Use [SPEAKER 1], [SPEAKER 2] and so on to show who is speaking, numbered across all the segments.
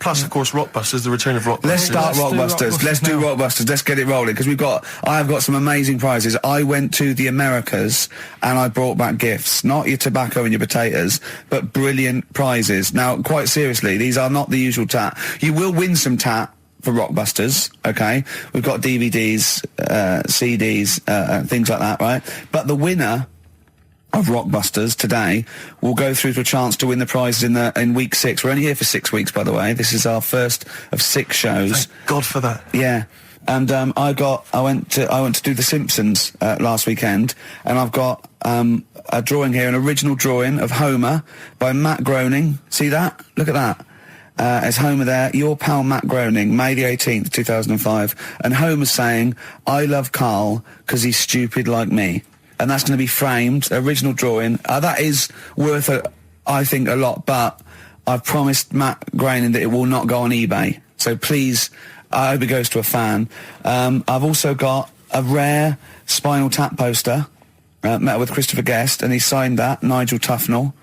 [SPEAKER 1] Plus, of course, Rockbusters, the return of Rockbusters.
[SPEAKER 2] Let's start Rockbusters. Let's do Rockbusters. Let's get it rolling, because I have got some amazing prizes. I went to the Americas and I brought back gifts. Not your tobacco and your potatoes, but brilliant prizes. Now, quite seriously, these are not the usual tat. You will win some tat for Rockbusters, okay? We've got DVDs, CDs, things like that, right? But the winner of Rockbusters today will go through to a chance to win the prizes in week 6. We're only here for 6 weeks, by the way. This is our first of 6 shows.
[SPEAKER 1] Thank God for that.
[SPEAKER 2] Yeah. And I went to do The Simpsons last weekend, and I've got a drawing here, an original drawing of Homer by Matt Groening. See that? Look at that. As Homer there, your pal Matt Groening, May the 18th, 2005. And Homer's saying, "I love Karl because he's stupid like me." And that's going to be framed, original drawing. That is worth, I think, a lot, but I've promised Matt Groening that it will not go on eBay. So please, I hope it goes to a fan. I've also got a rare Spinal Tap poster, met with Christopher Guest, and he signed that, Nigel Tufnell.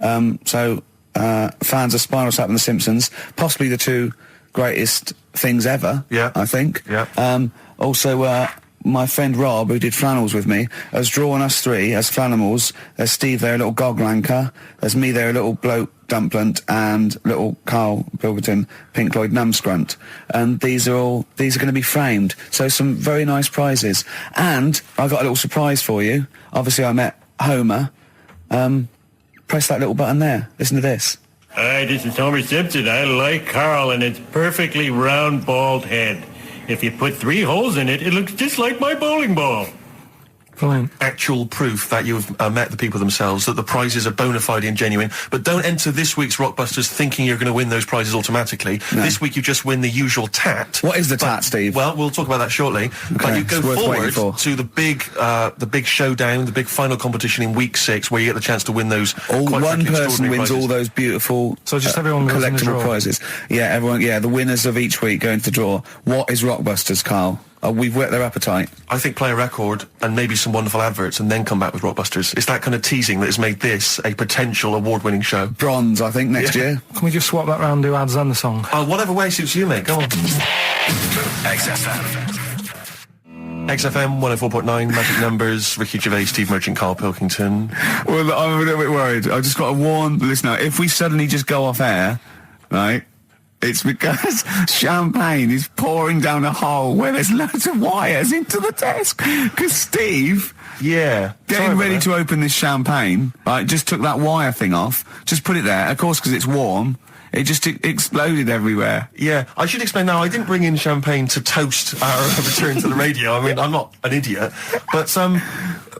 [SPEAKER 2] Fans of Spinal Tap and The Simpsons, possibly the 2 greatest things ever, I think.
[SPEAKER 1] Yeah.
[SPEAKER 2] Also, my friend Rob, who did flannels with me, has drawn us 3 as Flanimals. There's Steve there, a little goglanker. There's me there, a little bloke dumplant, and little Karl Pilkington, Pink Floyd numbscrunt. And these are going to be framed. So some very nice prizes. And I got a little surprise for you. Obviously, I met Homer. Press that little button there. Listen to this.
[SPEAKER 3] Hi, this is Homer Simpson. I like Karl and its perfectly round, bald head. If you put 3 holes in it, it looks just like my bowling ball.
[SPEAKER 1] Fine. Actual proof that you've met the people themselves, that the prizes are bona fide and genuine. But don't enter this week's Rockbusters thinking you're going to win those prizes automatically. No. This week you just win the usual tat.
[SPEAKER 2] What is the tat, Steve?
[SPEAKER 1] Well, we'll talk about that shortly.
[SPEAKER 2] Okay.
[SPEAKER 1] But you go forward to the big showdown, the big final competition in week 6, where you get the chance to win those.
[SPEAKER 2] One person wins all those beautiful
[SPEAKER 4] everyone
[SPEAKER 2] collectible prizes. Yeah, everyone. Yeah, the winners of each week go into the draw. What is Rockbusters, Karl? We've whet their appetite.
[SPEAKER 1] I think play a record and maybe some wonderful adverts and then come back with Rockbusters. It's that kind of teasing that has made this a potential award-winning show.
[SPEAKER 2] Bronze, I think, next year.
[SPEAKER 4] Can we just swap that round, do ads and the song?
[SPEAKER 1] Whatever way suits you, mate. Go on.
[SPEAKER 5] XFM.
[SPEAKER 1] XFM 104.9, Magic Numbers, Ricky Gervais, Steve Merchant, Karl Pilkington.
[SPEAKER 2] Well, I'm a little bit worried. I've just got to warn the listener, if we suddenly just go off air, right, it's because champagne is pouring down a hole where there's loads of wires into the desk. Because Steve, getting ready to open this champagne, right, just took that wire thing off, just put it there, of course, because it's warm. It just exploded everywhere.
[SPEAKER 1] Yeah, I should explain now, I didn't bring in champagne to toast our return to the radio. I mean, I'm not an idiot. But,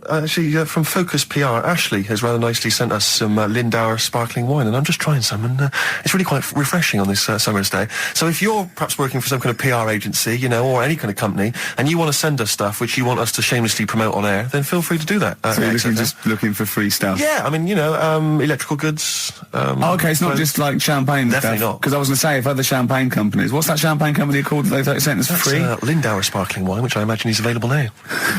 [SPEAKER 1] actually, from Focus PR, Ashley has rather nicely sent us some Lindauer sparkling wine, and I'm just trying some, and it's really quite refreshing on this summer's day. So if you're perhaps working for some kind of PR agency, you know, or any kind of company, and you want to send us stuff which you want us to shamelessly promote on air, then feel free to do that.
[SPEAKER 2] So you're just looking for free stuff?
[SPEAKER 1] Yeah, I mean, you know, electrical goods.
[SPEAKER 2] Okay, it's not just like champagne
[SPEAKER 1] Definitely
[SPEAKER 2] stuff.
[SPEAKER 1] not.
[SPEAKER 2] Because I was going to say, if other champagne companies... What's that champagne company called that they sent us for free?
[SPEAKER 1] Lindauer sparkling wine, which I imagine is available now.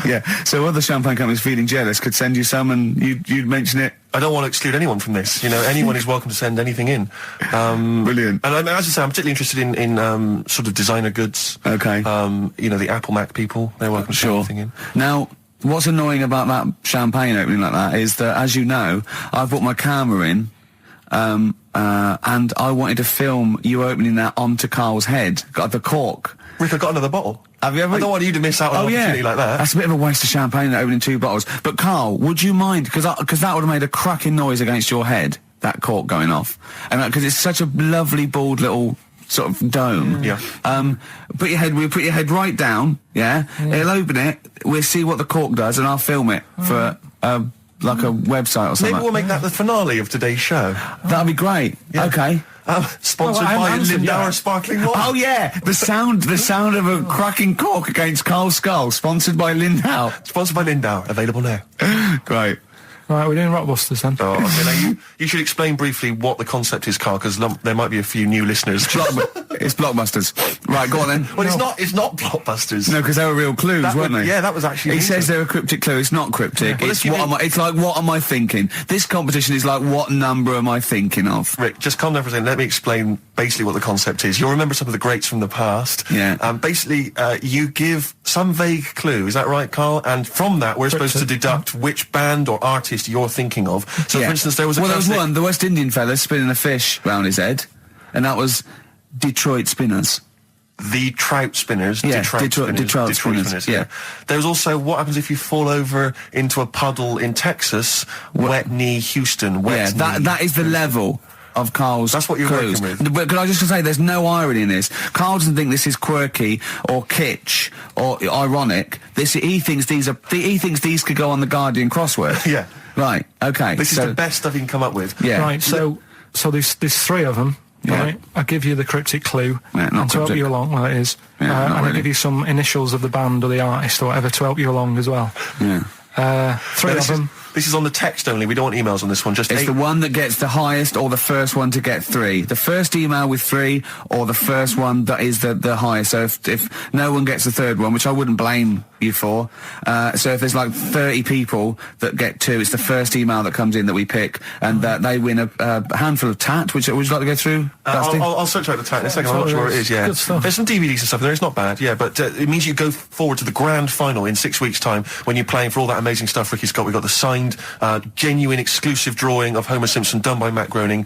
[SPEAKER 2] Yeah, so other champagne companies feeling jealous could send you some and you'd mention it.
[SPEAKER 1] I don't want to exclude anyone from this. You know, anyone is welcome to send anything in.
[SPEAKER 2] Brilliant.
[SPEAKER 1] And as I say, I'm particularly interested in sort of designer goods.
[SPEAKER 2] Okay.
[SPEAKER 1] You know, the Apple Mac people, they're welcome to send anything in.
[SPEAKER 2] Now, what's annoying about that champagne opening like that is that, as you know, I've brought my camera in, and I wanted to film you opening that onto Karl's head. Got the cork.
[SPEAKER 1] Rick, I got another bottle.
[SPEAKER 2] Have you ever?
[SPEAKER 1] I don't want you to miss out on an opportunity like that.
[SPEAKER 2] That's a bit of a waste of champagne opening 2 bottles. But Karl, would you mind? Because that would have made a cracking noise against your head, that cork going off. And because it's such a lovely, bald little sort of dome.
[SPEAKER 1] Yeah.
[SPEAKER 2] We'll put your head right down, yeah? It'll open it, we'll see what the cork does, and I'll film it for, like a website or something.
[SPEAKER 1] Maybe we'll make that the finale of today's show.
[SPEAKER 2] That'd be great. Yeah. Okay.
[SPEAKER 1] Sponsored by Lindauer Sparkling Wine.
[SPEAKER 2] Oh yeah, the sound of a cracking cork against Karl's skull. Sponsored by Lindauer.
[SPEAKER 1] Sponsored by Lindauer. Available now.
[SPEAKER 2] Great.
[SPEAKER 4] Right, we're doing Rockbusters then.
[SPEAKER 1] Oh, okay. Now you should explain briefly what the concept is, Karl, because there might be a few new listeners.
[SPEAKER 2] It's Blockbusters. Right, go on then.
[SPEAKER 1] Well, it's not Blockbusters.
[SPEAKER 2] No, because they were real clues, weren't they?
[SPEAKER 1] Yeah, that was actually...
[SPEAKER 2] He says they're a cryptic clue. It's not cryptic.
[SPEAKER 1] Well,
[SPEAKER 2] It's like, what am I thinking? This competition is like, what number am I thinking of?
[SPEAKER 1] Rick, just calm down for a second. Let me explain basically what the concept is. You'll remember some of the greats from the past.
[SPEAKER 2] Yeah.
[SPEAKER 1] Basically, you give some vague clue. Is that right, Carl? And from that, we're supposed to deduct which band or artist you're thinking of. So, for instance, there was
[SPEAKER 2] one, the West Indian fella spinning a fish round his head, and that was Detroit Spinners.
[SPEAKER 1] The trout spinners.
[SPEAKER 2] Yeah,
[SPEAKER 1] Detroit
[SPEAKER 2] spinners. Yeah.
[SPEAKER 1] There was also what happens if you fall over into a puddle in Texas. Wet knee, Houston. Wet knee.
[SPEAKER 2] That is the level of Carl's
[SPEAKER 1] That's what you're
[SPEAKER 2] clues.
[SPEAKER 1] working with.
[SPEAKER 2] But can I just say, there's no irony in this. Carl doesn't think this is quirky or kitsch or ironic. He thinks these could go on the Guardian crossword.
[SPEAKER 1] Yeah.
[SPEAKER 2] Right. Okay.
[SPEAKER 1] This is the best stuff you can come up with.
[SPEAKER 2] Yeah.
[SPEAKER 4] Right. So there's three of them.
[SPEAKER 2] Yeah.
[SPEAKER 4] Right. I'll give you the cryptic clue
[SPEAKER 2] Yeah, not
[SPEAKER 4] to help
[SPEAKER 2] cryptic.
[SPEAKER 4] you along. Well, it is.
[SPEAKER 2] Yeah,
[SPEAKER 4] and
[SPEAKER 2] not
[SPEAKER 4] I'll
[SPEAKER 2] really.
[SPEAKER 4] give you some initials of the band or the artist or whatever to help you along as well.
[SPEAKER 2] Yeah.
[SPEAKER 4] Three of them.
[SPEAKER 1] This is on the text only. We don't want emails on this one. Just
[SPEAKER 2] It's
[SPEAKER 1] 8.
[SPEAKER 2] the one that gets the highest or the first one to get 3. The first email with 3 or the first one that is the highest. So if no one gets the third one, which I wouldn't blame you for, so if there's like 30 people that get 2, it's the first email that comes in that we pick, and they win a handful of tat, which would you like to go through, Dusty?
[SPEAKER 1] I'll search out the tat in a second. I'm not sure where it is, yeah.
[SPEAKER 4] Good stuff.
[SPEAKER 1] There's some DVDs and stuff in there. It's not bad, yeah, but it means you go forward to the grand final in 6 weeks' time when you're playing for all that amazing stuff Ricky's got. We've got the signed, genuine, exclusive drawing of Homer Simpson done by Matt Groening,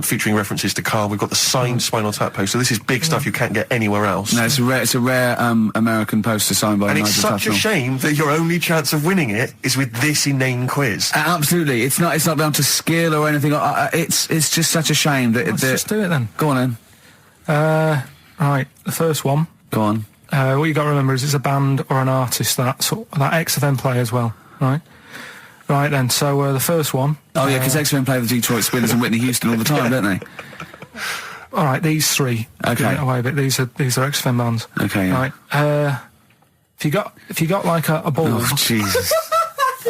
[SPEAKER 1] featuring references to Carl. We've got the signed Spinal Tap poster. This is big stuff you can't get anywhere else.
[SPEAKER 2] No, it's a rare American poster signed by
[SPEAKER 1] And
[SPEAKER 2] Nigel
[SPEAKER 1] it's such a
[SPEAKER 2] Tufnell.
[SPEAKER 1] shame that your only chance of winning it is with this inane quiz.
[SPEAKER 2] Absolutely, it's not down to skill or anything. It's just such a shame that.
[SPEAKER 4] Let's just do it then.
[SPEAKER 2] Go on then.
[SPEAKER 4] Right. The first one.
[SPEAKER 2] Go on.
[SPEAKER 4] What you got to remember is it's a band or an artist that XFM play as well. Right. Right then. So the first one.
[SPEAKER 2] Oh yeah, because X-Men play the Detroit Spinners and Whitney Houston all the time, don't they?
[SPEAKER 4] All right. These three.
[SPEAKER 2] Okay.
[SPEAKER 4] Giving it away, but these are XFM bands.
[SPEAKER 2] Okay. Yeah.
[SPEAKER 4] Right. If you got like a bulb.
[SPEAKER 2] Oh Jesus.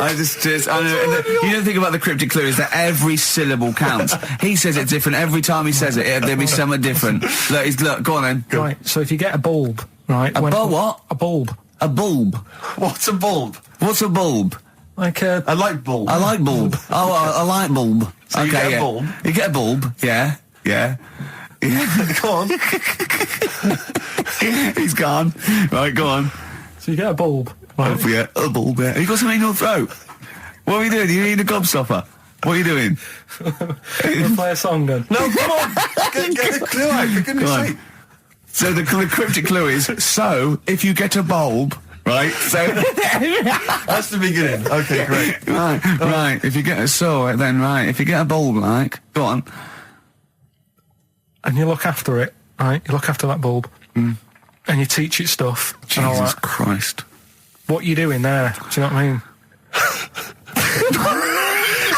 [SPEAKER 2] I know, you don't think about the cryptic clue is that every syllable counts. He says it different every time he says it. There'll be something different. Look, go on then.
[SPEAKER 4] Right. So if you get a bulb, right?
[SPEAKER 2] What?
[SPEAKER 4] A bulb.
[SPEAKER 2] A bulb.
[SPEAKER 1] What's a bulb?
[SPEAKER 2] What's a bulb?
[SPEAKER 4] Like a.
[SPEAKER 1] I like bulb.
[SPEAKER 2] I like bulb. Oh, I like bulb.
[SPEAKER 1] So you get a bulb?
[SPEAKER 2] You get a bulb. Yeah.
[SPEAKER 1] Go on.
[SPEAKER 2] He's gone. Right, go on.
[SPEAKER 4] So you get a bulb. Right.
[SPEAKER 2] Oh, yeah, a bulb. Yeah. Have you got something in your throat? What are you doing? You need a gobstopper. What are you doing?
[SPEAKER 4] We'll play a song then.
[SPEAKER 1] No, come on. Get the clue out, for goodness
[SPEAKER 2] Go on.
[SPEAKER 1] sake.
[SPEAKER 2] So the cryptic clue is, so if you get a bulb, right, so...
[SPEAKER 1] That's the beginning. Okay, great.
[SPEAKER 2] Right, if you get if you get a bulb, like, go on.
[SPEAKER 4] And you look after it, right? You look after that bulb. And you teach it stuff. And all
[SPEAKER 2] Jesus
[SPEAKER 4] that.
[SPEAKER 2] Christ.
[SPEAKER 4] What you doing there? Do you know what I mean?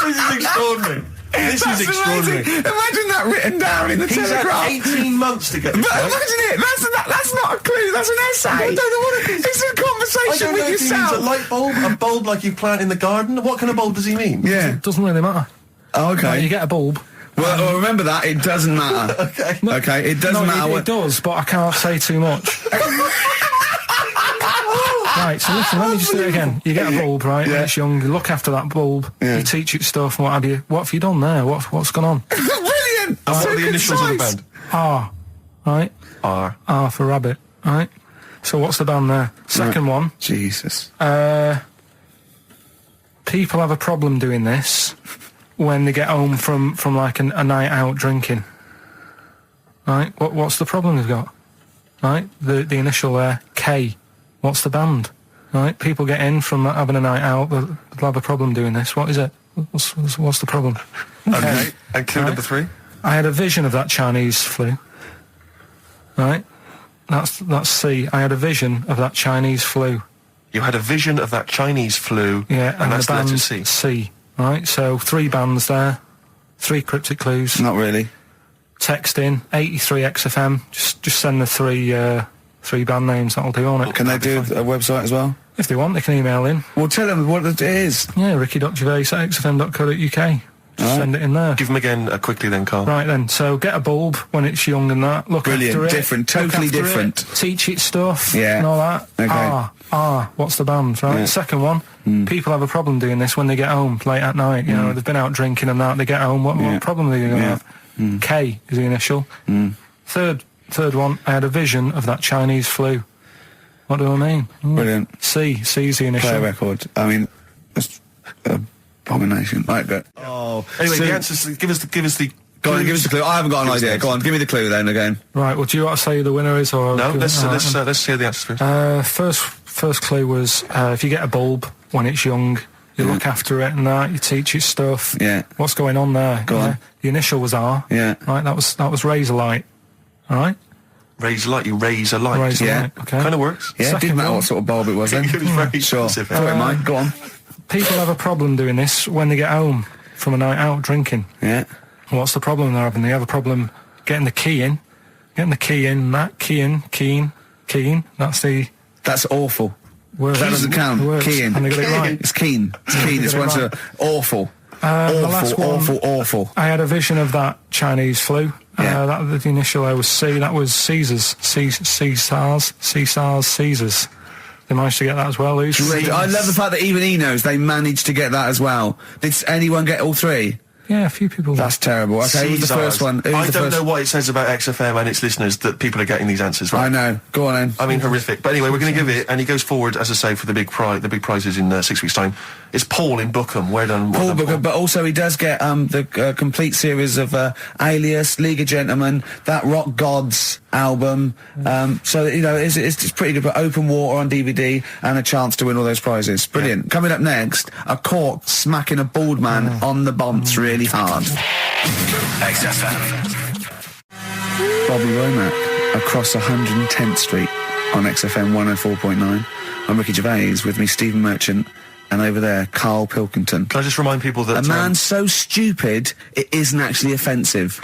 [SPEAKER 1] This is extraordinary. This is extraordinary.
[SPEAKER 2] Amazing. Imagine that written down in the
[SPEAKER 1] He's had
[SPEAKER 2] Telegraph.
[SPEAKER 1] 18 months to get this
[SPEAKER 2] But
[SPEAKER 1] right.
[SPEAKER 2] imagine it. That's not a clue. That's an essay.
[SPEAKER 1] I don't know what it is.
[SPEAKER 2] It's a
[SPEAKER 1] I
[SPEAKER 2] conversation
[SPEAKER 1] don't know
[SPEAKER 2] with
[SPEAKER 1] if he means
[SPEAKER 2] yourself.
[SPEAKER 1] a light bulb, a bulb like you plant in the garden. What kind of bulb does he mean?
[SPEAKER 2] Yeah.
[SPEAKER 4] It doesn't really matter.
[SPEAKER 2] Oh, okay.
[SPEAKER 4] Right, you get a bulb.
[SPEAKER 2] Well, remember that. It doesn't matter.
[SPEAKER 1] Okay.
[SPEAKER 2] Okay. It doesn't matter.
[SPEAKER 4] It does, but I can't say too much. Right, so listen, let me just do it again. You get a bulb, right, when it's young, you look after that bulb, you teach it stuff and what have you. What have you done there? What's gone on?
[SPEAKER 2] Brilliant.
[SPEAKER 1] And what
[SPEAKER 2] So
[SPEAKER 1] are the initials of the
[SPEAKER 2] concise.
[SPEAKER 1] band?
[SPEAKER 4] R, right?
[SPEAKER 1] R.
[SPEAKER 4] R for rabbit, right? So what's the band there? Second one,
[SPEAKER 2] Jesus.
[SPEAKER 4] people have a problem doing this when they get home from like a night out drinking. Right? What's the problem they've got? Right? The initial there, K. What's the band? Right? People get in from having a night out, they'll have a problem doing this. What is it? What's the problem?
[SPEAKER 1] Okay. And clue number 3?
[SPEAKER 4] I had a vision of that Chinese flu. Right? That's C. I had a vision of that Chinese flu.
[SPEAKER 1] You had a vision of that Chinese flu.
[SPEAKER 4] Yeah,
[SPEAKER 1] and that's
[SPEAKER 4] the
[SPEAKER 1] the letter
[SPEAKER 4] band
[SPEAKER 1] C.
[SPEAKER 4] C. Right? So 3 bands there. 3 cryptic clues.
[SPEAKER 2] Not really.
[SPEAKER 4] Text in 83 XFM. Just send the 3 band names. That'll do on it.
[SPEAKER 2] Can they do a website as well?
[SPEAKER 4] If they want, they can email in.
[SPEAKER 2] Well, tell them what it is.
[SPEAKER 4] Yeah, ricky.gervais@xfm.co.uk. Just send it in there.
[SPEAKER 1] Give them again quickly then, Carl.
[SPEAKER 4] Right then, so get a bulb when it's young and that. Look
[SPEAKER 2] Brilliant,
[SPEAKER 4] after it.
[SPEAKER 2] different, totally
[SPEAKER 4] look after
[SPEAKER 2] different.
[SPEAKER 4] It, teach it stuff
[SPEAKER 2] Yeah.
[SPEAKER 4] and all that.
[SPEAKER 2] Okay.
[SPEAKER 4] What's the band, right?
[SPEAKER 2] Yeah.
[SPEAKER 4] Second one, people have a problem doing this when they get home late at night. You know, they've been out drinking and that. They get home. What problem are they going to have? K is the initial. Third one, I had a vision of that Chinese flu. What do I mean?
[SPEAKER 2] Brilliant.
[SPEAKER 4] C's the initial.
[SPEAKER 2] Play a record. I mean, that's abomination. Right, but
[SPEAKER 1] Anyway,
[SPEAKER 2] so-
[SPEAKER 1] the answers. Give us the.
[SPEAKER 2] Go on, give us the clue. I haven't got an idea. Go on, give me the clue then again.
[SPEAKER 4] Right. Well, do you want to say who the winner is, or
[SPEAKER 1] No, let's
[SPEAKER 4] Alright,
[SPEAKER 1] hear the answers first.
[SPEAKER 4] First clue was if you get a bulb when it's young, you look after it and that, you teach it stuff.
[SPEAKER 2] Yeah.
[SPEAKER 4] What's going on there?
[SPEAKER 2] Go on.
[SPEAKER 4] The initial was R.
[SPEAKER 2] Yeah.
[SPEAKER 4] Right. That was razor light. All right.
[SPEAKER 1] Raise a light. You raise a light.
[SPEAKER 4] Razor
[SPEAKER 2] Yeah.
[SPEAKER 4] light. Okay.
[SPEAKER 1] Kind of works.
[SPEAKER 2] Yeah, it
[SPEAKER 4] Second
[SPEAKER 2] didn't matter
[SPEAKER 4] one.
[SPEAKER 2] what sort of bulb it was then.
[SPEAKER 1] It was very
[SPEAKER 2] Sure.
[SPEAKER 1] specific.
[SPEAKER 2] Sorry, Mike. Go on.
[SPEAKER 4] People have a problem doing this when they get home from a night out drinking.
[SPEAKER 2] Yeah.
[SPEAKER 4] What's the problem they're having? They have a problem getting the key in. That keen.
[SPEAKER 2] That's awful.
[SPEAKER 4] Word.
[SPEAKER 2] That doesn't count.
[SPEAKER 4] Words.
[SPEAKER 2] Keen.
[SPEAKER 4] And they got it right.
[SPEAKER 2] It's keen. It's keen. It's
[SPEAKER 4] Got it
[SPEAKER 2] one
[SPEAKER 4] right.
[SPEAKER 2] to awful.
[SPEAKER 4] The last one,
[SPEAKER 2] Awful.
[SPEAKER 4] I had a vision of that Chinese flu.
[SPEAKER 2] Yeah.
[SPEAKER 4] The initial I was C. That was Caesars. Caesars. They managed to get that as well. Who's
[SPEAKER 2] Great. I love the fact that even he knows they managed to get that as well. Did anyone get all three?
[SPEAKER 4] Yeah, a few people.
[SPEAKER 2] That's terrible. Okay, who's the first one? Who's
[SPEAKER 1] I
[SPEAKER 2] the
[SPEAKER 1] don't
[SPEAKER 2] first?
[SPEAKER 1] know what it says about XFM and its listeners that people are getting these answers right.
[SPEAKER 2] I know. Go on then.
[SPEAKER 1] I mean, horrific. But anyway, we're going to give it, and he goes forward, as I say, for the big prizes in 6 weeks' time. It's Paul in Bookham. Well done,
[SPEAKER 2] Paul
[SPEAKER 1] done,
[SPEAKER 2] Booker, but also he does get the complete series of Alias, League of Gentlemen, that Rock Gods album. So you know it's pretty good. But Open Water on DVD and a chance to win all those prizes. Brilliant.
[SPEAKER 1] Yeah.
[SPEAKER 2] Coming up next, a cork smacking a bald man on the bonds really hard.
[SPEAKER 5] XFM.
[SPEAKER 2] Bobby Womack across 110th Street on XFM 104.9. I'm Ricky Gervais, with me Stephen Merchant, and over there Karl Pilkington.
[SPEAKER 1] Can I just remind people that...
[SPEAKER 2] A man so stupid, it isn't actually offensive.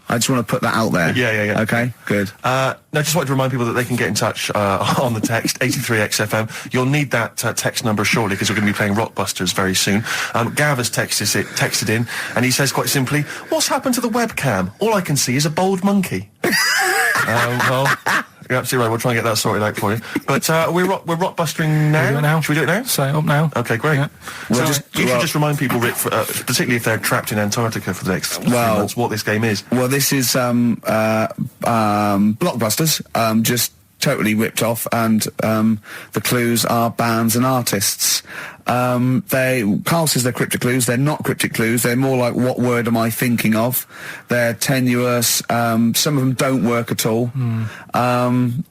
[SPEAKER 2] I just want to put that out there.
[SPEAKER 1] Yeah.
[SPEAKER 2] Okay, good.
[SPEAKER 1] No, just wanted to remind people that they can get in touch on the text, 83XFM. You'll need that text number shortly, because we're going to be playing Rockbusters very soon. Gav has texted in, and he says quite simply, "What's happened to the webcam? All I can see is a bald monkey." Well, you're absolutely right. We'll try and get that sorted out for you. But we're rockbustering now.
[SPEAKER 4] We'll do it now.
[SPEAKER 1] Should we do it now?
[SPEAKER 4] Set it up now.
[SPEAKER 1] Okay, great.
[SPEAKER 4] Yeah.
[SPEAKER 1] So you should just remind people, Rick, particularly if they're trapped in Antarctica for the next 3 months, what this game is.
[SPEAKER 2] Well, this is Blockbusters, just totally ripped off, and the clues are bands and artists. Carl says they're cryptic clues. They're not cryptic clues. They're more like, what word am I thinking of? They're tenuous. Some of them don't work at all.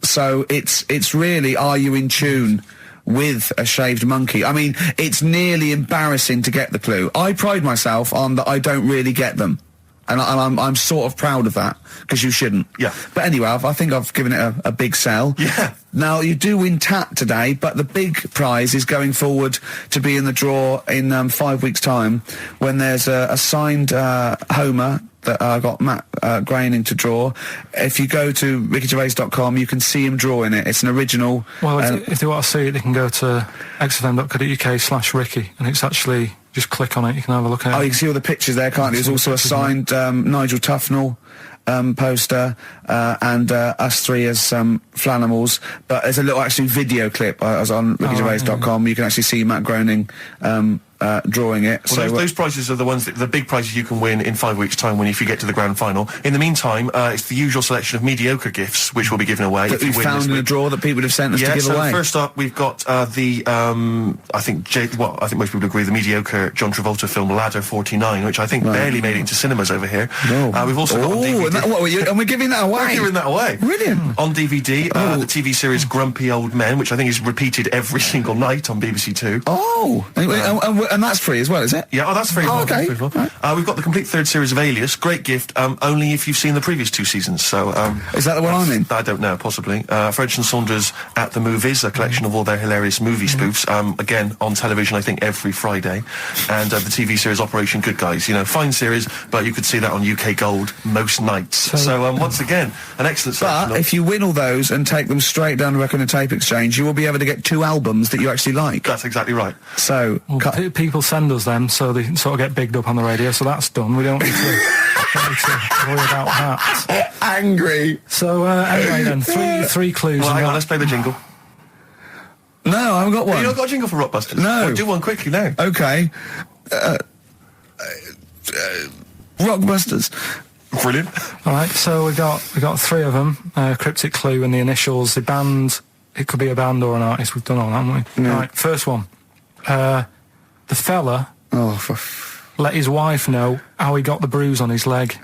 [SPEAKER 2] So it's really, are you in tune with a shaved monkey? I mean, it's nearly embarrassing to get the clue. I pride myself on that I don't really get them. And I'm sort of proud of that, because you shouldn't.
[SPEAKER 1] Yeah.
[SPEAKER 2] But anyway, I think I've given it a big sell.
[SPEAKER 1] Yeah.
[SPEAKER 2] Now, you do win Tat today, but the big prize is going forward to be in the draw in 5 weeks' time, when there's a signed Homer that I got Matt Groening to draw. If you go to rickygervais.com, you can see him drawing it. It's an original.
[SPEAKER 4] Well, if they want to see it, they can go to xfm.co.uk/Ricky, and it's actually... Just click on it, you can have a look at it.
[SPEAKER 2] Oh, you can see all the pictures there, can't you? There's also a signed Nigel Tufnell poster, and us three as Flanimals. But there's a little actually video clip. I was on rickygervais.com. You can actually see Matt Groening drawing it.
[SPEAKER 1] Well, those prizes are the ones the big prizes you can win in 5 weeks' time if you get to the grand final. In the meantime, it's the usual selection of mediocre gifts which will be given away.
[SPEAKER 2] That we found in a drawer that people have sent us to give away.
[SPEAKER 1] First up, we've got I think most people agree, the mediocre John Travolta film Ladder 49, which I think barely made it into cinemas over here.
[SPEAKER 2] No.
[SPEAKER 1] We've also got on DVD.
[SPEAKER 2] And we're giving that away.
[SPEAKER 1] We're giving that away.
[SPEAKER 2] Brilliant.
[SPEAKER 1] On DVD, the TV series Grumpy Old Men, which I think is repeated every single night on BBC Two.
[SPEAKER 2] Oh, and that's free as well, is it?
[SPEAKER 1] Yeah, that's free.
[SPEAKER 2] Okay.
[SPEAKER 1] We've got the complete third series of Alias. Great gift, only if you've seen the previous 2 seasons. So,
[SPEAKER 2] is that the one I'm in?
[SPEAKER 1] I don't know, possibly. Fredrickson Saunders at the Movies, a collection of all their hilarious movie spoofs. Again, on television, I think, every Friday. And the TV series Operation Good Guys. Fine series, but you could see that on UK Gold most nights. So once again, an excellent selection.
[SPEAKER 2] But if you win all those and take them straight down to Record and Tape Exchange, you will be able to get 2 albums that you actually like.
[SPEAKER 1] That's exactly right.
[SPEAKER 2] So,
[SPEAKER 4] people send us them so they can sort of get bigged up on the radio, so that's done. We don't need to, worry about that.
[SPEAKER 2] Angry.
[SPEAKER 4] So, anyway then, three clues.
[SPEAKER 1] Well, hang on, let's play the jingle.
[SPEAKER 2] No, I haven't got one.
[SPEAKER 1] You not got a jingle for Rockbusters?
[SPEAKER 2] No.
[SPEAKER 1] Well, do one quickly now.
[SPEAKER 2] Okay. Rockbusters.
[SPEAKER 1] Brilliant.
[SPEAKER 4] All right, so we got three of them. Cryptic clue and the initials. The band. It could be a band or an artist. We've done all that, haven't we?
[SPEAKER 2] Yeah.
[SPEAKER 4] All right, first one. The fella let his wife know how he got the bruise on his leg.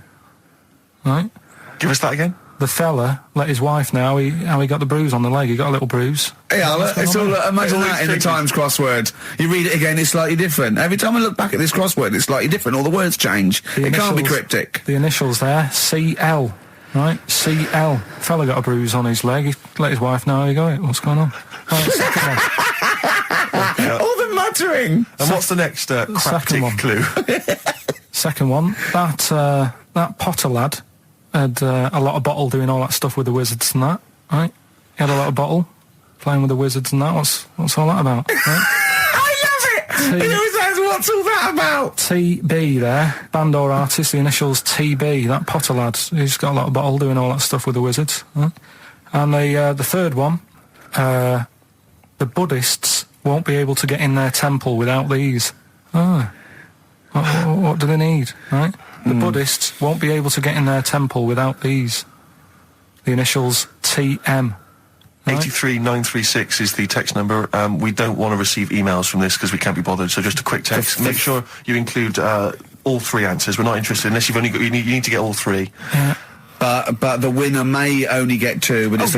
[SPEAKER 4] Right?
[SPEAKER 1] Give us that again.
[SPEAKER 4] The fella let his wife know how he got the bruise on the leg. He got a little bruise.
[SPEAKER 2] Yeah, it's all, imagine
[SPEAKER 1] It
[SPEAKER 2] that in the
[SPEAKER 1] always
[SPEAKER 2] Times crossword. You read it again, it's slightly different. Every time I look back at this crossword, it's slightly different. All the words change. It can't be cryptic.
[SPEAKER 4] The initials there, CL. Right? CL. Fella got a bruise on his leg. He let his wife know how he got it. What's going on? Right, second one.
[SPEAKER 2] All the muttering.
[SPEAKER 1] And what's the next cryptic
[SPEAKER 4] one.
[SPEAKER 1] clue?
[SPEAKER 4] Second one. That Potter lad had a lot of bottle doing all that stuff with the wizards and that. Right? He had a lot of bottle playing with the wizards and that. What's all that about? Right?
[SPEAKER 2] I love it! He always says, what's all that about?
[SPEAKER 4] TB there, band or artist, the initials TB, that Potter lad, he's got a lot of bottle doing all that stuff with the wizards. Right? And the third one, the Buddhists won't be able to get in their temple without these. What do they need, right? The Buddhists won't be able to get in their temple without these. The initials TM. Right?
[SPEAKER 1] 83936 is the text number. We don't want to receive emails from this because we can't be bothered, so just a quick text. Make sure you include all three answers. We're not interested unless you've only got, you need to get all three.
[SPEAKER 4] Yeah.
[SPEAKER 2] But the winner may only get two, but it's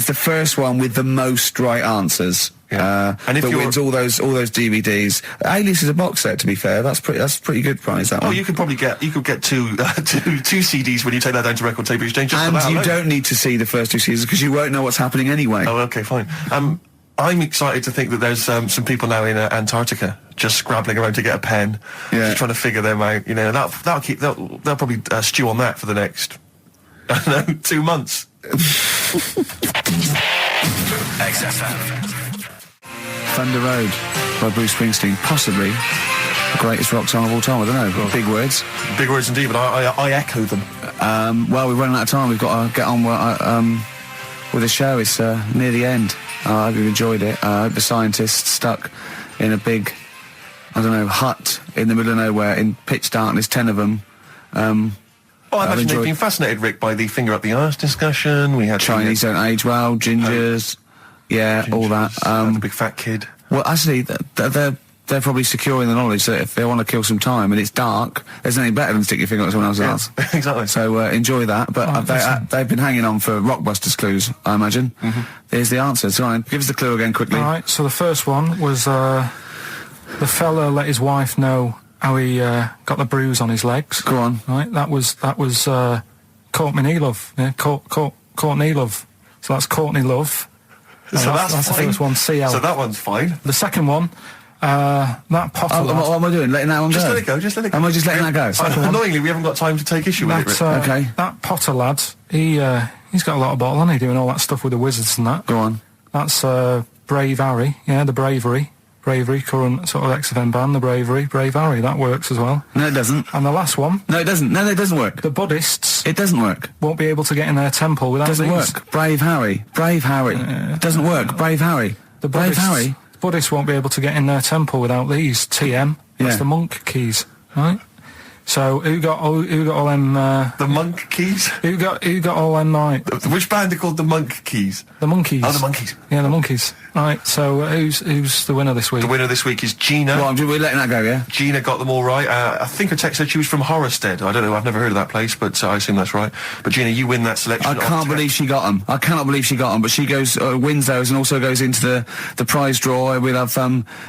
[SPEAKER 2] the first one with the most right answers.
[SPEAKER 1] Yeah. And if
[SPEAKER 2] that
[SPEAKER 1] you're-
[SPEAKER 2] wins all those DVDs. Alias is a box set, to be fair. That's pretty good prize, that one.
[SPEAKER 1] you could probably get two CDs when you take that down to Record Tape Exchange. Just for
[SPEAKER 2] And
[SPEAKER 1] that
[SPEAKER 2] you
[SPEAKER 1] alone.
[SPEAKER 2] don't need to see the first two seasons because you won't know what's happening anyway.
[SPEAKER 1] Oh, okay, fine. I'm excited to think that there's some people now in Antarctica just scrabbling around to get a pen, just trying to figure them out. You know, they'll probably stew on that for the next 2 months.
[SPEAKER 5] XFM.
[SPEAKER 2] Thunder Road by Bruce Springsteen, possibly the greatest rock song of all time. I don't know. Big words.
[SPEAKER 1] Big words indeed, but I echo them.
[SPEAKER 2] Well, we're running out of time. We've got to get on with the show. It's near the end. I hope you've enjoyed it. I hope the scientists stuck in a big, hut in the middle of nowhere in pitch darkness, 10 of them.
[SPEAKER 1] I imagine they've been fascinated, Rick, by the finger up the arse discussion. We had
[SPEAKER 2] Chinese don't age well, gingers, all that.
[SPEAKER 1] The big fat kid.
[SPEAKER 2] Well, actually, they're probably securing the knowledge that if they want to kill some time and it's dark, there's nothing better than stick your finger up someone else's arse.
[SPEAKER 1] Exactly.
[SPEAKER 2] So enjoy that. But they've been hanging on for Rockbusters clues, I imagine. Here's the answer. So give us the clue again quickly.
[SPEAKER 4] All right, so the first one was the fella let his wife know how he got the bruise on his legs.
[SPEAKER 2] Go on.
[SPEAKER 4] Right, that was Courtney Love. Yeah, Courtney Love. So that's Courtney Love.
[SPEAKER 1] So
[SPEAKER 4] that's the
[SPEAKER 1] fine.
[SPEAKER 4] first one, CL.
[SPEAKER 1] So that one's fine.
[SPEAKER 4] The second one, that Potter lad.
[SPEAKER 2] What am I doing? Letting that one
[SPEAKER 1] Just
[SPEAKER 2] go?
[SPEAKER 1] let it go. Just let it go.
[SPEAKER 2] Am I just letting that go?
[SPEAKER 1] Annoyingly, we haven't got time to take issue with it, Rick.
[SPEAKER 2] Okay.
[SPEAKER 4] That Potter lad, he's got a lot of bottle, hasn't he, doing all that stuff with the wizards and that.
[SPEAKER 2] Go on.
[SPEAKER 4] That's Brave Harry, the Bravery, current sort of XFM band, the Brave Harry, that works as well.
[SPEAKER 2] No, it doesn't.
[SPEAKER 4] And the last one,
[SPEAKER 2] No, it doesn't. No, it doesn't work.
[SPEAKER 4] the Buddhists
[SPEAKER 2] It doesn't work.
[SPEAKER 4] won't be able to get in their temple without
[SPEAKER 2] Doesn't
[SPEAKER 4] these.
[SPEAKER 2] work. Brave Harry. It doesn't work. Brave Harry.
[SPEAKER 4] The
[SPEAKER 2] Brave
[SPEAKER 4] Buddhists,
[SPEAKER 2] Harry.
[SPEAKER 4] the Buddhists won't be able to get in their temple without these. TM, that's
[SPEAKER 2] Yeah.
[SPEAKER 4] the monk keys, right? So who got all them?
[SPEAKER 1] The Monk Keys?
[SPEAKER 4] Who got all them? Right,
[SPEAKER 1] Which band are called the Monk Keys?
[SPEAKER 4] the monkeys.
[SPEAKER 1] Oh, the Monkeys.
[SPEAKER 4] Yeah, the monkeys. Right. So who's the winner this week?
[SPEAKER 1] The winner this week is Gina.
[SPEAKER 2] Well, we're letting that go, yeah?
[SPEAKER 1] Gina got them all right. I think her text said she was from Horrorstead. I don't know, I've never heard of that place, but I assume that's right. But Gina, you win that selection.
[SPEAKER 2] I can't believe she got them. I cannot believe she got them. But she wins those and also goes into the prize draw. We'll have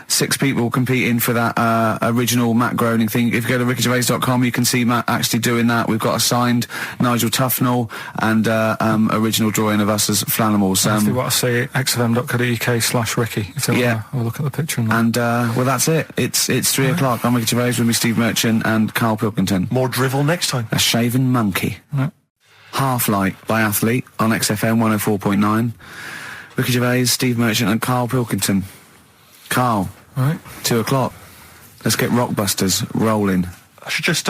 [SPEAKER 2] 6 people competing for that original Matt Groening thing. If you go to rickygervais.com, you can see Matt actually doing that. We've got a signed Nigel Tufnell and original drawing of us as Flanimals.
[SPEAKER 4] If you want to see it, xfm.co.uk/Ricky. If they want to have a look at the picture. And
[SPEAKER 2] well, that's it. It's 3 o'clock. I'm Ricky Gervais with me, Steve Merchant and Karl Pilkington.
[SPEAKER 1] More drivel next time.
[SPEAKER 2] A shaven monkey.
[SPEAKER 4] Right.
[SPEAKER 2] Half Light by Athlete on XFM 104.9. Ricky Gervais, Steve Merchant and Karl Pilkington. Karl,
[SPEAKER 4] Right.
[SPEAKER 2] 2 o'clock. Let's get Rockbusters rolling.
[SPEAKER 1] I should just,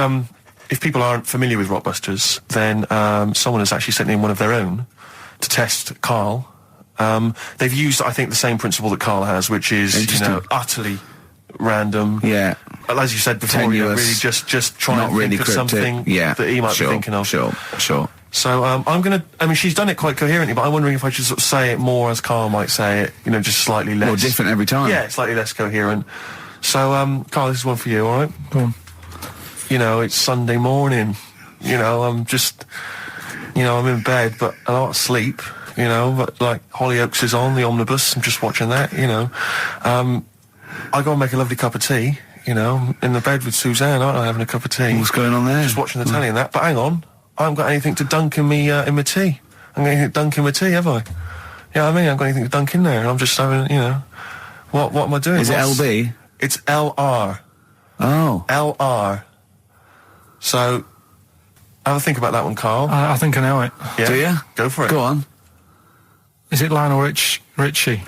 [SPEAKER 1] if people aren't familiar with Rockbusters, then someone has actually sent in one of their own to test Karl. They've used, I think, the same principle that Karl has, which is, utterly random.
[SPEAKER 2] Yeah.
[SPEAKER 1] As you said before, really just try
[SPEAKER 2] Not
[SPEAKER 1] and
[SPEAKER 2] really
[SPEAKER 1] think of
[SPEAKER 2] cryptic.
[SPEAKER 1] something that he might be thinking of.
[SPEAKER 2] Sure.
[SPEAKER 1] So I'm going to... I mean, she's done it quite coherently, but I'm wondering if I should sort of say it more as Karl might say it, just slightly less...
[SPEAKER 2] More different every time.
[SPEAKER 1] Yeah, slightly less coherent. So, Karl, this is one for you, all right?
[SPEAKER 4] Go on.
[SPEAKER 1] It's Sunday morning. I'm just... I'm in bed, but I don't sleep, but, like, Hollyoaks is on, the omnibus, I'm just watching that, I go and make a lovely cup of tea, in the bed with Suzanne, aren't I, having a cup of tea.
[SPEAKER 2] What's going on there?
[SPEAKER 1] Just watching the telly and that, but hang on. I haven't got anything to dunk in me, in my tea. I haven't got anything to dunk in my tea, have I? You know what I mean? I haven't got anything to dunk in there, and I'm just having, what am I doing?
[SPEAKER 2] Is it LB?
[SPEAKER 1] It's LR.
[SPEAKER 2] Oh.
[SPEAKER 1] LR. So, have a think about that one, Karl.
[SPEAKER 4] I think I know it.
[SPEAKER 1] Yeah?
[SPEAKER 2] Do you?
[SPEAKER 1] Go for it.
[SPEAKER 2] Go on.
[SPEAKER 4] Is it Lionel Richie?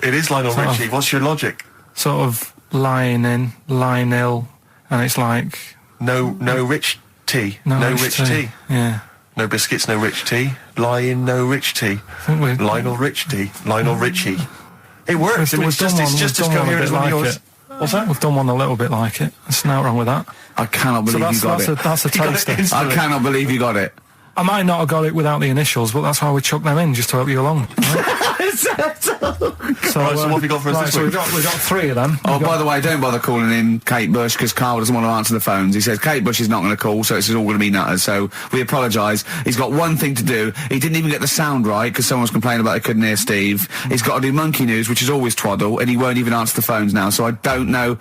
[SPEAKER 1] It is Lionel
[SPEAKER 4] Sort of-
[SPEAKER 1] Richie. What's your logic?
[SPEAKER 4] Sort of lying in, lying ill, and it's like...
[SPEAKER 1] No rich tea. No rich tea.
[SPEAKER 4] Yeah.
[SPEAKER 1] No biscuits, no rich tea. Lying, no rich tea.
[SPEAKER 4] I think we're...
[SPEAKER 1] Lionel Rich tea. Lionel Richie. It works.
[SPEAKER 4] We've
[SPEAKER 1] It's just
[SPEAKER 4] done
[SPEAKER 1] as
[SPEAKER 4] one a
[SPEAKER 1] coherent
[SPEAKER 4] bit
[SPEAKER 1] as one of
[SPEAKER 4] like
[SPEAKER 1] yours.
[SPEAKER 4] it.
[SPEAKER 1] What's that?
[SPEAKER 4] We've done one a little bit like it. There's nothing wrong with that.
[SPEAKER 2] I cannot believe you got it.
[SPEAKER 4] That's a
[SPEAKER 1] You got it
[SPEAKER 4] taster.
[SPEAKER 1] instantly.
[SPEAKER 2] I cannot believe you got it.
[SPEAKER 4] I might not have got it without the initials, but that's why we chucked them in, just to help you along. Right? so
[SPEAKER 1] Right, so what have you got for us
[SPEAKER 4] right,
[SPEAKER 1] this
[SPEAKER 4] so
[SPEAKER 1] week?
[SPEAKER 4] we've got three of them.
[SPEAKER 2] Oh, by the way, don't bother calling in Kate Bush, because Karl doesn't want to answer the phones. He says Kate Bush is not going to call, so it's all going to be nutters. So we apologise. He's got one thing to do. He didn't even get the sound right, because someone was complaining about they couldn't hear Steve. He's got to do Monkey News, which is always twaddle, and he won't even answer the phones now, so I don't know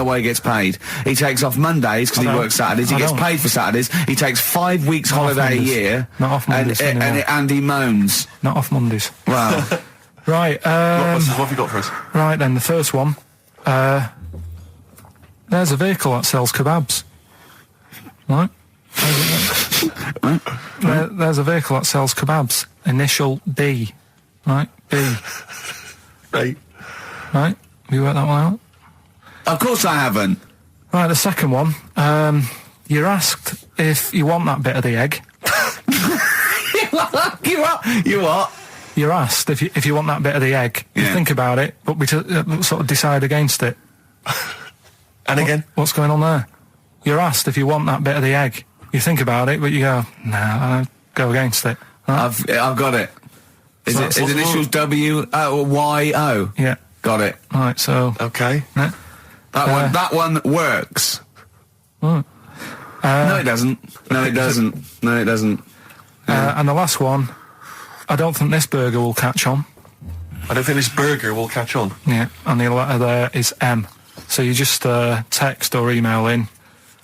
[SPEAKER 2] why he gets paid. He takes off Mondays, because he
[SPEAKER 4] I don't.
[SPEAKER 2] works Saturdays. He
[SPEAKER 4] I
[SPEAKER 2] gets
[SPEAKER 4] don't.
[SPEAKER 2] paid for Saturdays. He takes 5 weeks
[SPEAKER 4] Not off
[SPEAKER 2] holiday a
[SPEAKER 4] Mondays.
[SPEAKER 2] year.
[SPEAKER 4] Not off Mondays anymore.
[SPEAKER 2] And he moans.
[SPEAKER 4] Not off Mondays.
[SPEAKER 2] Wow.
[SPEAKER 4] Right,
[SPEAKER 1] What have you got for us?
[SPEAKER 4] right then, the first one. There's a vehicle that sells kebabs. Right? There's a vehicle that sells kebabs. Initial B. Right? B.
[SPEAKER 1] Right.
[SPEAKER 4] Right? Have you worked that one out?
[SPEAKER 2] Of course I haven't.
[SPEAKER 4] Right, the second one. You're asked if you want that bit of the egg.
[SPEAKER 2] You what?
[SPEAKER 4] You're asked if you want that bit of the egg. You
[SPEAKER 2] Yeah.
[SPEAKER 4] think about it, but we sort of decide against it.
[SPEAKER 1] And again?
[SPEAKER 4] What's going on there? You're asked if you want that bit of the egg. You think about it, but you go, nah, I'll go against it. Right?
[SPEAKER 2] I've got it. Is
[SPEAKER 4] So
[SPEAKER 2] it
[SPEAKER 4] that's
[SPEAKER 2] his initials W-O-Y-O?
[SPEAKER 4] Yeah.
[SPEAKER 2] Got it.
[SPEAKER 4] Right, so...
[SPEAKER 1] Okay.
[SPEAKER 4] yeah.
[SPEAKER 2] That one works.
[SPEAKER 4] Right.
[SPEAKER 2] No, it doesn't. No, it doesn't. No, it doesn't.
[SPEAKER 4] And the last one, I don't think this burger will catch on.
[SPEAKER 1] I don't think this burger will catch on.
[SPEAKER 4] Yeah, and the letter there is M. So you just text or email in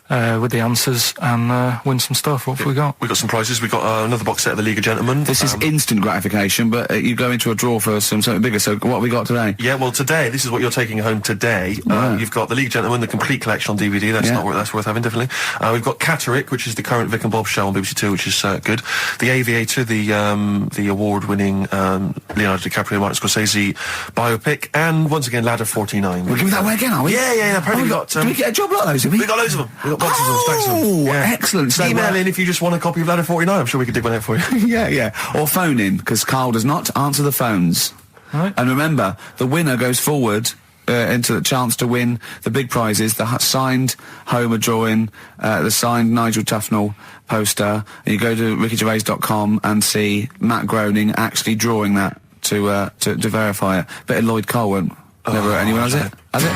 [SPEAKER 4] with the answers and win some stuff. What have we got?
[SPEAKER 1] We got some prizes. We got another box set of the League of Gentlemen.
[SPEAKER 2] This is instant gratification, but you go into a draw for something bigger. So what have we got today?
[SPEAKER 1] Yeah, well, today, this is what you're taking home today.
[SPEAKER 2] Wow.
[SPEAKER 1] You've got the League of Gentlemen, the complete collection on DVD. That's
[SPEAKER 2] Yeah.
[SPEAKER 1] that's worth having, definitely. We've got Catterick, which is the current Vic and Bob show on BBC Two, which is good. The Aviator, the award-winning Leonardo DiCaprio, Martin Scorsese biopic, and once again, Ladder 49.
[SPEAKER 2] We're giving that away again, are we?
[SPEAKER 1] Yeah. Apparently we got.
[SPEAKER 2] Did we get a job like those? Did we?
[SPEAKER 1] We got loads of them. We got boxes of them, stacks of them.
[SPEAKER 2] Oh,
[SPEAKER 1] Yeah.
[SPEAKER 2] excellent. So,
[SPEAKER 1] Email in if you just want a copy of Ladder 49. I'm sure we could dig one out for you.
[SPEAKER 2] yeah. Or phone in, because Karl does not answer the phones.
[SPEAKER 4] Right.
[SPEAKER 2] And remember, the winner goes forward into the chance to win the big prizes, the signed Homer drawing, the signed Nigel Tufnell poster, and you go to rickygervais.com and see Matt Groening actually drawing that to verify it. Bet Lloyd Cole won't. Never anyone has it? Has it?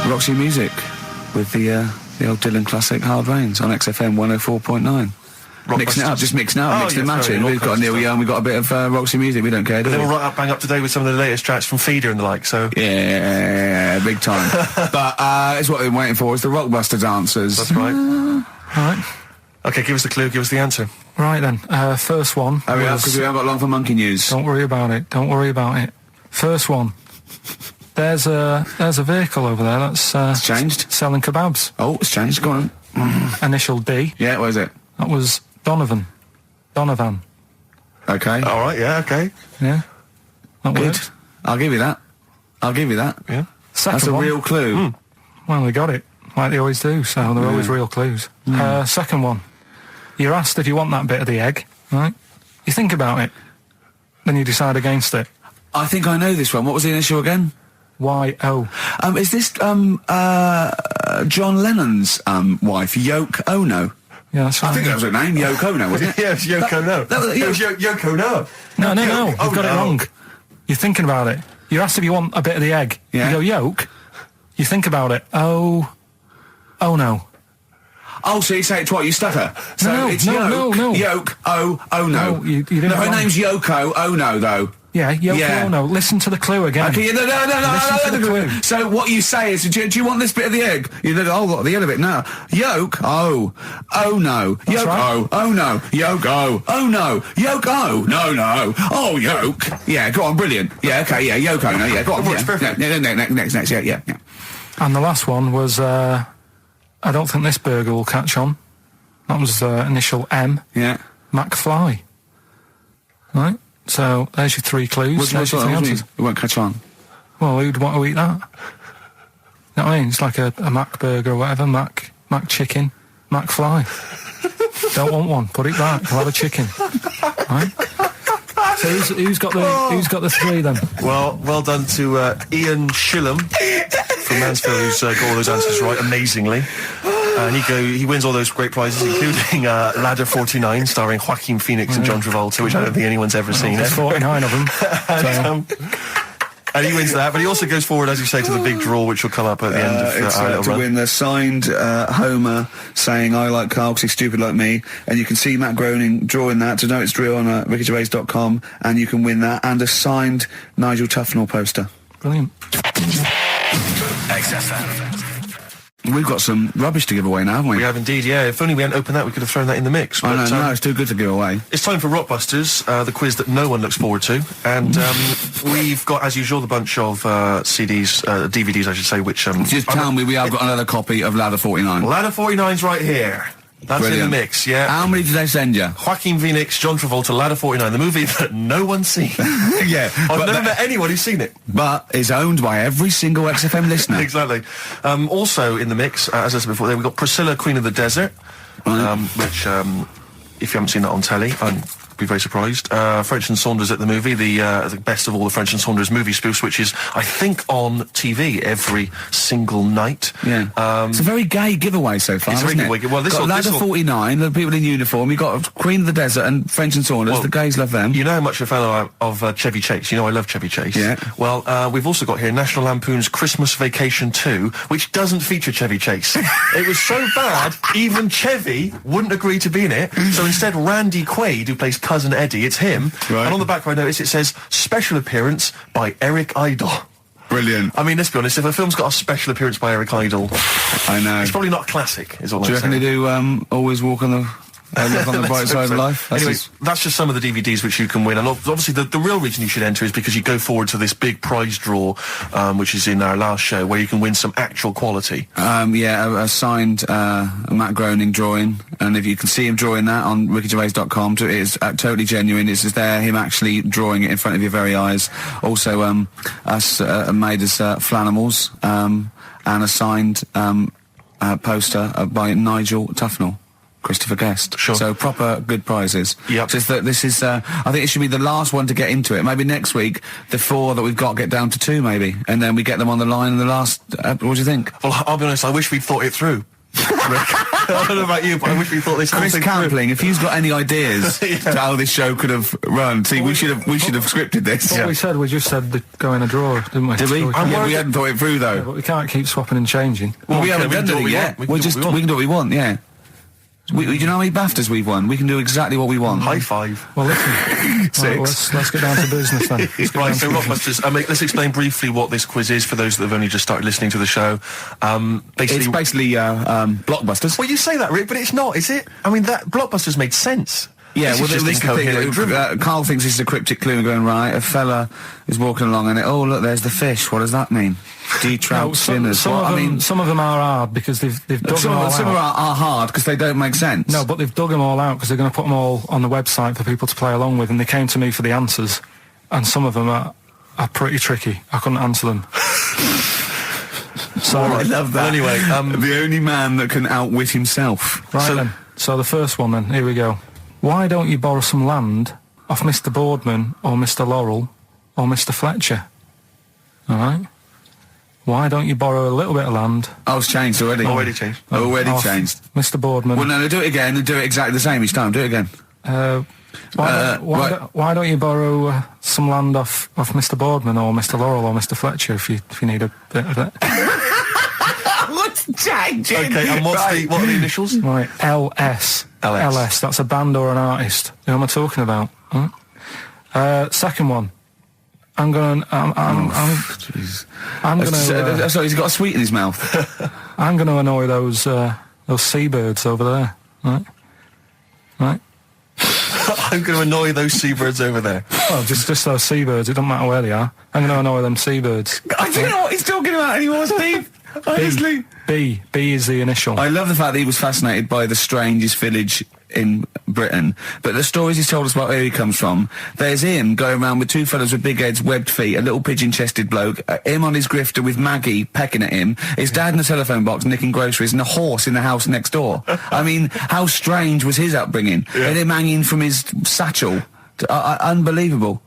[SPEAKER 2] Roxy Music with the old Dylan classic Hard Rains on XFM 104.9. Mixing it up, just mixing it up,
[SPEAKER 1] Oh,
[SPEAKER 2] mixing and
[SPEAKER 1] yeah,
[SPEAKER 2] matching.
[SPEAKER 1] sorry,
[SPEAKER 2] We've got Neil Young, we've got a bit of Roxy Music, we don't care, do
[SPEAKER 1] They're
[SPEAKER 2] we?
[SPEAKER 1] all right up, bang up to date with some of the latest tracks from Feeder and the like, so...
[SPEAKER 2] Yeah, big time. But it's what we're waiting for, is the Rockbusters answers.
[SPEAKER 1] That's right.
[SPEAKER 4] Right.
[SPEAKER 1] Okay, give us the clue, give us the answer.
[SPEAKER 4] Right then, first one.
[SPEAKER 2] Hurry up, because we haven't got long for Monkey News.
[SPEAKER 4] Don't worry about it. Don't worry about it. First one. There's a vehicle over there that's
[SPEAKER 2] It's changed.
[SPEAKER 4] selling kebabs.
[SPEAKER 2] Oh, it's changed, go on.
[SPEAKER 4] Initial D.
[SPEAKER 2] Yeah, what is it?
[SPEAKER 4] That was Donovan.
[SPEAKER 2] Okay.
[SPEAKER 1] All right, yeah, okay.
[SPEAKER 4] Yeah. That
[SPEAKER 2] Good.
[SPEAKER 4] worked.
[SPEAKER 2] I'll give you that.
[SPEAKER 1] Yeah.
[SPEAKER 4] Second
[SPEAKER 2] That's a
[SPEAKER 4] one.
[SPEAKER 2] real clue.
[SPEAKER 4] Well, they got it, like they always do, so they're always real clues. Second one. You're asked if you want that bit of the egg, right? You think about it, then you decide against it.
[SPEAKER 2] I think I know this one. What was the initial again?
[SPEAKER 4] Y-O.
[SPEAKER 2] Is this John Lennon's wife, Yoko Ono?
[SPEAKER 4] Yeah, that's right.
[SPEAKER 2] I think that was her name, Yoko Ono, wasn't it?
[SPEAKER 1] Yeah, it's Yoko No.
[SPEAKER 2] That was-
[SPEAKER 1] It was Yoko No.
[SPEAKER 4] No, you've got it
[SPEAKER 1] no.
[SPEAKER 4] wrong. You're thinking about it. You're asked if you want a bit of the egg.
[SPEAKER 2] Yeah.
[SPEAKER 4] You go, yolk. You think about it. Oh no.
[SPEAKER 2] Oh, so you say it twice, you stutter. So
[SPEAKER 4] No,
[SPEAKER 2] it's
[SPEAKER 4] no.
[SPEAKER 2] Yoko Ono.
[SPEAKER 4] No, you didn't
[SPEAKER 2] No, her
[SPEAKER 4] wrong.
[SPEAKER 2] name's Yoko Ono, though.
[SPEAKER 4] Yeah, Yoko
[SPEAKER 2] Yeah.
[SPEAKER 4] Ono. Listen to the clue again.
[SPEAKER 2] Okay, no.
[SPEAKER 4] Listen to the clue.
[SPEAKER 2] So what you say is, do you want this bit of the egg? You know, the end of it. No. Yolk. Oh no.
[SPEAKER 4] That's
[SPEAKER 2] Yolk.
[SPEAKER 4] right.
[SPEAKER 2] Oh no. Yolk. Oh no. Yolk. Oh no. Oh yolk. Yeah, go on, brilliant. Yeah, okay, yeah, Yoko. No, yeah, go on.
[SPEAKER 1] Works
[SPEAKER 2] Yeah.
[SPEAKER 1] perfect.
[SPEAKER 2] Next. Yeah.
[SPEAKER 4] And the last one was, I don't think this burger will catch on. That was initial M.
[SPEAKER 2] Yeah.
[SPEAKER 4] McFly. Right? So, there's your three clues. There's your three answers.
[SPEAKER 2] It won't catch on.
[SPEAKER 4] Well, who'd want to eat that? You know what I mean? It's like a Mac burger or whatever. Mac chicken. McFly. Don't want one. Put it back. I'll have a chicken. Right? So who's got the three then?
[SPEAKER 1] Well done to Ian Shillam from Mansfield, who's got all those answers right amazingly. And he wins all those great prizes, including Ladder 49, starring Joaquin Phoenix and John Travolta, which I don't think anyone's ever seen.
[SPEAKER 4] There's 49 of them.
[SPEAKER 1] And he wins that, but he also goes forward, as you say, to the big draw, which will come up at the end of our little
[SPEAKER 2] to
[SPEAKER 1] run.
[SPEAKER 2] win the signed Homer saying "I like Carl because he's stupid like me," and you can see Matt Groening drawing that. To know it's real on rickygervais.com, and you can win that and a signed Nigel Tufnell poster.
[SPEAKER 4] Brilliant.
[SPEAKER 5] XFM.
[SPEAKER 2] We've got some rubbish to give away now, haven't we?
[SPEAKER 1] We have indeed, yeah. If only we hadn't opened that, we could have thrown that in the mix.
[SPEAKER 2] I
[SPEAKER 1] But,
[SPEAKER 2] know, no, it's too good to give away.
[SPEAKER 1] it's time for Rockbusters, the quiz that no one looks forward to. And we've got, as usual, the bunch of CDs, DVDs, I should say, which...
[SPEAKER 2] Just tell me we have got another copy of Ladder 49.
[SPEAKER 1] Ladder 49's right here. That's
[SPEAKER 2] Brilliant.
[SPEAKER 1] in the mix, yeah.
[SPEAKER 2] How many did they send you?
[SPEAKER 1] Joaquin Phoenix, John Travolta, Ladder 49, the movie that no one's seen.
[SPEAKER 2] Yeah,
[SPEAKER 1] I've never met anyone who's seen it.
[SPEAKER 2] but it's owned by every single XFM listener.
[SPEAKER 1] Exactly. Also in the mix, as I said before, we've got Priscilla, Queen of the Desert, which, if you haven't seen that on telly, I'd be very surprised. French and Saunders at the movie, the best of all the French and Saunders movie spoofs, which is, I think, on TV every single night.
[SPEAKER 2] Yeah. It's a very gay giveaway so far,
[SPEAKER 1] It's a very
[SPEAKER 2] isn't it?
[SPEAKER 1] good- well, this
[SPEAKER 2] got
[SPEAKER 1] will-
[SPEAKER 2] Ladder
[SPEAKER 1] this will-
[SPEAKER 2] 49, the people in uniform. You've got Queen of the Desert and French and Saunders.
[SPEAKER 1] Well,
[SPEAKER 2] the gays love them.
[SPEAKER 1] You know how much a fan of Chevy Chase. You know I love Chevy Chase.
[SPEAKER 2] Yeah.
[SPEAKER 1] Well, we've also got here National Lampoon's Christmas Vacation 2, which doesn't feature Chevy Chase. It was so bad, even Chevy wouldn't agree to be in it. So instead, Randy Quaid, who plays Cousin Eddie, it's him.
[SPEAKER 2] Right.
[SPEAKER 1] And on the back, I notice it says, special appearance by Eric Idle.
[SPEAKER 2] Brilliant.
[SPEAKER 1] I mean, let's be honest, if a film's got a special appearance by Eric Idle,
[SPEAKER 2] I know.
[SPEAKER 1] it's probably not a classic, is all
[SPEAKER 2] Do you
[SPEAKER 1] I'm
[SPEAKER 2] reckon
[SPEAKER 1] saying.
[SPEAKER 2] they do Always Walk on the... look on the
[SPEAKER 1] Let's
[SPEAKER 2] bright
[SPEAKER 1] hope
[SPEAKER 2] side
[SPEAKER 1] so.
[SPEAKER 2] of life?
[SPEAKER 1] Anyway, that's just some of the DVDs which you can win. And obviously the real reason you should enter is because you go forward to this big prize draw, which is in our last show, where you can win some actual quality.
[SPEAKER 2] A signed Matt Groening drawing, and if you can see him drawing that on rickygervais.com, it is totally genuine. It's just there, him actually drawing it in front of your very eyes. Also, us made as Flanimals, and a signed poster by Nigel Tufnell. Christopher Guest.
[SPEAKER 1] Sure.
[SPEAKER 2] So proper good prizes.
[SPEAKER 1] Yep.
[SPEAKER 2] Just that this is, I think it should be the last one to get into it. Maybe next week, the 4 that we've got get down to 2 maybe. And then we get them on the line in the last, what do you think?
[SPEAKER 1] Well, I'll be honest, I wish we'd thought it through. I don't know about you, but I wish we thought this whole
[SPEAKER 2] Chris
[SPEAKER 1] thing through.
[SPEAKER 2] Campling, if he's got any ideas to how this show could have run, see, we should have scripted this.
[SPEAKER 4] What we said, we just said go in a drawer, didn't we?
[SPEAKER 2] Did we?
[SPEAKER 4] So
[SPEAKER 2] Yeah, we hadn't thought it through though.
[SPEAKER 4] but we can't keep swapping and changing.
[SPEAKER 2] Well, we
[SPEAKER 1] okay,
[SPEAKER 2] haven't
[SPEAKER 1] we can
[SPEAKER 2] done
[SPEAKER 1] do what
[SPEAKER 2] it
[SPEAKER 1] we
[SPEAKER 2] yet.
[SPEAKER 1] want. We can do what we
[SPEAKER 2] We can do what we want, yeah. Do you know how many BAFTAs we've won? We can do exactly what we want.
[SPEAKER 1] High five.
[SPEAKER 4] Well, listen.
[SPEAKER 2] 6.
[SPEAKER 4] Right, let's get down to business then. Let's get
[SPEAKER 1] Right,
[SPEAKER 4] down
[SPEAKER 1] so
[SPEAKER 4] to
[SPEAKER 1] Rockbusters, let's explain briefly what this quiz is for those that have only just started listening to the show.
[SPEAKER 2] It's basically Blockbusters.
[SPEAKER 1] Well, you say that, Rick, but it's not, is it? I mean, that Blockbusters made sense.
[SPEAKER 2] Yeah,
[SPEAKER 1] This
[SPEAKER 2] well,
[SPEAKER 1] is just
[SPEAKER 2] this is the
[SPEAKER 1] incoherent drivel.
[SPEAKER 2] thing. Carl thinks it's a cryptic clue and going, right, a fella is walking along and oh, look, there's the fish. What does that mean? Trout spinners.
[SPEAKER 4] some of them are hard because they've dug them all
[SPEAKER 2] Some
[SPEAKER 4] out.
[SPEAKER 2] are hard because they don't make sense.
[SPEAKER 4] No, but they've dug them all out because they're going to put them all on the website for people to play along with, and they came to me for the answers, and some of them are pretty tricky. I couldn't answer them. So
[SPEAKER 2] I love that.
[SPEAKER 1] Well, anyway,
[SPEAKER 2] the only man that can outwit himself.
[SPEAKER 4] right then. So the first one then. Here we go. Why don't you borrow some land off Mr. Boardman or Mr. Laurel or Mr. Fletcher? All right. Why don't you borrow a little bit of land?
[SPEAKER 2] Oh, it's changed already.
[SPEAKER 1] Already changed.
[SPEAKER 2] Already
[SPEAKER 4] off
[SPEAKER 2] changed.
[SPEAKER 4] Mr. Boardman.
[SPEAKER 2] Well, no, do it again and do it exactly the same each time. Do it again.
[SPEAKER 4] Why don't you borrow some land off Mr. Boardman or Mr. Laurel or Mr. Fletcher if you need a bit of it?
[SPEAKER 2] What's changing?
[SPEAKER 1] Okay, and what are the initials?
[SPEAKER 4] Right, LS. LS. That's a band or an artist. Who am I talking about? Second one. I'm gonna.
[SPEAKER 2] Sorry, he's got a sweet in his mouth.
[SPEAKER 4] I'm gonna annoy those seabirds over there. Right.
[SPEAKER 1] I'm going to annoy those seabirds over there.
[SPEAKER 4] Well, just those seabirds. It doesn't matter where they are. I'm gonna annoy them seabirds.
[SPEAKER 2] I don't know what he's talking about anymore, Steve. Honestly.
[SPEAKER 4] B is the initial.
[SPEAKER 2] I love the fact that he was fascinated by the strangest village in Britain, but the stories he's told us about where he comes from, there's him going around with two fellas with big heads, webbed feet, a little pigeon-chested bloke, him on his grifter with Maggie pecking at him, his dad in a telephone box nicking groceries, and a horse in the house next door. I mean, how strange was his upbringing? And him hanging from his satchel. Unbelievable.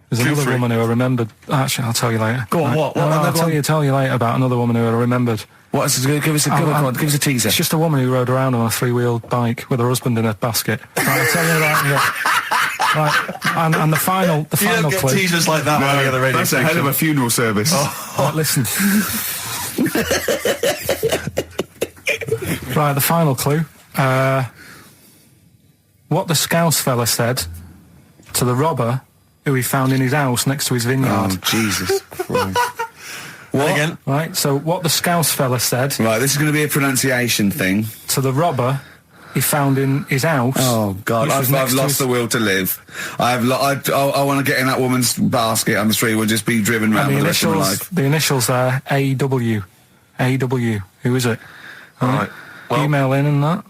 [SPEAKER 4] There's another woman who I remembered. Actually, I'll tell you later.
[SPEAKER 2] Go on, what?
[SPEAKER 4] I'll tell you later about another woman who I remembered.
[SPEAKER 2] Give us a teaser.
[SPEAKER 4] It's just a woman who rode around on a three-wheeled bike with her husband in a basket. Right, I'll tell you about it. Right, and the final
[SPEAKER 1] You don't get
[SPEAKER 4] clue.
[SPEAKER 1] teasers like that on the other radio
[SPEAKER 2] That's a hell of a funeral service.
[SPEAKER 4] Right, listen. Right, the final clue. What the Scouse fella said to the robber who he found in his house next to his vineyard.
[SPEAKER 2] Oh, Jesus Christ.
[SPEAKER 1] What? Again?
[SPEAKER 4] Right, so what the Scouse fella said
[SPEAKER 2] Right, this is going to be a pronunciation thing.
[SPEAKER 4] to the robber he found in his house.
[SPEAKER 2] Oh, God,
[SPEAKER 4] which was
[SPEAKER 2] I've
[SPEAKER 4] next to
[SPEAKER 2] lost
[SPEAKER 4] his-
[SPEAKER 2] the will to live. I want to get in that woman's basket on the street. We'll just be driven round
[SPEAKER 4] And
[SPEAKER 2] for the rest of my life.
[SPEAKER 4] the initials there, AW. AW. Who is it?
[SPEAKER 1] All right. Well,
[SPEAKER 4] Email in and that.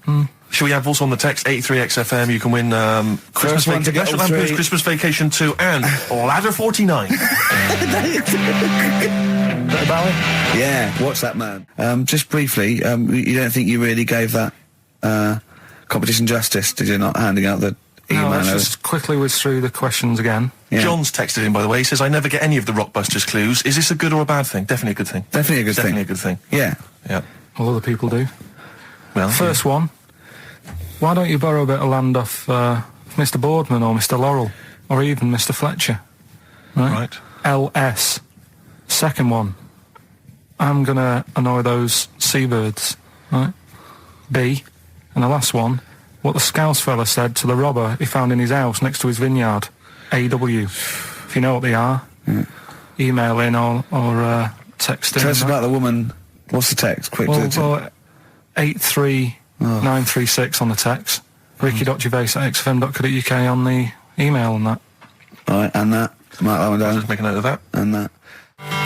[SPEAKER 1] should we have also on the text 83XFM? You can win Christmas
[SPEAKER 2] one to get
[SPEAKER 1] National
[SPEAKER 2] all
[SPEAKER 1] Lampoon's
[SPEAKER 2] three.
[SPEAKER 1] Christmas Vacation 2 and Ladder 49.
[SPEAKER 4] Is that about it?
[SPEAKER 2] Yeah, what's that, man? Just briefly, you don't think you really gave that competition justice, did you, not handing out the email?
[SPEAKER 4] No, let's just quickly whiz through the questions again.
[SPEAKER 2] Yeah.
[SPEAKER 1] John's texted in, by the way. He says, I never get any of the Rockbusters clues. Is this a good or a bad thing? Definitely a good thing.
[SPEAKER 2] Definitely a good
[SPEAKER 1] Definitely
[SPEAKER 2] thing.
[SPEAKER 1] a good thing.
[SPEAKER 2] Yeah.
[SPEAKER 1] Yeah.
[SPEAKER 4] All other people do.
[SPEAKER 1] Well,
[SPEAKER 4] First one. Why don't you borrow a bit of land off Mr. Boardman or Mr. Laurel or even Mr. Fletcher?
[SPEAKER 1] Right.
[SPEAKER 4] LS. Second one. I'm gonna annoy those seabirds. Right. B. And the last one. What the Scouse fella said to the robber he found in his house next to his vineyard. AW. If you know what they are, email in or text in.
[SPEAKER 2] Tell us about the woman. What's the text? Quick.
[SPEAKER 4] Well, 83936 on the text. Ricky.Gervais@xfm.co.uk on the email and that.
[SPEAKER 2] Right, and that. Mark that one down.
[SPEAKER 1] Just make a note of that.
[SPEAKER 2] And that.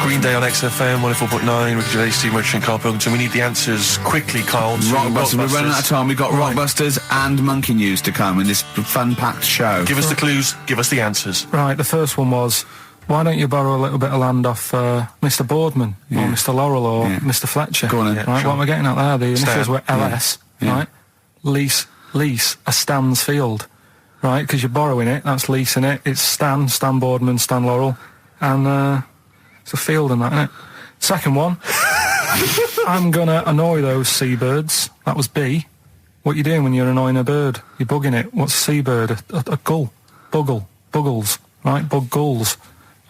[SPEAKER 1] Green Day on XFM 104.9. Ricky Gervais, Steve Merchant, Karl Pilkington. We need the answers quickly, Karl. to
[SPEAKER 2] Rockbusters. We're running out of time. We've got
[SPEAKER 1] Right.
[SPEAKER 2] Rockbusters and Monkey News to come in this fun-packed show.
[SPEAKER 1] Give us the clues. Give us the answers.
[SPEAKER 4] Right, the first one was, why don't you borrow a little bit of land off Mr. Boardman or Mr. Laurel or Mr. Fletcher?
[SPEAKER 2] Go on then.
[SPEAKER 4] Right,
[SPEAKER 1] Yeah, sure.
[SPEAKER 4] what am I getting at there? The initials
[SPEAKER 1] Stan.
[SPEAKER 4] were LS, right? Lease a Stan's field, right? Because you're borrowing it, that's leasing it. It's Stan Boardman, Stan Laurel, and it's a field and that, innit? Second one, I'm gonna annoy those seabirds. That was B. What you doing when you're annoying a bird? You're bugging it. What's a seabird? A gull. Buggles, right? Bug gulls.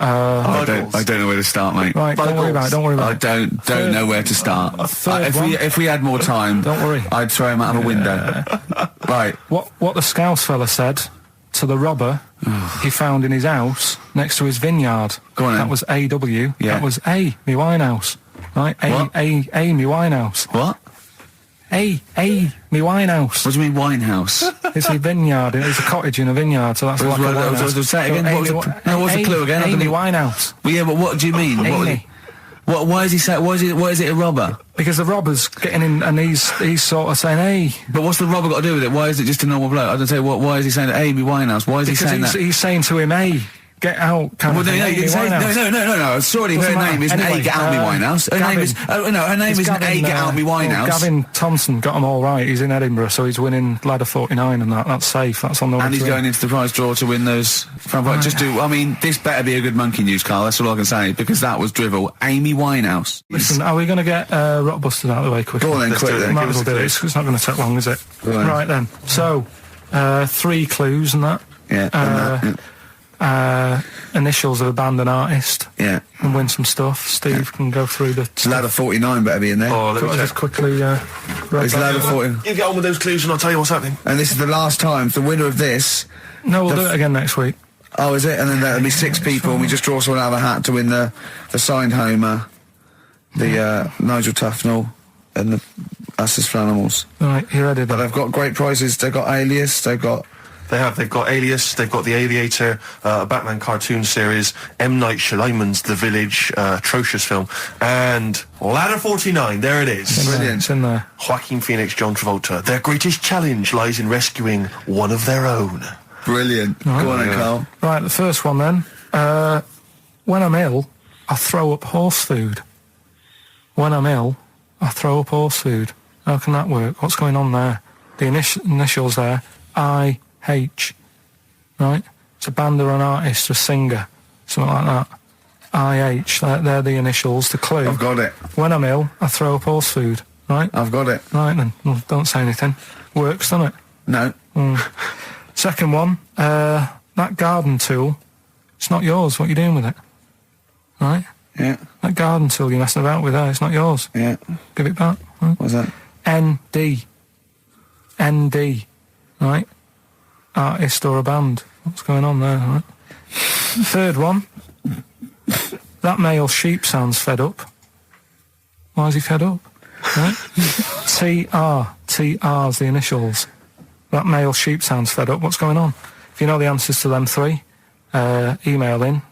[SPEAKER 2] I don't know where to start, mate.
[SPEAKER 4] Right, don't worry about it.
[SPEAKER 2] I don't know where to start. If we had more time,
[SPEAKER 4] Don't worry.
[SPEAKER 2] I'd throw him out of a window. Right.
[SPEAKER 4] What the Scouse fella said to the robber he found in his house next to his vineyard.
[SPEAKER 2] Go on then.
[SPEAKER 4] That was AW.
[SPEAKER 2] Yeah.
[SPEAKER 4] That was A, me Winehouse. Right?
[SPEAKER 2] What?
[SPEAKER 4] A, me Winehouse.
[SPEAKER 2] What?
[SPEAKER 4] A, me Winehouse.
[SPEAKER 2] What do you mean Winehouse?
[SPEAKER 4] It's a vineyard. It's a cottage in a vineyard, so that's like a winehouse.
[SPEAKER 2] Say it again. What's the clue again? I don't
[SPEAKER 4] Amy
[SPEAKER 2] know.
[SPEAKER 4] Winehouse.
[SPEAKER 2] Well, yeah, but what do you mean?
[SPEAKER 4] Amy.
[SPEAKER 2] Why is he saying? Why is it a robber?
[SPEAKER 4] Because the robber's getting in and he's sort of saying, hey.
[SPEAKER 2] But what's the robber got to do with it? Why is it just a normal bloke? I don't say. Why is he saying Amy Winehouse? Why is he
[SPEAKER 4] Because
[SPEAKER 2] saying that?
[SPEAKER 4] he's saying to him, hey. get out kind
[SPEAKER 2] Well,
[SPEAKER 4] of
[SPEAKER 2] no,
[SPEAKER 4] thing.
[SPEAKER 2] you
[SPEAKER 4] Amy
[SPEAKER 2] can say,
[SPEAKER 4] Winehouse.
[SPEAKER 2] no. Sorry, her
[SPEAKER 4] Doesn't
[SPEAKER 2] name
[SPEAKER 4] matter.
[SPEAKER 2] isn't
[SPEAKER 4] Anyway,
[SPEAKER 2] A Get Out Me Winehouse. Her
[SPEAKER 4] Gavin-
[SPEAKER 2] name is, her name
[SPEAKER 4] It's
[SPEAKER 2] isn't A
[SPEAKER 4] Gavin,
[SPEAKER 2] Get Out Me Winehouse.
[SPEAKER 4] Gavin Thompson got them all right. He's in Edinburgh, so he's winning ladder 49 and that's safe. That's on the way
[SPEAKER 2] And he's
[SPEAKER 4] to
[SPEAKER 2] going into the prize draw to win those. I mean, this better be a good monkey news, Carl. That's all I can say, because that was drivel. Amy Winehouse.
[SPEAKER 4] Listen, are we going to get Rockbusters out of the way quickly?
[SPEAKER 2] Go on then,
[SPEAKER 1] Let's do
[SPEAKER 2] quick
[SPEAKER 1] it
[SPEAKER 2] then.
[SPEAKER 1] then.
[SPEAKER 4] Might
[SPEAKER 1] Give
[SPEAKER 4] as
[SPEAKER 1] us
[SPEAKER 4] well
[SPEAKER 1] a
[SPEAKER 4] do
[SPEAKER 1] clue.
[SPEAKER 4] it. It's not going to take long, is it?
[SPEAKER 2] Go on.
[SPEAKER 4] Right then. So, 3 clues and that.
[SPEAKER 2] Yeah.
[SPEAKER 4] Initials of a band and artist.
[SPEAKER 2] Yeah.
[SPEAKER 4] And win some stuff. Steve can go through the...
[SPEAKER 2] Ladder 49 better be in there.
[SPEAKER 1] Oh, let me
[SPEAKER 4] Got to just
[SPEAKER 1] check.
[SPEAKER 4] quickly...
[SPEAKER 2] It's ladder 40.
[SPEAKER 1] You get on with those clues and I'll tell you what's happening.
[SPEAKER 2] And this is the last time. The winner of this.
[SPEAKER 4] No, we'll do it again next week.
[SPEAKER 2] Oh, is it? And then there'll be 6 people, and we just draw someone out of a hat to win the signed Homer, the Nigel Tufnell, and the us as Flanimals.
[SPEAKER 4] Right, you ready
[SPEAKER 2] But
[SPEAKER 4] then?
[SPEAKER 2] they've got great prizes. They've got Alias. They've got.
[SPEAKER 1] They've got Alias, they've got The Aviator, a Batman cartoon series, M. Night Shyamalan's The Village, atrocious film, and Ladder 49, there it is.
[SPEAKER 2] Brilliant.
[SPEAKER 4] It's in there.
[SPEAKER 1] Joaquin Phoenix, John Travolta. Their greatest challenge lies in rescuing one of their own.
[SPEAKER 2] Brilliant. Go on then, Carl.
[SPEAKER 4] Right, the first one then. When I'm ill, I throw up horse food. When I'm ill, I throw up horse food. How can that work? What's going on there? The initials there, I-H. Right? It's a band or an artist, a singer, something like that. I-H, they're the initials, the clue.
[SPEAKER 2] I've got it.
[SPEAKER 4] When I'm ill, I throw up horse food. Right?
[SPEAKER 2] I've got it.
[SPEAKER 4] Right then, well, don't say anything. Works, doesn't it?
[SPEAKER 2] No.
[SPEAKER 4] Second one, that garden tool, it's not yours. What are you doing with it? Right?
[SPEAKER 2] Yeah.
[SPEAKER 4] That garden tool you're messing about with there, it's not yours.
[SPEAKER 2] Yeah.
[SPEAKER 4] Give it back. Right?
[SPEAKER 2] What's that?
[SPEAKER 4] ND. ND. Right? Artist or a band. What's going on there, right? Third one, that male sheep sounds fed up. Why is he fed up? Right? TR. TR's the initials. That male sheep sounds fed up. What's going on? If you know the answers to them 3, email in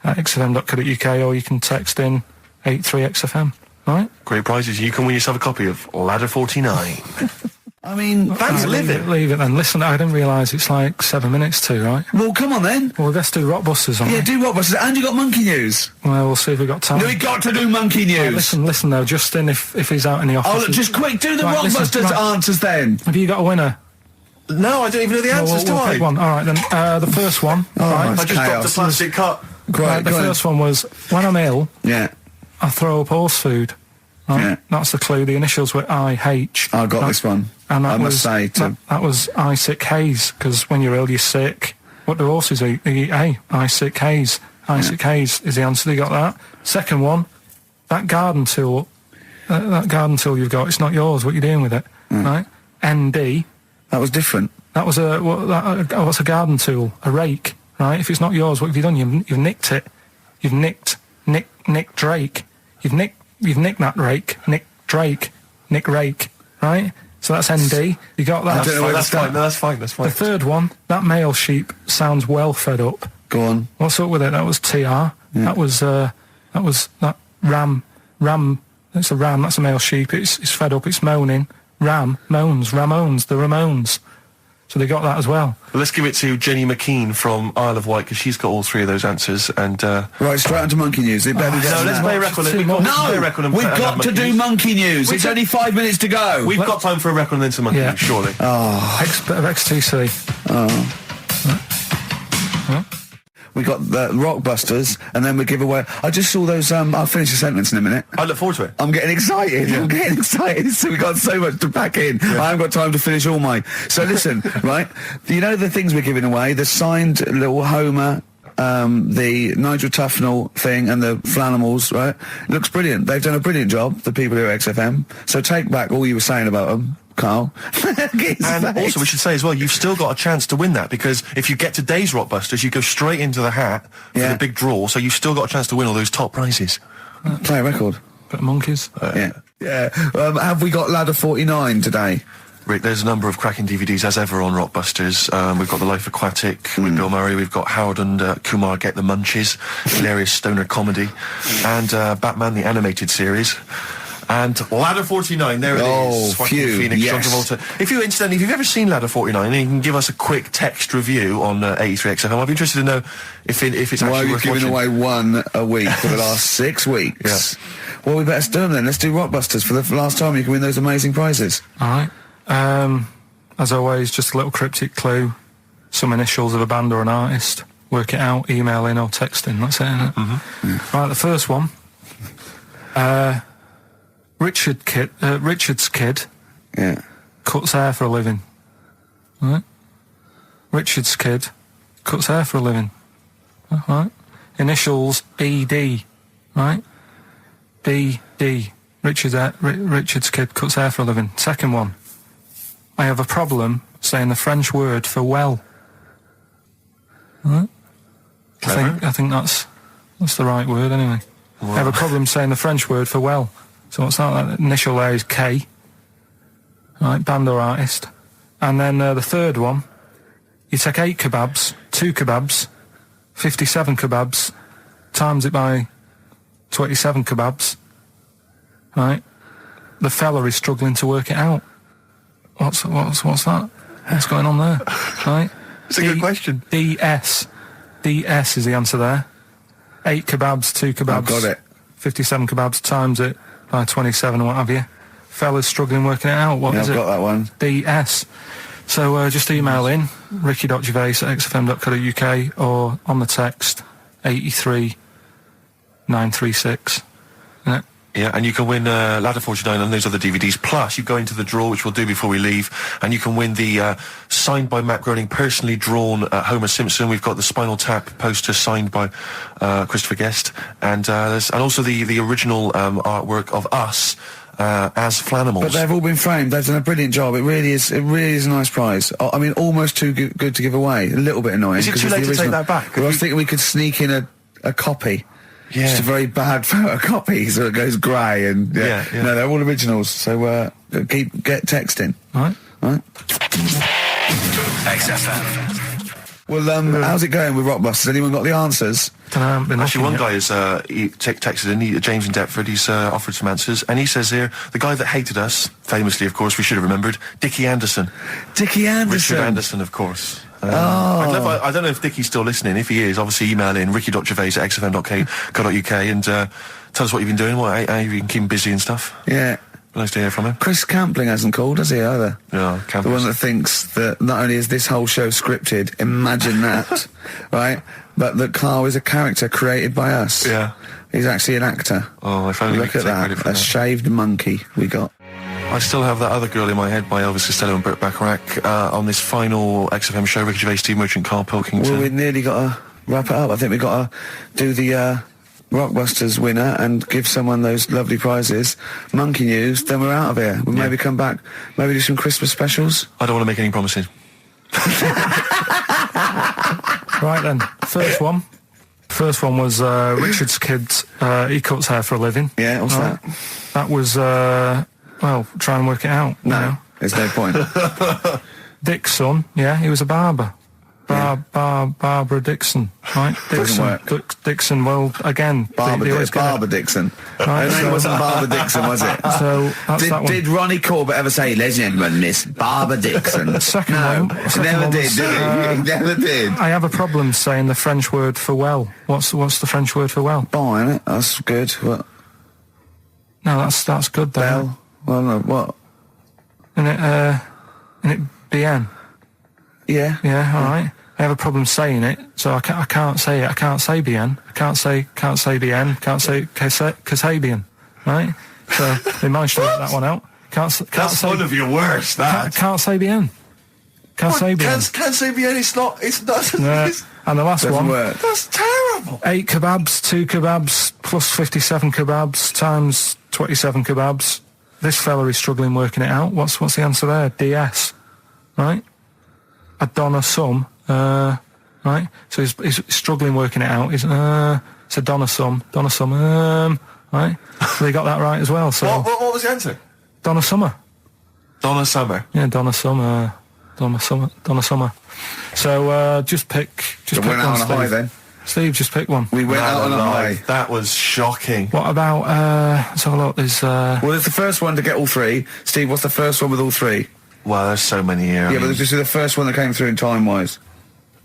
[SPEAKER 4] ricky.gervais@xfm.co.uk, or you can text in 83XFM. Right?
[SPEAKER 1] Great prizes. You can win yourself a copy of Ladder 49.
[SPEAKER 2] I mean,
[SPEAKER 1] Thanks,
[SPEAKER 4] Right,
[SPEAKER 1] live it.
[SPEAKER 4] Leave it then. Listen, I didn't realise it's like 7 minutes to, right?
[SPEAKER 2] well, come on then.
[SPEAKER 4] Well, let's do Rockbusters on
[SPEAKER 2] Yeah,
[SPEAKER 4] it.
[SPEAKER 2] do Rockbusters. And you got monkey news.
[SPEAKER 4] Well, we'll see if we've got time.
[SPEAKER 2] No, we got to do monkey news.
[SPEAKER 4] Listen though, Justin, if he's out in the office...
[SPEAKER 2] Oh, look, just quick, do the
[SPEAKER 4] Right, listen,
[SPEAKER 2] Rockbusters
[SPEAKER 4] right.
[SPEAKER 2] answers then.
[SPEAKER 4] Have you got a winner?
[SPEAKER 1] No, I don't even know the answers,
[SPEAKER 4] we'll
[SPEAKER 1] do I?
[SPEAKER 4] pick one. All right, then. The first one.
[SPEAKER 2] right.
[SPEAKER 1] I just dropped
[SPEAKER 2] Chaos.
[SPEAKER 1] a plastic cup.
[SPEAKER 4] Right, the
[SPEAKER 2] go on.
[SPEAKER 4] first one was, when I'm ill,
[SPEAKER 2] Yeah.
[SPEAKER 4] I throw up horse food. Right?
[SPEAKER 2] Yeah.
[SPEAKER 4] That's the clue. The initials were I-H.
[SPEAKER 2] I got
[SPEAKER 4] Right?
[SPEAKER 2] this one.
[SPEAKER 4] And that
[SPEAKER 2] I must say, too.
[SPEAKER 4] that was I sick haze, because when you're ill, you're sick. What do horses eat? They eat hay. I sick haze. I sick haze is the answer. You got that. Second one, that garden tool. That garden tool you've got, it's not yours. What are you doing with it? Right? ND.
[SPEAKER 2] That was different.
[SPEAKER 4] That was what's a garden tool? A rake. Right? If it's not yours, what have you done? You've nicked it. You've nicked Drake. You've nicked that rake. Nick Drake. Nick Rake. Right? So that's ND. You got that?
[SPEAKER 2] I don't know where to
[SPEAKER 1] That's
[SPEAKER 2] start.
[SPEAKER 1] fine. No, that's fine. That's fine.
[SPEAKER 4] The third one, that male sheep sounds well fed up.
[SPEAKER 2] Go on.
[SPEAKER 4] What's up with it? That was TR. That was that ram. That's a ram. That's a male sheep. It's fed up. It's moaning. Ram moans. Ramones. The Ramones. So they got that as well.
[SPEAKER 1] Well, let's give it to Jenny McKean from Isle of Wight, because she's got all 3 of those answers. And
[SPEAKER 2] Right, straight onto monkey news. It better be better
[SPEAKER 1] no,
[SPEAKER 2] than
[SPEAKER 1] let's
[SPEAKER 2] that.
[SPEAKER 1] play a record.
[SPEAKER 4] Too
[SPEAKER 1] We've
[SPEAKER 4] much.
[SPEAKER 1] got to play a
[SPEAKER 2] No,
[SPEAKER 1] record and
[SPEAKER 2] we've
[SPEAKER 1] and
[SPEAKER 2] got
[SPEAKER 1] have
[SPEAKER 2] to do
[SPEAKER 1] monkeys.
[SPEAKER 2] monkey news. It's only 5 minutes to go.
[SPEAKER 1] We've got time for a record and then some monkeys,
[SPEAKER 4] Yeah.
[SPEAKER 1] surely.
[SPEAKER 4] Bit of XTC.
[SPEAKER 2] We got the Rockbusters, and then we give away. I just saw those. I'll finish the sentence in a minute.
[SPEAKER 1] I look forward to it.
[SPEAKER 2] I'm getting excited. I'm getting excited. So we got so much to pack in. I haven't got time to finish all my. So listen, right? You know the things we're giving away: the signed little Homer, the Nigel Tufnell thing, and the Flanimals. Right? Looks brilliant. They've done a brilliant job. The people here at XFM. So take back all you were saying about them, Carl.
[SPEAKER 1] And also, we should say as well, you've still got a chance to win that, because if you get today's Rockbusters, you go straight into the hat for
[SPEAKER 2] Yeah.
[SPEAKER 1] the big draw, so you've still got a chance to win all those top prizes.
[SPEAKER 2] Play a record.
[SPEAKER 4] Bit of monkeys.
[SPEAKER 2] Yeah. Have we got Ladder 49 today?
[SPEAKER 1] Rick, there's a number of cracking DVDs, as ever, on Rockbusters. We've got The Life Aquatic with Bill Murray. We've got Howard and Kumar Get the Munchies, hilarious stoner comedy, and Batman the Animated Series. And Ladder 49, there it is. Joaquin
[SPEAKER 2] phew,
[SPEAKER 1] Phoenix,
[SPEAKER 2] yes.
[SPEAKER 1] John Travolta. If you've ever seen Ladder 49, then you can give us a quick text review on 83 XFM. I'd be interested to know if it's
[SPEAKER 2] Why are
[SPEAKER 1] actually
[SPEAKER 2] you
[SPEAKER 1] worth
[SPEAKER 2] giving
[SPEAKER 1] watching.
[SPEAKER 2] away one a week for the last 6 weeks?
[SPEAKER 1] Yeah.
[SPEAKER 2] Well, we better do them then. Let's do Rockbusters for the last time. You can win those amazing prizes.
[SPEAKER 4] All right. As always, just a little cryptic clue. Some initials of a band or an artist. Work it out, email in or text in. That's it, isn't it?
[SPEAKER 1] Mm-hmm.
[SPEAKER 4] Right, the first one. Richard's kid
[SPEAKER 2] Yeah.
[SPEAKER 4] cuts hair for a living. Right? Richard's kid cuts hair for a living. Right? Initials ED. Right? BD. Richard's kid cuts hair for a living. Second one. I have a problem saying the French word for well. Right? I think that's the right word anyway.
[SPEAKER 1] Wow.
[SPEAKER 4] I have a problem saying the French word for well. So what's that? That initial there is K. Right, band or artist. And then the third one, you take 8 kebabs, 2 kebabs, 57 kebabs, times it by 27 kebabs. Right? The fella is struggling to work it out. What's that? What's going on there? Right?
[SPEAKER 1] It's a good question.
[SPEAKER 4] DS is the answer there. 8 kebabs, 2 kebabs.
[SPEAKER 2] I've got it.
[SPEAKER 4] 57 kebabs, times it by 27 or what have you. Fella's struggling working it out. What is
[SPEAKER 2] I've
[SPEAKER 4] it?
[SPEAKER 2] got that one.
[SPEAKER 4] DS. So just email in, ricky.gervais@xfm.co.uk or on the text 83936. Yeah.
[SPEAKER 1] Yeah, and you can win Ladder 49 and those other DVDs. Plus, you go into the draw, which we'll do before we leave, and you can win the signed by Matt Groening, personally drawn Homer Simpson. We've got the Spinal Tap poster signed by Christopher Guest, and also the original artwork of us as Flanimals.
[SPEAKER 2] But they've all been framed. They've done a brilliant job. It really is a nice prize. I mean, almost too good to give away. A little bit annoying.
[SPEAKER 1] Is it too late to take that back?
[SPEAKER 2] Well, I was thinking we could sneak in a copy.
[SPEAKER 1] Yeah.
[SPEAKER 2] Just a very bad photocopy, so it goes grey and
[SPEAKER 1] Yeah.
[SPEAKER 2] No, they're all originals. So get texting.
[SPEAKER 4] Right.
[SPEAKER 2] Right.
[SPEAKER 5] XFM.
[SPEAKER 2] Well, how's it going with Rockbusters? Anyone got the answers?
[SPEAKER 1] Actually, one guy has texted in, James in Deptford, he's offered some answers, and he says here, the guy that hated us, famously, of course, we should have remembered, Dickie Anderson.
[SPEAKER 2] Dickie Anderson.
[SPEAKER 1] Richard Anderson, of course. I don't know if Dickie's still listening. If he is, obviously email in ricky.gervais@xfm.co.uk and tell us what you've been doing, how you been keeping busy and stuff.
[SPEAKER 2] Yeah.
[SPEAKER 1] Nice to hear from him.
[SPEAKER 2] Chris Campling hasn't called, has he, either?
[SPEAKER 1] Yeah,
[SPEAKER 2] The one that thinks that not only is this whole show scripted, imagine that, right, but that Carl is a character created by us.
[SPEAKER 1] Yeah.
[SPEAKER 2] He's actually an actor.
[SPEAKER 1] Oh, if only we
[SPEAKER 2] Look
[SPEAKER 1] could
[SPEAKER 2] at
[SPEAKER 1] take credit
[SPEAKER 2] that,
[SPEAKER 1] for
[SPEAKER 2] a
[SPEAKER 1] that.
[SPEAKER 2] shaved monkey we got.
[SPEAKER 1] I still have that other girl in my head by Elvis Costello and Burt Bacharach on this final XFM show, Ricky Gervais, Steve Merchant, Karl Pilkington.
[SPEAKER 2] Well, we've nearly got to wrap it up. I think we've got to do the Rockbusters winner and give someone those lovely prizes. Monkey news, then we're out of here. We'll maybe come back, maybe do some Christmas specials.
[SPEAKER 1] I don't want to make any promises.
[SPEAKER 4] Right then, first one was Richard's kid, he cuts hair for a living.
[SPEAKER 2] Yeah, what's
[SPEAKER 4] Right.
[SPEAKER 2] that?
[SPEAKER 4] That was, well, try and work it out. you know.
[SPEAKER 2] There's no point.
[SPEAKER 4] Dick's son, yeah, he was a barber. Barbara Dixon, right?
[SPEAKER 2] Doesn't work.
[SPEAKER 4] Dixon, well, again,
[SPEAKER 2] Barbara Dixon.
[SPEAKER 4] Right,
[SPEAKER 2] Her name wasn't Barbara Dixon, was it?
[SPEAKER 4] So that's that one.
[SPEAKER 2] Did Ronnie Corbett ever say, ladies and gentlemen, Miss Barbara Dixon?
[SPEAKER 4] Second
[SPEAKER 2] no,
[SPEAKER 4] one-
[SPEAKER 2] he
[SPEAKER 4] second
[SPEAKER 2] never
[SPEAKER 4] one
[SPEAKER 2] did,
[SPEAKER 4] was,
[SPEAKER 2] did he? He never did.
[SPEAKER 4] I have a problem saying the French word for well. What's the French word for well?
[SPEAKER 2] Oh, isn't it? That's good. What?
[SPEAKER 4] No, that's good though.
[SPEAKER 2] Bell? Well, no, what?
[SPEAKER 4] Isn't it bien?
[SPEAKER 2] Yeah.
[SPEAKER 4] Yeah, all right. I have a problem saying it, so I can't say it. I can't say bien. I can't say bien. Can't say bien. Right? So they managed to work that one out. Can't
[SPEAKER 1] That's
[SPEAKER 4] say.
[SPEAKER 1] one of your worst, that.
[SPEAKER 4] Can't say bien. Can't say bien.
[SPEAKER 1] Can't say bien, it's not.
[SPEAKER 4] No. And the last
[SPEAKER 2] Doesn't
[SPEAKER 4] one.
[SPEAKER 2] work.
[SPEAKER 1] That's terrible.
[SPEAKER 4] 8 kebabs, 2 kebabs, plus 57 kebabs, times 27 kebabs. This fella is struggling working it out. What's the answer there? DS. Right? A Donna sum. Right? So he's struggling working it out. It's a Donna sum. Right? So they got that right as well. So
[SPEAKER 1] What was the answer?
[SPEAKER 4] Donna Summer.
[SPEAKER 1] Donna Summer.
[SPEAKER 4] Yeah, Donna Summer. So just pick
[SPEAKER 2] So went out
[SPEAKER 4] one,
[SPEAKER 2] on a high
[SPEAKER 4] Steve.
[SPEAKER 2] then.
[SPEAKER 4] Steve, just pick one.
[SPEAKER 2] We went out on a high.
[SPEAKER 1] That was shocking.
[SPEAKER 4] What about, let's have a look, there's,
[SPEAKER 2] Well, it's the first one to get all three. Steve, what's the first one with all three?
[SPEAKER 1] Well, there's so many here.
[SPEAKER 2] Yeah, but this is the first one that came through in time-wise.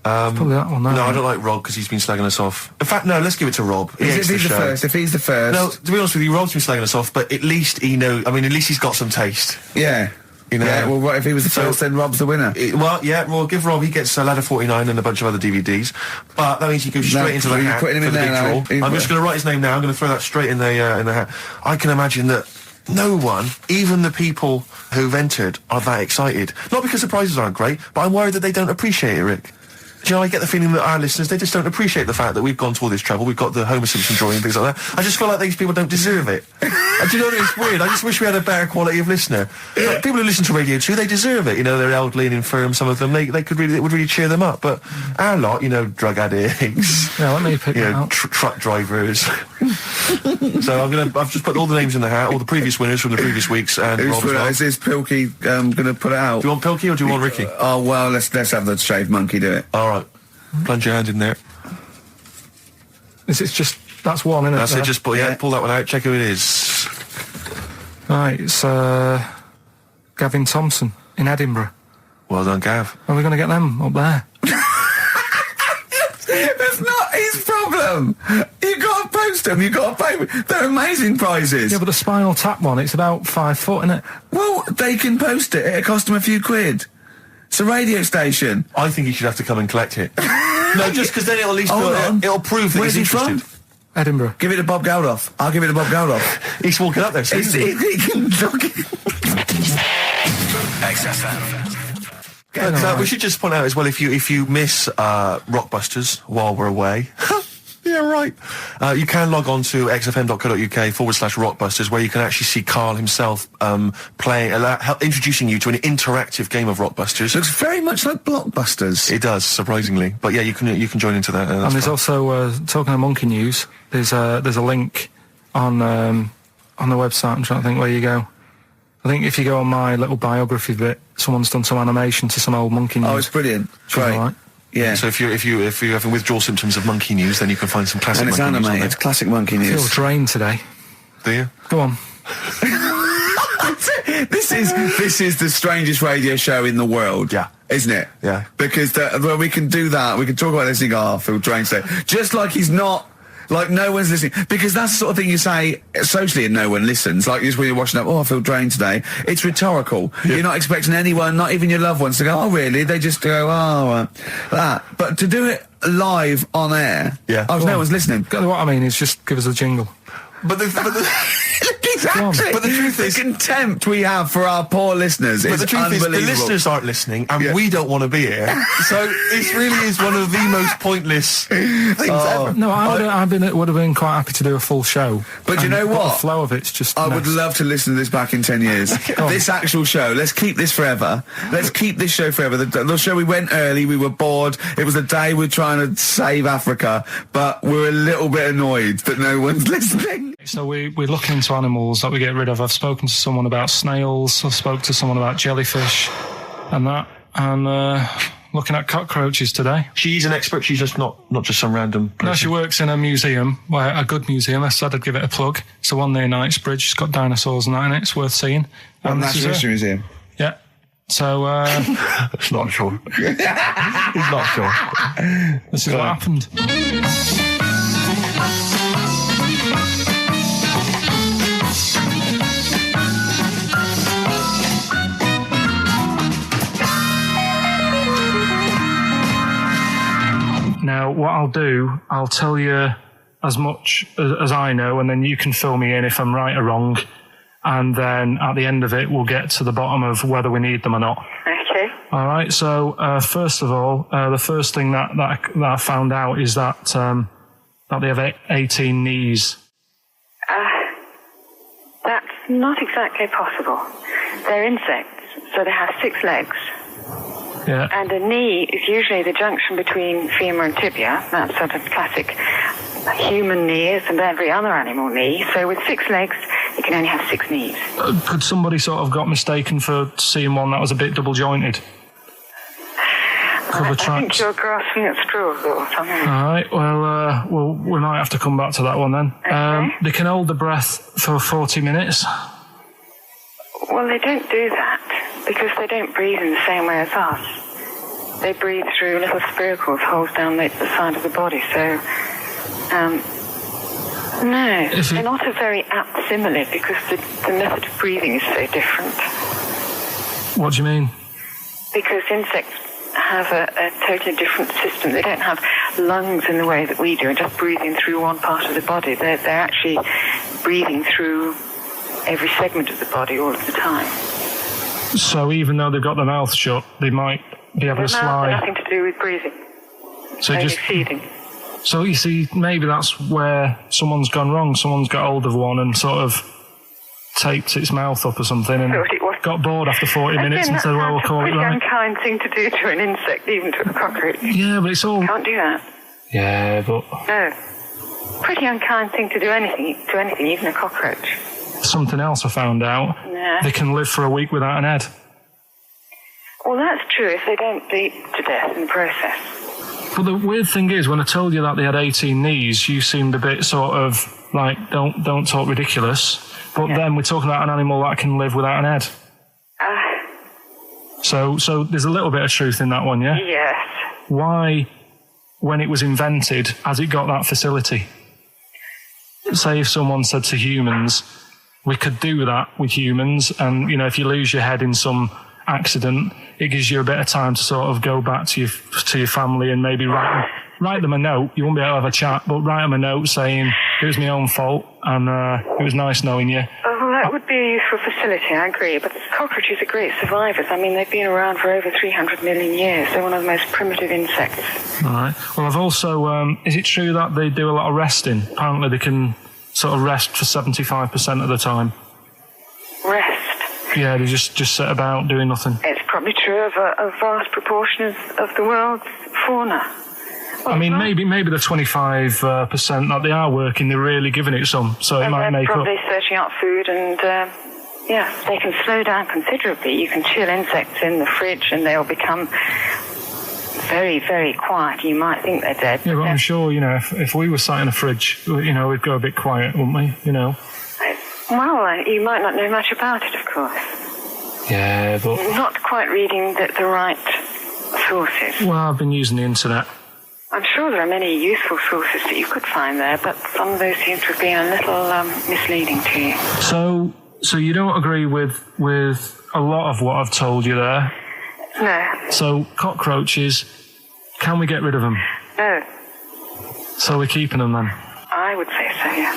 [SPEAKER 4] probably that one,
[SPEAKER 1] No, I don't like Rob because he's been slagging us off. In fact, no, let's give it to Rob. He hates
[SPEAKER 2] If he's the
[SPEAKER 1] show.
[SPEAKER 2] first, if he's the first...
[SPEAKER 1] No, to be honest with you, Rob's been slagging us off, but at least he knows. I mean, at least he's got some taste.
[SPEAKER 2] Yeah.
[SPEAKER 1] You know?
[SPEAKER 2] Yeah, well, what, if he was the first, then Rob's the winner.
[SPEAKER 1] Well, give Rob, he gets Ladder 49 and a bunch of other DVDs. But that means he goes straight into the
[SPEAKER 2] you're
[SPEAKER 1] hat
[SPEAKER 2] putting him
[SPEAKER 1] for
[SPEAKER 2] in
[SPEAKER 1] the big
[SPEAKER 2] there now.
[SPEAKER 1] draw. I'm just going to write his name now. I'm going to throw that straight in the hat. I can imagine that no one, even the people who've entered, are that excited. Not because the prizes aren't great, but I'm worried that they don't appreciate it, Rick. Do you know, I get the feeling that our listeners, they just don't appreciate the fact that we've gone to all this trouble. We've got the Homer Simpson drawing and things like that. I just feel like these people don't deserve it. And do you know what? It's weird. I just wish we had a better quality of listener. Like, people who listen to Radio 2, they deserve it. You know, they're elderly and infirm, some of them. It would really cheer them up. But our lot, you know, drug addicts.
[SPEAKER 4] Yeah, let me pick
[SPEAKER 1] You
[SPEAKER 4] it
[SPEAKER 1] know,
[SPEAKER 4] out.
[SPEAKER 1] truck drivers. So I've just put all the names in the hat, all the previous winners from the previous weeks, and
[SPEAKER 2] Who's
[SPEAKER 1] Rob as
[SPEAKER 2] put it
[SPEAKER 1] well.
[SPEAKER 2] out? Is this Pilky going to put it out?
[SPEAKER 1] Do you want Pilky or do you want Ricky?
[SPEAKER 2] Oh, well, let's have the shaved monkey do it.
[SPEAKER 1] All right. Plunge your hand in there.
[SPEAKER 4] It's just, that's one, isn't it?
[SPEAKER 1] That's it.
[SPEAKER 4] there?
[SPEAKER 1] Just pull that one out. Check who it is.
[SPEAKER 4] Right, it's, Gavin Thompson in Edinburgh.
[SPEAKER 1] Well done, Gav.
[SPEAKER 4] Are we going to get them up there?
[SPEAKER 2] That's not his problem. You got to post them. You got to pay. They're amazing prizes.
[SPEAKER 4] Yeah, but the Spinal Tap one, it's about 5 foot, isn't it?
[SPEAKER 2] Well, they can post it. It'll cost them a few quid. It's a radio station.
[SPEAKER 1] I think he should have to come and collect it. No, just because then it'll at least it'll prove that
[SPEAKER 2] Where's
[SPEAKER 1] he's
[SPEAKER 2] he
[SPEAKER 1] interested.
[SPEAKER 2] from?
[SPEAKER 4] Edinburgh.
[SPEAKER 2] Give it to Bob Geldof. I'll give it to Bob Geldof.
[SPEAKER 1] He's walking up there. So
[SPEAKER 2] He can talk it.
[SPEAKER 5] XFM.
[SPEAKER 1] we should just point out as well, if you miss Rockbusters while we're away. Yeah, right. You can log on to xfm.co.uk/Rockbusters, where you can actually see Karl himself playing, introducing you to an interactive game of Rockbusters.
[SPEAKER 2] Looks very much like Blockbusters.
[SPEAKER 1] It does, surprisingly. But yeah, you can join into that.
[SPEAKER 4] And there's also, talking of monkey news, there's a link on the website. I'm trying to think where you go. I think if you go on my little biography bit, someone's done some animation to some old monkey news.
[SPEAKER 2] Oh, it's brilliant. Great.
[SPEAKER 4] Right.
[SPEAKER 2] Yeah.
[SPEAKER 1] So if you're having withdrawal symptoms of monkey news, then you can find some classic
[SPEAKER 2] And it's
[SPEAKER 1] monkey news on
[SPEAKER 2] animated. Classic monkey
[SPEAKER 4] I feel
[SPEAKER 2] news.
[SPEAKER 4] drained today.
[SPEAKER 1] there. Do you?
[SPEAKER 4] Go on.
[SPEAKER 2] This is the strangest radio show in the world.
[SPEAKER 1] Yeah.
[SPEAKER 2] Isn't it?
[SPEAKER 1] Yeah.
[SPEAKER 2] Because well, we can do that. We can talk about this and go, oh, I feel drained today. Just like he's not... Like, no one's listening. Because that's the sort of thing you say socially and no one listens. Like, just when you're watching up, oh, I feel drained today. It's rhetorical. Yeah. You're not expecting anyone, not even your loved ones, to go, oh, really? They just go, oh, that. But to do it live on air,
[SPEAKER 1] Yeah.
[SPEAKER 2] no one's listening.
[SPEAKER 4] What I mean is just give us a jingle.
[SPEAKER 1] But the
[SPEAKER 2] Exactly.
[SPEAKER 1] But the truth is,
[SPEAKER 2] the contempt we have for our poor listeners is
[SPEAKER 1] the truth is,
[SPEAKER 2] unbelievable.
[SPEAKER 1] the listeners aren't listening, and we don't want to be here. So it really is one of the most pointless things ever.
[SPEAKER 4] No, I would have been quite happy to do a full show.
[SPEAKER 2] But you know what?
[SPEAKER 4] The flow of it's just.
[SPEAKER 2] I would
[SPEAKER 4] mess.
[SPEAKER 2] love to listen to this back in 10 years. This actual show. Let's keep this forever. Let's keep this show forever. The show, we went early, we were bored. It was a day we're trying to save Africa, but we're a little bit annoyed that no one's listening.
[SPEAKER 4] So we're looking into animals that we get rid of. I've spoken to someone about snails. I've spoken to someone about jellyfish and that. And looking at cockroaches today.
[SPEAKER 1] She's an expert. She's just not just some random person.
[SPEAKER 4] No, she works in a museum, a good museum. I said I'd give it a plug. It's the one near Knightsbridge. It's got dinosaurs and that in it. It's worth seeing. And this
[SPEAKER 2] National
[SPEAKER 4] is
[SPEAKER 2] History
[SPEAKER 4] her.
[SPEAKER 2] Museum.
[SPEAKER 4] Yeah. So,
[SPEAKER 1] It's not sure. He's not sure.
[SPEAKER 4] this is what happened. Now, what I'll do, I'll tell you as much as I know, and then you can fill me in if I'm right or wrong. And then at the end of it, we'll get to the bottom of whether we need them or not.
[SPEAKER 6] Okay.
[SPEAKER 4] All right. So, first of all, the first thing that I found out is that they have 18 knees.
[SPEAKER 6] That's not exactly possible. They're insects, so they have 6 legs.
[SPEAKER 4] Yeah.
[SPEAKER 6] And a knee is usually the junction between femur and tibia. That's sort of classic human knees and every other animal knee. So with 6 legs, you can only have 6 knees.
[SPEAKER 4] Could somebody sort of got mistaken for seeing one that was a bit double jointed? cover
[SPEAKER 6] I
[SPEAKER 4] tracks.
[SPEAKER 6] think you're grasping at straws or something.
[SPEAKER 4] All right, well, we might have to come back to that one then.
[SPEAKER 6] Okay.
[SPEAKER 4] They can hold the breath for 40 minutes.
[SPEAKER 6] Well, they don't do that because they don't breathe in the same way as us. They breathe through little spiracles, holes down the side of the body. So, no, they're not a very apt simile because the method of breathing is so different.
[SPEAKER 4] What do you mean?
[SPEAKER 6] Because insects have a totally different system. They don't have lungs in the way that we do and just breathing through one part of the body. They're actually breathing through every segment of the body all of the time.
[SPEAKER 4] So even though they've got their mouth shut, they might be able to
[SPEAKER 6] Their mouth
[SPEAKER 4] slide.
[SPEAKER 6] has nothing to do with breathing.
[SPEAKER 4] So
[SPEAKER 6] Only
[SPEAKER 4] just
[SPEAKER 6] feeding.
[SPEAKER 4] So you see, maybe that's where someone's gone wrong. Someone's got hold of one and sort of taped its mouth up or something and
[SPEAKER 6] Thought it was-
[SPEAKER 4] got bored after 40 minutes and
[SPEAKER 6] Again,
[SPEAKER 4] said, well, we'll call it
[SPEAKER 6] that's a
[SPEAKER 4] right.
[SPEAKER 6] pretty unkind thing to do to an insect, even to a cockroach.
[SPEAKER 4] Yeah, but it's all...
[SPEAKER 6] Can't do that.
[SPEAKER 4] Yeah, but
[SPEAKER 6] No. Pretty unkind thing to do anything, even a cockroach.
[SPEAKER 4] something else I found out.
[SPEAKER 6] Yeah.
[SPEAKER 4] They can live for a week without an head.
[SPEAKER 6] Well, that's true if they don't bleed to death in the process.
[SPEAKER 4] But the weird thing is, when I told you that they had 18 knees, you seemed a bit sort of like, don't talk ridiculous. But then we're talking about an animal that can live without an head. So there's a little bit of truth in that one, yeah?
[SPEAKER 6] Yes.
[SPEAKER 4] Why, when it was invented, has it got that facility? Say if someone said to humans, we could do that with humans, and, you know, if you lose your head in some accident, it gives you a bit of time to sort of go back to your family and maybe write them a note. You won't be able to have a chat, but write them a note saying, it was my own fault, and it was nice knowing you.
[SPEAKER 6] Oh, well, that would be a useful facility, I agree. But cockroaches are great survivors. I mean, they've been around for over 300 million years. They're one of the most primitive insects.
[SPEAKER 4] All right. Well, I've also... is it true that they do a lot of resting? Apparently they can sort of rest for 75% of the time.
[SPEAKER 6] Rest.
[SPEAKER 4] Yeah, they just sit about doing nothing.
[SPEAKER 6] It's probably true of a vast proportion of the world's fauna. Well,
[SPEAKER 4] I mean, maybe the 25% that they are working, they're really giving it some, so it might
[SPEAKER 6] they're
[SPEAKER 4] make up.
[SPEAKER 6] probably searching out food and, they can slow down considerably. You can chill insects in the fridge and they'll become very, very quiet. You might think they're dead.
[SPEAKER 4] Yeah, but I'm sure, you know, if we were sat in a fridge, you know, we'd go a bit quiet, wouldn't we? You know.
[SPEAKER 6] Well, you might not know much about it, of course.
[SPEAKER 4] Yeah, but...
[SPEAKER 6] Not quite reading the right sources.
[SPEAKER 4] Well, I've been using the internet.
[SPEAKER 6] I'm sure there are many useful sources that you could find there, but some of those seem to have been a little misleading to you.
[SPEAKER 4] So you don't agree with a lot of what I've told you there?
[SPEAKER 6] No.
[SPEAKER 4] So cockroaches, can we get rid of them?
[SPEAKER 6] No.
[SPEAKER 4] So we're keeping them then?
[SPEAKER 6] I would say so, yeah.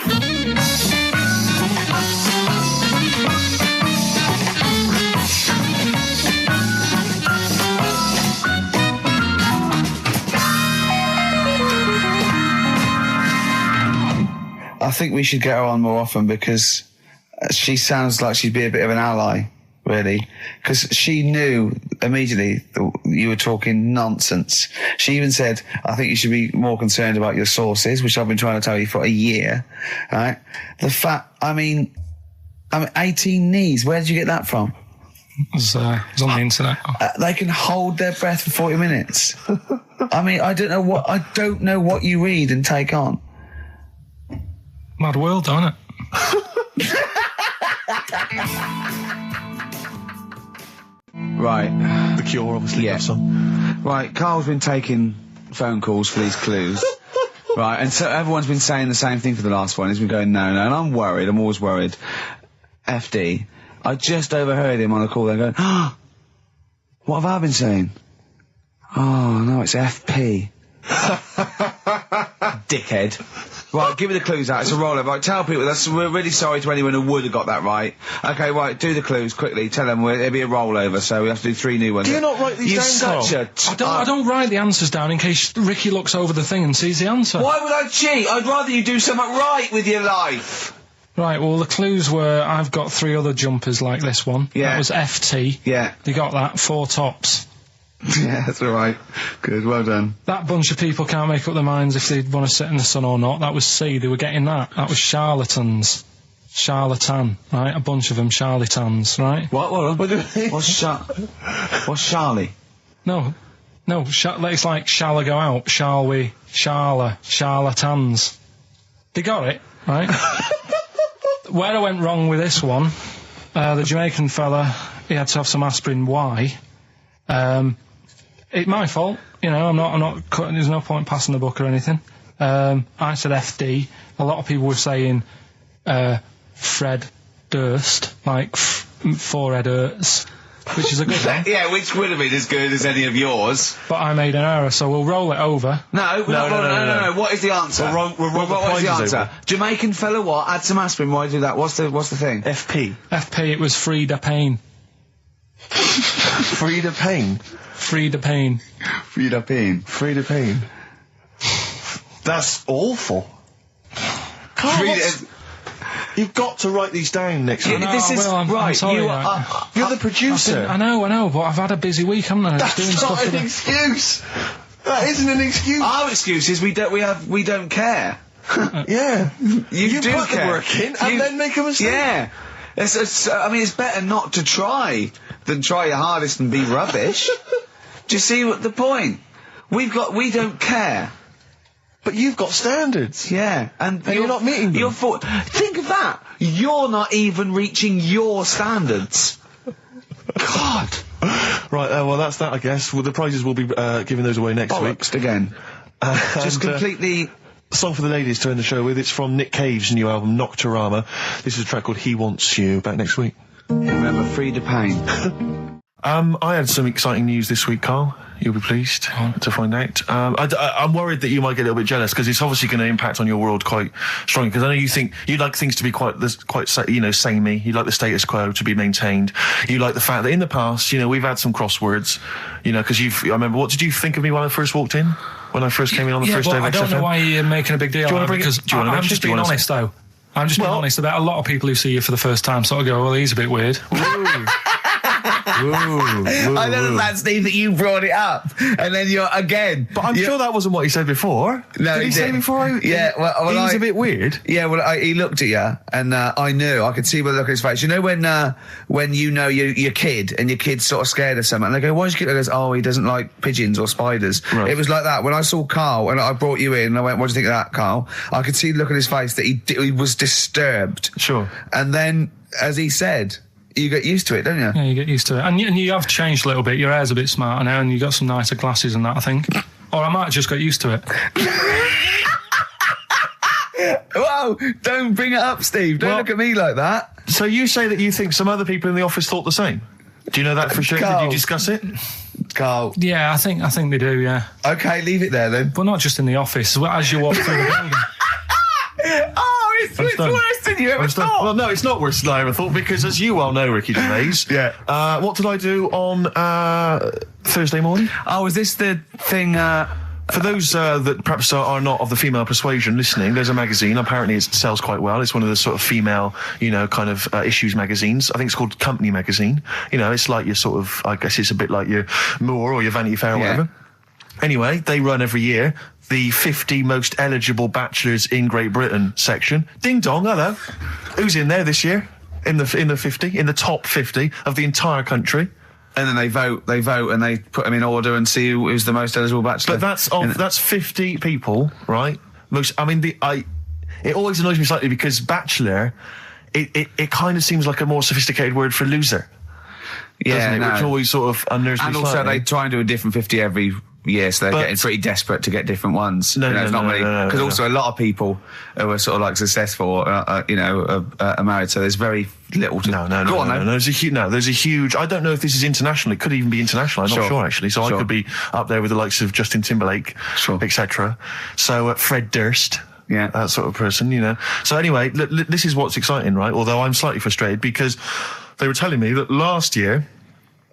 [SPEAKER 2] I think we should get her on more often because she sounds like she'd be a bit of an ally, really. Because she knew immediately that you were talking nonsense. She even said, I think you should be more concerned about your sources, which I've been trying to tell you for a year, right? The fact, I mean 18 knees, where did you get that from?
[SPEAKER 4] It was on the internet.
[SPEAKER 2] They can hold their breath for 40 minutes. I mean, I don't know what you read and take on.
[SPEAKER 4] Mad world, don't it?
[SPEAKER 2] Right.
[SPEAKER 1] The Cure, obviously.
[SPEAKER 2] Yeah.
[SPEAKER 1] That song.
[SPEAKER 2] Right, Carl's been taking phone calls for these clues. Right, and so everyone's been saying the same thing for the last one. He's been going, no, and I'm worried, I'm always worried. FD, I just overheard him on a call there going, what have I been saying? Oh, no, it's FP. Dickhead. Right, give me the clues out. It's a rollover. Right, tell people. We're really sorry to anyone who would have got that right. Okay, right, do the clues quickly. Tell them it'll be a rollover, so we have to do 3 new ones.
[SPEAKER 1] Do you not write these down,
[SPEAKER 2] You're such
[SPEAKER 4] I don't write the answers down in case Ricky looks over the thing and sees the answer.
[SPEAKER 2] Why would I cheat? I'd rather you do something right with your life.
[SPEAKER 4] Right, well, the clues were I've got 3 other jumpers like this one.
[SPEAKER 2] Yeah.
[SPEAKER 4] That was FT.
[SPEAKER 2] Yeah.
[SPEAKER 4] They got that, 4 tops.
[SPEAKER 2] Yeah, that's all right. Good, well done.
[SPEAKER 4] That bunch of people can't make up their minds if they want to sit in the sun or not. That was C. They were getting that. That was charlatans. Charlatan, right? A bunch of them charlatans, right?
[SPEAKER 2] What?
[SPEAKER 1] What do you mean?
[SPEAKER 2] What's Charlie?
[SPEAKER 4] No, No, it's like, shall I go out? Shall we? Charlatans. They got it, right? Where I went wrong with this one, the Jamaican fella, he had to have some aspirin. Why? It's my fault. You know, I'm not cutting, there's no point passing the buck or anything. I said FD. A lot of people were saying, Fred Durst, like, forehead hurts. Which is a good one.
[SPEAKER 2] Yeah, which would have been as good as any of yours.
[SPEAKER 4] But I made an error, so we'll roll it over.
[SPEAKER 2] No. What is the answer?
[SPEAKER 1] What
[SPEAKER 2] is the answer? Jamaican fella what? Add some aspirin, why do that? What's the thing?
[SPEAKER 1] FP,
[SPEAKER 4] it was Frida Payne.
[SPEAKER 1] Frida Payne. That's awful. You've got to write these down next week.
[SPEAKER 4] I'm sorry,
[SPEAKER 1] you're the producer.
[SPEAKER 4] I know, but I've had a busy week, haven't I?
[SPEAKER 1] That's not an excuse. That isn't an excuse.
[SPEAKER 2] Our excuse is we don't care.
[SPEAKER 1] Yeah.
[SPEAKER 2] You do
[SPEAKER 1] put
[SPEAKER 2] care.
[SPEAKER 1] the work in and then make a mistake.
[SPEAKER 2] Yeah. It's better not to try than try your hardest and be rubbish. Do you see what the point? We don't care.
[SPEAKER 1] But you've got standards.
[SPEAKER 2] Yeah, and
[SPEAKER 1] you're not meeting them.
[SPEAKER 2] Think of that. You're not even reaching your standards. God.
[SPEAKER 1] Right, well, that's that, I guess. Well, the prizes will be giving those away next week.
[SPEAKER 2] Again. Just completely...
[SPEAKER 1] Song for the ladies to end the show with. It's from Nick Cave's new album, Nocturama. This is a track called He Wants You. Back next week.
[SPEAKER 2] Remember, Frida Payne.
[SPEAKER 1] I had some exciting news this week, Carl. You'll be pleased to find out. I'm worried that you might get a little bit jealous because it's obviously going to impact on your world quite strongly. Because I know you like things to be quite samey. You like the status quo to be maintained. You like the fact that in the past, we've had some crosswords. Because I remember, what did you think of me when I first walked in? When I first came in on the first day of XFM?
[SPEAKER 4] I don't know why you're making a big deal out of it, because I'm just being honest, though. I'm just being honest about a lot of people who see you for the first time sort of go, well, he's a bit weird.
[SPEAKER 2] I know that, Steve, that you brought it up, and then you're again.
[SPEAKER 1] But I'm sure that wasn't what he said before.
[SPEAKER 2] No,
[SPEAKER 1] did he say before?
[SPEAKER 2] Yeah, well,
[SPEAKER 1] he's a bit weird.
[SPEAKER 2] Yeah, well, he looked at you, and I knew. I could see by the look on his face. You know when you know your kid, and your kid's sort of scared of something, and they go, "Why's your kid?" He goes, "Oh, he doesn't like pigeons or spiders." Right. It was like that when I saw Carl, and I brought you in, and I went, "What do you think of that, Carl?" I could see the look on his face that he was disturbed.
[SPEAKER 1] Sure.
[SPEAKER 2] And then, as he said, you get used to it, don't you?
[SPEAKER 4] Yeah, you get used to it. And you have changed a little bit. Your hair's a bit smarter now, and you got some nicer glasses and that, I think. Or I might have just got used to it.
[SPEAKER 2] Whoa, don't bring it up, Steve. Don't look at me like that.
[SPEAKER 1] So you say that you think some other people in the office thought the same? Do you know that for sure?
[SPEAKER 2] Carl.
[SPEAKER 1] Did you discuss it?
[SPEAKER 2] Carl.
[SPEAKER 4] Yeah, I think they do, yeah.
[SPEAKER 2] Okay, leave it there then.
[SPEAKER 4] But not just in the office, as you walk through the building.
[SPEAKER 2] Oh, it's worse than you ever thought.
[SPEAKER 1] Well, no, it's not worse than I ever thought, because as you well know, Ricky Gervais, what did I do on Thursday morning?
[SPEAKER 2] Oh, is this the thing...
[SPEAKER 1] For those that perhaps are not of the female persuasion listening, there's a magazine. Apparently it sells quite well. It's one of the sort of female, kind of issues magazines. I think it's called Company Magazine. It's like your sort of, I guess it's a bit like your More or your Vanity Fair or whatever. Anyway, they run every year the 50 most eligible bachelors in Great Britain section. Ding dong, hello. Who's in there this year? In the top 50 of the entire country.
[SPEAKER 2] And then they vote, and they put them in order and see who's the most eligible bachelor.
[SPEAKER 1] But that's 50 people, right? It always annoys me slightly because bachelor, it kind of seems like a more sophisticated word for loser.
[SPEAKER 2] Yeah,
[SPEAKER 1] doesn't it? Which always sort of unnerves me
[SPEAKER 2] and also
[SPEAKER 1] slightly.
[SPEAKER 2] they try and do a different 50 every year, so they're getting pretty desperate to get different ones. Because also a lot of people who are sort of like successful, are married, so there's very little to...
[SPEAKER 1] No. There's a huge... I don't know if this is international. It could even be international. I'm not sure, actually. So I could be up there with the likes of Justin Timberlake, etc. So Fred Durst...
[SPEAKER 2] Yeah,
[SPEAKER 1] that sort of person, So anyway, this is what's exciting, right? Although I'm slightly frustrated because they were telling me that last year,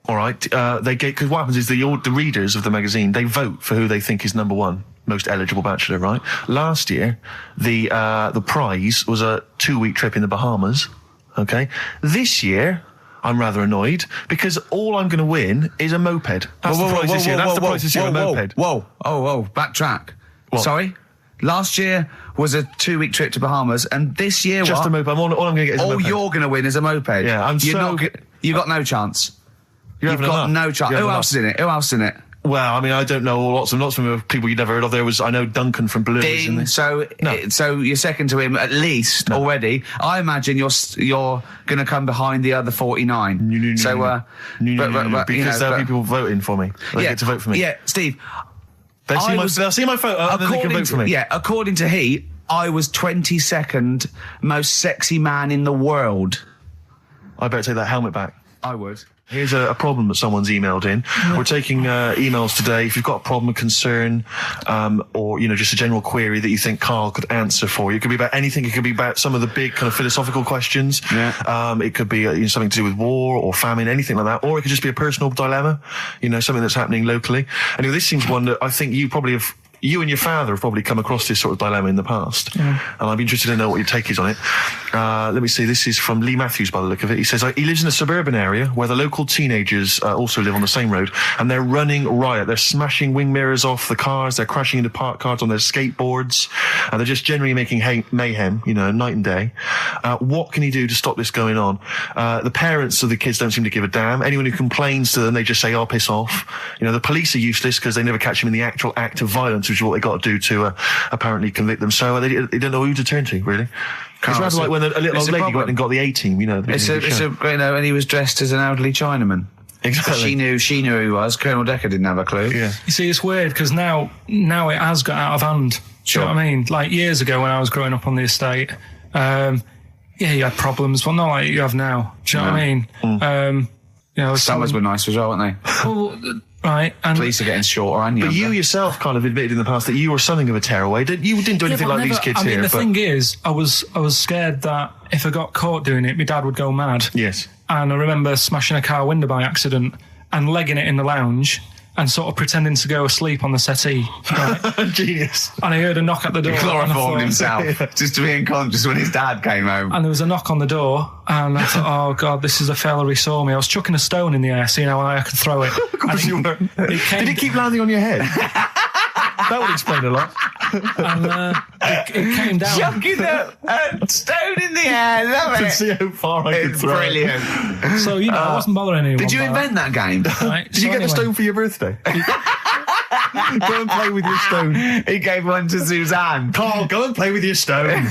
[SPEAKER 1] all right, because what happens is the readers of the magazine, they vote for who they think is number one most eligible bachelor, right? Last year, the prize was a 2-week trip in the Bahamas. Okay, this year. I'm rather annoyed because all I'm going to win is a moped. That's the prize this year. That's the prize this year, a moped.
[SPEAKER 2] Whoa, backtrack.
[SPEAKER 1] What?
[SPEAKER 2] Sorry? Last year was a 2-week trip to Bahamas, and this year
[SPEAKER 1] just a moped. All I'm going to get is a moped.
[SPEAKER 2] All you're going to win is a moped.
[SPEAKER 1] Yeah,
[SPEAKER 2] you got no chance. You've got no chance. Who else is in it?
[SPEAKER 1] Well, I mean, I don't know lots of people you'd never heard of. I know Duncan from Blue.
[SPEAKER 2] Dean, so you're second to him at least already. I imagine you're going to come behind the other 49.
[SPEAKER 1] No, because there'll be people voting for me. They get to vote for me.
[SPEAKER 2] Yeah, Steve.
[SPEAKER 1] They'll see my photo and then they can vote for me.
[SPEAKER 2] Yeah, according to Heat, I was 22nd most sexy man in the world.
[SPEAKER 1] I better take that helmet back.
[SPEAKER 2] I would.
[SPEAKER 1] Here's a problem that someone's emailed in. We're taking emails today. If you've got a problem, a concern, or, just a general query that you think Karl could answer for you. It could be about anything. It could be about some of the big kind of philosophical questions.
[SPEAKER 2] Yeah.
[SPEAKER 1] It could be something to do with war or famine, anything like that. Or it could just be a personal dilemma, something that's happening locally. Anyway, this seems one that I think you and your father have probably come across this sort of dilemma in the past. And I'd be interested to know what your take is on it. Let me see, this is from Lee Matthews by the look of it. He says, he lives in a suburban area where the local teenagers also live on the same road, and they're running riot. They're smashing wing mirrors off the cars, they're crashing into parked cars on their skateboards, and they're just generally making mayhem, night and day. What can he do to stop this going on? The parents of the kids don't seem to give a damn. Anyone who complains to them, they just say, "Oh, piss off." The police are useless because they never catch them in the actual act of violence, which is what they got to do to apparently convict them. So they don't know who to turn to, really. It's rather like when a little old lady went and got the A-team,
[SPEAKER 2] and he was dressed as an elderly Chinaman.
[SPEAKER 1] Exactly.
[SPEAKER 2] She knew who he was. Colonel Decker didn't have a clue.
[SPEAKER 1] Yeah.
[SPEAKER 4] You see, it's weird because now it has got out of hand.
[SPEAKER 2] Sure.
[SPEAKER 4] Do you know what I mean? Like years ago when I was growing up on the estate, you had problems, but not like you have now. Do you know what I mean?
[SPEAKER 2] Summers were nice as well, weren't they?
[SPEAKER 4] Well, right. And
[SPEAKER 2] police are getting shorter and younger.
[SPEAKER 1] But you yourself kind of admitted in the past that you were something of a tearaway. You didn't do anything like these kids here.
[SPEAKER 4] The thing is, I was scared that if I got caught doing it, my dad would go mad.
[SPEAKER 1] Yes.
[SPEAKER 4] And I remember smashing a car window by accident and legging it in the lounge and sort of pretending to go asleep on the settee. Right?
[SPEAKER 1] Genius.
[SPEAKER 4] And I heard a knock at the door.
[SPEAKER 2] He chloroformed himself just to be unconscious when his dad came home.
[SPEAKER 4] And there was a knock on the door, and I thought, oh God, this is a fella he saw me. I was chucking a stone in the air, seeing how high I could throw it.
[SPEAKER 1] Of course you were. Did it keep landing on your head? That would explain a lot.
[SPEAKER 4] And it came down.
[SPEAKER 2] Chucking a stone in the air, love it.
[SPEAKER 1] To see how far I could throw
[SPEAKER 2] brilliant.
[SPEAKER 1] it.
[SPEAKER 4] So, I wasn't bothering anyone.
[SPEAKER 2] Did you invent that game?
[SPEAKER 4] Right,
[SPEAKER 1] Did you get a stone for your birthday? Go and play with your stone.
[SPEAKER 2] He gave one to Suzanne.
[SPEAKER 1] Karl, go and play with your stone.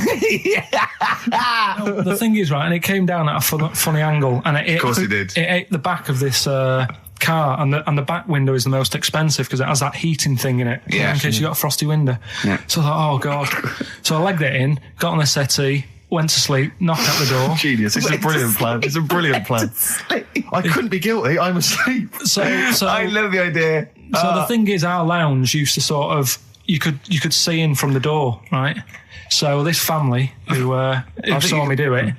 [SPEAKER 4] The thing is, right, and it came down at a funny angle, and
[SPEAKER 2] of course it did.
[SPEAKER 4] It ate the back of this car, and the back window is the most expensive because it has that heating thing in it.
[SPEAKER 2] Yeah.
[SPEAKER 4] In case you got a frosty window.
[SPEAKER 2] Yeah.
[SPEAKER 4] So I thought, oh God. So I legged it in, got on the settee, went to sleep, knocked at the door.
[SPEAKER 1] Genius. It's a brilliant plan. It's a brilliant plan. I couldn't be guilty. I'm asleep.
[SPEAKER 4] So
[SPEAKER 2] I love the idea.
[SPEAKER 4] So the thing is, our lounge used to sort of, you could see in from the door, right? So this family who saw me do it,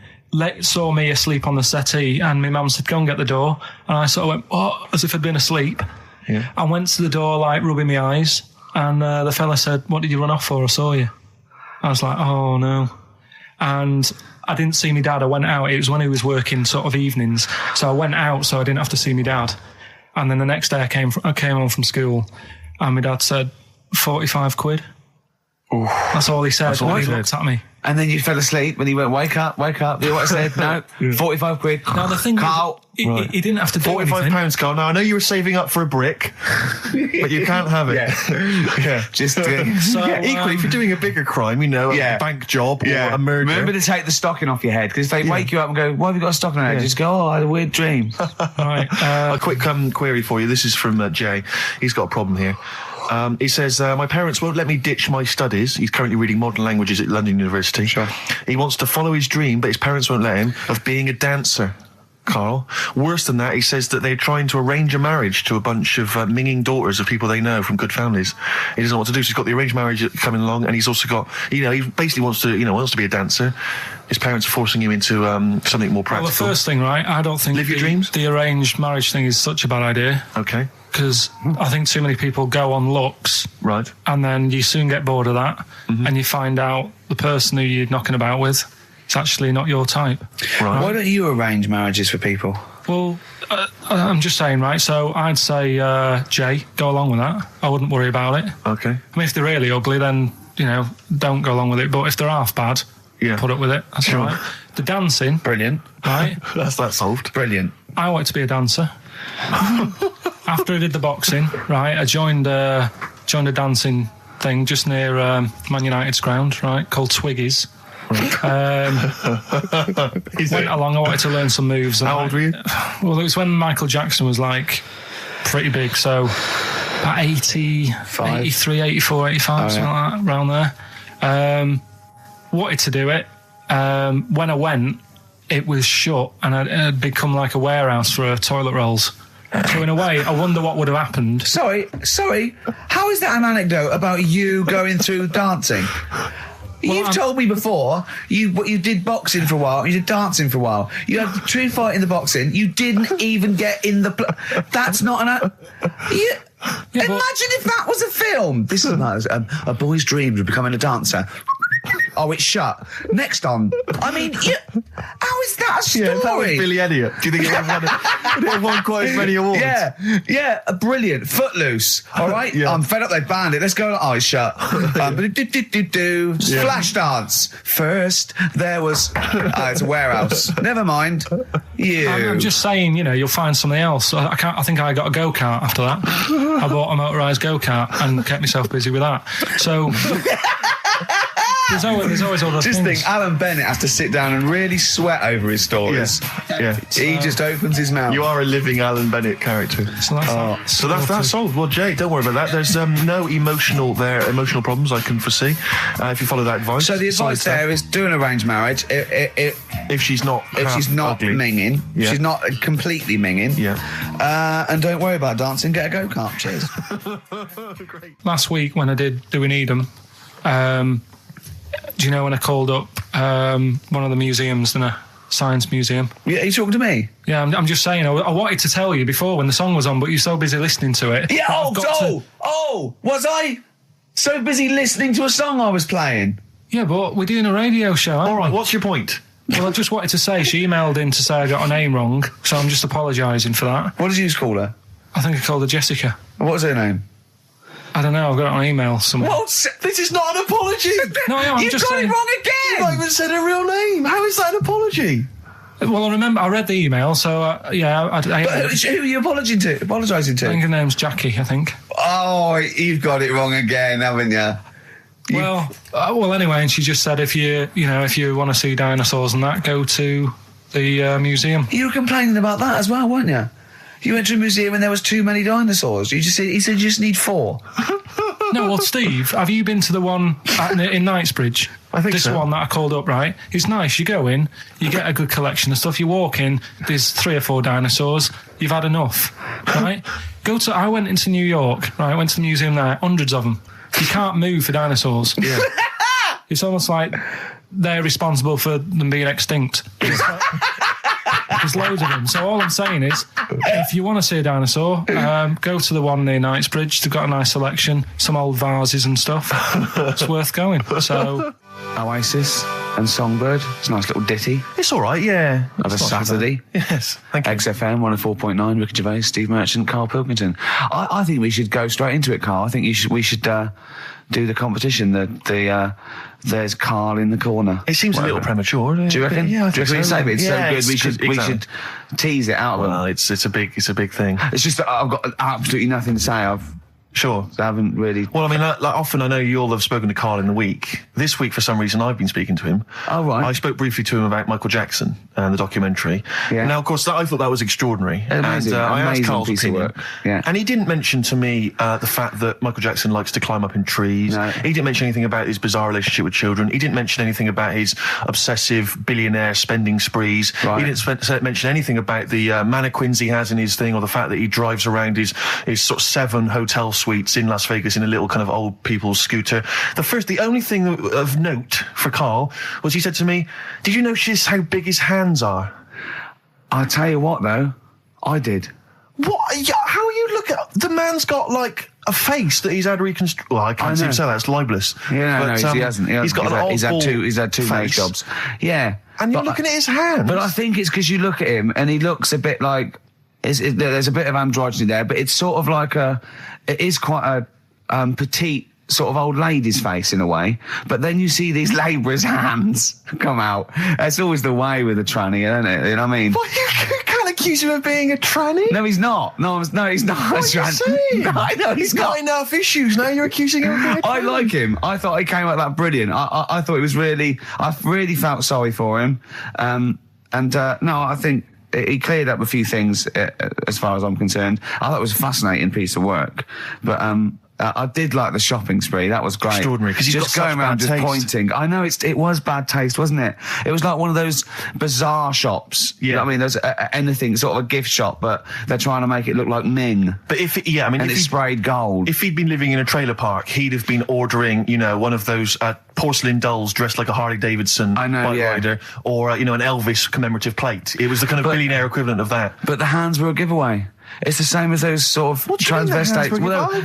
[SPEAKER 4] saw me asleep on the settee, and my mum said, go and get the door. And I sort of went, what? As if I'd been asleep.
[SPEAKER 1] Yeah.
[SPEAKER 4] I went to the door, like, rubbing my eyes, and the fella said, what did you run off for? I saw you. I was like, oh, no. And I didn't see my dad. I went out. It was when he was working sort of evenings. So I went out so I didn't have to see my dad. And then the next day I came home from school, and my dad said, 45 quid. Ooh. That's all he said. He looked at me.
[SPEAKER 2] And then you fell asleep and he went, wake up. You know what I said? No, 45 quid.
[SPEAKER 4] Now the thing
[SPEAKER 2] Karl.
[SPEAKER 4] He didn't have to do anything.
[SPEAKER 1] £45, Karl. Now, I know you were saving up for a brick, but you can't have it. Yeah.
[SPEAKER 2] Just
[SPEAKER 1] equally, if you're doing a bigger crime, a bank job or a murder.
[SPEAKER 2] Remember to take the stocking off your head, because if they wake you up and go, why have you got a stocking on your head? Just go, oh, I had a weird dream.
[SPEAKER 4] Right.
[SPEAKER 1] A quick query for you. This is from Jay. He's got a problem here. He says, my parents won't let me ditch my studies. He's currently reading modern languages at London University.
[SPEAKER 2] Sure.
[SPEAKER 1] He wants to follow his dream, but his parents won't let him, of being a dancer. Karl. Worse than that, he says that they're trying to arrange a marriage to a bunch of minging daughters of people they know from good families. He doesn't know what to do, so he's got the arranged marriage coming along, and he's also got, he basically wants to be a dancer. His parents are forcing him into something more practical.
[SPEAKER 4] Well, the first thing, right, I don't think
[SPEAKER 1] live your dreams.
[SPEAKER 4] The arranged marriage thing is such a bad idea.
[SPEAKER 1] Okay.
[SPEAKER 4] Because I think too many people go on looks.
[SPEAKER 1] Right.
[SPEAKER 4] And then you soon get bored of that, and you find out the person who you're knocking about with, it's actually not your type.
[SPEAKER 1] Right.
[SPEAKER 2] Why don't you arrange marriages for people?
[SPEAKER 4] Well, I'm just saying, right, so I'd say, Jay, go along with that. I wouldn't worry about it.
[SPEAKER 1] Okay.
[SPEAKER 4] I mean, if they're really ugly, then, don't go along with it. But if they're half bad, put up with it. That's
[SPEAKER 1] sure.
[SPEAKER 4] all right. The dancing.
[SPEAKER 2] Brilliant.
[SPEAKER 4] Right?
[SPEAKER 1] That's that solved.
[SPEAKER 2] Brilliant.
[SPEAKER 4] I want to be a dancer. after I did the boxing, right, I joined a dancing thing just near Man United's ground, right, called Twiggies. Went along, I wanted to learn some moves.
[SPEAKER 1] How old were you?
[SPEAKER 4] Well, it was when Michael Jackson was like pretty big, so about 83, 84, 85, something like that, around there. Wanted to do it. When I went, it was shut and it had become like a warehouse for toilet rolls. So in a way, I wonder what would have happened.
[SPEAKER 2] Sorry. How is that an anecdote about you going through dancing? You've told me before you did boxing for a while, you did dancing for a while. You had a true fight in the boxing. You didn't even get in the... That's not an... Imagine if that was a film. This is nice. A boy's dream of becoming a dancer. Oh, it's shut. Next on. I mean, how is that a story?
[SPEAKER 1] Yeah, that was Billy Elliot. Do you think it would have won quite as many awards?
[SPEAKER 2] Yeah, brilliant. Footloose. All right,
[SPEAKER 1] Yeah.
[SPEAKER 2] I'm fed up. They banned it. Let's go. Oh, it's shut. Flash dance. First, there was. It's a warehouse. Never mind.
[SPEAKER 4] I'm just saying, you'll find something else. I think I got a go-kart after that. I bought a motorised go-kart and kept myself busy with that. So... There's always other
[SPEAKER 2] just
[SPEAKER 4] things.
[SPEAKER 2] think, Alan Bennett has to sit down and really sweat over his stories.
[SPEAKER 1] Yeah.
[SPEAKER 2] He just opens his mouth.
[SPEAKER 1] You are a living Alan Bennett character.
[SPEAKER 4] So
[SPEAKER 1] that's solved. Well, Jay, don't worry about that. There's no emotional problems I can foresee if you follow that advice.
[SPEAKER 2] So the advice there is do an arranged marriage.
[SPEAKER 1] If she's not ugly.
[SPEAKER 2] minging, she's not completely minging.
[SPEAKER 1] Yeah.
[SPEAKER 2] And don't worry about dancing. Get a go-kart. Cheers.
[SPEAKER 1] Great.
[SPEAKER 4] Last week when I did Do We Need 'Em, do you know when I called up one of the museums in a science museum?
[SPEAKER 2] Yeah, are you talking to me?
[SPEAKER 4] Yeah, I'm just saying, I wanted to tell you before when the song was on, but you're so busy listening to it.
[SPEAKER 2] Yeah, was I so busy listening to a song I was playing?
[SPEAKER 4] Yeah, but we're doing a radio show, aren't
[SPEAKER 1] All right,
[SPEAKER 4] we?
[SPEAKER 1] what's your point?
[SPEAKER 4] Well, I just wanted to say, she emailed in to say I got her name wrong, so I'm just apologising for that.
[SPEAKER 2] What did you call her?
[SPEAKER 4] I think I called her Jessica.
[SPEAKER 2] What was her name?
[SPEAKER 4] I don't know, I've got it on email somewhere.
[SPEAKER 1] This is not an apology.
[SPEAKER 4] No, I'm
[SPEAKER 2] You've
[SPEAKER 4] just
[SPEAKER 2] got
[SPEAKER 4] saying.
[SPEAKER 2] it wrong again!
[SPEAKER 1] You've not even said her real name. How is that an apology?
[SPEAKER 4] Well, I remember, I read the email, so,
[SPEAKER 2] But who are you apologising to?
[SPEAKER 4] I think her name's Jackie, I think.
[SPEAKER 2] Oh, you've got it wrong again, haven't you?
[SPEAKER 4] Well, anyway, and she just said if you want to see dinosaurs and that, go to the museum.
[SPEAKER 2] You were complaining about that as well, weren't you? You went to a museum and there was too many dinosaurs. He said you just need 4.
[SPEAKER 4] No, well, Steve, have you been to the one in Knightsbridge?
[SPEAKER 1] I think
[SPEAKER 4] this
[SPEAKER 1] so.
[SPEAKER 4] one that I called up, right? It's nice. You go in, you get a good collection of stuff. You walk in, there's 3 or 4 dinosaurs. You've had enough, right? I went into New York, right? I went to the museum there, hundreds of them. You can't move for dinosaurs.
[SPEAKER 1] Yeah.
[SPEAKER 4] It's almost like they're responsible for them being extinct. There's loads of them. So all I'm saying is, if you want to see a dinosaur, go to the one near Knightsbridge. They've got a nice selection, some old vases and stuff. It's worth going. So
[SPEAKER 2] Oasis and Songbird. It's a nice little ditty.
[SPEAKER 1] It's all right, yeah.
[SPEAKER 2] Of a Saturday.
[SPEAKER 1] Yes, thank you.
[SPEAKER 2] XFM 104.9, Ricky Gervais, Steve Merchant, Karl Pilkington. I think we should go straight into it, Karl. I think we should do the competition. There's Karl in the corner.
[SPEAKER 1] It seems a little premature.
[SPEAKER 2] Do you reckon?
[SPEAKER 1] Yeah, I
[SPEAKER 2] Do you
[SPEAKER 1] think
[SPEAKER 2] reckon
[SPEAKER 1] so.
[SPEAKER 2] save it? It's
[SPEAKER 1] Yeah,
[SPEAKER 2] so good. We should tease it out of them.
[SPEAKER 1] Well, it's a big thing.
[SPEAKER 2] It's just that I've got absolutely nothing to say.
[SPEAKER 1] Sure.
[SPEAKER 2] I haven't really...
[SPEAKER 1] Well, I mean, like often I know you all have spoken to Karl in the week. This week, for some reason, I've been speaking to him.
[SPEAKER 2] Oh, right.
[SPEAKER 1] I spoke briefly to him about Michael Jackson and the documentary.
[SPEAKER 2] Yeah.
[SPEAKER 1] Now, of course, I thought that was extraordinary.
[SPEAKER 2] Amazing,
[SPEAKER 1] and I asked
[SPEAKER 2] amazing
[SPEAKER 1] Karl's
[SPEAKER 2] piece of
[SPEAKER 1] opinion.
[SPEAKER 2] work. Yeah.
[SPEAKER 1] And he didn't mention to me the fact that Michael Jackson likes to climb up in trees.
[SPEAKER 2] No.
[SPEAKER 1] He didn't mention anything about his bizarre relationship with children. He didn't mention anything about his obsessive billionaire spending sprees.
[SPEAKER 2] Right.
[SPEAKER 1] He didn't mention anything about the mannequins he has in his thing, or the fact that he drives around his sort of 7 hotel suites in Las Vegas in a little kind of old people's scooter. The only thing of note for Karl was he said to me, "Did you notice how big his hands are?"
[SPEAKER 2] I'll tell you what, though. I did.
[SPEAKER 1] What? Yeah, how are you looking? The man's got like a face that he's had reconstructed. Well, I can't seem to say that. It's libelous.
[SPEAKER 2] Yeah,
[SPEAKER 1] But,
[SPEAKER 2] he hasn't.
[SPEAKER 1] He's got
[SPEAKER 2] He's had two nose
[SPEAKER 1] face.
[SPEAKER 2] jobs. Yeah.
[SPEAKER 1] And you're looking at his hands.
[SPEAKER 2] But I think it's because you look at him and he looks a bit like... there's a bit of androgyny there, but it's sort of like it is quite a petite sort of old lady's face in a way, but then you see these labourers' hands come out. That's always the way with a tranny, isn't it? You know what I mean?
[SPEAKER 1] Well, you kind of accuse him of being a tranny?
[SPEAKER 2] No, he's not. No, he's not.
[SPEAKER 1] What are you saying?
[SPEAKER 2] No, I know
[SPEAKER 1] He's got enough issues, now you're accusing him of being a tranny.
[SPEAKER 2] I like him. I thought he came out that brilliant. I thought it was really... I really felt sorry for him. No, I think he cleared up a few things as far as I'm concerned. I thought it was a fascinating piece of work. But I did like the shopping spree. That was great.
[SPEAKER 1] Extraordinary, because he's
[SPEAKER 2] just
[SPEAKER 1] got
[SPEAKER 2] going
[SPEAKER 1] such
[SPEAKER 2] around
[SPEAKER 1] bad
[SPEAKER 2] just
[SPEAKER 1] taste.
[SPEAKER 2] pointing. I know it was bad taste, wasn't it? It was like one of those bizarre shops.
[SPEAKER 1] Yeah.
[SPEAKER 2] You know what I mean? There's anything, sort of a gift shop, but they're trying to make it look like Ming.
[SPEAKER 1] But and
[SPEAKER 2] And it's sprayed gold.
[SPEAKER 1] If he'd been living in a trailer park, he'd have been ordering, one of those porcelain dolls dressed like a Harley Davidson bike rider, or an Elvis commemorative plate. It was the kind of billionaire equivalent of that.
[SPEAKER 2] But the hands were a giveaway. It's the same as those sort of transvestites.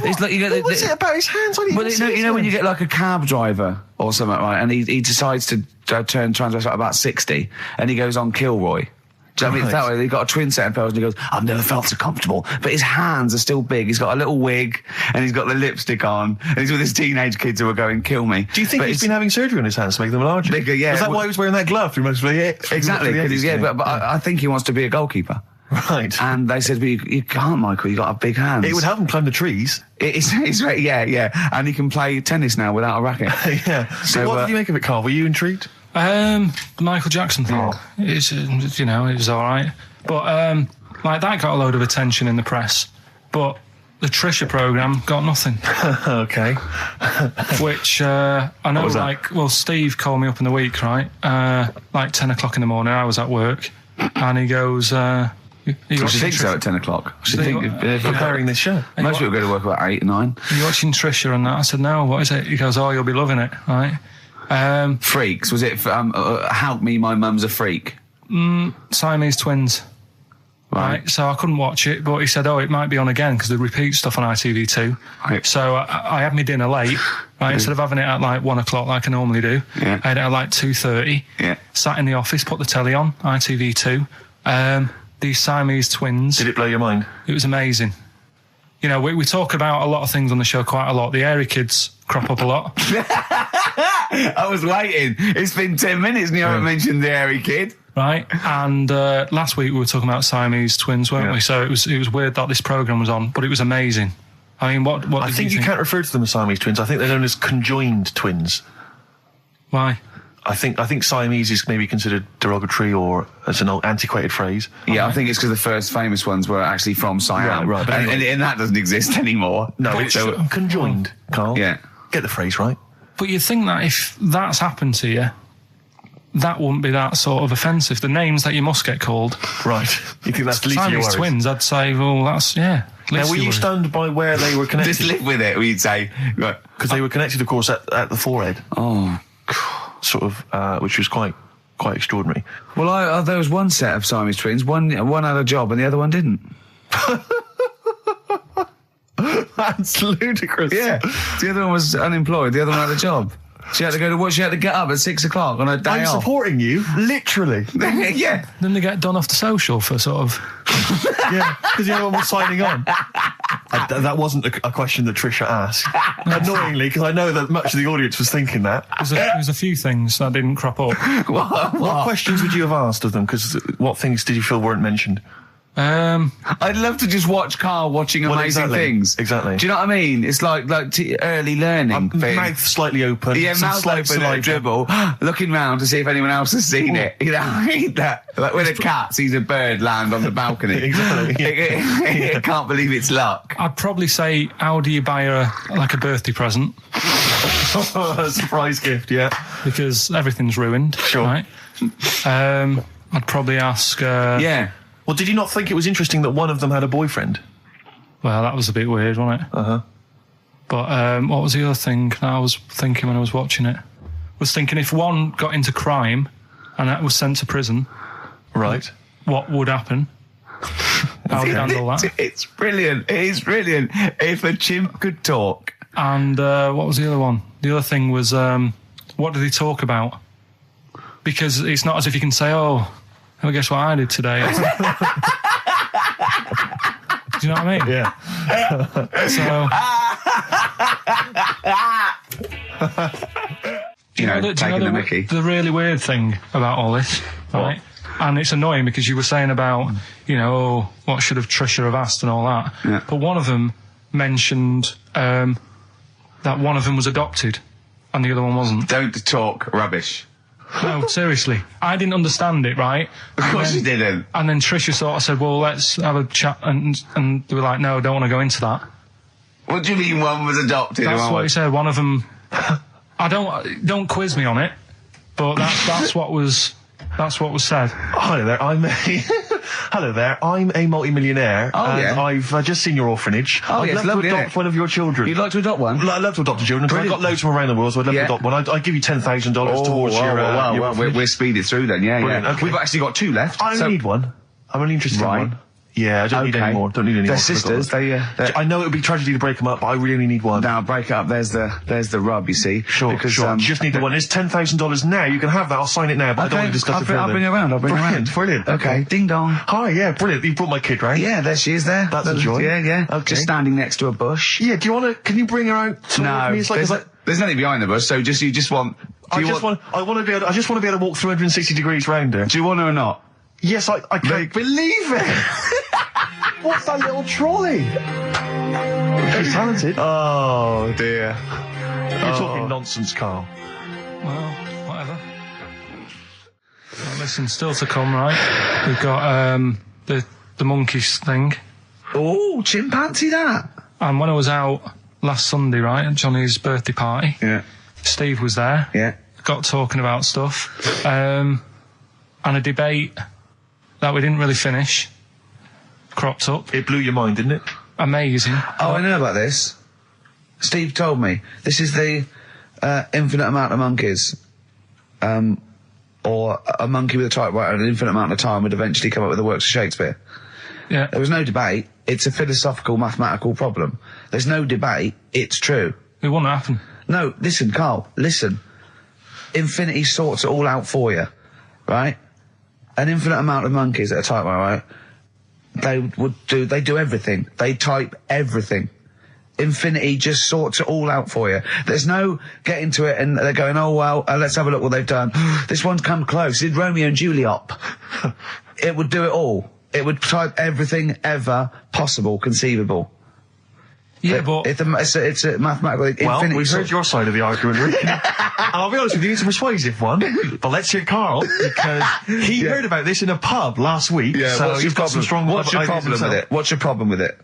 [SPEAKER 2] It's like you get.
[SPEAKER 1] What was it about his hands?
[SPEAKER 2] When you get like a cab driver or something, right? And he decides to turn transvestite about 60, and he goes on Kilroy. Do you know what I mean? It's that way. He got a twin set of pearls, and he goes, "I've never felt so comfortable." But his hands are still big. He's got a little wig, and he's got the lipstick on, and he's with his teenage kids who are going, "Kill me."
[SPEAKER 1] Do you think he's been having surgery on his hands to make them larger?
[SPEAKER 2] Bigger, yeah.
[SPEAKER 1] Is that why he was wearing that glove?
[SPEAKER 2] Exactly. But I think he wants to be a goalkeeper.
[SPEAKER 1] Right.
[SPEAKER 2] And they said, well, you can't, Michael, you got big hands.
[SPEAKER 1] It would help him climb the trees.
[SPEAKER 2] Yeah. And he can play tennis now without a racket.
[SPEAKER 1] Yeah. So what did you make of it, Carl? Were you intrigued?
[SPEAKER 4] The Michael Jackson thing. It was all right. But, that got a load of attention in the press. But the Trisha programme got nothing.
[SPEAKER 1] Okay.
[SPEAKER 4] Which, I know, Steve called me up in the week, right? 10 o'clock in the morning, I was at work. And he goes,
[SPEAKER 2] I should think so at 10 o'clock. I should think
[SPEAKER 1] preparing this show.
[SPEAKER 2] Most people go to work about 8 or 9.
[SPEAKER 4] Are you watching Trisha and that? I said, no, what is it? He goes, oh, you'll be loving it, right?
[SPEAKER 2] Freaks. Was it Help Me, My Mum's a Freak?
[SPEAKER 4] Siamese twins. Right. So I couldn't watch it, but he said, oh, it might be on again because they repeat stuff on ITV2.
[SPEAKER 2] Right.
[SPEAKER 4] So I had my dinner late, right? Instead of having it at 1 o'clock like I normally do, I had it at 2:30.
[SPEAKER 2] Yeah.
[SPEAKER 4] Sat in the office, put the telly on, ITV2. These Siamese twins.
[SPEAKER 1] Did it blow your mind?
[SPEAKER 4] It was amazing. We talk about a lot of things on the show quite a lot. The Airy kids crop up a lot.
[SPEAKER 2] I was waiting. It's been 10 minutes and you haven't mentioned the Airy kid.
[SPEAKER 4] Right, and last week we were talking about Siamese twins, weren't we? So it was weird that this programme was on, but it was amazing. I mean, what
[SPEAKER 1] I think you can't refer to them as Siamese twins. I think they're known as conjoined twins.
[SPEAKER 4] Why?
[SPEAKER 1] I think Siamese is maybe considered derogatory or as an old antiquated phrase.
[SPEAKER 2] Yeah, I think it's because the first famous ones were actually from Siam.
[SPEAKER 1] Right. But
[SPEAKER 2] And that doesn't exist anymore.
[SPEAKER 1] No, it's conjoined, Carl.
[SPEAKER 2] Yeah.
[SPEAKER 1] Get the phrase right.
[SPEAKER 4] But you'd think that if that's happened to you, that wouldn't be that sort of offensive. The names that you must get called.
[SPEAKER 1] Right. You think that's the least of your
[SPEAKER 4] Siamese
[SPEAKER 1] worries?
[SPEAKER 4] twins, I'd say, well, that's, yeah.
[SPEAKER 1] Now, were you stunned by where they were connected?
[SPEAKER 2] Just live with it, we'd say.
[SPEAKER 1] Because they were connected, of course, at the forehead.
[SPEAKER 2] Oh.
[SPEAKER 1] Sort of, which was quite extraordinary.
[SPEAKER 2] Well, there was one set of Siamese twins. One had a job and the other one didn't.
[SPEAKER 1] That's ludicrous.
[SPEAKER 2] Yeah. The other one was unemployed. The other one had a job. She had to go to work. She had to get up at 6 o'clock on her day off.
[SPEAKER 1] I'm supporting you, literally.
[SPEAKER 2] Yeah.
[SPEAKER 4] Then they get done off the social for sort of...
[SPEAKER 1] Yeah, because the other one was signing on. That wasn't a question that Trisha asked. Annoyingly, because I know that much of the audience was thinking that.
[SPEAKER 4] There was a few things that didn't crop up.
[SPEAKER 1] What questions would you have asked of them? Because what things did you feel weren't mentioned?
[SPEAKER 2] I'd love to just watch Carl watching amazing things.
[SPEAKER 1] Exactly.
[SPEAKER 2] Do you know what I mean? It's like early learning thing.
[SPEAKER 1] Mouth slightly open.
[SPEAKER 2] Yeah, mouth open and a dribble, looking round to see if anyone else has seen it. You know, like when a cat sees a bird land on the balcony.
[SPEAKER 1] Exactly.
[SPEAKER 2] It can't believe it's luck.
[SPEAKER 4] I'd probably say, how do you buy her a birthday present?
[SPEAKER 1] A surprise gift, yeah.
[SPEAKER 4] Because everything's ruined.
[SPEAKER 1] Sure.
[SPEAKER 4] Right? I'd probably ask...
[SPEAKER 2] Yeah.
[SPEAKER 1] Well, did you not think it was interesting that one of them had a boyfriend?
[SPEAKER 4] Well, that was a bit weird, wasn't it?
[SPEAKER 1] Uh-huh.
[SPEAKER 4] But what was the other thing that I was thinking when I was watching it? I was thinking if one got into crime and that was sent to prison...
[SPEAKER 1] Right.
[SPEAKER 4] What would happen? How would you handle that?
[SPEAKER 2] It's brilliant. It is brilliant. If a chimp could talk.
[SPEAKER 4] And what was the other one? The other thing was, what did he talk about? Because it's not as if you can say, oh, guess what I did today? Do you know what I mean?
[SPEAKER 1] Yeah.
[SPEAKER 2] So... taking the mickey.
[SPEAKER 4] The really weird thing about all this, right, And it's annoying because you were saying about, you know, oh, what should have Trisha have asked and all that.
[SPEAKER 2] Yeah.
[SPEAKER 4] But one of them mentioned that one of them was adopted and the other one wasn't.
[SPEAKER 2] Don't talk rubbish.
[SPEAKER 4] No, seriously. I didn't understand it, right?
[SPEAKER 2] Of course you didn't.
[SPEAKER 4] And then Trisha sort of said, well, let's have a chat. And they were like, no, don't want to go into that.
[SPEAKER 2] What do you mean one was adopted?
[SPEAKER 4] That's what he said. One of them... don't quiz me on it, but that's what was said.
[SPEAKER 1] Hello there, hello there, I'm a multi-millionaire.
[SPEAKER 2] Oh,
[SPEAKER 1] and
[SPEAKER 2] yeah.
[SPEAKER 1] I've just seen your orphanage.
[SPEAKER 2] Oh,
[SPEAKER 1] I'd
[SPEAKER 2] yeah,
[SPEAKER 1] love
[SPEAKER 2] it's lovely,
[SPEAKER 1] to
[SPEAKER 2] isn't
[SPEAKER 1] adopt
[SPEAKER 2] it?
[SPEAKER 1] one of your children.
[SPEAKER 2] You'd like to adopt one?
[SPEAKER 1] I'd love to adopt a children, because I've got loads from around the world, so I'd love to adopt one. I'd give you $10,000 towards your orphanage.
[SPEAKER 2] We're speeding through then, yeah.
[SPEAKER 1] Brilliant, okay.
[SPEAKER 2] We've actually got 2 left.
[SPEAKER 1] I only need one. I'm only interested in one. Yeah, I don't need any more. Don't need any
[SPEAKER 2] They're
[SPEAKER 1] more.
[SPEAKER 2] sisters.
[SPEAKER 1] I know it would be tragedy to break them up, but I really only need one.
[SPEAKER 2] Now break it up. There's the rub. You see.
[SPEAKER 1] Sure.
[SPEAKER 2] Because,
[SPEAKER 1] you just need the one. It's $10,000 now. You can have that. I'll sign it now, but I don't want to discuss it further.
[SPEAKER 2] I'll bring you around.
[SPEAKER 1] Brilliant.
[SPEAKER 2] Okay. Ding dong.
[SPEAKER 1] Hi. Yeah. Brilliant. You brought my kid round.
[SPEAKER 2] Yeah. There she is. There.
[SPEAKER 1] That's a joy.
[SPEAKER 2] Yeah.
[SPEAKER 1] Okay.
[SPEAKER 2] Just standing next to a bush.
[SPEAKER 1] Yeah. Do you want to? Can you bring her out?
[SPEAKER 2] No. There's nothing behind the bush. So you just want.
[SPEAKER 1] I just want to be able to walk 360 degrees round her.
[SPEAKER 2] Do you want her or not?
[SPEAKER 1] Yes. I can't believe it. What's that little trolley? She's talented.
[SPEAKER 2] Oh dear.
[SPEAKER 1] You're talking nonsense, Karl.
[SPEAKER 4] Well, whatever. Well, listen, still to come, right? We've got the monkeys thing.
[SPEAKER 2] Oh, chimpanzee that.
[SPEAKER 4] And when I was out last Sunday, right, at Johnny's birthday party,
[SPEAKER 2] Yeah.
[SPEAKER 4] Steve was there.
[SPEAKER 2] Yeah.
[SPEAKER 4] Got talking about stuff. And a debate that we didn't really finish cropped up.
[SPEAKER 1] It blew your mind, didn't it?
[SPEAKER 4] Amazing.
[SPEAKER 2] Oh, I know about this. Steve told me. This is the infinite amount of monkeys. Or a monkey with a typewriter and an infinite amount of time would eventually come up with the works of Shakespeare.
[SPEAKER 4] Yeah.
[SPEAKER 2] There was no debate. It's a philosophical, mathematical problem. There's no debate. It's true.
[SPEAKER 4] It wouldn't happen.
[SPEAKER 2] No, listen, Karl, listen. Infinity sorts it all out for you, right? An infinite amount of monkeys at a typewriter, right? They do everything. They type everything. Infinity just sorts it all out for you. There's no getting to it and they're going, oh, well, let's have a look what they've done. This one's come close. Did Romeo and Juliet. It would do it all. It would type everything ever possible, conceivable.
[SPEAKER 4] Yeah, but...
[SPEAKER 2] It's a mathematical...
[SPEAKER 1] Well,
[SPEAKER 2] infinity
[SPEAKER 1] we've heard your side of the argument, Rick. And I'll be honest with you, it's a persuasive one. But let's hear Karl, because he heard about this in a pub last week.
[SPEAKER 2] Yeah,
[SPEAKER 1] so he's got some strong
[SPEAKER 2] What's your
[SPEAKER 1] ideas
[SPEAKER 2] problem with
[SPEAKER 1] himself.
[SPEAKER 2] it? What's your problem with it?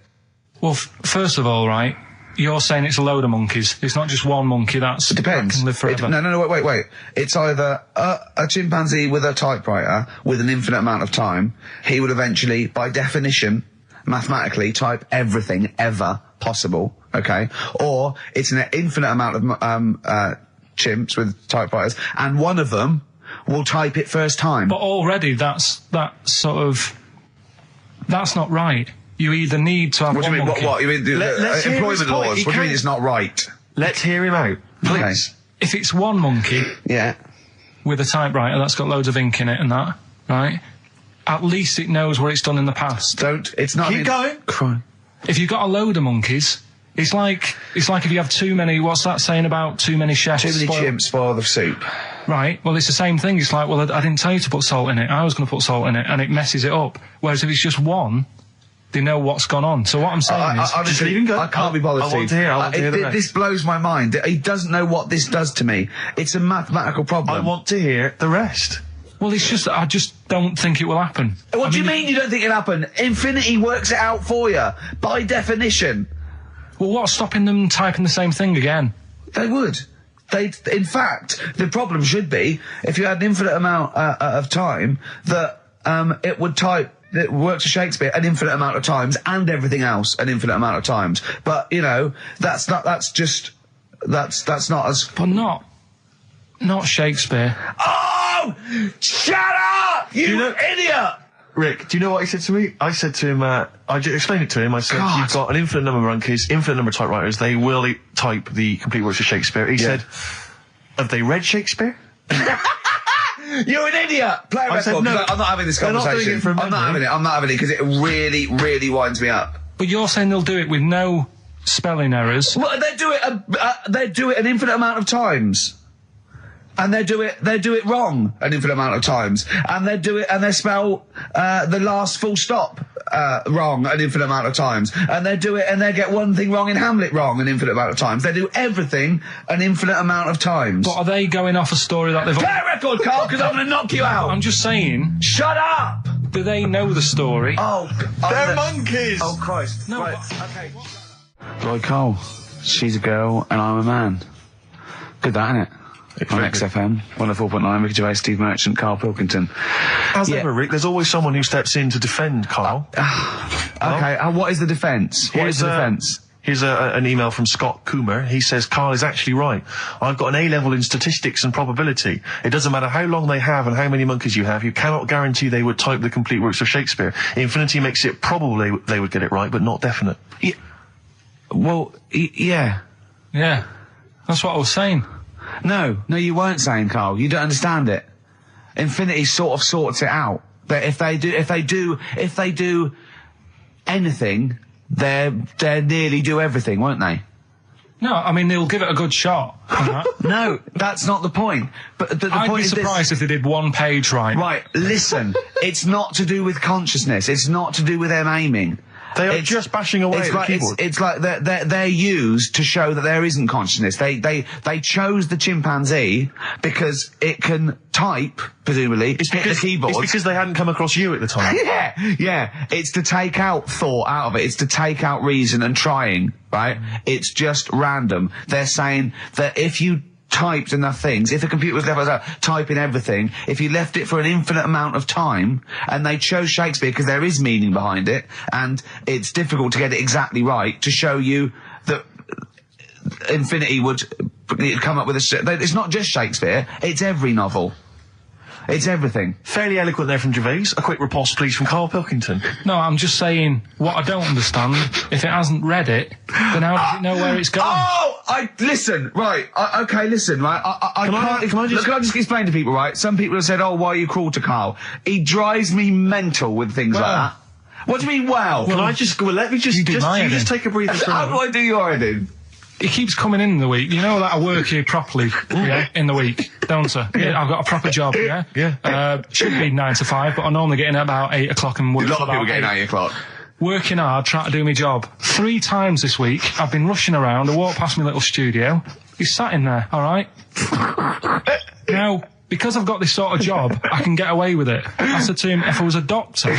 [SPEAKER 4] Well, first of all, right, you're saying it's a load of monkeys. It's not just one monkey that
[SPEAKER 2] Depends.
[SPEAKER 4] can live forever.
[SPEAKER 2] No, wait. It's either a chimpanzee with a typewriter with an infinite amount of time. He would eventually, by definition, mathematically, type everything ever possible, okay? Or it's an infinite amount of chimps with typewriters, and one of them will type it first time.
[SPEAKER 4] But already that's not right. You either need to have
[SPEAKER 2] What do you mean?
[SPEAKER 4] monkey.
[SPEAKER 2] What? You mean
[SPEAKER 1] Let's hear his
[SPEAKER 2] employment
[SPEAKER 1] point.
[SPEAKER 2] laws?
[SPEAKER 1] He
[SPEAKER 2] What do you mean
[SPEAKER 1] can't-
[SPEAKER 2] it's not right?
[SPEAKER 1] Let's hear him out, please.
[SPEAKER 4] If it's one monkey
[SPEAKER 2] Yeah.
[SPEAKER 4] with a typewriter that's got loads of ink in it and that, right, at least it knows what it's done in the past.
[SPEAKER 2] It's not...
[SPEAKER 1] Keep going.
[SPEAKER 2] Cry.
[SPEAKER 4] If you've got a load of monkeys, it's like if you have too many, what's that saying about too many chefs?
[SPEAKER 2] Too many chimps spoil the soup.
[SPEAKER 4] Right, well, it's the same thing. It's like, well, I didn't tell you to put salt in it. I was going to put salt in it, and it messes it up. Whereas if it's just one, they know what's gone on. So what I'm saying is...
[SPEAKER 1] just leave him go.
[SPEAKER 2] I can't be bothered,
[SPEAKER 1] I want to hear. I want to hear the rest.
[SPEAKER 2] This blows my mind. He doesn't know what this does to me. It's a mathematical problem.
[SPEAKER 1] I want to hear the rest.
[SPEAKER 4] Well, it's just I just don't think it will happen.
[SPEAKER 2] What do you mean you don't think it'll happen? Infinity works it out for you, by definition.
[SPEAKER 4] Well, what's stopping them typing the same thing again?
[SPEAKER 2] They would. In fact, the problem should be, if you had an infinite amount of time, that it would type the works of Shakespeare an infinite amount of times, and everything else an infinite amount of times. But, you know, that's not as...
[SPEAKER 4] But not Shakespeare.
[SPEAKER 2] Oh! Shut up! You idiot!
[SPEAKER 1] Rick, do you know what he said to me? I said to him, I explained it to him. I said,
[SPEAKER 2] God.
[SPEAKER 1] you've got an infinite number of monkeys, infinite number of typewriters. They will type the complete works of Shakespeare. He said, have they read Shakespeare?
[SPEAKER 2] You're an idiot! Play a
[SPEAKER 1] I said,
[SPEAKER 2] record.
[SPEAKER 1] no,
[SPEAKER 2] I'm not having this
[SPEAKER 1] they're not doing
[SPEAKER 2] conversation.
[SPEAKER 1] it from
[SPEAKER 2] I'm not
[SPEAKER 1] memory.
[SPEAKER 2] having it because it really, really winds me up.
[SPEAKER 4] But you're saying they'll do it with no spelling errors.
[SPEAKER 2] Well, they do it an infinite amount of times. And they do it wrong an infinite amount of times. And they spell the last full stop wrong an infinite amount of times. And they get one thing wrong in Hamlet wrong an infinite amount of times. They do everything an infinite amount of times.
[SPEAKER 4] But are they going off a story that they've...
[SPEAKER 2] Play a record, Carl, because I'm going to knock you out.
[SPEAKER 4] I'm just saying...
[SPEAKER 2] Shut up!
[SPEAKER 4] Do they know the story?
[SPEAKER 2] Oh,
[SPEAKER 1] They're monkeys!
[SPEAKER 2] Oh, Christ.
[SPEAKER 4] No,
[SPEAKER 2] right, okay. Right, Carl, she's a girl and I'm a man. Good that, innit? On XFM, 104.9, Ricky Gervais, Steve Merchant, Karl Pilkington.
[SPEAKER 1] As ever, Rick, there's always someone who steps in to defend Carl.
[SPEAKER 2] Okay, what is the defence? What is the defence?
[SPEAKER 1] Here's an email from Scott Coomer. He says, Carl is actually right. I've got an A-level in statistics and probability. It doesn't matter how long they have and how many monkeys you have. You cannot guarantee they would type the complete works of Shakespeare. Infinity makes it probable they would get it right, but not definite.
[SPEAKER 2] Yeah. Well, yeah.
[SPEAKER 4] Yeah. That's what I was saying.
[SPEAKER 2] No, you weren't saying, Carl. You don't understand it. Infinity sort of sorts it out. But if they do anything, they nearly do everything, won't they?
[SPEAKER 4] No, I mean, they'll give it a good shot.
[SPEAKER 2] No, that's not the point. But the
[SPEAKER 4] I'd
[SPEAKER 2] point
[SPEAKER 4] be
[SPEAKER 2] is
[SPEAKER 4] surprised if they did one page right.
[SPEAKER 2] Right, listen. It's not to do with consciousness. It's not to do with them aiming.
[SPEAKER 1] They are just bashing away at the keyboard.
[SPEAKER 2] It's like they're used to show that there isn't consciousness. They chose the chimpanzee because it can type, presumably, hit the keyboard.
[SPEAKER 1] It's because they hadn't come across you at the time.
[SPEAKER 2] Yeah. It's to take out thought out of it. It's to take out reason and trying, right? It's just random. They're saying that if you typed enough things, if the computer was left typing everything, if you left it for an infinite amount of time, and they chose Shakespeare because there is meaning behind it, and it's difficult to get it exactly right, to show you that infinity would come up with it's not just Shakespeare, it's every novel. It's everything.
[SPEAKER 1] Fairly eloquent there from Gervais. A quick riposte, please, from Karl Pilkington.
[SPEAKER 4] No, I'm just saying, what I don't understand, if it hasn't read it, then how does it know where it's going?
[SPEAKER 2] Listen, right, listen, right, Can I just explain to people, right? Some people have said, why are you cruel to Karl? He drives me mental with things like that. What do you mean,
[SPEAKER 1] Can I just, let me just take a breather for
[SPEAKER 2] How do I do your editing?
[SPEAKER 4] He keeps coming in the week. You know that I work here properly, in the week, don't I? Yeah, I've got a proper job,
[SPEAKER 1] Yeah.
[SPEAKER 4] Should be 9 to 5, but I normally get in at about 8 o'clock and work.
[SPEAKER 2] A lot of people get in at 8 o'clock.
[SPEAKER 4] Working hard, trying to do my job. 3 times this week, I've been rushing around. I walked past my little studio. He's sat in there, all right? Now, because I've got this sort of job, I can get away with it. I said to him, if I was a doctor,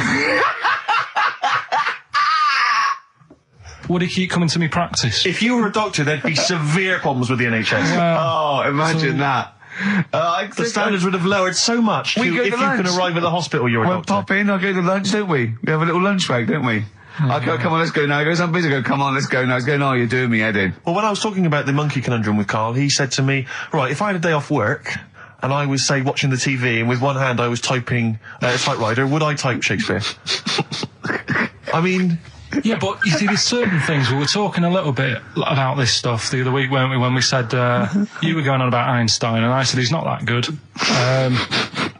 [SPEAKER 4] would he keep coming to me practice?
[SPEAKER 1] If you were a doctor, there'd be severe problems with the NHS.
[SPEAKER 2] Imagine that.
[SPEAKER 1] The standards would have lowered so much if you can arrive at the hospital you're a doctor.
[SPEAKER 2] We'll pop in, I'll go to lunch, don't we? We have a little lunch break, don't we? I go, come on, let's go now. He goes, I'm busy. I go, come on, let's go now. He's going, no, you're doing me head in.
[SPEAKER 1] Well, when I was talking about the monkey conundrum with Karl, he said to me, right, if I had a day off work, and I was, say, watching the TV, and with one hand I was typing a typewriter, would I type Shakespeare? I mean...
[SPEAKER 4] Yeah, but you see, there's certain things. We were talking a little bit about this stuff the other week, weren't we, when we said, you were going on about Einstein, and I said he's not that good.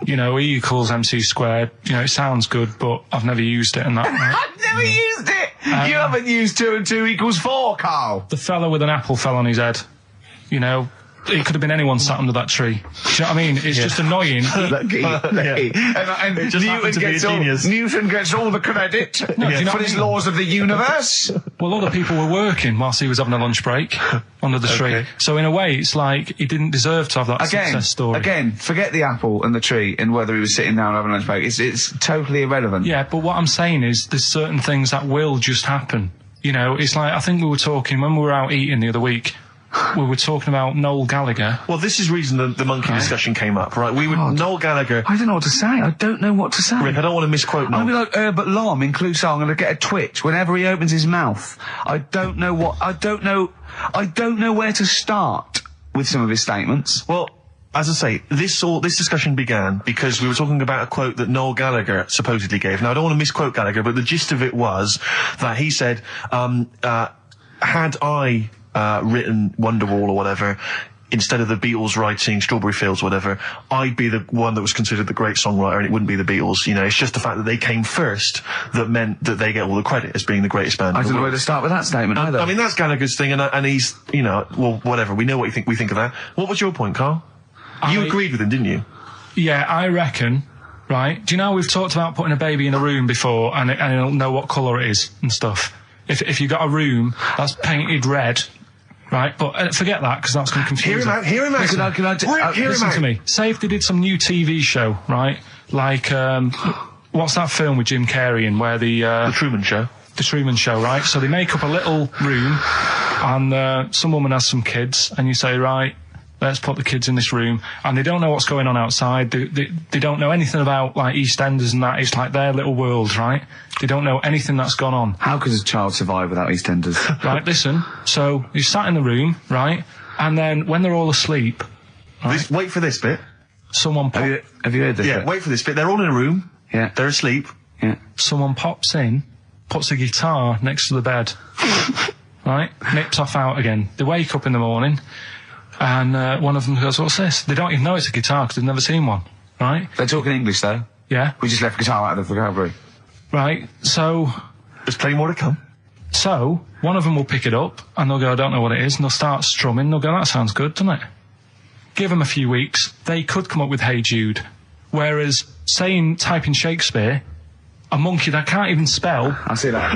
[SPEAKER 4] E equals MC squared. It sounds good, but I've never used it and that. Right?
[SPEAKER 2] I've never used it! You haven't used 2 and 2 equals 4, Karl!
[SPEAKER 4] The fella with an apple fell on his head. It could have been anyone sat under that tree. Do you know what I mean? It's just annoying.
[SPEAKER 2] Lucky. And
[SPEAKER 1] it just happened to be a genius.
[SPEAKER 2] Newton gets all the credit for his laws of the universe.
[SPEAKER 4] Well, other people were working whilst he was having a lunch break under the tree. So in a way, it's like he didn't deserve to have that success story.
[SPEAKER 2] Again, forget the apple and the tree and whether he was sitting down having a lunch break. It's totally irrelevant.
[SPEAKER 4] Yeah, but what I'm saying is there's certain things that will just happen. It's like, I think we were talking when we were out eating the other week. We were talking about Noel Gallagher.
[SPEAKER 1] Well, this is the reason the monkey discussion came up, right? Noel Gallagher...
[SPEAKER 2] I don't know what to say. I don't know what to say.
[SPEAKER 1] Rick, I don't want to misquote Noel.
[SPEAKER 2] I'm going to be like Herbert Lom in Clouseau. I'm going to get a twitch whenever he opens his mouth. I don't know where to start with some of his statements.
[SPEAKER 1] Well, as I say, this discussion began because we were talking about a quote that Noel Gallagher supposedly gave. Now, I don't want to misquote Gallagher, but the gist of it was that he said, had I... written Wonderwall or whatever, instead of the Beatles writing Strawberry Fields or whatever, I'd be the one that was considered the great songwriter and it wouldn't be the Beatles. It's just the fact that they came first that meant that they get all the credit as being the greatest band in the world.
[SPEAKER 2] I don't know where to start with that statement either.
[SPEAKER 1] I mean, that's Gallagher's thing and he's, well, whatever. We know what we think of that. What was your point, Karl? You agreed with him, didn't you?
[SPEAKER 4] Yeah, I reckon, right? Do you know we've talked about putting a baby in a room before and it'll know what colour it is and stuff? If you got a room that's painted red, right? But forget that, because that's going to confuse
[SPEAKER 1] Hear him out.
[SPEAKER 4] Listen to me. Say if they did some new TV show, right? Like, what's that film with Jim Carrey in where
[SPEAKER 1] The Truman Show.
[SPEAKER 4] The Truman Show, right? So they make up a little room and some woman has some kids and you say, right, let's put the kids in this room, and they don't know what's going on outside. They don't know anything about, like, EastEnders and that. It's like their little world, right? They don't know anything that's gone on.
[SPEAKER 2] How could a child survive without EastEnders?
[SPEAKER 4] Right, listen. So you sat in the room, right? And then when they're all asleep, right,
[SPEAKER 1] Wait for this bit.
[SPEAKER 4] someone
[SPEAKER 2] Have you heard this?
[SPEAKER 1] Yeah, wait for this bit. They're all in a room.
[SPEAKER 2] Yeah.
[SPEAKER 1] They're asleep.
[SPEAKER 2] Yeah.
[SPEAKER 4] someone pops in, puts a guitar next to the bed, right? Nips off out again. They wake up in the morning, and one of them goes, "What's this?" They don't even know it's a guitar because they've never seen one, right?
[SPEAKER 2] They're talking English, though.
[SPEAKER 4] Yeah.
[SPEAKER 2] We just left guitar out of the vocabulary.
[SPEAKER 4] Right. So
[SPEAKER 1] There's plenty more to come.
[SPEAKER 4] one of them will pick it up, and they'll go, "I don't know what it is," and they'll start strumming. They'll go, "That sounds good, doesn't it?" Give them a few weeks, they could come up with Hey Jude. Whereas, type in Shakespeare, a monkey that can't even spell,
[SPEAKER 2] I see that.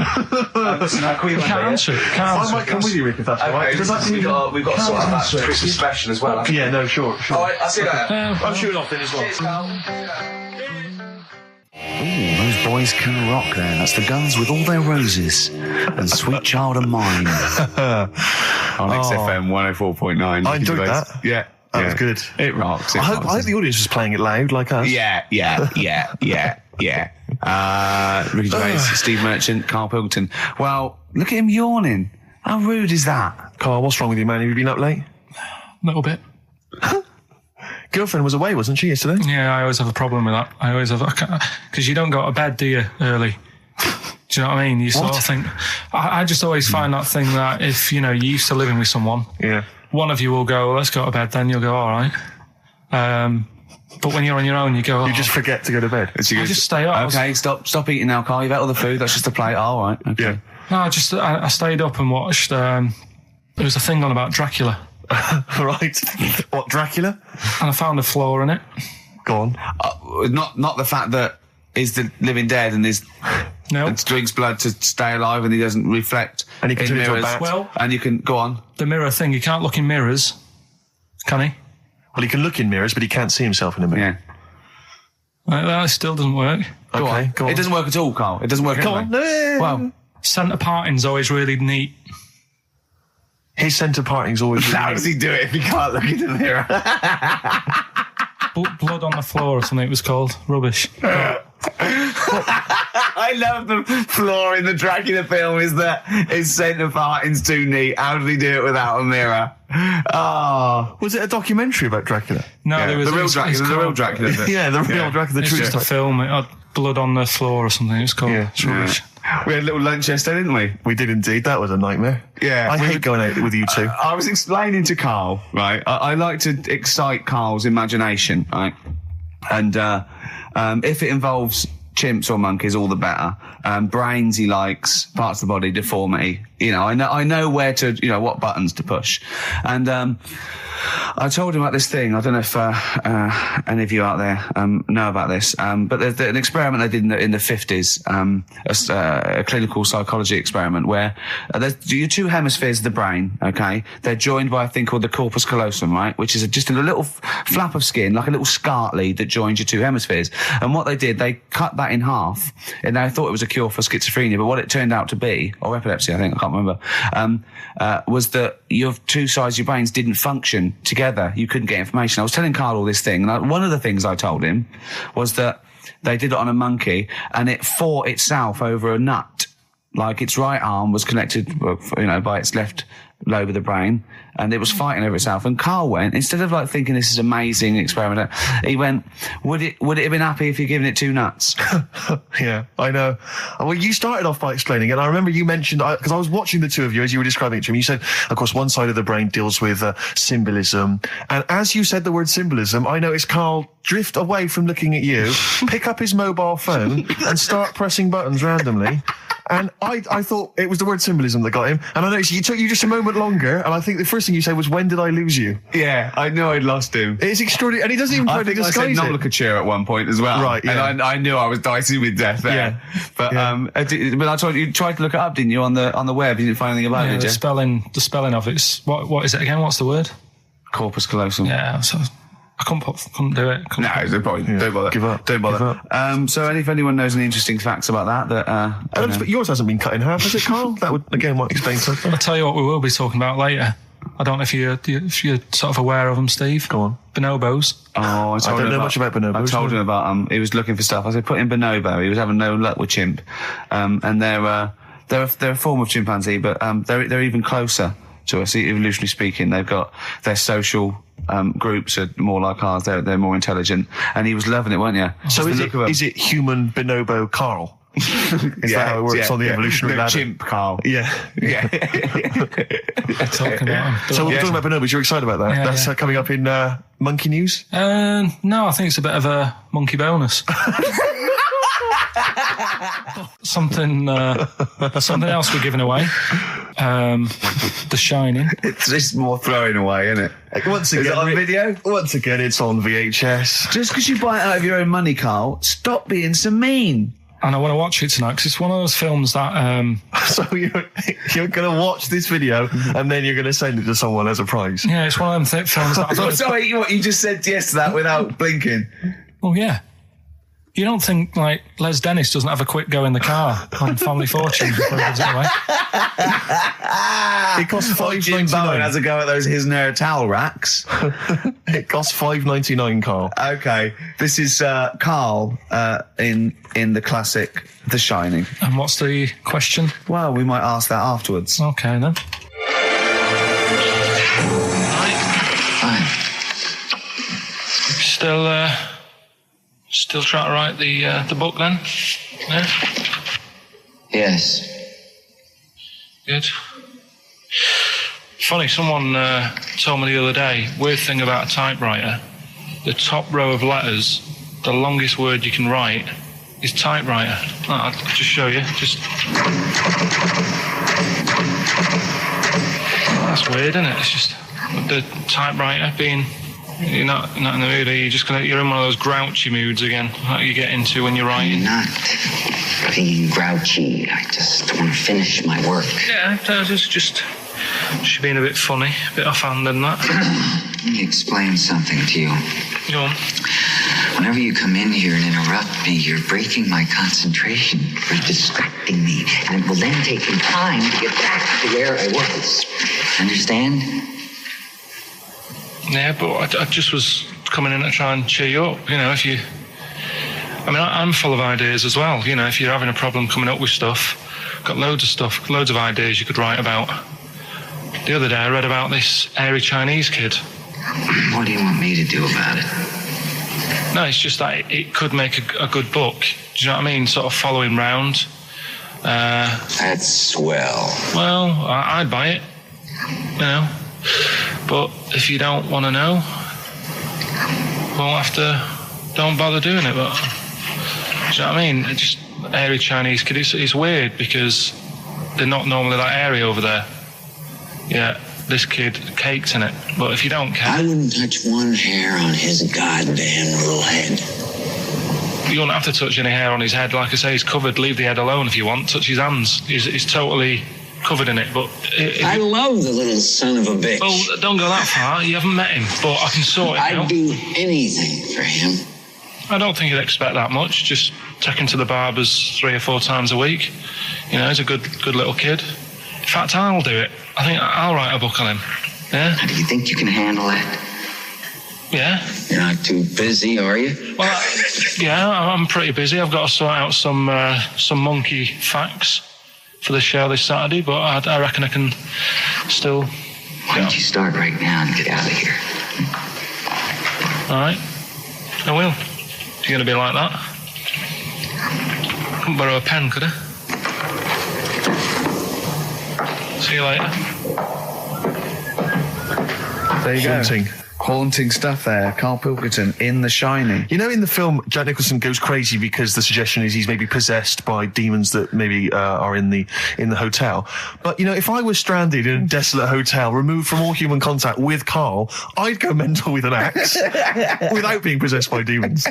[SPEAKER 2] Listen,
[SPEAKER 4] can't answer it.
[SPEAKER 1] I might come with you, Rick, if that's all right.
[SPEAKER 2] We've got to sort out that Christmas special as well.
[SPEAKER 1] Yeah, no, sure.
[SPEAKER 2] I see that.
[SPEAKER 1] I'm shooting off then as well.
[SPEAKER 2] Cheers, Carl. Ooh, those boys can rock there. That's the Guns with All Their Roses and Sweet Child of Mine. On XFM 104.9.
[SPEAKER 1] I enjoyed that.
[SPEAKER 2] Yeah.
[SPEAKER 1] That was good.
[SPEAKER 2] It rocks.
[SPEAKER 1] I hope the audience was playing it loud like us.
[SPEAKER 2] Yeah. Ricky Gervais, Steve Merchant, Karl Pilkington. Well, look at him yawning. How rude is that?
[SPEAKER 1] Carl, what's wrong with you, man? Have you been up late?
[SPEAKER 4] A little bit.
[SPEAKER 1] Girlfriend was away, wasn't she, yesterday?
[SPEAKER 4] Yeah, I always have a problem with that. I always have, because you don't go to bed, do you, early? Do you know what I mean? You sort of think, I just always find that thing that if, you're used to living with someone,
[SPEAKER 1] Yeah.
[SPEAKER 4] one of you will go, "Let's go to bed," then you'll go, "All right." But when you're on your own, you go,
[SPEAKER 1] You just forget to go to bed.
[SPEAKER 4] I just stay up.
[SPEAKER 2] Okay, stop eating now, Carl. You've ate all the food. That's just a plate. All right. Okay.
[SPEAKER 1] Yeah.
[SPEAKER 4] No, I stayed up and watched, there was a thing on about Dracula,
[SPEAKER 1] Right. What, Dracula?
[SPEAKER 4] and I found a flaw in it.
[SPEAKER 1] Go on.
[SPEAKER 2] Not the fact that he's the living dead and
[SPEAKER 4] No.
[SPEAKER 2] and drinks blood to stay alive and he doesn't reflect
[SPEAKER 1] And he can
[SPEAKER 2] in
[SPEAKER 1] turn into a
[SPEAKER 2] mirrors.
[SPEAKER 1] bat.
[SPEAKER 4] Well,
[SPEAKER 2] And you can go on.
[SPEAKER 4] the mirror thing, you can't look in mirrors, can he?
[SPEAKER 1] Well, he can look in mirrors, but he can't see himself in a mirror.
[SPEAKER 2] Yeah.
[SPEAKER 4] That still doesn't work.
[SPEAKER 2] Go on.
[SPEAKER 1] Go on.
[SPEAKER 2] It doesn't work at all, Carl. It doesn't work.
[SPEAKER 1] Go
[SPEAKER 2] anyway.
[SPEAKER 1] on.
[SPEAKER 2] Well,
[SPEAKER 4] Centre parting's always really neat.
[SPEAKER 1] His centre parting's always...
[SPEAKER 2] how does he do it if he can't look in the mirror?
[SPEAKER 4] Blood on the floor or something it was called. Rubbish.
[SPEAKER 2] I love the flaw in the Dracula film is that his centre parting's too neat. How did he do it without a mirror? Oh.
[SPEAKER 1] Was it a documentary about Dracula?
[SPEAKER 4] No,
[SPEAKER 2] Yeah,
[SPEAKER 4] there was
[SPEAKER 2] the real
[SPEAKER 4] it's
[SPEAKER 2] Dracula. The real
[SPEAKER 4] called-
[SPEAKER 2] Dracula.
[SPEAKER 1] Yeah, the real Dracula. The
[SPEAKER 4] It's
[SPEAKER 1] true
[SPEAKER 4] just a film. It had blood on the floor or something. It was called.
[SPEAKER 1] Yeah.
[SPEAKER 4] It's rubbish.
[SPEAKER 2] We had a little lunch yesterday, didn't we?
[SPEAKER 1] We did indeed. That was a nightmare.
[SPEAKER 2] Yeah.
[SPEAKER 1] I hate going out with you two.
[SPEAKER 2] I was explaining to Carl, right? I like to excite Carl's imagination, right? And if it involves chimps or monkeys, all the better. Brains he likes, parts of the body, deformity. I know where to, what buttons to push. And I told him about this thing. I don't know if any of you out there know about this, but there's an experiment they did in the 50s, a clinical psychology experiment where there's your two hemispheres of the brain, okay? They're joined by a thing called the corpus callosum, right? Which is just a little flap of skin, like a little scarlet lead that joins your two hemispheres. And what they did, they cut that in half, and they thought it was a cure for schizophrenia, but what it turned out to be, or epilepsy, I think, I can't remember, was that your two sides of your brains didn't function together. You couldn't get information. I was telling Carl all this thing, and one of the things I told him was that they did it on a monkey, and it fought itself over a nut. Like its right arm was connected, by its left lobe of the brain, and it was fighting over itself. And Carl went, instead of thinking this is amazing experiment, he went, would it have been happy if you'd given it two nuts?
[SPEAKER 1] Yeah, I know. Well, you started off by explaining, and I remember you mentioned, because I was watching the two of you as you were describing it to me, you said, of course, one side of the brain deals with symbolism. And as you said the word symbolism, I noticed Carl drift away from looking at you, pick up his mobile phone, and start pressing buttons randomly. And I thought it was the word symbolism that got him. And I noticed it took you just a moment longer. And I think the first thing you said was, when did I lose you?
[SPEAKER 2] Yeah, I knew I'd lost him.
[SPEAKER 1] It's extraordinary. And he doesn't even try
[SPEAKER 2] I
[SPEAKER 1] to
[SPEAKER 2] think I
[SPEAKER 1] disguise
[SPEAKER 2] said
[SPEAKER 1] it.
[SPEAKER 2] nomenclature at one point as well.
[SPEAKER 1] Right, yeah.
[SPEAKER 2] And I knew I was dicey with death there.
[SPEAKER 1] Yeah.
[SPEAKER 2] But,
[SPEAKER 1] Yeah.
[SPEAKER 2] but I told you tried to look it up, didn't you, on the web? You didn't find anything about it, did
[SPEAKER 4] the
[SPEAKER 2] you?
[SPEAKER 4] spelling of it's what is it again? What's the word?
[SPEAKER 2] Corpus callosum.
[SPEAKER 4] Yeah, so I couldn't do it.
[SPEAKER 2] No, there's no point.
[SPEAKER 1] Yeah.
[SPEAKER 2] Don't bother.
[SPEAKER 1] Give up.
[SPEAKER 2] Don't bother.
[SPEAKER 1] Give up.
[SPEAKER 2] So if anyone knows any interesting facts about that, I don't know.
[SPEAKER 1] But yours hasn't been cut in half, has it, Carl? That would, again, might explain something.
[SPEAKER 4] I'll tell you what we will be talking about later. I don't know if you're sort of aware of them, Steve.
[SPEAKER 1] Go on.
[SPEAKER 4] Bonobos.
[SPEAKER 2] Oh, I
[SPEAKER 1] don't know much about bonobos.
[SPEAKER 2] I told him about he was looking for stuff. I said, put in bonobo. He was having no luck with chimp. And they're a form of chimpanzee, but they're even closer to us, evolutionarily speaking. They've got their social groups are more like ours. They're more intelligent. And he was loving it, weren't you?
[SPEAKER 1] So is it human bonobo Carl? Is that how it works on the evolutionary ladder?
[SPEAKER 2] Chimp, Carl.
[SPEAKER 1] Yeah.
[SPEAKER 2] Yeah.
[SPEAKER 4] Talking about them.
[SPEAKER 1] So we're talking about bonobos. You're excited about that?
[SPEAKER 4] Yeah,
[SPEAKER 1] That's
[SPEAKER 4] yeah.
[SPEAKER 2] Uh,
[SPEAKER 1] coming up in Monkey News?
[SPEAKER 4] No, I think it's a bit of a monkey bonus. Something else we're giving away. The Shining.
[SPEAKER 2] It's just more throwing away, isn't it?
[SPEAKER 1] Once again,
[SPEAKER 2] Is it on video?
[SPEAKER 1] Once again, it's on VHS.
[SPEAKER 2] Just because you buy it out of your own money, Carl, stop being so mean.
[SPEAKER 4] And I want to watch it tonight because it's one of those films that...
[SPEAKER 1] So you're going to watch this video and then you're going to send it to someone as a prize.
[SPEAKER 4] yeah, it's one of them films that...
[SPEAKER 2] Oh, sorry, what you just said yes to that without blinking.
[SPEAKER 4] Oh, yeah. You don't think, like, Les Dennis doesn't have a quick go in the car on Family Fortune before he gives it away?
[SPEAKER 1] It costs
[SPEAKER 2] Jim Bowen has
[SPEAKER 1] $5.99.
[SPEAKER 2] a go at those his and her towel racks.
[SPEAKER 1] It costs $5.99, Carl.
[SPEAKER 2] Okay, this is Carl in the classic The Shining.
[SPEAKER 4] And what's the question?
[SPEAKER 2] Well, we might ask that afterwards.
[SPEAKER 4] Okay, then. Still trying to write the book, then? Yeah?
[SPEAKER 7] Yes.
[SPEAKER 4] Good. Funny, someone told me the other day, weird thing about a typewriter, the top row of letters, the longest word you can write is typewriter. Oh, I'll just show you. That's weird, isn't it? It's just the typewriter being... You're not in the mood, are you? You're in one of those grouchy moods again, like you get into when you're writing.
[SPEAKER 7] I'm not being grouchy. I just want to finish my work.
[SPEAKER 4] Yeah, just being a bit funny, a bit offhand and that.
[SPEAKER 7] Let me explain something to you.
[SPEAKER 4] Go on.
[SPEAKER 7] Whenever you come in here and interrupt me, you're breaking my concentration. You're distracting me. And it will then take me time to get back to where I was. Understand?
[SPEAKER 4] Yeah, but I just was coming in to try and cheer you up. You know, if you... I mean, I'm full of ideas as well. You know, if you're having a problem coming up with stuff, got loads of ideas you could write about. The other day I read about this airy Chinese kid.
[SPEAKER 7] What do you want me to do about it?
[SPEAKER 4] No, it's just that it could make a good book. Do you know what I mean? Sort of following round.
[SPEAKER 7] That's swell.
[SPEAKER 4] Well, I'd buy it. You know. But if you don't want to know, don't bother doing it. But do you know what I mean? It's just airy Chinese kid. It's weird because they're not normally that airy over there. Yeah, this kid caked in it. But if you don't care,
[SPEAKER 7] I wouldn't touch one hair on his goddamn little head.
[SPEAKER 4] you don't have to touch any hair on his head. Like I say, he's covered. Leave the head alone if you want. Touch his hands. He's totally covered in it. But
[SPEAKER 7] I love the little son of a bitch.
[SPEAKER 4] Well, don't go that far. You haven't met him, but I can sort it out.
[SPEAKER 7] I'd do anything for him.
[SPEAKER 4] I don't think you'd expect that much. Just take him to the barbers 3 or 4 times a week. You know, he's a good little kid. In fact, I'll do it. I think I'll write a book on him. Yeah?
[SPEAKER 7] How do you think you can handle that?
[SPEAKER 4] Yeah?
[SPEAKER 7] You're not too busy, are you?
[SPEAKER 4] Well, yeah, I'm pretty busy. I've got to sort out some monkey facts for the show this Saturday, but I reckon I can still...
[SPEAKER 7] Why don't you start right now and get out of here?
[SPEAKER 4] All right. I will. You're going to be like that? Couldn't borrow a pen, could I? See you later.
[SPEAKER 2] There you go.
[SPEAKER 1] Haunting.
[SPEAKER 2] Haunting stuff there. Karl Pilkington in The Shining.
[SPEAKER 1] You know, in the film, Jack Nicholson goes crazy because the suggestion is he's maybe possessed by demons that maybe are in the hotel. But, you know, if I was stranded in a desolate hotel, removed from all human contact with Karl, I'd go mental with an axe without being possessed by demons.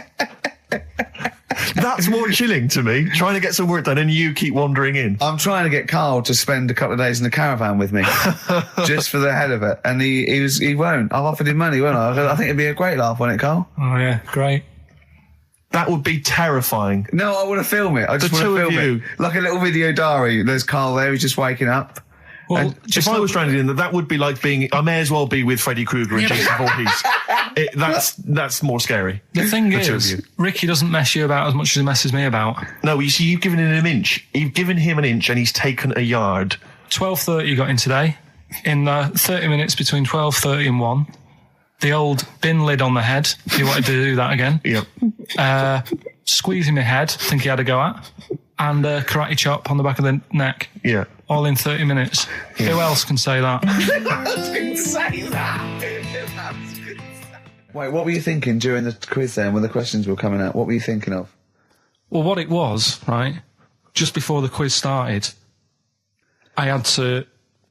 [SPEAKER 1] That's more chilling to me, trying to get some work done and you keep wandering in.
[SPEAKER 2] I'm trying to get Karl to spend a couple of days in the caravan with me, just for the head of it. And he won't. I've offered him money, won't I? I think it'd be a great laugh, wouldn't it, Karl?
[SPEAKER 4] Oh, yeah, great.
[SPEAKER 1] That would be terrifying.
[SPEAKER 2] No, I want to film it. I just want to film it. Like a little video diary. There's Karl there, he's just waking up.
[SPEAKER 4] Well,
[SPEAKER 1] and if I was stranded in that would be like being... I may as well be with Freddy Krueger and Jason Voorhees. That's more scary.
[SPEAKER 4] The thing is, Ricky doesn't mess you about as much as he messes me about.
[SPEAKER 1] No, you see, you've given him an inch. You've given him an inch and he's taken a yard.
[SPEAKER 4] 12:30 you got in today. In 30 minutes between 12:30 and 1. The old bin lid on the head. He wanted to do that again.
[SPEAKER 1] Yep.
[SPEAKER 4] Squeezing my head, think he had a go at. And karate chop on the back of the neck.
[SPEAKER 1] Yeah.
[SPEAKER 4] All in 30 minutes. Yeah. Who else can say that?
[SPEAKER 2] Who else can say that? Wait, what were you thinking during the quiz then, when the questions were coming out? What were you thinking of?
[SPEAKER 4] Well, what it was, right, just before the quiz started, I had to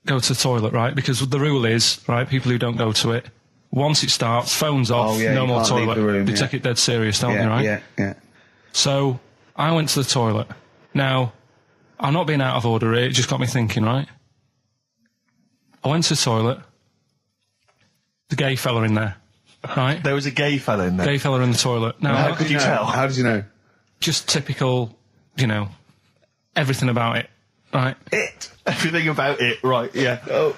[SPEAKER 4] go to the toilet, right, because the rule is, right, people who don't go to it, once it starts, phones off, no more toilet. They take it dead serious, don't they, right?
[SPEAKER 2] Yeah.
[SPEAKER 4] So, I went to the toilet. Now, I'm not being out of order here, it just got me thinking, right? I went to the toilet, the gay fella in there, right?
[SPEAKER 1] There was a gay fella in there.
[SPEAKER 4] Gay fella in the toilet. Now,
[SPEAKER 1] how could you tell?
[SPEAKER 2] How did you know?
[SPEAKER 4] Just typical, you know, everything about it, right?
[SPEAKER 1] Everything about it, right, yeah. Oh.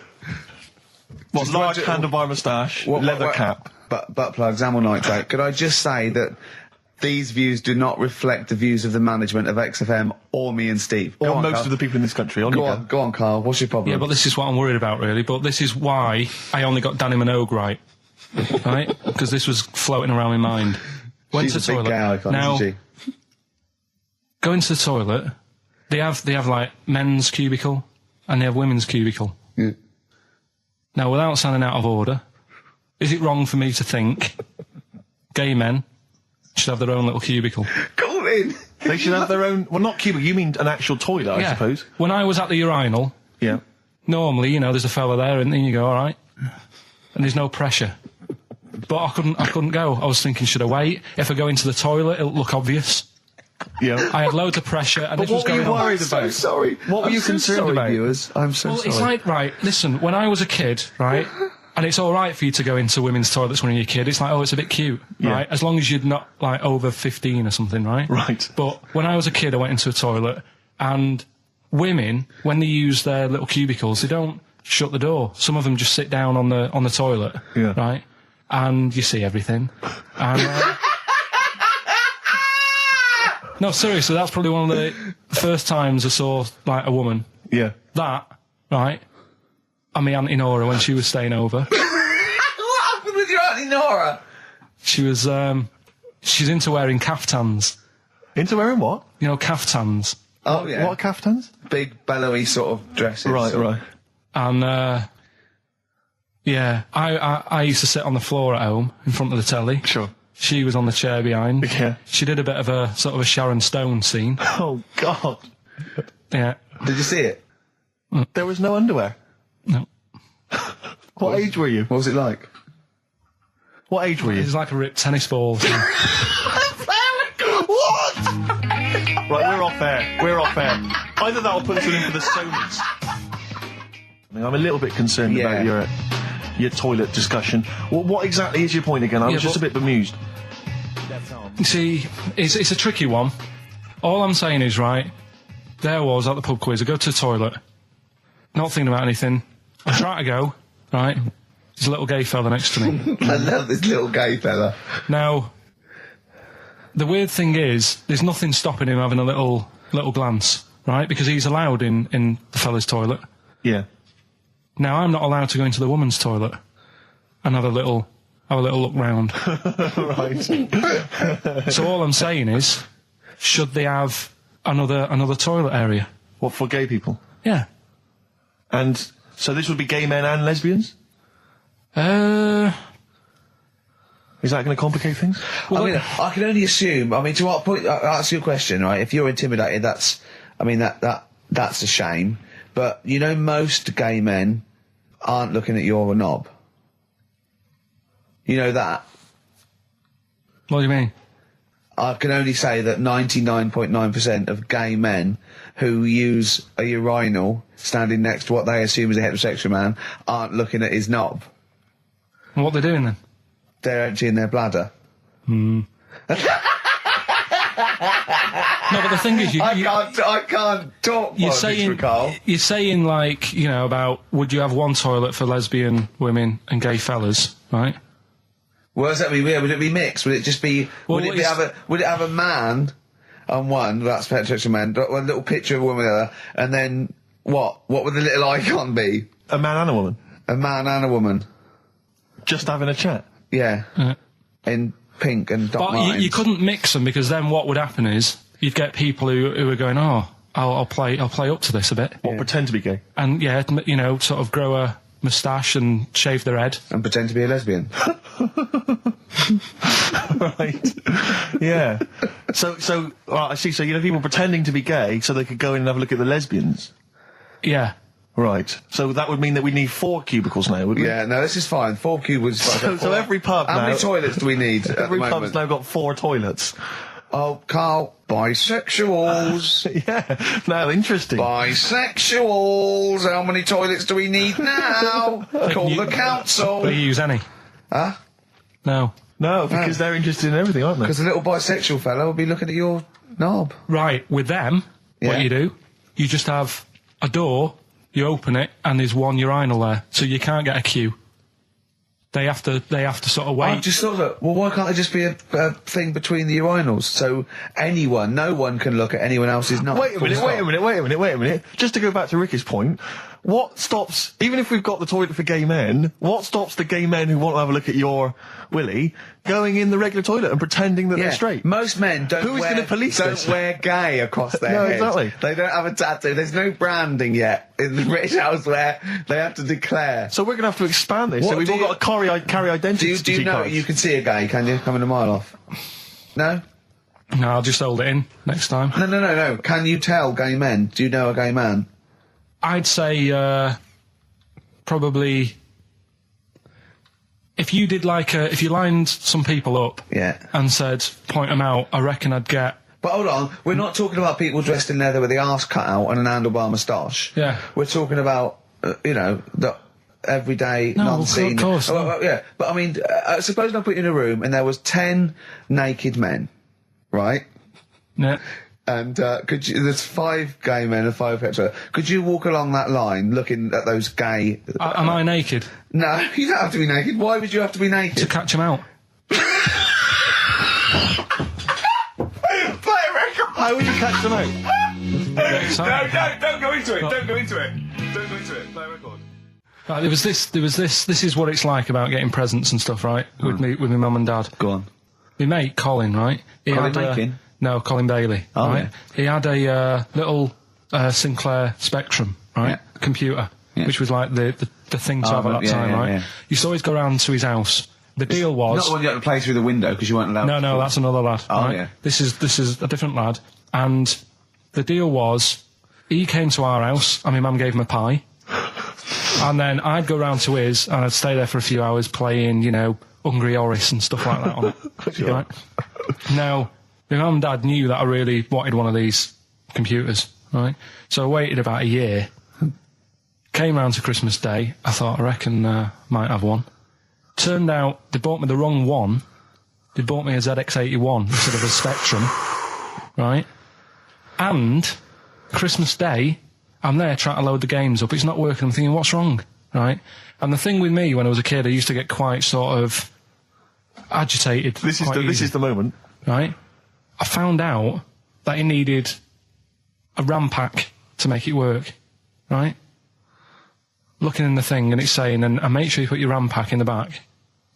[SPEAKER 1] What, large handlebar moustache, leather cap.
[SPEAKER 2] Butt plugs, amyl nitrate. Could I just say that these views do not reflect the views of the management of XFM or me and Steve.
[SPEAKER 1] Or most of the people in this country.
[SPEAKER 2] Go on, Karl. What's your problem?
[SPEAKER 4] Yeah, but this is what I'm worried about, really. But this is why I only got Danny Minogue right. Right? Because this was floating around my mind. Went to the toilet.
[SPEAKER 2] Big gay icon,
[SPEAKER 4] now,
[SPEAKER 2] isn't she?
[SPEAKER 4] Go into the toilet. They have like men's cubicle and they have women's cubicle.
[SPEAKER 2] Yeah.
[SPEAKER 1] Now, without sounding out of order, is it wrong for me to think gay men should have their own little cubicle?
[SPEAKER 2] Go in!
[SPEAKER 1] They should have their own... Well, not cubicle, you mean an actual toilet, I suppose.
[SPEAKER 4] When I was at the urinal, normally, you know, there's a fella there and then you go, all right, and there's no pressure. But I couldn't go. I was thinking, should I wait? If I go into the toilet, it'll look obvious.
[SPEAKER 1] Yeah.
[SPEAKER 4] I had loads of pressure and
[SPEAKER 1] but
[SPEAKER 4] this was going on.
[SPEAKER 1] What were you worried about?
[SPEAKER 2] I'm so sorry.
[SPEAKER 1] What were you concerned about?
[SPEAKER 2] Viewers? I'm so sorry.
[SPEAKER 4] It's like, right, listen, when I was a kid, right, and it's all right for you to go into women's toilets when you're a kid, it's like, oh, it's a bit cute, right, as long as you're not, like, over 15 or something, right?
[SPEAKER 1] Right.
[SPEAKER 4] But when I was a kid, I went into a toilet, and women, when they use their little cubicles, they don't shut the door. Some of them just sit down on the toilet, right, and you see everything, and... No, seriously, that's probably one of the first times I saw, like, a woman.
[SPEAKER 1] Yeah.
[SPEAKER 4] That, right, and my Auntie Nora when she was staying over.
[SPEAKER 2] What happened with your Auntie Nora?
[SPEAKER 4] She was, she's into wearing caftans.
[SPEAKER 1] Into wearing what?
[SPEAKER 4] You know, caftans.
[SPEAKER 2] Oh, yeah.
[SPEAKER 1] What caftans?
[SPEAKER 2] Big, bellowy sort of dresses.
[SPEAKER 1] Right.
[SPEAKER 4] And, yeah, I used to sit on the floor at home in front of the telly.
[SPEAKER 1] Sure.
[SPEAKER 4] She was on the chair behind.
[SPEAKER 1] Yeah.
[SPEAKER 4] She did a bit of a sort of a Sharon Stone scene.
[SPEAKER 1] Oh, God.
[SPEAKER 4] Yeah.
[SPEAKER 2] Did you see it?
[SPEAKER 1] There was no underwear?
[SPEAKER 4] No.
[SPEAKER 1] What age were you?
[SPEAKER 2] What was it like?
[SPEAKER 1] What age were you?
[SPEAKER 4] It was like a ripped tennis ball.
[SPEAKER 1] What? Right, we're off air. Either that or put us in for the Sonys. I'm a little bit concerned about your toilet discussion. What exactly is your point again? I was just a bit bemused.
[SPEAKER 4] See, it's a tricky one. All I'm saying is, right, there I was at the pub quiz. I go to the toilet, not thinking about anything. I try to go, right, there's a little gay fella next to me.
[SPEAKER 2] I love this little gay fella.
[SPEAKER 4] Now, the weird thing is, there's nothing stopping him having a little glance, right, because he's allowed in the fella's toilet.
[SPEAKER 1] Yeah.
[SPEAKER 4] Now, I'm not allowed to go into the woman's toilet and have a little look round.
[SPEAKER 1] Right.
[SPEAKER 4] So all I'm saying is, should they have another toilet area?
[SPEAKER 1] What, for gay people?
[SPEAKER 4] Yeah.
[SPEAKER 1] And so this would be gay men and lesbians? Is that going to complicate things?
[SPEAKER 2] Well, I mean, I can only assume. I mean, to what point? I'll ask you a question, right? If you're intimidated, that's a shame. But you know, most gay men aren't looking at your knob. You know that.
[SPEAKER 4] What do you mean?
[SPEAKER 2] I can only say that 99.9% of gay men who use a urinal standing next to what they assume is a heterosexual man aren't looking at his knob.
[SPEAKER 4] And what they're doing then?
[SPEAKER 2] They're emptying their bladder.
[SPEAKER 4] No, but the thing is,
[SPEAKER 2] I can't talk.
[SPEAKER 4] You're saying like, you know, about would you have one toilet for lesbian women and gay fellas, right?
[SPEAKER 2] What does that mean? Yeah, would it be mixed? Would it just be? Would it have a man on one? That's heterosexual man. One little picture of a woman, other, and then what? What would the little icon be?
[SPEAKER 1] A man and a woman.
[SPEAKER 2] A man and a woman.
[SPEAKER 1] Just having a chat.
[SPEAKER 2] Yeah. In pink and Doc Martens.
[SPEAKER 4] But you couldn't mix them, because then what would happen is you'd get people who are going, oh, I'll play up to this a bit.
[SPEAKER 1] What, pretend to be gay?
[SPEAKER 4] And yeah, you know, sort of grow a moustache and shave their head.
[SPEAKER 2] And pretend to be a lesbian.
[SPEAKER 1] Right. Yeah. So I see. So you know, people pretending to be gay so they could go in and have a look at the lesbians.
[SPEAKER 4] Yeah.
[SPEAKER 1] Right. So that would mean that we need 4 cubicles now, would we?
[SPEAKER 2] Yeah, no, this is fine. 4 cubicles.
[SPEAKER 1] So every pub
[SPEAKER 2] How
[SPEAKER 1] now...
[SPEAKER 2] many toilets do we need at
[SPEAKER 1] Every
[SPEAKER 2] the
[SPEAKER 1] pub's
[SPEAKER 2] moment?
[SPEAKER 1] now got 4 toilets.
[SPEAKER 2] Oh, Carl, bisexuals.
[SPEAKER 1] Yeah. Now, interesting.
[SPEAKER 2] Bisexuals. How many toilets do we need now? Call the council.
[SPEAKER 4] Do you use any?
[SPEAKER 2] Huh?
[SPEAKER 4] No.
[SPEAKER 1] No, because they're interested in everything, aren't they?
[SPEAKER 2] Because a little bisexual fella will be looking at your knob.
[SPEAKER 4] Right, with them,
[SPEAKER 2] Yeah.
[SPEAKER 4] what you do, you just have a door, you open it, and there's one urinal there, so you can't get a queue. They have to sort of wait.
[SPEAKER 2] I just thought that, well, why can't there just be a thing between the urinals? So no one can look at anyone else's knob.
[SPEAKER 1] Wait a minute. Just to go back to Ricky's point, what stops, even if we've got the toilet for gay men, what stops the gay men who want to have a look at your willy going in the regular toilet and pretending that they're straight?
[SPEAKER 2] Most men don't wear gay across their
[SPEAKER 1] No,
[SPEAKER 2] head.
[SPEAKER 1] exactly.
[SPEAKER 2] They don't have a tattoo. There's no branding yet in the British house where they have to declare.
[SPEAKER 1] So we're going to have to expand this.
[SPEAKER 2] What
[SPEAKER 1] So we've
[SPEAKER 2] do
[SPEAKER 1] all
[SPEAKER 2] you-
[SPEAKER 1] got to carry identity.
[SPEAKER 2] Do you know
[SPEAKER 1] cards.
[SPEAKER 2] you can see a gay, can you? Coming a mile off. No?
[SPEAKER 4] No, I'll just hold it in next time.
[SPEAKER 2] No. Can you tell gay men? Do you know a gay man?
[SPEAKER 4] I'd say probably if you did if you lined some people up and said point them out, I reckon I'd get.
[SPEAKER 2] But hold on, we're not talking about people dressed in leather with the arse cut out and an handlebar moustache.
[SPEAKER 4] Yeah.
[SPEAKER 2] We're talking about the everyday non-seen.
[SPEAKER 4] Of course.
[SPEAKER 2] Yeah, but I mean, suppose I put you in a room and there was 10 naked men, right?
[SPEAKER 4] Yeah.
[SPEAKER 2] And there's 5 gay men and 5 hetero. Could you walk along that line looking at those gay...
[SPEAKER 4] Am I naked?
[SPEAKER 2] No, you don't have to be naked. Why would you have to be naked?
[SPEAKER 4] To catch them out.
[SPEAKER 2] Play a record!
[SPEAKER 1] How would you catch them out?
[SPEAKER 2] No, don't go into it. Don't go into it. Play a record.
[SPEAKER 4] There was this. This is what it's like about getting presents and stuff, right? With my mum and dad.
[SPEAKER 2] Go on.
[SPEAKER 4] My mate Colin, right?
[SPEAKER 2] Colin Makin?
[SPEAKER 4] No, Colin Bailey.
[SPEAKER 2] Oh,
[SPEAKER 4] right?
[SPEAKER 2] yeah.
[SPEAKER 4] He had a little Sinclair Spectrum, right?
[SPEAKER 2] Yeah.
[SPEAKER 4] Computer,
[SPEAKER 2] Yeah.
[SPEAKER 4] which was like the thing to have at that time, right?
[SPEAKER 2] Yeah.
[SPEAKER 4] Used to always go round to his house. The deal was
[SPEAKER 2] Not the one you had to play through the window because you weren't allowed.
[SPEAKER 4] no, that's another lad.
[SPEAKER 2] Oh,
[SPEAKER 4] right?
[SPEAKER 2] yeah.
[SPEAKER 4] This is a different lad, and the deal was he came to our house, and my mum gave him a pie, and then I'd go round to his, and I'd stay there for a few hours playing, Hungry Horace and stuff like that on it. Right? Now, my mum and dad knew that I really wanted one of these computers, right? So I waited about a year. Came round to Christmas Day. I thought, I reckon might have one. Turned out they bought me the wrong one. They bought me a ZX81 instead of a Spectrum, right? And Christmas Day, I'm there trying to load the games up. It's not working. I'm thinking, what's wrong, right? And the thing with me, when I was a kid, I used to get quite sort of agitated.
[SPEAKER 1] This is the moment.
[SPEAKER 4] Right? I found out that it needed a RAM pack to make it work, right? Looking in the thing and it's saying, and make sure you put your RAM pack in the back.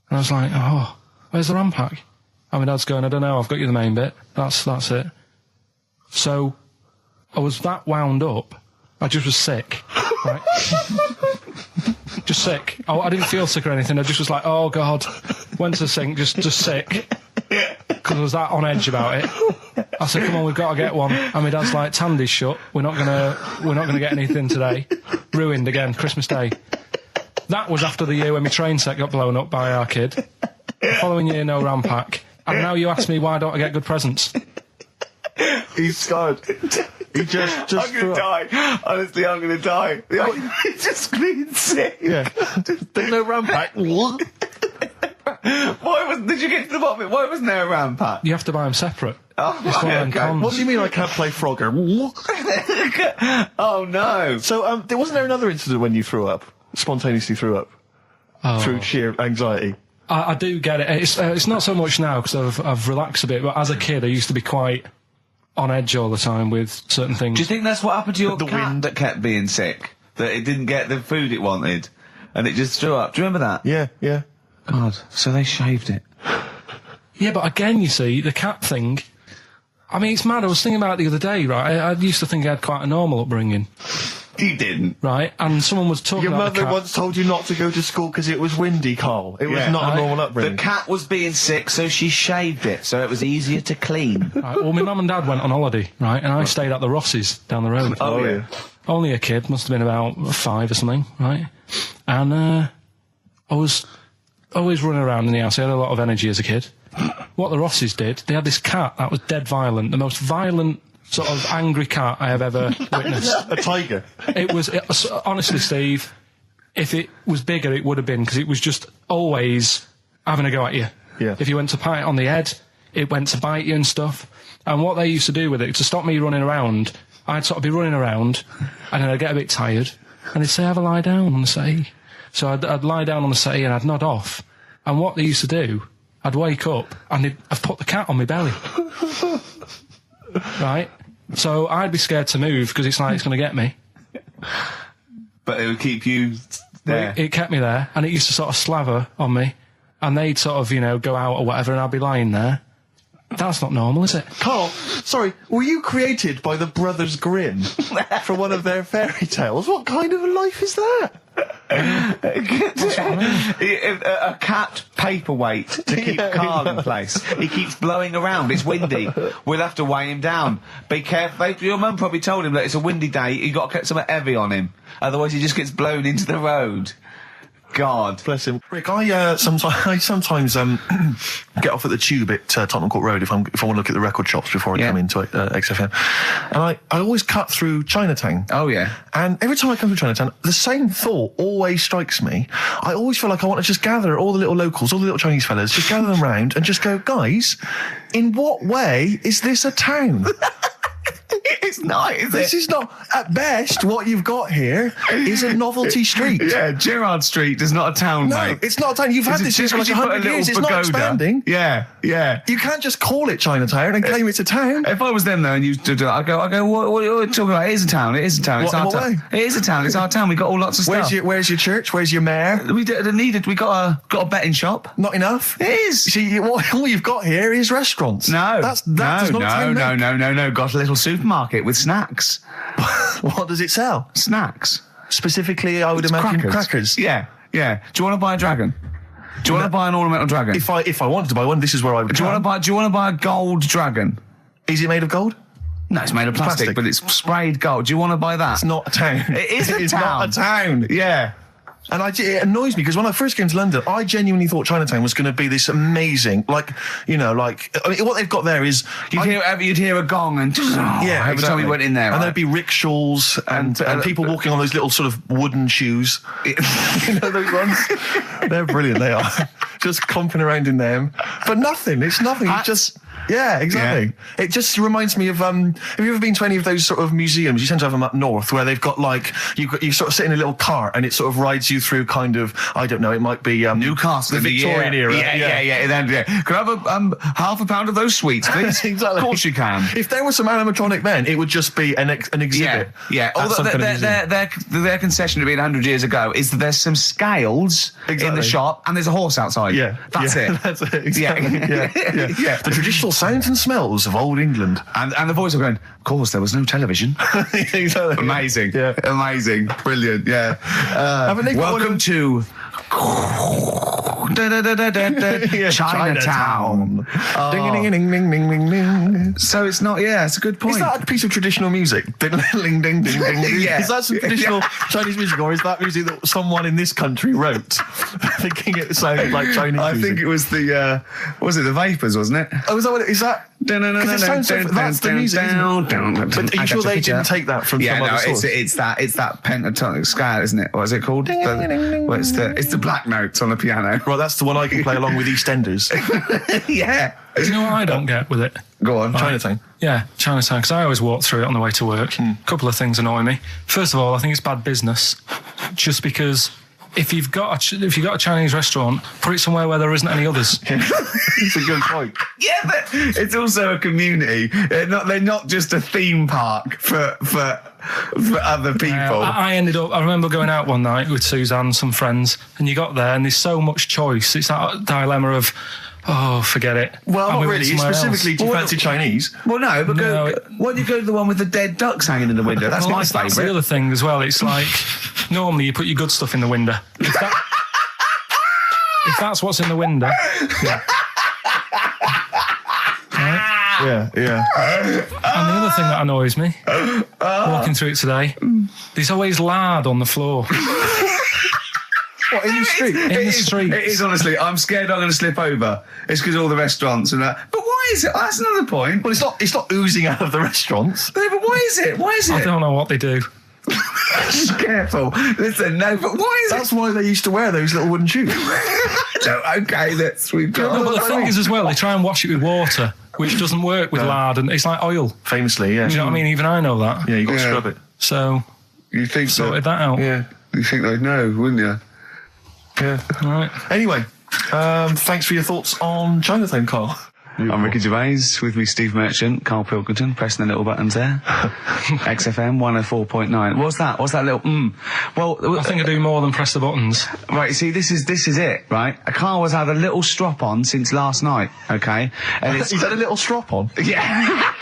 [SPEAKER 4] And I was like, oh, where's the RAM pack? And my dad's going, I don't know, I've got you the main bit. That's it. So I was that wound up, I just was sick, right? Just sick. I didn't feel sick or anything. I just was like, oh God. Went to the sink, just sick. Because I was that on edge about it. I said, come on, we've got to get one. And my dad's like, Tandy's shut. We're not gonna get anything today. Ruined again, Christmas Day. That was after the year when my train set got blown up by our kid. The following year, no RAM pack. And now you ask me why don't I get good presents?
[SPEAKER 8] He's scarred. He just I'm gonna die. Honestly, I'm gonna die. He's just being sick.
[SPEAKER 1] Yeah. There's no RAM pack.
[SPEAKER 8] Why did you get to the bottom of it? Why wasn't there a RAM pack?
[SPEAKER 4] You have to buy them separate.
[SPEAKER 8] Oh,
[SPEAKER 4] It's one of them
[SPEAKER 8] okay.
[SPEAKER 4] cons.
[SPEAKER 1] What do you mean I can't play Frogger?
[SPEAKER 8] Oh no.
[SPEAKER 1] So, wasn't there another incident when you threw up? Spontaneously threw up? Through sheer anxiety?
[SPEAKER 4] I do get it. It's not so much now because I've relaxed a bit, but as a kid I used to be quite on edge all the time with certain things.
[SPEAKER 8] Do you think that's what happened to your cat that kept being sick? That it didn't get the food it wanted and it just threw up? Do you remember that?
[SPEAKER 1] Yeah.
[SPEAKER 8] God, so they shaved it.
[SPEAKER 4] Yeah, but again, you see, the cat thing, I mean, it's mad. I was thinking about it the other day, right? I used to think I had quite a normal upbringing,
[SPEAKER 8] You didn't.
[SPEAKER 4] right? And someone was talking
[SPEAKER 1] Your
[SPEAKER 4] about the
[SPEAKER 1] mother
[SPEAKER 4] cat.
[SPEAKER 1] once told you not to go to school because it was windy, Carl. It was
[SPEAKER 8] Yeah.
[SPEAKER 1] not a normal
[SPEAKER 8] The
[SPEAKER 1] upbringing.
[SPEAKER 8] cat was being sick, so she shaved it, so it was easier to clean.
[SPEAKER 4] Right, well, my mum and dad went on holiday, right? And I stayed at the Ross's down the road.
[SPEAKER 8] Oh, yeah.
[SPEAKER 4] Only a kid, must have been about 5 or something, right? And I was always running around in the house. I had a lot of energy as a kid. What the Rosses did, they had this cat that was dead violent, the most violent sort of angry cat I have ever witnessed.
[SPEAKER 1] A tiger.
[SPEAKER 4] It was honestly, Steve, if it was bigger, it would have been, because it was just always having a go at you.
[SPEAKER 1] Yeah.
[SPEAKER 4] If you went to pat it on the head, it went to bite you and stuff. And what they used to do with it, to stop me running around, I'd sort of be running around, and then I'd get a bit tired, and they'd say, have a lie down on the settee. So I'd lie down on the settee and I'd nod off. And what they used to do, I'd wake up and I'd put the cat on my belly. Right? So I'd be scared to move because it's like it's going to get me.
[SPEAKER 8] But it would keep you there.
[SPEAKER 4] It kept me there, and it used to sort of slaver on me, and they'd sort of, go out or whatever, and I'd be lying there. That's not normal, is it?
[SPEAKER 1] Carl, sorry, were you created by the Brothers Grimm for one of their fairy tales? What kind of a life is that?
[SPEAKER 8] A cat paperweight to keep Carl in place. He keeps blowing around. It's windy. We'll have to weigh him down. Be careful. Your mum probably told him that it's a windy day. You got to get something heavy on him, otherwise he just gets blown into the road. God.
[SPEAKER 1] Bless him. Rick, I sometimes get off at the Tube at Tottenham Court Road if I want to look at the record shops before I come into XFM. And I always cut through Chinatown.
[SPEAKER 8] Oh, yeah.
[SPEAKER 1] And every time I come through Chinatown, the same thought always strikes me. I always feel like I want to just gather all the little locals, all the little Chinese fellas, just gather them round and just go, guys, in what way is this a town?
[SPEAKER 8] It's not, is
[SPEAKER 1] This is not, at best, what you've got here is a novelty street.
[SPEAKER 8] Yeah, Gerrard Street is not a town,
[SPEAKER 1] No,
[SPEAKER 8] mate.
[SPEAKER 1] it's not a town. You've had this
[SPEAKER 8] Just
[SPEAKER 1] for like
[SPEAKER 8] 'cause you put a
[SPEAKER 1] 100
[SPEAKER 8] little
[SPEAKER 1] years. It's not
[SPEAKER 8] pagoda.
[SPEAKER 1] expanding.
[SPEAKER 8] Yeah.
[SPEAKER 1] You can't just call it Chinatown and claim it's a town.
[SPEAKER 8] If I was them though and you stood there, I'd go, what are you talking about? It is a town. It is a town. It's
[SPEAKER 1] What,
[SPEAKER 8] our
[SPEAKER 1] in what
[SPEAKER 8] town.
[SPEAKER 1] way?
[SPEAKER 8] It is a town. It's our town. We got all lots of stuff.
[SPEAKER 1] Where's your church? Where's your mayor?
[SPEAKER 8] We needed. We got a betting shop.
[SPEAKER 1] Not enough.
[SPEAKER 8] It is.
[SPEAKER 1] See, all you've got here is restaurants.
[SPEAKER 8] No.
[SPEAKER 1] That does not a town make.
[SPEAKER 8] No. Got a little supermarket with snacks.
[SPEAKER 1] What does it sell?
[SPEAKER 8] Snacks.
[SPEAKER 1] Specifically, I would imagine crackers.
[SPEAKER 8] Yeah. Do you want to buy a dragon? Do you want to buy an ornamental dragon?
[SPEAKER 1] If I wanted to buy one, this is where I would.
[SPEAKER 8] Do you want to buy a gold dragon?
[SPEAKER 1] Is it made of gold?
[SPEAKER 8] No, it's made of plastic, but it's sprayed gold. Do you want to buy that?
[SPEAKER 1] It's not a town.
[SPEAKER 8] It is a
[SPEAKER 1] It's
[SPEAKER 8] town.
[SPEAKER 1] not a town.
[SPEAKER 8] Yeah.
[SPEAKER 1] And it annoys me because when I first came to London, I genuinely thought Chinatown was going to be this amazing, what they've got there is
[SPEAKER 8] You'd hear a gong and every time you went in there,
[SPEAKER 1] and
[SPEAKER 8] right?
[SPEAKER 1] there'd be rickshaws and people walking on those little sort of wooden shoes. You know those ones? They're brilliant. They are just comping around in them, but nothing. It's nothing. It's just. Yeah, exactly. Yeah. It just reminds me of, have you ever been to any of those sort of museums? You tend to have them up north where they've got you sort of sit in a little cart and it sort of rides you through kind of, I don't know, it might be
[SPEAKER 8] Newcastle,
[SPEAKER 1] the Victorian era.
[SPEAKER 8] Yeah. Can I have half a pound of those sweets, please?
[SPEAKER 1] Exactly.
[SPEAKER 8] Of course you can.
[SPEAKER 1] If there were some animatronic men, it would just be an exhibit.
[SPEAKER 8] Yeah.
[SPEAKER 1] Although
[SPEAKER 8] their concession to being 100 years ago is that there's some scales in the shop and there's a horse outside.
[SPEAKER 1] Yeah.
[SPEAKER 8] That's it.
[SPEAKER 1] That's it. Exactly. Yeah. The traditional sounds and smells of old England.
[SPEAKER 2] And the voice of going, of course, there was no television.
[SPEAKER 1] Exactly.
[SPEAKER 2] Amazing.
[SPEAKER 1] Yeah.
[SPEAKER 2] Amazing. Brilliant. Yeah.
[SPEAKER 1] Haven't they got one
[SPEAKER 2] Welcome
[SPEAKER 1] of-
[SPEAKER 2] to
[SPEAKER 1] Yeah,
[SPEAKER 2] Chinatown.
[SPEAKER 1] Ding, ding, ding, ding, ding, ding, ding.
[SPEAKER 2] So it's not, yeah, it's a good point.
[SPEAKER 1] Is that a piece of traditional music? Ding, ding, ding, ding, ding, ding.
[SPEAKER 2] Yeah.
[SPEAKER 1] Is that some traditional Chinese music, or is that music that someone in this country wrote, thinking it sounded like Chinese
[SPEAKER 2] I
[SPEAKER 1] music?
[SPEAKER 2] think it was the, was it the Vapors, wasn't it?
[SPEAKER 1] Oh, is that what it is? That? 'Cause it sounds so, that's the music, isn't it? But are you sure they didn't take that from some other source?
[SPEAKER 2] it's that pentatonic scale, isn't it? What is it called?
[SPEAKER 1] Ding, ding, ding, ding.
[SPEAKER 2] Well, it's the black notes on the piano.
[SPEAKER 1] Right, that's the one I can play along with EastEnders.
[SPEAKER 2] Yeah.
[SPEAKER 4] Do you know what I don't get with it?
[SPEAKER 2] Go on.
[SPEAKER 1] Chinatown.
[SPEAKER 4] Yeah, Chinatown, because I always walk through it on the way to work. A couple of things annoy me. First of all, I think it's bad business, just because if you've got a Chinese restaurant, put it somewhere where there isn't any others.
[SPEAKER 1] It's a good point.
[SPEAKER 2] Yeah, but it's also a community. They're not just a theme park for other people.
[SPEAKER 4] I remember going out one night with Suzanne and some friends, and you got there and there's so much choice. It's that dilemma of, oh, forget it.
[SPEAKER 1] Well,
[SPEAKER 4] I'm
[SPEAKER 1] not
[SPEAKER 4] moving
[SPEAKER 1] really. It's
[SPEAKER 4] somewhere else.
[SPEAKER 1] specifically, do you fancy Chinese?
[SPEAKER 2] Well, no, but
[SPEAKER 4] No,
[SPEAKER 2] why don't you go to the one with the dead ducks hanging in the window? That's my
[SPEAKER 4] That's the
[SPEAKER 2] favourite.
[SPEAKER 4] other thing as well. It's like, normally you put your good stuff in the window. If that's what's in the window, yeah. Right?
[SPEAKER 1] Yeah.
[SPEAKER 4] And the other thing that annoys me, walking through it today, there's always lard on the floor.
[SPEAKER 1] What, in the street?
[SPEAKER 4] In the streets.
[SPEAKER 2] It is, honestly. I'm scared I'm going to slip over. It's because all the restaurants and that. But why is it? That's another point.
[SPEAKER 1] Well, it's not oozing out of the restaurants.
[SPEAKER 2] No, but why is it? Why is
[SPEAKER 4] I
[SPEAKER 2] it?
[SPEAKER 4] don't know what they do.
[SPEAKER 2] Careful. Listen, no, but why is
[SPEAKER 1] That's why they used to wear those little wooden shoes.
[SPEAKER 2] it? No, okay, we've got...
[SPEAKER 4] No, but the thing is as well, they try and wash it with water, which doesn't work with lard, and it's like oil.
[SPEAKER 1] Famously, yeah.
[SPEAKER 4] Do you know what I mean? Even I know that.
[SPEAKER 1] Yeah, you got to
[SPEAKER 2] Yeah.
[SPEAKER 1] scrub it.
[SPEAKER 4] So,
[SPEAKER 2] You think
[SPEAKER 4] sorted that out.
[SPEAKER 1] Yeah.
[SPEAKER 2] You think they'd know, wouldn't you?
[SPEAKER 1] Yeah.
[SPEAKER 4] Right.
[SPEAKER 1] Anyway, thanks for your thoughts on Chinatown, Carl.
[SPEAKER 2] I'm Ricky Gervais, with me Steve Merchant, Karl Pilkington, pressing the little buttons there. XFM 104.9. What's that little Well,
[SPEAKER 4] I think I do more than press the buttons.
[SPEAKER 2] right, you see, this is it, right? Karl has had a little strop on since last night, okay? And it's...
[SPEAKER 1] He's had a little strop on.
[SPEAKER 2] Yeah.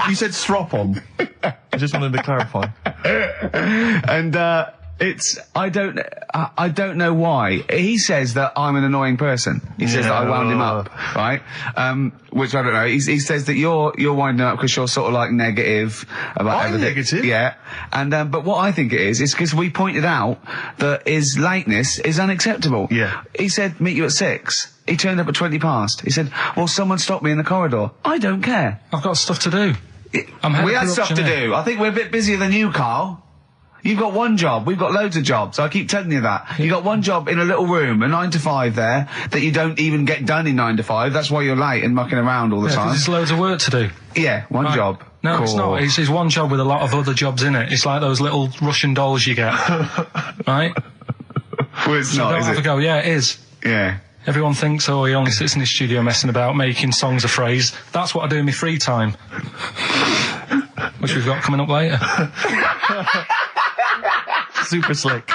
[SPEAKER 1] You said strop on. I just wanted to clarify.
[SPEAKER 2] And, it's, I don't know why. He says that I'm an annoying person. He says that I wound him up, right? Which I don't know. He says that you're winding up because you're sort of like negative about
[SPEAKER 1] I'm
[SPEAKER 2] everything.
[SPEAKER 1] negative?
[SPEAKER 2] Yeah. And, but what I think it is because we pointed out that his lateness is unacceptable.
[SPEAKER 1] Yeah.
[SPEAKER 2] He said, meet you at 6. He turned up at 20 past. He said, well, someone stopped me in the corridor. I don't care.
[SPEAKER 4] I've got stuff to do. I'm
[SPEAKER 2] We
[SPEAKER 4] head
[SPEAKER 2] had
[SPEAKER 4] of
[SPEAKER 2] stuff to
[SPEAKER 4] production here.
[SPEAKER 2] do. I think we're a bit busier than you, Karl. You've got one job. We've got loads of jobs. I keep telling you that. You've got one job in a little room, a 9 to 5 there, that you don't even get done in 9 to 5. That's why you're late and mucking around all the
[SPEAKER 4] Yeah, 'cause
[SPEAKER 2] time.
[SPEAKER 4] there's loads of work to do.
[SPEAKER 2] Yeah, one
[SPEAKER 4] Right.
[SPEAKER 2] job.
[SPEAKER 4] No, it's
[SPEAKER 2] Cool.
[SPEAKER 4] not. It's one job with a lot of other jobs in it. It's like those little Russian dolls you get. Right?
[SPEAKER 2] Well, it's
[SPEAKER 4] So
[SPEAKER 2] not,
[SPEAKER 4] don't
[SPEAKER 2] is
[SPEAKER 4] have a
[SPEAKER 2] it?
[SPEAKER 4] go. Yeah, it is.
[SPEAKER 2] Yeah.
[SPEAKER 4] Everyone thinks, oh, he only sits in his studio messing about, making songs a phrase. That's what I do in my free time. Which we've got coming up later.
[SPEAKER 1] Super slick.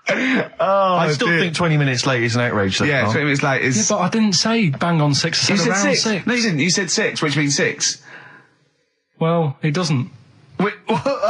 [SPEAKER 1] I still
[SPEAKER 2] dear.
[SPEAKER 1] think 20 minutes late is an outrage, though.
[SPEAKER 2] Yeah,
[SPEAKER 1] Carl.
[SPEAKER 2] 20 minutes late is...
[SPEAKER 4] Yeah, but I didn't say bang on 6. I
[SPEAKER 2] you
[SPEAKER 4] said
[SPEAKER 2] said
[SPEAKER 4] around
[SPEAKER 2] 6.
[SPEAKER 4] 6.
[SPEAKER 2] No, you didn't. You said 6, which means 6.
[SPEAKER 4] Well, it doesn't.
[SPEAKER 2] Wait,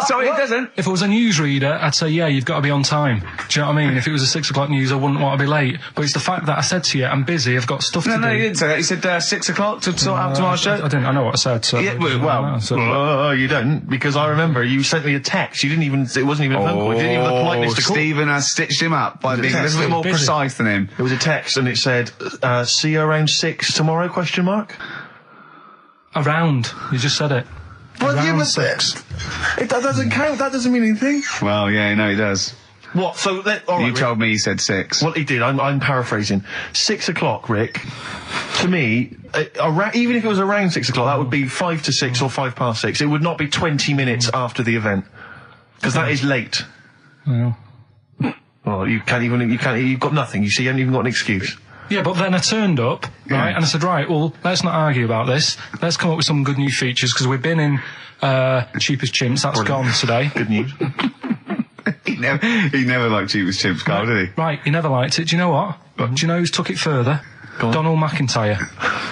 [SPEAKER 2] sorry, it doesn't.
[SPEAKER 4] If it was a newsreader, I'd say, yeah, you've got to be on time. Do you know what I mean? If it was a 6 o'clock news, I wouldn't want to be late. But it's the fact that I said to you, I'm busy, I've got stuff to do.
[SPEAKER 2] No, you didn't say that. You said 6 o'clock to sort out tomorrow's show.
[SPEAKER 4] I didn't. I know what I said. So
[SPEAKER 2] Yeah, well,
[SPEAKER 1] Oh, you don't, because I remember you sent me a text. You didn't even, it wasn't even a phone call. You didn't even have the politeness to call.
[SPEAKER 2] Stephen has stitched him up by being a little bit more
[SPEAKER 4] Busy.
[SPEAKER 2] precise than him.
[SPEAKER 1] It was a text and it said, see you around 6 tomorrow, question mark?
[SPEAKER 4] Around. You just said it.
[SPEAKER 1] Well,
[SPEAKER 4] Around
[SPEAKER 1] yeah, but
[SPEAKER 4] 6.
[SPEAKER 1] that doesn't count. That doesn't mean anything.
[SPEAKER 2] Well, yeah, no, he does.
[SPEAKER 1] What? So, all right,
[SPEAKER 2] You told me he said 6.
[SPEAKER 1] Well, he did. I'm paraphrasing. 6 o'clock, Rick. To me, even if it was around 6 o'clock, that would be 5 to 6 or 5 past 6. It would not be 20 minutes after the event, because that is late.
[SPEAKER 4] Well.
[SPEAKER 1] Well, you've got nothing. You see, you haven't even got an excuse.
[SPEAKER 4] Yeah, but then I turned up, right, and I said, right, well, let's not argue about this. Let's come up with some good new features, because we've been in Cheap as Chimps. That's gone today.
[SPEAKER 1] Good news.
[SPEAKER 2] He never liked Cheap as Chimps, Carl, did he?
[SPEAKER 4] Right, you never liked it. Do you know what? Do you know who's took it further?
[SPEAKER 1] Go on.
[SPEAKER 4] Donald McIntyre.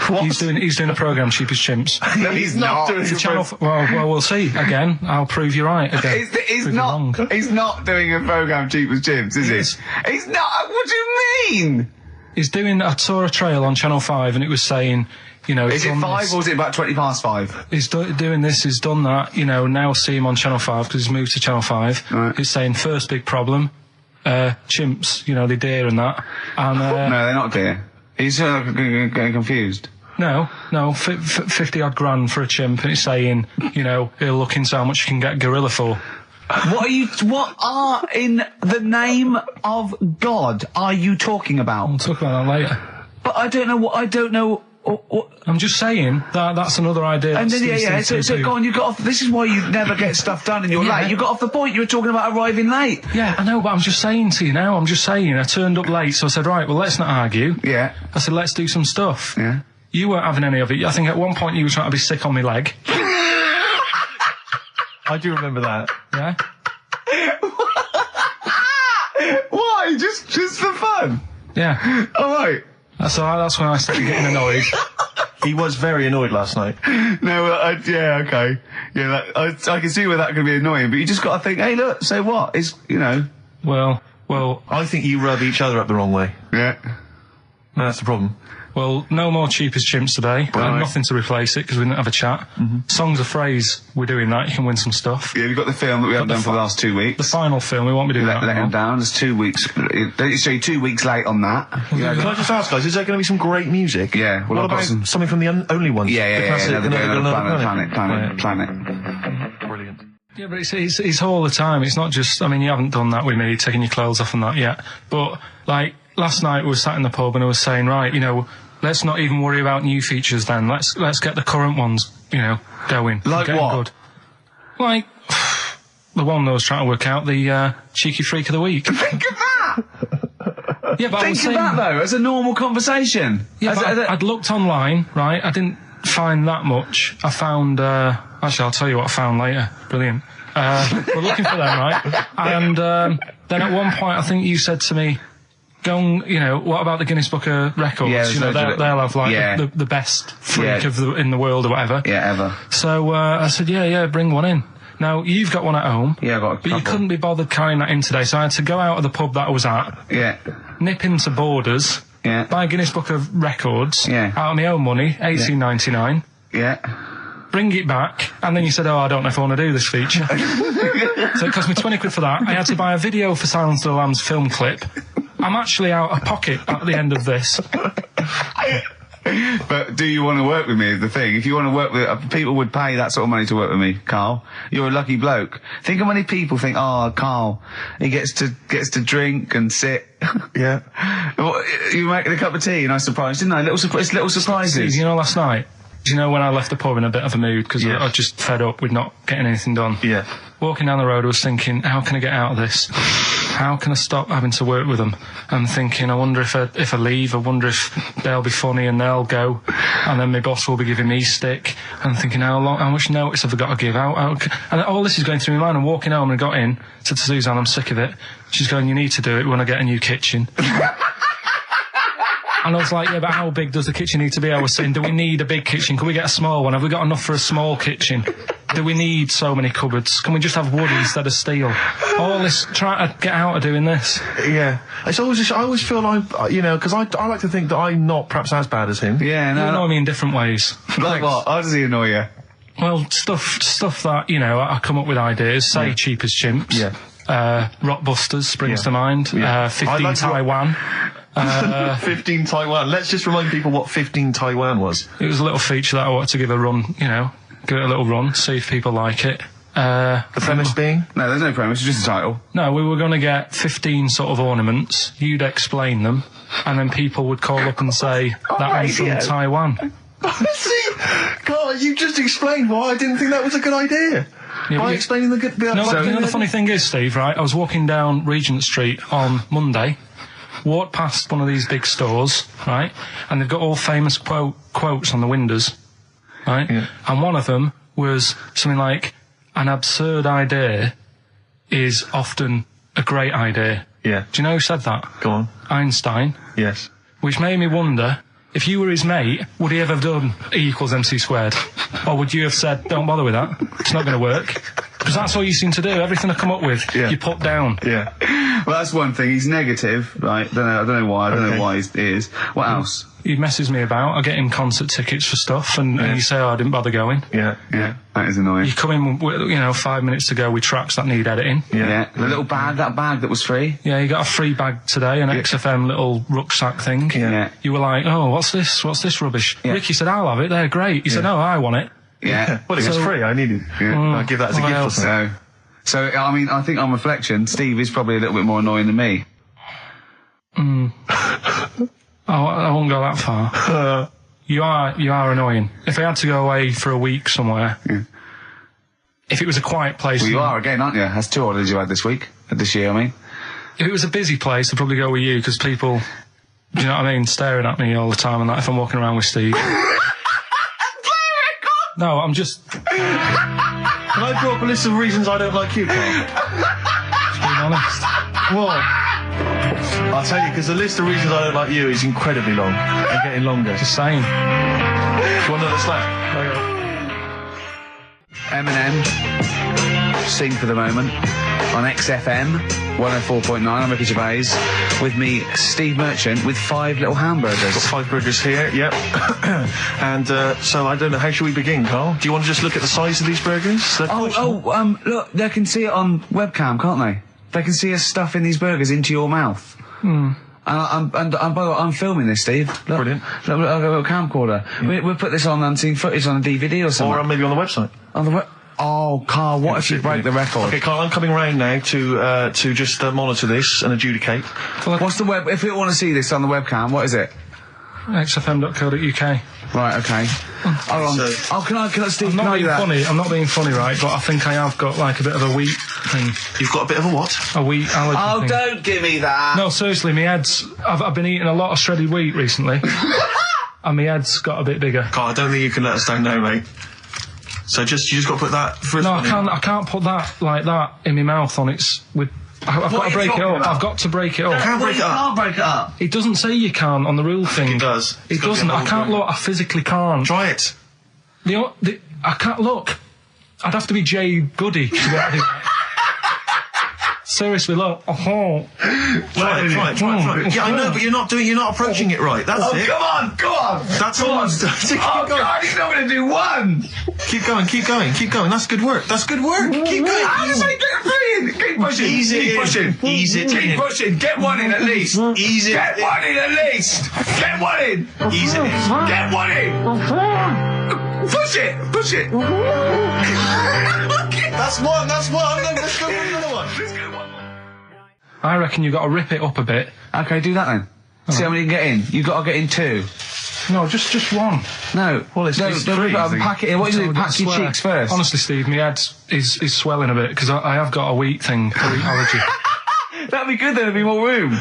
[SPEAKER 4] He's doing a programme, Cheap as Chimps.
[SPEAKER 8] No, he's not doing
[SPEAKER 4] It's a channel. Well, we'll see. Again, I'll prove you right. Again,
[SPEAKER 8] He's
[SPEAKER 4] prove you wrong.
[SPEAKER 8] not. He's not doing a program Cheap as Chimps, is he? He's not. What do you mean?
[SPEAKER 4] He's doing. I saw a trail on Channel 5, and it was saying, you know,
[SPEAKER 8] Is it 5 or is it about 5:20?
[SPEAKER 4] He's doing this. He's done that. You know, now see him on Channel 5 because he's moved to Channel 5.
[SPEAKER 8] Right.
[SPEAKER 4] He's saying first big problem, chimps. You know, they deer and that. And
[SPEAKER 8] No, they're not dear. He's getting confused.
[SPEAKER 4] No, 50 odd grand for a chimp, and it's saying, you know, he'll look into how much you can get gorilla for.
[SPEAKER 8] What are in the name of God are you talking about?
[SPEAKER 4] We'll talk about that later.
[SPEAKER 8] But I don't know.
[SPEAKER 4] I'm just saying that's another idea.
[SPEAKER 8] And then so go on. You got off. This is why you never get stuff done, and you're late. You got off the point. You were talking about arriving late.
[SPEAKER 4] Yeah, I know, but I'm just saying to you now. I turned up late, so I said, right, well, let's not argue.
[SPEAKER 8] Yeah.
[SPEAKER 4] I said, let's do some stuff.
[SPEAKER 8] Yeah.
[SPEAKER 4] You weren't having any of it. I think at one point you were trying to be sick on my leg.
[SPEAKER 1] I do remember that.
[SPEAKER 4] Yeah.
[SPEAKER 8] Why? Just for fun?
[SPEAKER 4] Yeah.
[SPEAKER 8] All right.
[SPEAKER 4] That's when I started getting annoyed.
[SPEAKER 1] He was very annoyed last night.
[SPEAKER 8] No, yeah, okay. Yeah, I can see where that could be annoying, but you just got to think, hey, look, so what? It's, you know.
[SPEAKER 4] Well,
[SPEAKER 1] I think you rub each other up the wrong way.
[SPEAKER 8] Yeah.
[SPEAKER 1] That's the problem.
[SPEAKER 4] Well, no more Cheap as Chimps today.
[SPEAKER 8] Right.
[SPEAKER 4] Nothing to replace it because we didn't have a chat. Songs of Phrase, we're doing that. You can win some stuff.
[SPEAKER 8] Yeah, we've got the film that we haven't done for the last 2 weeks.
[SPEAKER 4] The final film, we won't be doing that.
[SPEAKER 8] Let him down. There's 2 weeks. So you're 2 weeks late on that.
[SPEAKER 1] Can I just ask, guys, is there going to be some great music?
[SPEAKER 8] Yeah, well,
[SPEAKER 1] what
[SPEAKER 8] I've got
[SPEAKER 1] about something from the Only Ones?
[SPEAKER 8] Yeah. Another planet.
[SPEAKER 1] Brilliant.
[SPEAKER 4] Yeah, but it's all the time. It's not just, I mean, you haven't done that with me, taking your clothes off and that yet. But, like, last night we were sat in the pub and I was saying, right, you know, let's not even worry about new features then. Let's get the current ones, you know, going.
[SPEAKER 8] Like what?
[SPEAKER 4] Good. Like, the one that I was trying to work out, the Cheeky Freak of the Week.
[SPEAKER 8] Think of that!
[SPEAKER 4] Yeah, but
[SPEAKER 8] Think of that, though, as a normal conversation.
[SPEAKER 4] Yeah, I'd looked online, right? I didn't find that much. I found, actually, I'll tell you what I found later. Brilliant. We're looking for them, right? And then at one point, I think you said to me, go on, you know, what about the Guinness Book of Records?
[SPEAKER 8] Yeah,
[SPEAKER 4] you know, they'll have, like, the best freak in the world or whatever.
[SPEAKER 8] Yeah, ever.
[SPEAKER 4] So I said, yeah, bring one in. Now, you've got one at home.
[SPEAKER 8] Yeah, I've got a couple.
[SPEAKER 4] But you couldn't be bothered carrying that in today, so I had to go out of the pub that I was at.
[SPEAKER 8] Yeah.
[SPEAKER 4] Nip into Borders.
[SPEAKER 8] Yeah.
[SPEAKER 4] Buy a Guinness Book of Records.
[SPEAKER 8] Yeah.
[SPEAKER 4] Out of my own money, $18.99.
[SPEAKER 8] Yeah.
[SPEAKER 4] Bring it back, and then you said, I don't know if I want to do this feature. So it cost me 20 quid for that. I had to buy a video for Silence of the Lambs film clip. I'm actually out of pocket at the end of this.
[SPEAKER 8] But do you want to work with me is the thing. If you want to work with... people would pay that sort of money to work with me, Karl. You're a lucky bloke. Think how many people think, Karl, he gets to drink and sit.
[SPEAKER 1] Yeah.
[SPEAKER 8] Well, you making a cup of tea and I surprised, didn't I? Little surprises.
[SPEAKER 4] You know, last night, do you know when I left the pub in a bit of a mood because I just fed up with not getting anything done?
[SPEAKER 1] Yeah.
[SPEAKER 4] Walking down the road, I was thinking, how can I get out of this? How can I stop having to work with them? I'm thinking, I wonder if I leave, I wonder if they'll be funny and they'll go, and then my boss will be giving me stick. And I'm thinking, how much notice have I got to give out? And all this is going through my mind. I'm walking home and I got in, said to Suzanne, I'm sick of it. She's going, you need to do it when I get a new kitchen. And I was like, yeah, but how big does the kitchen need to be? I was saying, do we need a big kitchen? Can we get a small one? Have we got enough for a small kitchen? Do we need so many cupboards? Can we just have wood instead of steel? All this, trying to get out of doing this.
[SPEAKER 1] Yeah. It's always just, I always feel like, you know, because I like to think that I'm not perhaps as bad as him.
[SPEAKER 8] Yeah,
[SPEAKER 4] You annoy me in different ways.
[SPEAKER 8] Like what? How does he annoy you?
[SPEAKER 4] Well, stuff that, you know, I come up with ideas, say Cheap as Chimps.
[SPEAKER 1] Yeah.
[SPEAKER 4] Rockbusters springs to mind.
[SPEAKER 1] Yeah.
[SPEAKER 4] 15
[SPEAKER 1] like
[SPEAKER 4] Taiwan.
[SPEAKER 1] 15 Taiwan. Let's just remind people what 15 Taiwan was.
[SPEAKER 4] It was a little feature that I wanted to give a run, you know, give it a little run, see if people like it.
[SPEAKER 1] The premise being?
[SPEAKER 8] No, there's no premise, it's just a title.
[SPEAKER 4] No, we were going to get 15 sort of ornaments, you'd explain them, and then people would call up and say, that one's from Taiwan.
[SPEAKER 1] See, Karl, you just explained why I didn't think that was a good idea.
[SPEAKER 4] Yeah,
[SPEAKER 1] By explaining the good...
[SPEAKER 4] No, you know the funny thing is, Steve, right, I was walking down Regent Street on Monday, walked past one of these big stores, right, and they've got all famous quotes on the windows, right, and one of them was something like, an absurd idea is often a great idea.
[SPEAKER 1] Yeah.
[SPEAKER 4] Do you know who said that?
[SPEAKER 1] Go on.
[SPEAKER 4] Einstein.
[SPEAKER 1] Yes.
[SPEAKER 4] Which made me wonder If you were his mate, would he ever have done E = MC squared? Or would you have said, don't bother with that, it's not going to work? Because that's all you seem to do. Everything I come up with, you put down.
[SPEAKER 2] Yeah. Well, that's one thing. He's negative, right? I don't know why. I don't know why he is. What else?
[SPEAKER 4] He messes me about. I get him concert tickets for stuff, and you say, oh, I didn't bother going.
[SPEAKER 2] Yeah. That is annoying.
[SPEAKER 4] You come in, with, 5 minutes to go with tracks that need editing.
[SPEAKER 2] Yeah. The little bag, that bag that was free.
[SPEAKER 4] Yeah, you got a free bag today, an XFM little rucksack thing.
[SPEAKER 2] Yeah.
[SPEAKER 4] You were like, oh, what's this? What's this rubbish?
[SPEAKER 2] Yeah.
[SPEAKER 4] Ricky said, I'll have it. They're great. He said, no, I want it.
[SPEAKER 2] Yeah.
[SPEAKER 1] Well, it was free. I needed. I'll give that as a gift or something.
[SPEAKER 2] So, I mean, I think on reflection, Steve is probably a little bit more annoying than me.
[SPEAKER 4] I won't go that far. You are annoying. If I had to go away for a week somewhere, if it was a quiet place...
[SPEAKER 2] Well, you are again, aren't you? That's 2 holidays you had this year, I mean.
[SPEAKER 4] If it was a busy place, I'd probably go with you, because people, do you know what I mean, staring at me all the time and that if I'm walking around with Steve. No, I'm just...
[SPEAKER 1] Can I draw up a list of reasons I don't like you, Carl?
[SPEAKER 4] Just being honest.
[SPEAKER 1] What? I'll tell you, because the list of reasons I don't like you is incredibly long and getting longer.
[SPEAKER 4] Just saying.
[SPEAKER 1] Do you want another slap?
[SPEAKER 2] Eminem, Sing for the Moment, on XFM 104.9. I'm Ricky Gervais. With me, Steve Merchant, with 5 little hamburgers.
[SPEAKER 1] Got 5 burgers here, yep. And so I don't know, how should we begin, Carl? Do you want to just look at the size of these burgers?
[SPEAKER 2] Look, they can see it on webcam, can't they? They can see us stuffing these burgers into your mouth. And by the way, I'm filming this, Steve. Look,
[SPEAKER 1] Brilliant.
[SPEAKER 2] Look, I've got a camcorder. We'll put this on unseen footage on a DVD or something.
[SPEAKER 1] Or maybe on the website.
[SPEAKER 2] On the Oh, Carl, what if you break the record?
[SPEAKER 1] Okay, Carl, I'm coming round now to just monitor this and adjudicate.
[SPEAKER 2] What's the web? If you want to see this on the webcam, what is it?
[SPEAKER 4] XFM.co.uk.
[SPEAKER 2] Right, okay. Hold on. Can I, Steve,
[SPEAKER 4] I'm not being
[SPEAKER 2] that?
[SPEAKER 4] funny. I'm not being funny, right? But I think I have got like a bit of a wheat thing.
[SPEAKER 1] You've got a bit of a what?
[SPEAKER 4] A wheat allergy thing.
[SPEAKER 2] Don't give me that.
[SPEAKER 4] No, seriously, my head's... I've been eating a lot of shredded wheat recently. And my head's got a bit bigger.
[SPEAKER 1] Carl, I don't think you can let us down now, mate. So you just got to put that first.
[SPEAKER 4] No, I can't put that like that in my mouth on its with. I've got to break it up. I've got to break it up.
[SPEAKER 1] Can't break it up.
[SPEAKER 2] Can't break it up.
[SPEAKER 4] It doesn't say you can't on the rule thing.
[SPEAKER 1] It does.
[SPEAKER 4] It doesn't. I can't look. I physically can't.
[SPEAKER 1] Try it.
[SPEAKER 4] I can't look. I'd have to be Jay Goody to get it. Seriously, look.
[SPEAKER 1] Try it. Yeah, I know, but you're not approaching it right. That's it.
[SPEAKER 2] Come on.
[SPEAKER 1] That's all I'm saying.
[SPEAKER 2] Oh, God, he's not going to do one.
[SPEAKER 1] Keep going. That's good work. Keep going.
[SPEAKER 2] How does he get brilliant? Keep pushing. Keep pushing. Get one in at least.
[SPEAKER 1] Ease it.
[SPEAKER 2] Get one in at least. Get one in.
[SPEAKER 1] Ease it in.
[SPEAKER 2] Get one in. Push it.
[SPEAKER 1] That's one. Let's go for another one.
[SPEAKER 4] I reckon you've got to rip it up a bit.
[SPEAKER 2] Okay, do that then. See how many you can get in. You've got to get in 2.
[SPEAKER 4] No, just one.
[SPEAKER 2] No.
[SPEAKER 1] Well, it's three.
[SPEAKER 2] Pack it in. What do you do? Pack your cheeks first.
[SPEAKER 4] Honestly, Steve, my head is swelling a bit because I have got a wheat thing, a wheat allergy.
[SPEAKER 2] That'd be good. There'd be more room.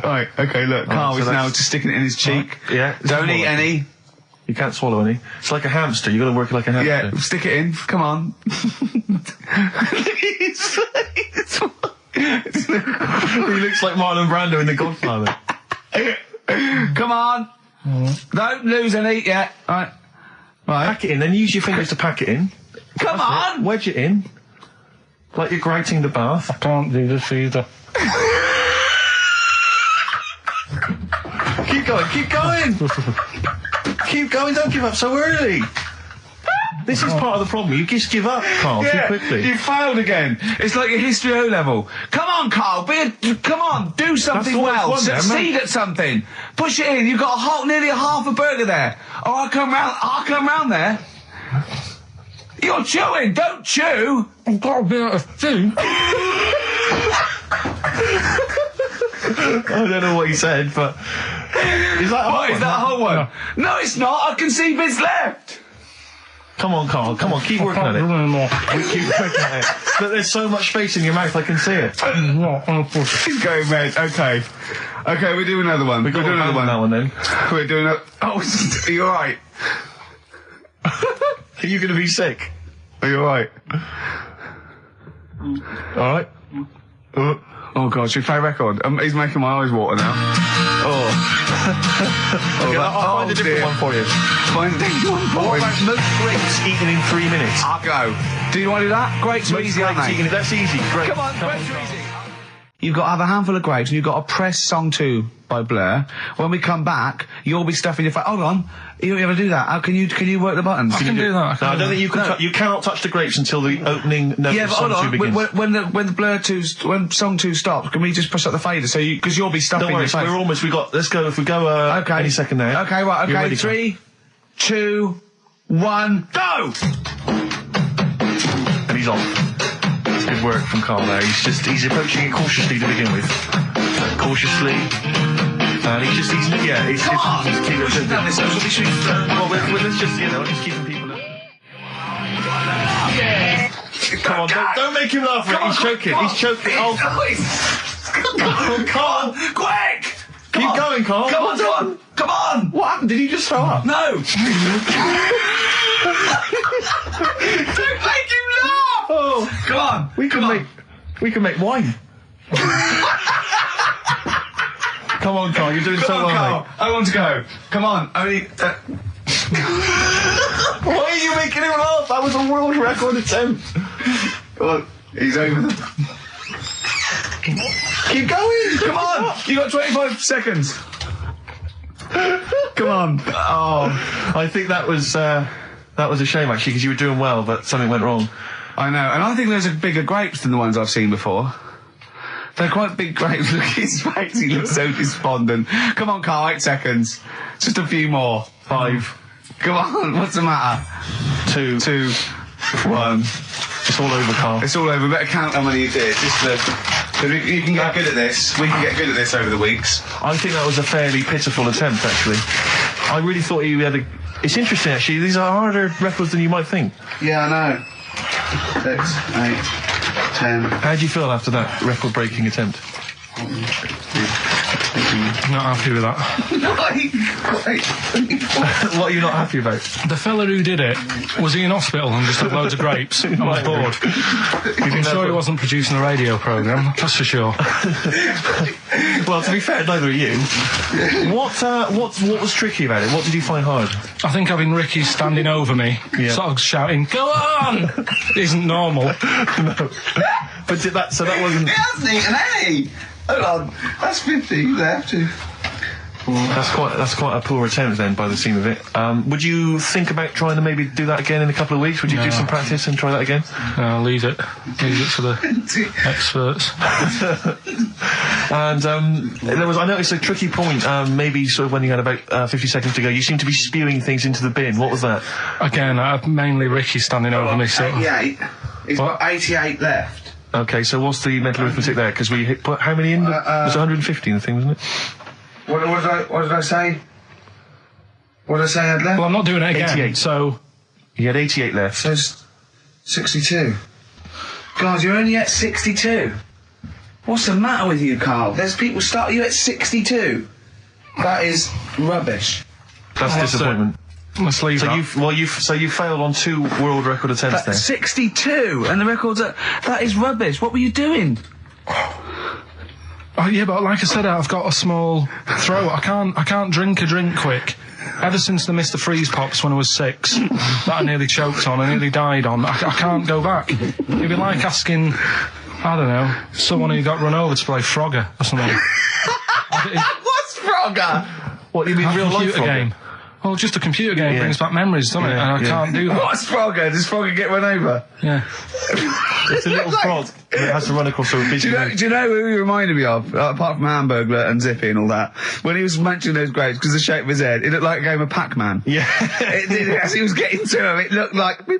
[SPEAKER 2] Right. Okay. Look, Carl is now just sticking it in his cheek.
[SPEAKER 1] Yeah.
[SPEAKER 2] Don't eat any.
[SPEAKER 1] You can't swallow any. It's like a hamster. You've got to work it like a hamster.
[SPEAKER 2] Yeah. Stick it in. Come on.
[SPEAKER 1] He looks like Marlon Brando in The Godfather.
[SPEAKER 2] Come on. Don't lose any yet. Right.
[SPEAKER 1] Pack it in, then use your fingers to pack it in.
[SPEAKER 2] Come on.
[SPEAKER 1] Wedge it in. Like you're grouting the bath.
[SPEAKER 4] I can't do this either.
[SPEAKER 1] Keep going, don't give up so early. This is part of the problem. You just give up, Carl, too quickly.
[SPEAKER 2] You failed again. It's like your history O level. Come on, Carl. Come on. Do something well. Succeed at something. Push it in. You've got nearly a half a burger there. Oh, I'll come round there. You're chewing. Don't chew.
[SPEAKER 4] I've got a bit of food.
[SPEAKER 1] I don't know what he said, but... Is that
[SPEAKER 2] a whole one? No, it's not. I can see bits left.
[SPEAKER 1] Come on, Carl. Come on, keep working at it. Keep working at it. But there's so much space in your mouth, I can see it.
[SPEAKER 2] He's going red. Okay, we'll do another one. We'll do another one.
[SPEAKER 1] That one then.
[SPEAKER 2] We're doing a... Oh, are you alright?
[SPEAKER 1] Are you going to be sick?
[SPEAKER 2] Are you alright?
[SPEAKER 1] Alright.
[SPEAKER 8] Oh God, should we play a record? He's making my eyes water now. Oh.
[SPEAKER 1] Okay, I'll find a different one for you.
[SPEAKER 8] Find a different one for
[SPEAKER 1] What
[SPEAKER 8] him.
[SPEAKER 1] about most grapes eaten in 3 minutes?
[SPEAKER 8] I'll go. Do you want to do that? Grapes are
[SPEAKER 1] Most
[SPEAKER 8] easy, aren't
[SPEAKER 1] grapes
[SPEAKER 8] they?
[SPEAKER 1] eaten, that's easy. Great.
[SPEAKER 8] Come on, grapes are easy. You've got to have a handful of grapes and you've got to press song 2 by Blur. When we come back, you'll be stuffing your face. Hold on. You ever do that? How can you work the buttons?
[SPEAKER 4] I can do that.
[SPEAKER 1] No, I don't think you can. You cannot touch the grapes until the opening note
[SPEAKER 8] Yeah,
[SPEAKER 1] of
[SPEAKER 8] but hold
[SPEAKER 1] song 2
[SPEAKER 8] on.
[SPEAKER 1] begins.
[SPEAKER 8] When the Blur 2's, when song 2 stops, can we just push up the fader? So because you'll be stuffing
[SPEAKER 1] Don't worry,
[SPEAKER 8] your face.
[SPEAKER 1] we're almost. Let's go. If we go.
[SPEAKER 8] Okay.
[SPEAKER 1] Any second now.
[SPEAKER 8] Okay, right.
[SPEAKER 1] You're
[SPEAKER 8] Okay,
[SPEAKER 1] ready,
[SPEAKER 8] 3, 2, 1, go!
[SPEAKER 1] And he's off. It's good work from Karl there. He's approaching it cautiously to begin with. Cautiously. And he's keeping
[SPEAKER 8] Well,
[SPEAKER 1] let's just, he's keeping people. Come on, don't make him laugh. He's choking. He's choking. Oh, Karl,
[SPEAKER 8] quick!
[SPEAKER 1] keep going, Karl.
[SPEAKER 8] Come on!
[SPEAKER 1] What happened? Did you just throw up?
[SPEAKER 8] No! Don't make him laugh!
[SPEAKER 1] Oh,
[SPEAKER 8] Come on!
[SPEAKER 1] we can make wine. Come on, Karl. You're doing so well,
[SPEAKER 8] Carl.
[SPEAKER 1] mate.
[SPEAKER 8] I want to go. Come on. Only.
[SPEAKER 1] Why are you making him laugh? That was a world record attempt.
[SPEAKER 8] Come on. He's over.
[SPEAKER 1] Keep going.
[SPEAKER 8] Come on! You got 25 seconds. Come on.
[SPEAKER 1] Oh, I think that was a shame actually because you were doing well, but something went wrong.
[SPEAKER 8] I know, and I think those are bigger grapes than the ones I've seen before. They're quite big grapes. Look at his face. He looks so despondent. Come on, Karl. 8 seconds. Just a few more.
[SPEAKER 1] 5.
[SPEAKER 8] Come on. What's the matter?
[SPEAKER 1] 2.
[SPEAKER 8] 2, 1.
[SPEAKER 1] It's all over, Karl.
[SPEAKER 8] It's all over. Better count how many you did. You can get good at this. We can get good at this over the weeks.
[SPEAKER 1] I think that was a fairly pitiful attempt, actually. I really thought you had a... It's interesting, actually. These are harder records than you might think.
[SPEAKER 8] Yeah, I know. 6, 8, 10.
[SPEAKER 1] How do you feel after that record-breaking attempt?
[SPEAKER 4] Not happy with that.
[SPEAKER 1] What are you not happy about?
[SPEAKER 4] The fella who did it, was he in hospital and just had loads of grapes? I was bored. I'm sure he wasn't producing a radio programme, that's for sure.
[SPEAKER 1] Well, to be fair, neither are you. What was tricky about it? What did you find hard?
[SPEAKER 4] I think having Ricky standing over me, sort of shouting, "Go on!" isn't normal.
[SPEAKER 1] No. But that wasn't...
[SPEAKER 8] He hasn't eaten any! Hold on, that's 50, you have to.
[SPEAKER 1] That's quite a poor attempt then, by the seam of it. Would you think about trying to maybe do that again in a couple of weeks? Would you do some practice and try that again?
[SPEAKER 4] Leave it for the experts.
[SPEAKER 1] And I noticed a tricky point, maybe sort of when you had about 50 seconds to go, you seemed to be spewing things into the bin. What was that?
[SPEAKER 4] Again, mainly Ricky standing over me, so...
[SPEAKER 8] 88. He's got 88 left.
[SPEAKER 1] Okay, so what's the mental arithmetic there? Because we put how many in? It was 150 in the thing, wasn't it?
[SPEAKER 8] What did I say? What did I say I had left?
[SPEAKER 4] Well, I'm not doing it again,
[SPEAKER 1] 88.
[SPEAKER 4] so...
[SPEAKER 1] You had 88 left.
[SPEAKER 8] So 62. God, you're only at 62. What's the matter with you, Karl? There's people start you at 62. That is rubbish.
[SPEAKER 1] That's disappointment.
[SPEAKER 4] Let's leave
[SPEAKER 1] So
[SPEAKER 4] that.
[SPEAKER 1] you failed on 2 world record attempts there.
[SPEAKER 8] 62, and the record's that is rubbish. What were you doing?
[SPEAKER 4] Oh, yeah, but like I said, I've got a small throat. I can't drink a drink quick. Ever since the Mr. Freeze Pops when I was 6, that I nearly choked on, I nearly died on, I can't go back. It'd be like asking, I don't know, someone who got run over to play Frogger or something.
[SPEAKER 8] What's Frogger?
[SPEAKER 1] What, you mean real life
[SPEAKER 4] computer game? Well, just a computer game brings back memories, doesn't it? And I can't do that.
[SPEAKER 8] What's Frogger? Does Frogger get run over?
[SPEAKER 4] Yeah.
[SPEAKER 1] It's a little frog that has to run across a busy road.
[SPEAKER 8] Do you know who he reminded me of? Apart from Hamburglar and Zippy and all that. When he was mentioning those grapes, because of the shape of his head, it looked like a game of Pac-Man.
[SPEAKER 1] Yeah.
[SPEAKER 8] It did, as he was getting to him, it looked like...
[SPEAKER 1] We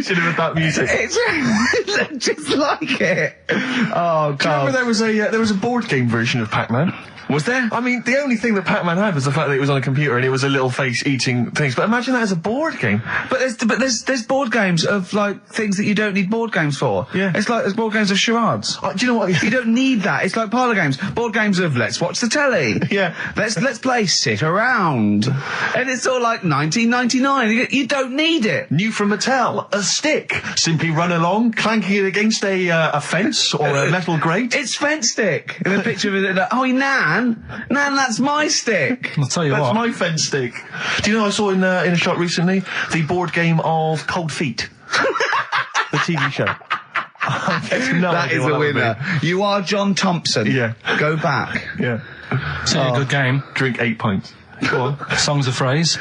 [SPEAKER 1] should have had that music.
[SPEAKER 8] It looked just like it. Oh,
[SPEAKER 1] Do you remember
[SPEAKER 8] God.
[SPEAKER 1] there was a board game version of Pac-Man?
[SPEAKER 8] Was there?
[SPEAKER 1] I mean, the only thing that Pac-Man had was the fact that it was on a computer and it was a little face eating things. But imagine that as a board game.
[SPEAKER 8] But there's board games of like things that you don't need board games for.
[SPEAKER 1] Yeah.
[SPEAKER 8] It's like there's board games of charades.
[SPEAKER 1] Do you know what?
[SPEAKER 8] You don't need that. It's like parlour games. Board games of let's watch the telly.
[SPEAKER 1] Yeah.
[SPEAKER 8] Let's play sit around. And it's all like 1999. You don't need it.
[SPEAKER 1] New from Mattel, a stick. Simply run along, clanking it against a fence or a metal grate.
[SPEAKER 8] It's fence stick. And a picture of it. Oh, Nan, that's my stick.
[SPEAKER 4] I'll tell you
[SPEAKER 1] That's
[SPEAKER 4] what.
[SPEAKER 1] my fence stick. Do you know I saw in a shop recently the board game of Cold Feet, the TV show.
[SPEAKER 8] That is a winner. You are John Thompson.
[SPEAKER 1] Yeah.
[SPEAKER 8] Go back.
[SPEAKER 1] Yeah.
[SPEAKER 4] So a good game.
[SPEAKER 1] Drink 8 pints. Go on.
[SPEAKER 4] Songs of phrase.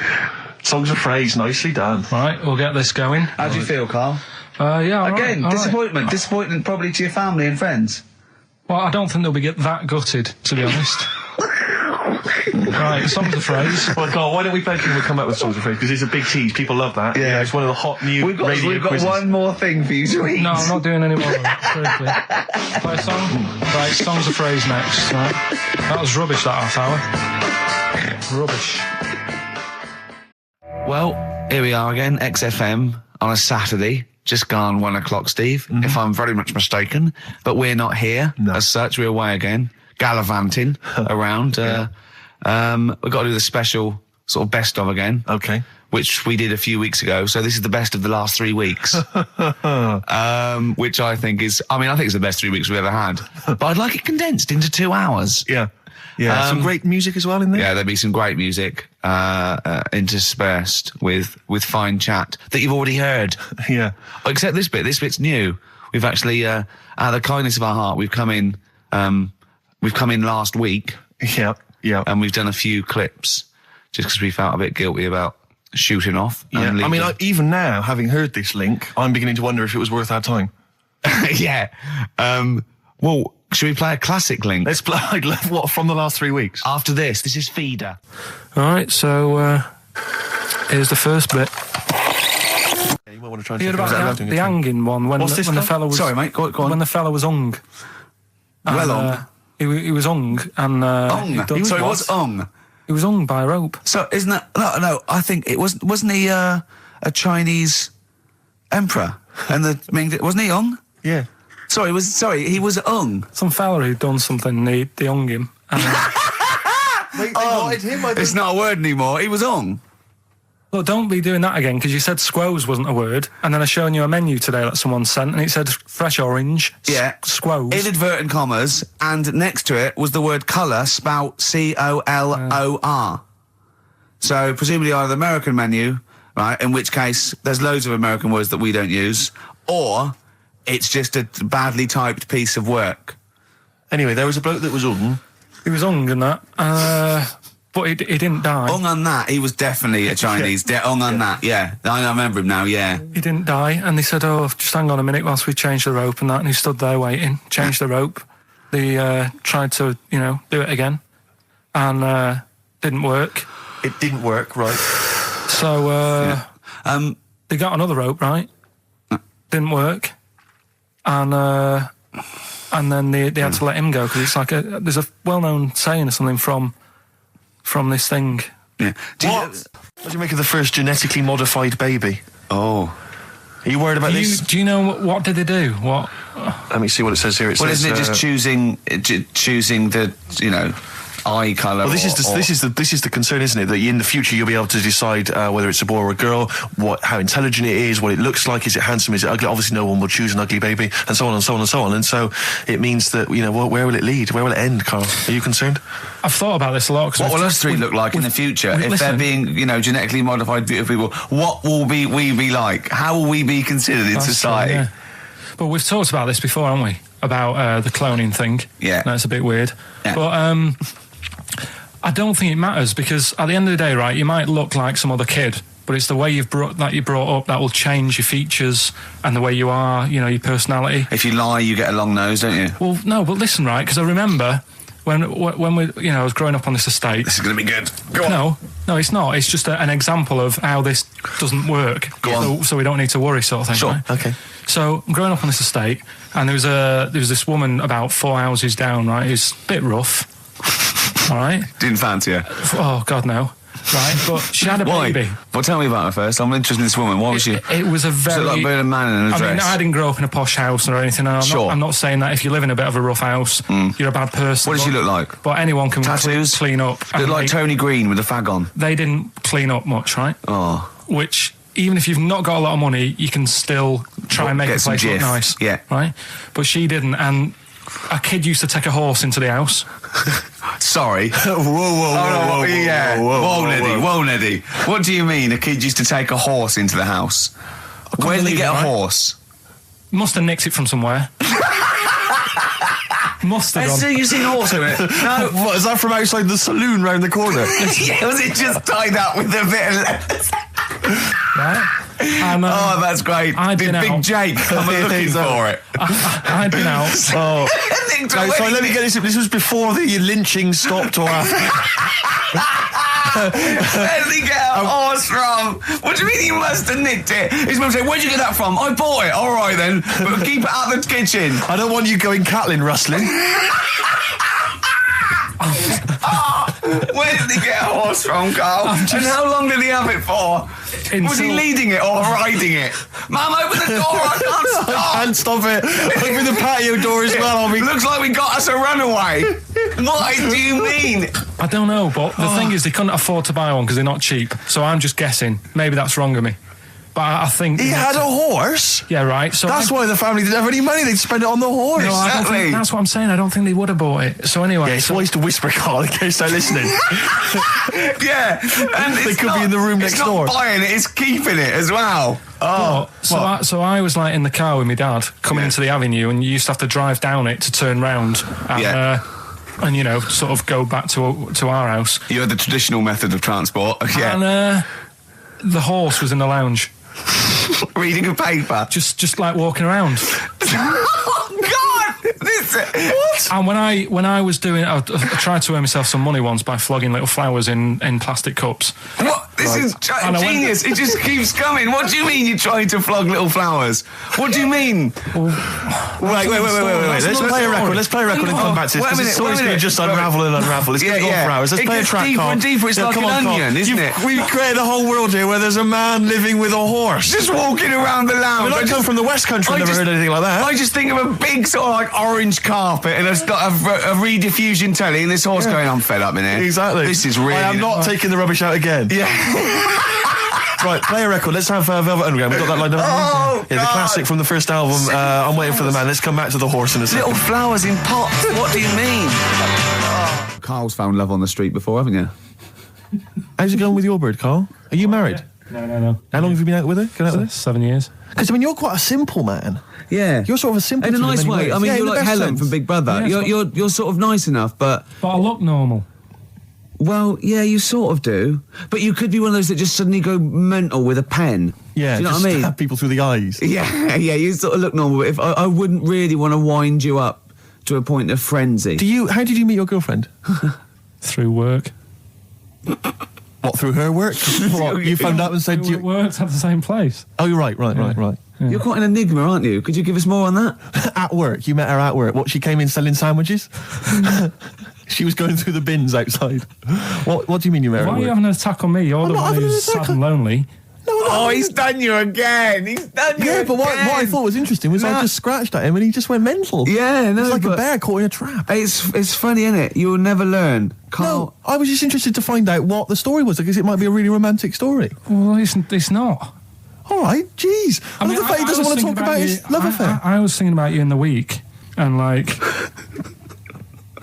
[SPEAKER 1] Songs of phrase, nicely done.
[SPEAKER 4] Right, we'll get this going.
[SPEAKER 8] How do you feel, Carl?
[SPEAKER 4] Yeah. all
[SPEAKER 8] Again,
[SPEAKER 4] right, all
[SPEAKER 8] disappointment.
[SPEAKER 4] right.
[SPEAKER 8] Disappointment probably to your family and friends.
[SPEAKER 4] Well, I don't think they'll be that gutted, to be honest. Right, songs of phrase.
[SPEAKER 1] Well, Carl, why don't we play a tune? We'll come up with songs of phrase because it's a big tease. People love that.
[SPEAKER 8] Yeah.
[SPEAKER 1] It's one of the hot new
[SPEAKER 8] We've got
[SPEAKER 1] quizzes.
[SPEAKER 8] one more thing for you to eat.
[SPEAKER 4] No, I'm not doing any more of that. Seriously. Play a song? Right, songs of phrase next. Right. That was rubbish, that half hour. Rubbish.
[SPEAKER 2] Well, here we are again, XFM, on a Saturday. Just gone 1 o'clock, Steve, if I'm very much mistaken. But we're not here, as such. We're away again, gallivanting around. We've got to do the special sort of best of again.
[SPEAKER 1] Okay.
[SPEAKER 2] Which we did a few weeks ago. So this is the best of the last 3 weeks. Which I think is, I think it's the best 3 weeks we've ever had. But I'd like it condensed into 2 hours.
[SPEAKER 1] Yeah. Yeah. Some great music as well in there.
[SPEAKER 2] Yeah, there'll be some great music interspersed with fine chat that you've already heard.
[SPEAKER 1] Yeah.
[SPEAKER 2] Except this bit. This bit's new. We've actually, out of the kindness of our heart, we've come in last week.
[SPEAKER 1] Yeah. Yeah.
[SPEAKER 2] And we've done a few clips just because we felt a bit guilty about shooting off.
[SPEAKER 1] Yeah.
[SPEAKER 2] And leaving.
[SPEAKER 1] Even now, having heard this link, I'm beginning to wonder if it was worth our time.
[SPEAKER 2] Yeah. Well, should we play a classic link?
[SPEAKER 1] Let's play, what, from the last 3 weeks?
[SPEAKER 2] After this is Feeder.
[SPEAKER 4] Alright, so, here's the first bit.
[SPEAKER 1] Yeah, you might want to try and
[SPEAKER 4] You heard
[SPEAKER 1] think
[SPEAKER 4] about the hanging one when
[SPEAKER 1] What's this
[SPEAKER 4] the
[SPEAKER 1] called?
[SPEAKER 4] fella was...
[SPEAKER 2] Sorry, mate, go on.
[SPEAKER 4] When the fella was hung.
[SPEAKER 2] Well hung?
[SPEAKER 4] He was hung, and...
[SPEAKER 2] Hung? Sorry, what's hung?
[SPEAKER 4] He was hung by a rope.
[SPEAKER 2] So, isn't that... No, I think it wasn't he a Chinese emperor? And wasn't he hung?
[SPEAKER 1] Yeah.
[SPEAKER 2] He was hung.
[SPEAKER 4] Some fella who'd done something, they hung him. And,
[SPEAKER 1] They wanted him, I
[SPEAKER 2] It's not a word anymore. He was hung.
[SPEAKER 4] look, don't be doing that again, because you said squoze wasn't a word, and then I showing you a menu today that someone sent, and it said fresh orange,
[SPEAKER 2] Yeah.
[SPEAKER 4] squoze.
[SPEAKER 2] Inadvertent commas, and next to it was the word colour, spelt C-O-L-O-R. So, presumably either the American menu, right, in which case there's loads of American words that we don't use, or it's just a badly typed piece of work.
[SPEAKER 1] Anyway, there was a bloke that was
[SPEAKER 4] He was hung and that, but he didn't die.
[SPEAKER 2] Hung on that, he was definitely a Chinese. Hung on that, yeah. I remember him now, yeah.
[SPEAKER 4] He didn't die, and they said, oh, just hang on a minute whilst we change the rope and that, and he stood there waiting, changed the rope. They tried to, do it again, and didn't work.
[SPEAKER 1] It didn't work, right.
[SPEAKER 4] So, they got another rope, right? Didn't work. And then they had to let him go, because it's like there's a well-known saying or something from this thing.
[SPEAKER 2] Yeah.
[SPEAKER 1] What do you make of the first genetically modified baby?
[SPEAKER 2] Oh.
[SPEAKER 1] Are you worried about this?
[SPEAKER 4] Do you know what did they do? What?
[SPEAKER 1] Let me see what it says here. It says,
[SPEAKER 2] Isn't it just choosing the, eye colour?
[SPEAKER 1] Well, this is the concern, isn't it? That in the future you'll be able to decide whether it's a boy or a girl, how intelligent it is, what it looks like, is it handsome, is it ugly? Obviously, no one will choose an ugly baby, and so on and so on and so on. And so it means that where will it lead? Where will it end, Carl? Are you concerned?
[SPEAKER 4] I've thought about this a lot.
[SPEAKER 2] What will us three look like in the future if they're being, genetically modified beautiful people? What will we be like? How will we be considered in society?
[SPEAKER 4] True, yeah. But we've talked about this before, haven't we? About the cloning thing.
[SPEAKER 2] Yeah.
[SPEAKER 4] That's a bit weird.
[SPEAKER 2] Yeah.
[SPEAKER 4] But I don't think it matters, because at the end of the day, right, you might look like some other kid, but it's the way you're brought up that will change your features and the way you are, your personality.
[SPEAKER 2] If you lie, you get a long nose, don't you?
[SPEAKER 4] Well, no, but listen, right, because I remember when we, I was growing up on this estate.
[SPEAKER 2] This is going to be good. Go on.
[SPEAKER 4] No, it's not. It's just an example of how this doesn't work.
[SPEAKER 2] Go on.
[SPEAKER 4] So we don't need to worry, sort of thing.
[SPEAKER 2] Sure.
[SPEAKER 4] Right?
[SPEAKER 1] Okay.
[SPEAKER 4] So I'm growing up on this estate, and there was this woman about 4 houses down, right, who's a bit rough. All right.
[SPEAKER 2] Didn't fancy her.
[SPEAKER 4] Oh God, no. Right, but she had a baby.
[SPEAKER 2] Well, tell me about her first. I'm interested in this woman. Why was she?
[SPEAKER 4] It was a very...
[SPEAKER 2] Was it like being a man in a dress?
[SPEAKER 4] I mean, I didn't grow up in a posh house or anything. And I'm not saying that if you live in a bit of a rough house, you're a bad person.
[SPEAKER 2] What does she look like?
[SPEAKER 4] But anyone can
[SPEAKER 2] Tattoos?
[SPEAKER 4] clean up.
[SPEAKER 2] Look like Tony Green with a fag on.
[SPEAKER 4] They didn't clean up much, right?
[SPEAKER 2] Oh.
[SPEAKER 4] Which, even if you've not got a lot of money, you can still try and make the place look nice.
[SPEAKER 2] Yeah.
[SPEAKER 4] Right? But she didn't, and a kid used to take a horse into the house.
[SPEAKER 2] Sorry. Whoa, Neddy. What do you mean a kid used to take a horse into the house? Where did they get a horse?
[SPEAKER 4] Must have nicked it from somewhere. Must have done.
[SPEAKER 2] You seen a horse in it? No.
[SPEAKER 1] What, is that from outside the saloon round the corner?
[SPEAKER 2] Yeah, was it just tied up with a bit of leather?
[SPEAKER 4] Right? And,
[SPEAKER 2] oh, that's great. Did Big Jake come looking for it?
[SPEAKER 4] I'd been out.
[SPEAKER 1] So let me get this. This was before the lynching stopped or after.
[SPEAKER 2] Where did he get a horse from? What do you mean he must have nicked it? His mum said, where'd you get that from? I bought it. All right then, but keep it out of the kitchen.
[SPEAKER 1] I don't want you going cattling rustling.
[SPEAKER 2] Where did he get a horse from, Carl? And how long did he have it for? Was he leading it or riding it? Mum, open the door, I can't stop.
[SPEAKER 1] I can't stop it. Open the patio door as well.
[SPEAKER 2] Looks like we got us a runaway. What do you mean?
[SPEAKER 4] I don't know, but the thing is they couldn't afford to buy one because they're not cheap. So I'm just guessing. Maybe that's wrong of me. But I think...
[SPEAKER 1] He had a horse?
[SPEAKER 4] Yeah, right. So
[SPEAKER 1] that's why the family didn't have any money. They'd spend it on the horse.
[SPEAKER 4] No, I don't think, that's what I'm saying. I don't think they would have bought it. So anyway...
[SPEAKER 1] Yeah, it's wise to whisper, Carl, in case they're listening.
[SPEAKER 2] Yeah. And
[SPEAKER 1] they could be in the room next door.
[SPEAKER 2] It's not buying it, it's keeping it as well. Oh.
[SPEAKER 4] So I was like in the car with my dad coming into the avenue, and you used to have to drive down it to turn round. And, and you know, sort of go back to our house.
[SPEAKER 2] You had the traditional method of transport. Yeah.
[SPEAKER 4] And the horse was in the lounge.
[SPEAKER 2] Reading a paper.
[SPEAKER 4] Just like walking around.
[SPEAKER 2] Oh God! What?
[SPEAKER 4] And when I was doing, I tried to earn myself some money once by flogging little flowers in plastic cups.
[SPEAKER 2] What? This is genius. It just keeps coming. What do you mean you're trying to flog little flowers? What do you mean?
[SPEAKER 1] Wait. Let's play a record. Let's play a record and come back to this. This story's going to just unravel and unravel. It's going to go for hours. Let's play a track,
[SPEAKER 2] deeper and deeper. It's like an onion, isn't it?
[SPEAKER 1] We've created a whole world here where there's a man living with a horse.
[SPEAKER 2] Just walking around the lounge.
[SPEAKER 1] I come from the West Country. I've never heard anything like that.
[SPEAKER 2] I just think of a big sort of like orange carpet and a rediffusion telly and this horse going, I'm fed up in here.
[SPEAKER 1] Exactly.
[SPEAKER 2] This is really...
[SPEAKER 1] I am not taking the rubbish out again.
[SPEAKER 2] Yeah.
[SPEAKER 1] Right, play a record. Let's have Velvet Underground. We've got that lined up.
[SPEAKER 2] Oh,
[SPEAKER 1] yeah, the classic from the first album. I'm Waiting for the Man. Let's come back to the horse in a second.
[SPEAKER 2] Little flowers in pots. What do you mean? Carl's found love on the street before, haven't you?
[SPEAKER 1] How's it going with your bird, Carl? Are you married?
[SPEAKER 4] No.
[SPEAKER 1] How long have you been out with her?
[SPEAKER 4] 7 years.
[SPEAKER 1] Because, I mean, you're quite a simple man.
[SPEAKER 2] Yeah.
[SPEAKER 1] You're sort of a simple
[SPEAKER 2] in a nice way. I mean, you're like Helen from Big Brother.
[SPEAKER 4] Yeah,
[SPEAKER 2] you're sort of nice enough, but
[SPEAKER 4] I look normal.
[SPEAKER 2] Well, yeah, you sort of do. But you could be one of those that just suddenly go mental with a pen.
[SPEAKER 1] Yeah,
[SPEAKER 2] do you know what I mean?
[SPEAKER 1] Stab people through the eyes.
[SPEAKER 2] Yeah, you sort of look normal. But if I wouldn't really want to wind you up to a point of frenzy.
[SPEAKER 1] How did you meet your girlfriend?
[SPEAKER 4] Through work.
[SPEAKER 1] What, through her work? What, you phoned up and said...
[SPEAKER 4] We worked at the same place.
[SPEAKER 1] Oh, you're right. Yeah.
[SPEAKER 2] You're quite an enigma, aren't you? Could you give us more on that?
[SPEAKER 1] At work. You met her at work. What, she came in selling sandwiches? She was going through the bins outside. What do you mean you met her at work?
[SPEAKER 4] Why are you having an attack on me? You're the one who's sad and lonely.
[SPEAKER 2] No, he's done you again.
[SPEAKER 1] Yeah, but what I thought was interesting was I just scratched at him and he just went mental.
[SPEAKER 2] Yeah, no,
[SPEAKER 1] it's like a bear caught in a trap.
[SPEAKER 2] It's funny, isn't it? You'll never learn.
[SPEAKER 1] No, I was just interested to find out what the story was, because it might be a really romantic story.
[SPEAKER 4] Well, it's not.
[SPEAKER 1] All right, jeez. I mean, the fact he doesn't want to talk about his love affair.
[SPEAKER 4] I was thinking about you in the week, and like...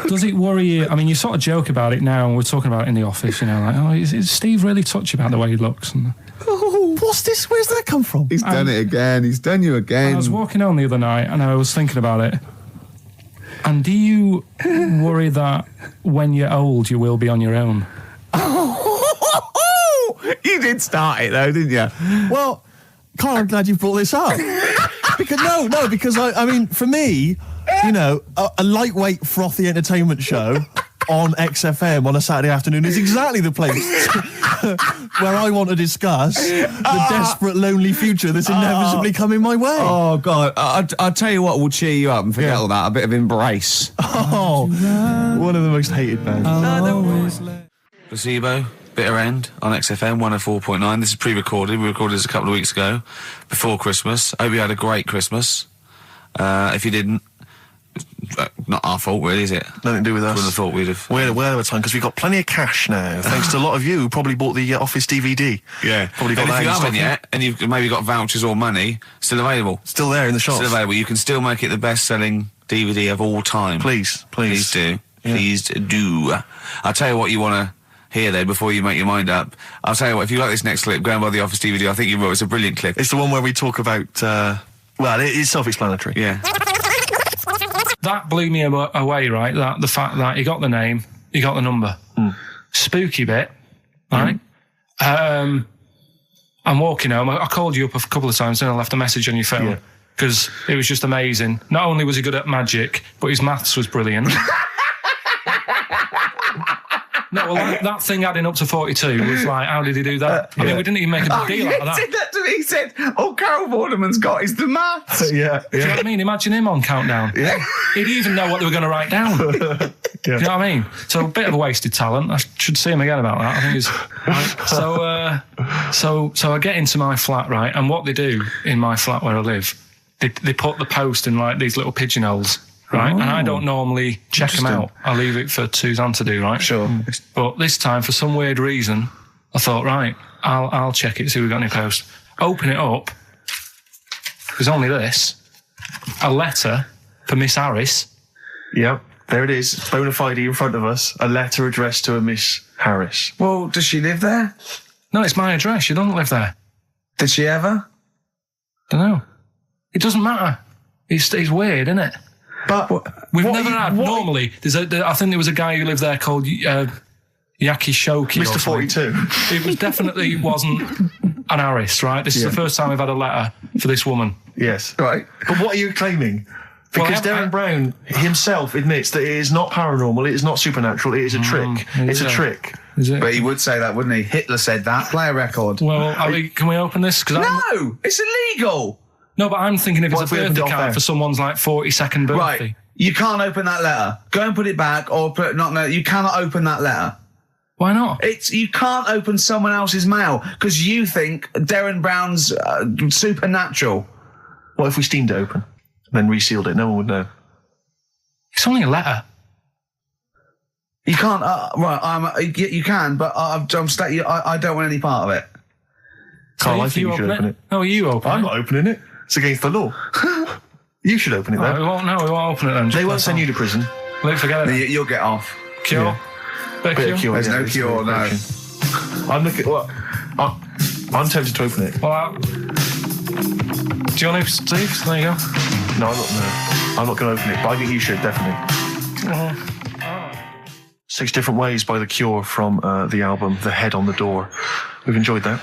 [SPEAKER 4] Does it worry you? I mean, you sort of joke about it now, and we're talking about it in the office, you know, like, is Steve really touchy about the way he looks? And,
[SPEAKER 1] what's this? Where's that come from?
[SPEAKER 2] He's done it again. He's done you again.
[SPEAKER 4] I was walking home the other night, and I was thinking about it. And do you worry that when you're old, you will be on your own?
[SPEAKER 2] You did start it, though, didn't you?
[SPEAKER 1] Well, Carl, I'm glad you brought this up. because I mean, for me... You know, a lightweight, frothy entertainment show
[SPEAKER 9] on XFM on a Saturday afternoon is exactly the place where I want to discuss the desperate, lonely future that's inevitably coming my way.
[SPEAKER 8] Oh, God. I'll tell you what will cheer you up and forget all that. A bit of Embrace.
[SPEAKER 9] Oh, one of the most hated bands.
[SPEAKER 2] Placebo, Bitter End on XFM 104.9. This is pre-recorded. We recorded this a couple of weeks ago, before Christmas. I hope you had a great Christmas. If you didn't, not our fault, really, is it?
[SPEAKER 1] Nothing to do with us.
[SPEAKER 2] Wouldn't have thought we'd have.
[SPEAKER 1] We're the time because we've got plenty of cash now, thanks to a lot of you who probably bought the Office DVD.
[SPEAKER 2] Yeah.
[SPEAKER 1] Probably got
[SPEAKER 2] And
[SPEAKER 1] that
[SPEAKER 2] if you
[SPEAKER 1] in
[SPEAKER 2] haven't
[SPEAKER 1] stock.
[SPEAKER 2] yet, and you've maybe got vouchers or money, still available.
[SPEAKER 1] Still there in the shops.
[SPEAKER 2] Still available. You can still make it the best-selling DVD of all time.
[SPEAKER 1] Please.
[SPEAKER 2] Please do.
[SPEAKER 1] Yeah.
[SPEAKER 2] Please do. I'll tell you what you want to hear, though, before you make your mind up. I'll tell you what, if you like this next clip, go and buy the Office DVD. I think you will. It's a brilliant clip.
[SPEAKER 1] It's the one where we talk about, well, it is self-explanatory.
[SPEAKER 2] Yeah.
[SPEAKER 4] That blew me away, right? That the fact that he got the name, he got the number. Spooky bit, right? I'm walking home. I called you up a couple of times and I left a message on your phone because it was just amazing. Not only was he good at magic, but his maths was brilliant. No, well, that thing adding up to 42 was like, how did he do that? I mean, we didn't even make a big deal out of that.
[SPEAKER 8] He said that to me. He said, all Carol Vorderman's got is the maths.
[SPEAKER 4] Do you know what I mean? Imagine him on Countdown. Yeah. He'd even know what they were going to write down. Do you know what I mean? So a bit of a wasted talent. I should see him again about that. I think he's right. So I get into my flat, right, and what they do in my flat where I live, they put the post in like these little pigeonholes. Right, and I don't normally check them out. I leave it for Suzanne to do, right?
[SPEAKER 2] Sure.
[SPEAKER 4] But this time, for some weird reason, I thought, right, I'll check it, see if we've got any post. Open it up. There's only this. A letter for Miss Harris.
[SPEAKER 1] Yep, there it is. Bona fide in front of us. A letter addressed to a Miss Harris.
[SPEAKER 8] Well, does she live there?
[SPEAKER 4] No, it's my address. She doesn't live there.
[SPEAKER 8] Did she ever?
[SPEAKER 4] Don't know. It doesn't matter. It's weird, isn't it?
[SPEAKER 1] But
[SPEAKER 4] we've never had. Normally, I think there was a guy who lived there called Yaki Shoki.
[SPEAKER 1] Mr. 42.
[SPEAKER 4] It was definitely wasn't an Harris, right? This is the first time we've had a letter for this woman.
[SPEAKER 1] Yes. Right. But what are you claiming? Because Darren Brown himself admits that it is not paranormal, it is not supernatural, it is a trick. It's a trick.
[SPEAKER 4] Is it?
[SPEAKER 8] But he would say that, wouldn't he? Hitler said that. Play a record.
[SPEAKER 4] Well, can we open this?
[SPEAKER 8] No! It's illegal!
[SPEAKER 4] No, but I'm thinking if it's a birthday card for someone's like 42nd birthday.
[SPEAKER 8] Right. You can't open that letter. Go and put it back or put you cannot open that letter.
[SPEAKER 4] Why not?
[SPEAKER 8] You can't open someone else's mail because you think Darren Brown's supernatural.
[SPEAKER 1] What if we steamed it open and then resealed it? No one would know.
[SPEAKER 4] It's only a letter.
[SPEAKER 8] You can't. You can, but I don't want any part of it.
[SPEAKER 1] Carl, I think you should open it.
[SPEAKER 4] No, you open it.
[SPEAKER 1] I'm not opening it. It's against the law. You should open it, though.
[SPEAKER 4] We won't open it then.
[SPEAKER 1] They won't send you to prison.
[SPEAKER 4] Forget it.
[SPEAKER 8] You'll get off.
[SPEAKER 4] Cure?
[SPEAKER 1] Yeah.
[SPEAKER 4] Bit of cure?
[SPEAKER 8] There's no cure, no.
[SPEAKER 1] I'm looking... Well, I'm tempted to open it.
[SPEAKER 4] Well, do you want to, Steve? There you go.
[SPEAKER 1] No, I'm not going to open it, but I think you should, definitely. 6 Different Ways by The Cure from the album The Head on the Door. We've enjoyed that.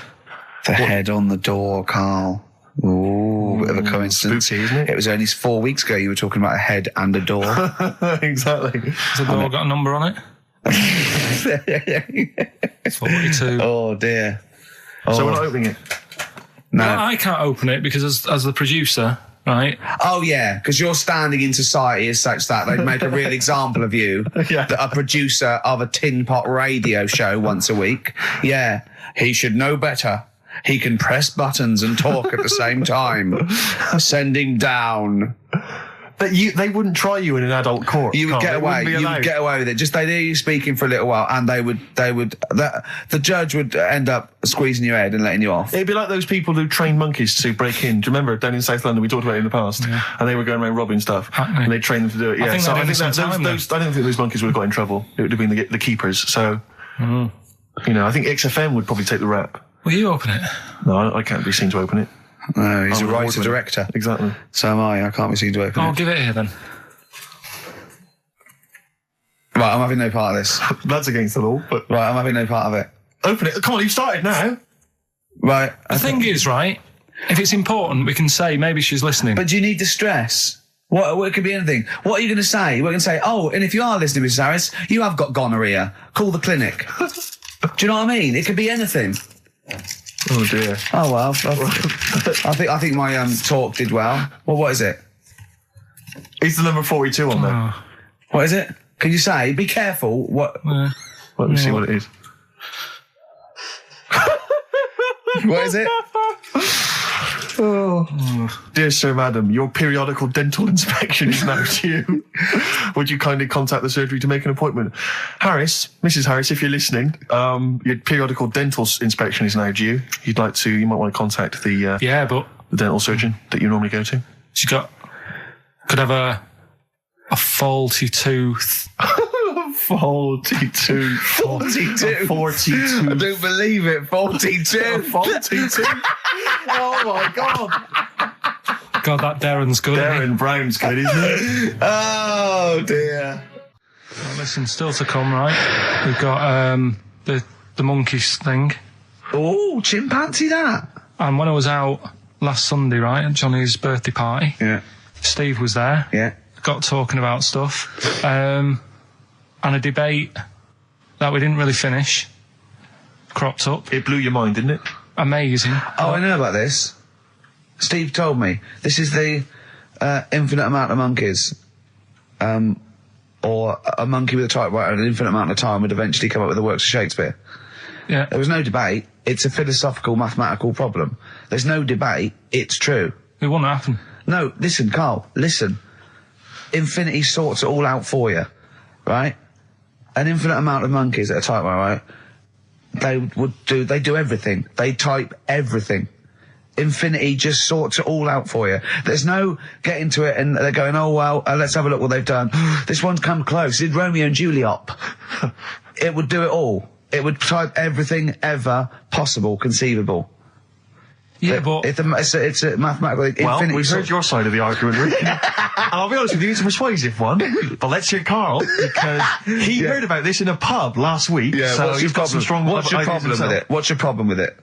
[SPEAKER 8] The head on the door, Carl. Ooh, bit of a coincidence.
[SPEAKER 1] Spooky, isn't it?
[SPEAKER 8] It was only 4 weeks ago you were talking about a head and a door.
[SPEAKER 1] Exactly.
[SPEAKER 4] Has the door got a number on it? 42.
[SPEAKER 8] Oh, dear.
[SPEAKER 1] So we're not opening it?
[SPEAKER 8] No.
[SPEAKER 4] Well, I can't open it because as the producer, right?
[SPEAKER 8] Oh, yeah, because your standing in society is such that they'd make a real example of you.
[SPEAKER 1] Yeah.
[SPEAKER 8] A producer of a tin pot radio show once a week. Yeah, he should know better. He can press buttons and talk at the same time. Sending down.
[SPEAKER 1] But they wouldn't try you in an adult court.
[SPEAKER 8] You would get away. You would get away with it. Just they'd hear you speaking for a little while, and the judge would end up squeezing your head and letting you off.
[SPEAKER 1] It'd be like those people who train monkeys to break in. Do you remember down in South London? We talked about it in the past, and they were going around robbing stuff, and they trained them to do it. Yeah, I don't think those monkeys would have got in trouble. It would have been the keepers. So, I think XFM would probably take the rap.
[SPEAKER 4] Will you open it?
[SPEAKER 1] No, I can't be seen to open it.
[SPEAKER 8] No, he's a writer-director.
[SPEAKER 1] Exactly.
[SPEAKER 8] So am I. I can't be seen to open it.
[SPEAKER 4] I'll give it here then.
[SPEAKER 8] Right, I'm having no part of this.
[SPEAKER 1] That's against the law, but...
[SPEAKER 8] Right, I'm having no part of it.
[SPEAKER 1] Open it. Come on, you've started now.
[SPEAKER 8] Right.
[SPEAKER 4] The thing is, right, if it's important, we can say maybe she's listening.
[SPEAKER 8] But do you need the stress?
[SPEAKER 2] What it could be anything. What are you going to say? We're going to say, oh, and if you are listening, Mrs. Harris, you have got gonorrhea. Call the clinic. Do you know what I mean? It could be anything.
[SPEAKER 1] Oh dear.
[SPEAKER 2] Oh well. I think my talk did well. Well, what is it?
[SPEAKER 1] It's the number 42 on there.
[SPEAKER 2] What is it? Can you say? Be careful. What?
[SPEAKER 1] Let me see what it is.
[SPEAKER 2] What is it?
[SPEAKER 1] Dear Sir, Madam, your periodical dental inspection is now due. Would you kindly contact the surgery to make an appointment? Harris, Mrs. Harris, if you're listening, your periodical dental inspection is now due. You might want to contact the dental surgeon that you normally go to.
[SPEAKER 4] She could have a faulty tooth.
[SPEAKER 1] 42.
[SPEAKER 2] 42.
[SPEAKER 1] 42.
[SPEAKER 2] I don't believe it. 42.
[SPEAKER 1] 42. Oh my God.
[SPEAKER 4] God, that Darren's good.
[SPEAKER 1] Darren Brown's good, isn't it?
[SPEAKER 2] Oh dear.
[SPEAKER 4] Well, listen, still to come, right? We've got the monkeys thing.
[SPEAKER 2] Oh, chimpanzee that.
[SPEAKER 4] And when I was out last Sunday, right, at Johnny's birthday party, Steve was there.
[SPEAKER 2] Yeah.
[SPEAKER 4] Got talking about stuff. And a debate that we didn't really finish cropped up.
[SPEAKER 1] It blew your mind, didn't it?
[SPEAKER 4] Amazing.
[SPEAKER 2] Oh, I know about this. Steve told me. This is the infinite amount of monkeys. Or a monkey with a typewriter and an infinite amount of time would eventually come up with the works of Shakespeare.
[SPEAKER 4] Yeah.
[SPEAKER 2] There was no debate. It's a philosophical, mathematical problem. There's no debate. It's true.
[SPEAKER 4] It wouldn't happen.
[SPEAKER 2] No, listen, Carl, listen. Infinity sorts it all out for you, right? An infinite amount of monkeys at a typewriter, right? They do everything. They type everything. Infinity just sorts it all out for you. There's no getting to it and they're going, oh, well, let's have a look what they've done. This one's come close. Did Romeo and Juliet. It would do it all. It would type everything ever possible, conceivable.
[SPEAKER 4] Yeah, but
[SPEAKER 2] it's a mathematical infinity.
[SPEAKER 1] Well, we've heard your side of the argument, Rick. And I'll be honest with you, it's a persuasive one. But let's hear Carl, because he heard about this in a pub last week.
[SPEAKER 2] Yeah,
[SPEAKER 1] so he's got some strong
[SPEAKER 2] What's your
[SPEAKER 1] ideas
[SPEAKER 2] problem with
[SPEAKER 1] himself.
[SPEAKER 2] it? What's your problem with it?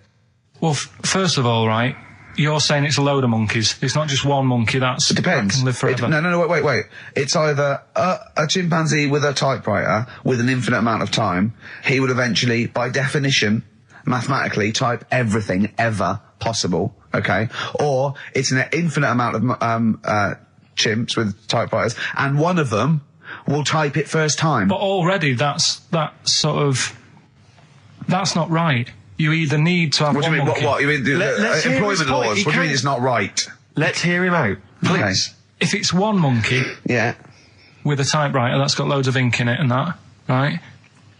[SPEAKER 4] well, first of all, right, you're saying it's a load of monkeys. It's not just one monkey. It
[SPEAKER 2] depends.
[SPEAKER 4] That can live forever.
[SPEAKER 2] No, wait. It's either a chimpanzee with a typewriter with an infinite amount of time. He would eventually, by definition, mathematically, type everything ever possible. Okay, or it's an infinite amount of chimps with typewriters, and one of them will type it first time.
[SPEAKER 4] But already, that's not right. You either need to have
[SPEAKER 2] What do
[SPEAKER 4] one
[SPEAKER 2] you mean?
[SPEAKER 4] monkey.
[SPEAKER 2] What? You mean
[SPEAKER 1] Let's hear
[SPEAKER 2] employment
[SPEAKER 1] his point.
[SPEAKER 2] laws?
[SPEAKER 1] He
[SPEAKER 2] What do you mean
[SPEAKER 1] can't-
[SPEAKER 2] it's not right?
[SPEAKER 1] Let's hear him out, please.
[SPEAKER 4] If it's one monkey
[SPEAKER 2] Yeah.
[SPEAKER 4] with a typewriter that's got loads of ink in it and that, right?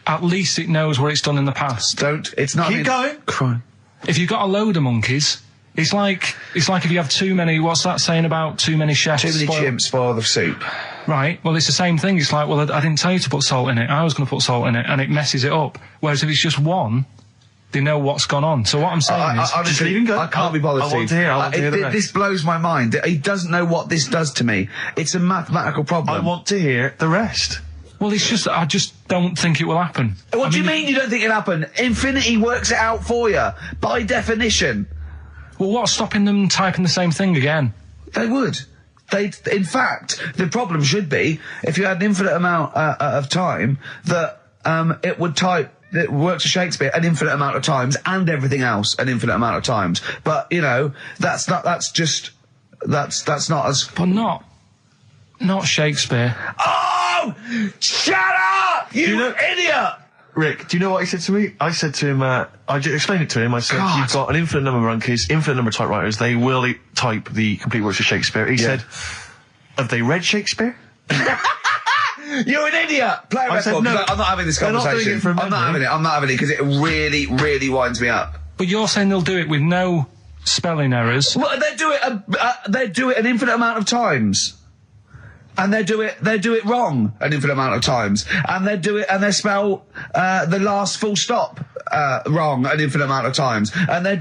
[SPEAKER 4] At least it knows what it's done in the past.
[SPEAKER 2] It's not.
[SPEAKER 1] Keep going.
[SPEAKER 2] Crime.
[SPEAKER 4] If you've got a load of monkeys, it's like if you have too many. What's that saying about too many chefs?
[SPEAKER 2] Too many chimps spoil the soup.
[SPEAKER 4] Right. Well, it's the same thing. It's like, well, I didn't tell you to put salt in it. I was going to put salt in it, and it messes it up. Whereas if it's just one, they know what's gone on. So what I'm saying is,
[SPEAKER 2] honestly,
[SPEAKER 1] just leave him go.
[SPEAKER 2] I can't be bothered.
[SPEAKER 1] I want to hear. I want to hear the rest.
[SPEAKER 2] This blows my mind. He doesn't know what this does to me. It's a mathematical problem.
[SPEAKER 1] I want to hear the rest.
[SPEAKER 4] well, it's just I just don't think it will happen.
[SPEAKER 2] What do you mean you don't think it'll happen? Infinity works it out for you by definition.
[SPEAKER 4] Well, what's stopping them typing the same thing again?
[SPEAKER 2] They would. In fact, the problem should be if you had an infinite amount of time that it would type. It works for Shakespeare an infinite amount of times and everything else an infinite amount of times. But you know, that's not as.
[SPEAKER 4] But not Shakespeare.
[SPEAKER 2] Oh, shut up, you idiot!
[SPEAKER 1] Rick, do you know what he said to me? I said to him, I just explained it to him. I said,
[SPEAKER 2] God.
[SPEAKER 1] you've got an infinite number of monkeys, infinite number of typewriters. They will type the complete works of Shakespeare. He said, have they read Shakespeare?
[SPEAKER 2] You're an idiot! Play a
[SPEAKER 1] I said,
[SPEAKER 2] record.
[SPEAKER 1] no,
[SPEAKER 2] I'm not having this
[SPEAKER 1] they're not doing
[SPEAKER 2] conversation.
[SPEAKER 1] it from
[SPEAKER 2] I'm not having it because it really, really winds me up.
[SPEAKER 4] But you're saying they'll do it with no spelling errors.
[SPEAKER 2] Well, they do it an infinite amount of times. And they do it wrong an infinite amount of times. And they spell the last full stop wrong an infinite amount of times. And they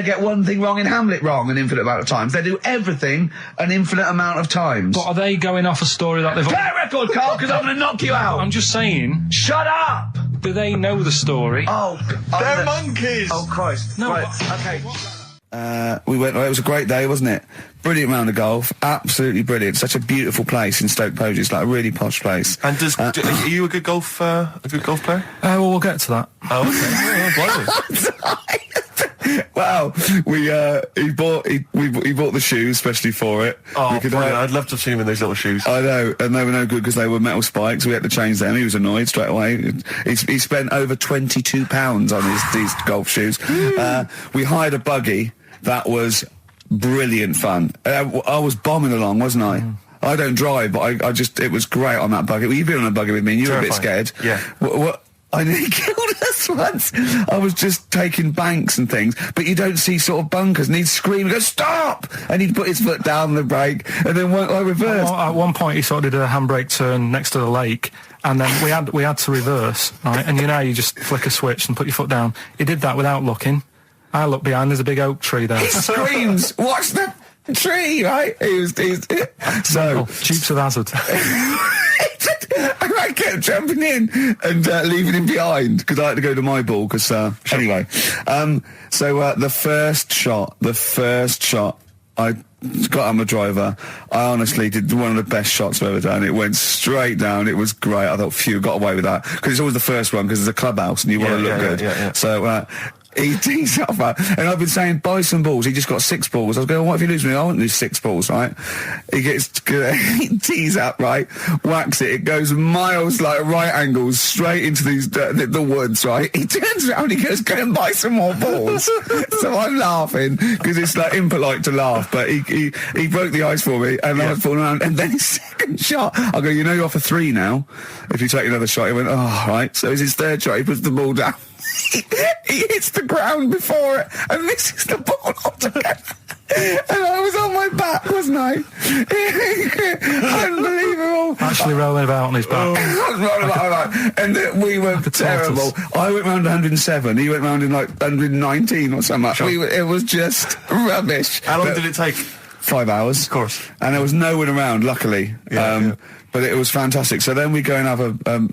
[SPEAKER 2] get one thing wrong in Hamlet wrong an infinite amount of times. They do everything an infinite amount of times.
[SPEAKER 4] But are they going off a story that they've...
[SPEAKER 2] Play a record, Carl, because I'm going to knock you out.
[SPEAKER 4] I'm just saying...
[SPEAKER 2] Shut up!
[SPEAKER 4] Do they know the story?
[SPEAKER 2] Oh,
[SPEAKER 1] They're monkeys!
[SPEAKER 2] Oh, Christ.
[SPEAKER 4] No,
[SPEAKER 2] Right,
[SPEAKER 4] but-
[SPEAKER 2] okay. We went. It was a great day, wasn't it? Brilliant round of golf. Absolutely brilliant. Such a beautiful place in Stoke Poges. It's like a really posh place.
[SPEAKER 1] And are you a good golf player?
[SPEAKER 4] Well, we'll get to that.
[SPEAKER 1] Oh, okay.
[SPEAKER 2] Wow, he bought the shoes especially for it.
[SPEAKER 1] Oh, brilliant. I'd love to have seen him in those little shoes.
[SPEAKER 2] I know, and they were no good because they were metal spikes. We had to change them. He was annoyed straight away. He spent over £22 on these golf shoes. We hired a buggy that was brilliant fun. I was bombing along, wasn't I? I don't drive, but it was great on that buggy. Well, you've been on a buggy with me, and you were a bit scared.
[SPEAKER 1] Yeah.
[SPEAKER 2] What? I nearly killed us once. I was just taking banks and things, but you don't see sort of bunkers, and he'd scream and go, "Stop!" And he'd put his foot down the brake, and then I reversed.
[SPEAKER 4] At one point, he sort of did a handbrake turn next to the lake, and then we had to reverse, right? And you just flick a switch and put your foot down. He did that without looking. I looked behind, there's a big oak tree there.
[SPEAKER 2] He screams, "Watch the tree!" Right? So
[SPEAKER 4] Dukes of Hazzard.
[SPEAKER 2] I kept jumping in and leaving him behind because I had to go to my ball. Because anyway, so the first shot, I got on the driver. I honestly did one of the best shots I've ever done. It went straight down. It was great. I thought, phew, got away with that because it's always the first one because it's a clubhouse and you want to look good.
[SPEAKER 1] Yeah.
[SPEAKER 2] So. He tees up, and I've been saying, buy some balls. He just got 6 balls. I was going, what if you lose me? I won't lose 6 balls, right? He tees up, right? Whacks it. It goes miles, like right angles, straight into these the woods, right? He turns around, he goes, go and buy some more balls. So I'm laughing because it's like impolite to laugh, but he broke the ice for me, and I was falling around. And then his second shot, I go, you're off a 3 now. If you take another shot, he went, oh, right. So it's his third shot. He puts the ball down. He hits the ground before it and misses the ball altogether. And I was on my back, wasn't I? Unbelievable.
[SPEAKER 4] Actually rolling about on his back.
[SPEAKER 2] I was rolling about, and we were terrible. I went round 107. He went round in like 119 or something. Sure. It was just rubbish.
[SPEAKER 1] How long did it take?
[SPEAKER 2] 5 hours.
[SPEAKER 1] Of course.
[SPEAKER 2] And there was no one around, luckily. But it was fantastic. So then we go and have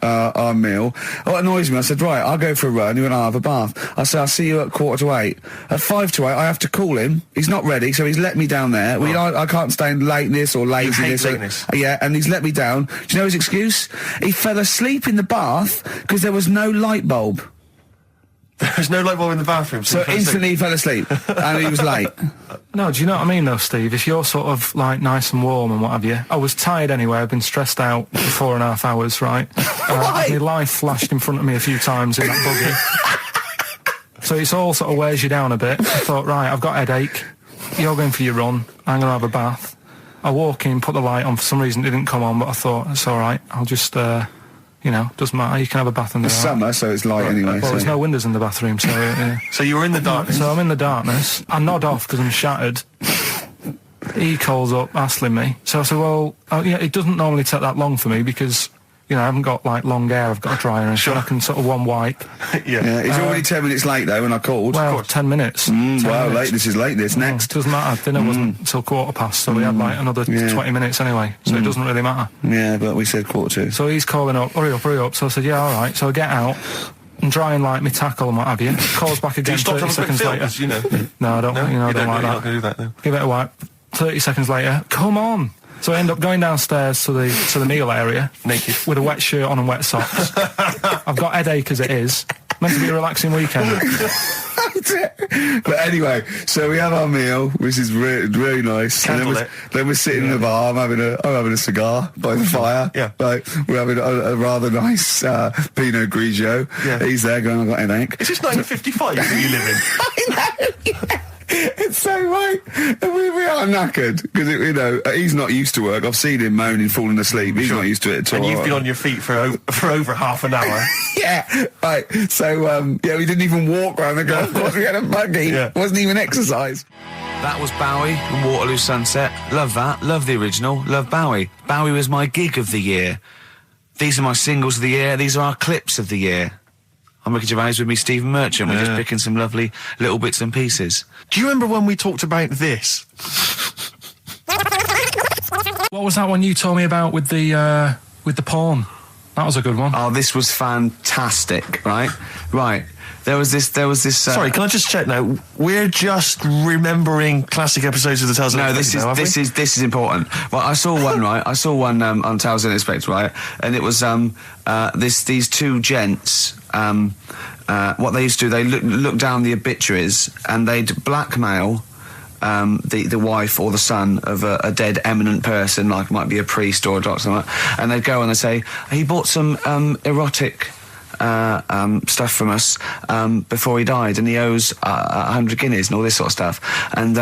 [SPEAKER 2] our meal. What annoys me, I said, right, I'll go for a run. He went, I'll have a bath. I said, I'll see you at 7:45. At 7:55, I have to call him. He's not ready, so he's let me down there. I can't stand lateness or laziness.
[SPEAKER 1] You hate lateness.
[SPEAKER 2] Yeah, and he's let me down. Do you know his excuse? He fell asleep in the bath because there was no light bulb.
[SPEAKER 1] There's no light bulb in the bathroom.
[SPEAKER 2] So instantly he fell asleep, and he was late.
[SPEAKER 4] No, do you know what I mean though, Steve? If you're sort of like nice and warm and what have you, I was tired anyway. I've been stressed out for 4.5 hours, right? My life flashed in front of me a few times in that buggy. So it's all sort of wears you down a bit. I thought, right, I've got a headache. You're going for your run. I'm going to have a bath. I walk in, put the light on. For some reason it didn't come on, but I thought, it's all right. I'll just... doesn't matter. You can have a bath in the
[SPEAKER 2] summer, so it's light anyway.
[SPEAKER 4] Well, there's no windows in the bathroom, so...
[SPEAKER 1] So you were in the darkness?
[SPEAKER 4] So I'm in the darkness. I nod off because I'm shattered. He calls up, hassling me. So I said, well, it doesn't normally take that long for me because, I haven't got, like, long hair. I've got a dryer and so I can sort of one wipe.
[SPEAKER 2] Yeah. He's already 10 minutes late, though, when I called.
[SPEAKER 4] Well, 10 minutes. 10
[SPEAKER 2] wow,
[SPEAKER 4] minutes.
[SPEAKER 2] This is late, next.
[SPEAKER 4] Doesn't matter. Dinner wasn't until 7:15, so we had, like, another 20 minutes anyway, so it doesn't really matter.
[SPEAKER 2] Yeah, but we said 7:45.
[SPEAKER 4] So he's calling up, hurry up. So I said, yeah, all right. So I get out and dry and like my tackle and what have you. Calls back again 30 seconds later. No, I don't.
[SPEAKER 1] No?
[SPEAKER 4] I don't like
[SPEAKER 1] You're
[SPEAKER 4] that.
[SPEAKER 1] not going to do that, no.
[SPEAKER 4] Give it a wipe. 30 seconds later, come on. So I end up going downstairs to the meal area,
[SPEAKER 1] naked,
[SPEAKER 4] with a wet shirt on and wet socks. I've got headache as it is. Meant to be a relaxing weekend.
[SPEAKER 2] But anyway, so we have our meal, which is really nice. And then we're sitting in the bar. I'm having a cigar by the fire.
[SPEAKER 1] Yeah.
[SPEAKER 2] Like, we're having a rather nice Pinot Grigio.
[SPEAKER 1] Yeah.
[SPEAKER 2] He's there going, I've got an headache.
[SPEAKER 1] Is this 1955 that you live in?
[SPEAKER 2] I know, yeah. It's so right. We are knackered because he's not used to work. I've seen him moaning, falling asleep. He's not used to it at all.
[SPEAKER 1] And you've been on your feet for over half an hour.
[SPEAKER 2] Yeah, right. So we didn't even walk around the golf course. We had a buggy.
[SPEAKER 1] Yeah.
[SPEAKER 2] Wasn't even exercise.
[SPEAKER 8] That was Bowie and Waterloo Sunset. Love that. Love the original. Love Bowie. Bowie was my gig of the year. These are my singles of the year. These are our clips of the year. I'm Ricky Gervais with me, Stephen Merchant. We're just picking some lovely little bits and pieces.
[SPEAKER 1] Do you remember when we talked about this?
[SPEAKER 4] What was that one you told me about with the porn? That was a good one.
[SPEAKER 8] Oh, this was fantastic, right? Right.
[SPEAKER 2] There was this.
[SPEAKER 1] Sorry, can I just check now? We're just remembering classic episodes of the Tales.
[SPEAKER 2] No, this is important. Well, I saw one right. I saw one on Tales in Expect, right, and it was these two gents. What they used to do, they look down the obituaries and they'd blackmail the wife or the son of a dead eminent person, like might be a priest or a doctor, something like that, and they'd go and they'd say, he bought some erotic stuff from us before he died, and he owes 100 guineas and all this sort of stuff, and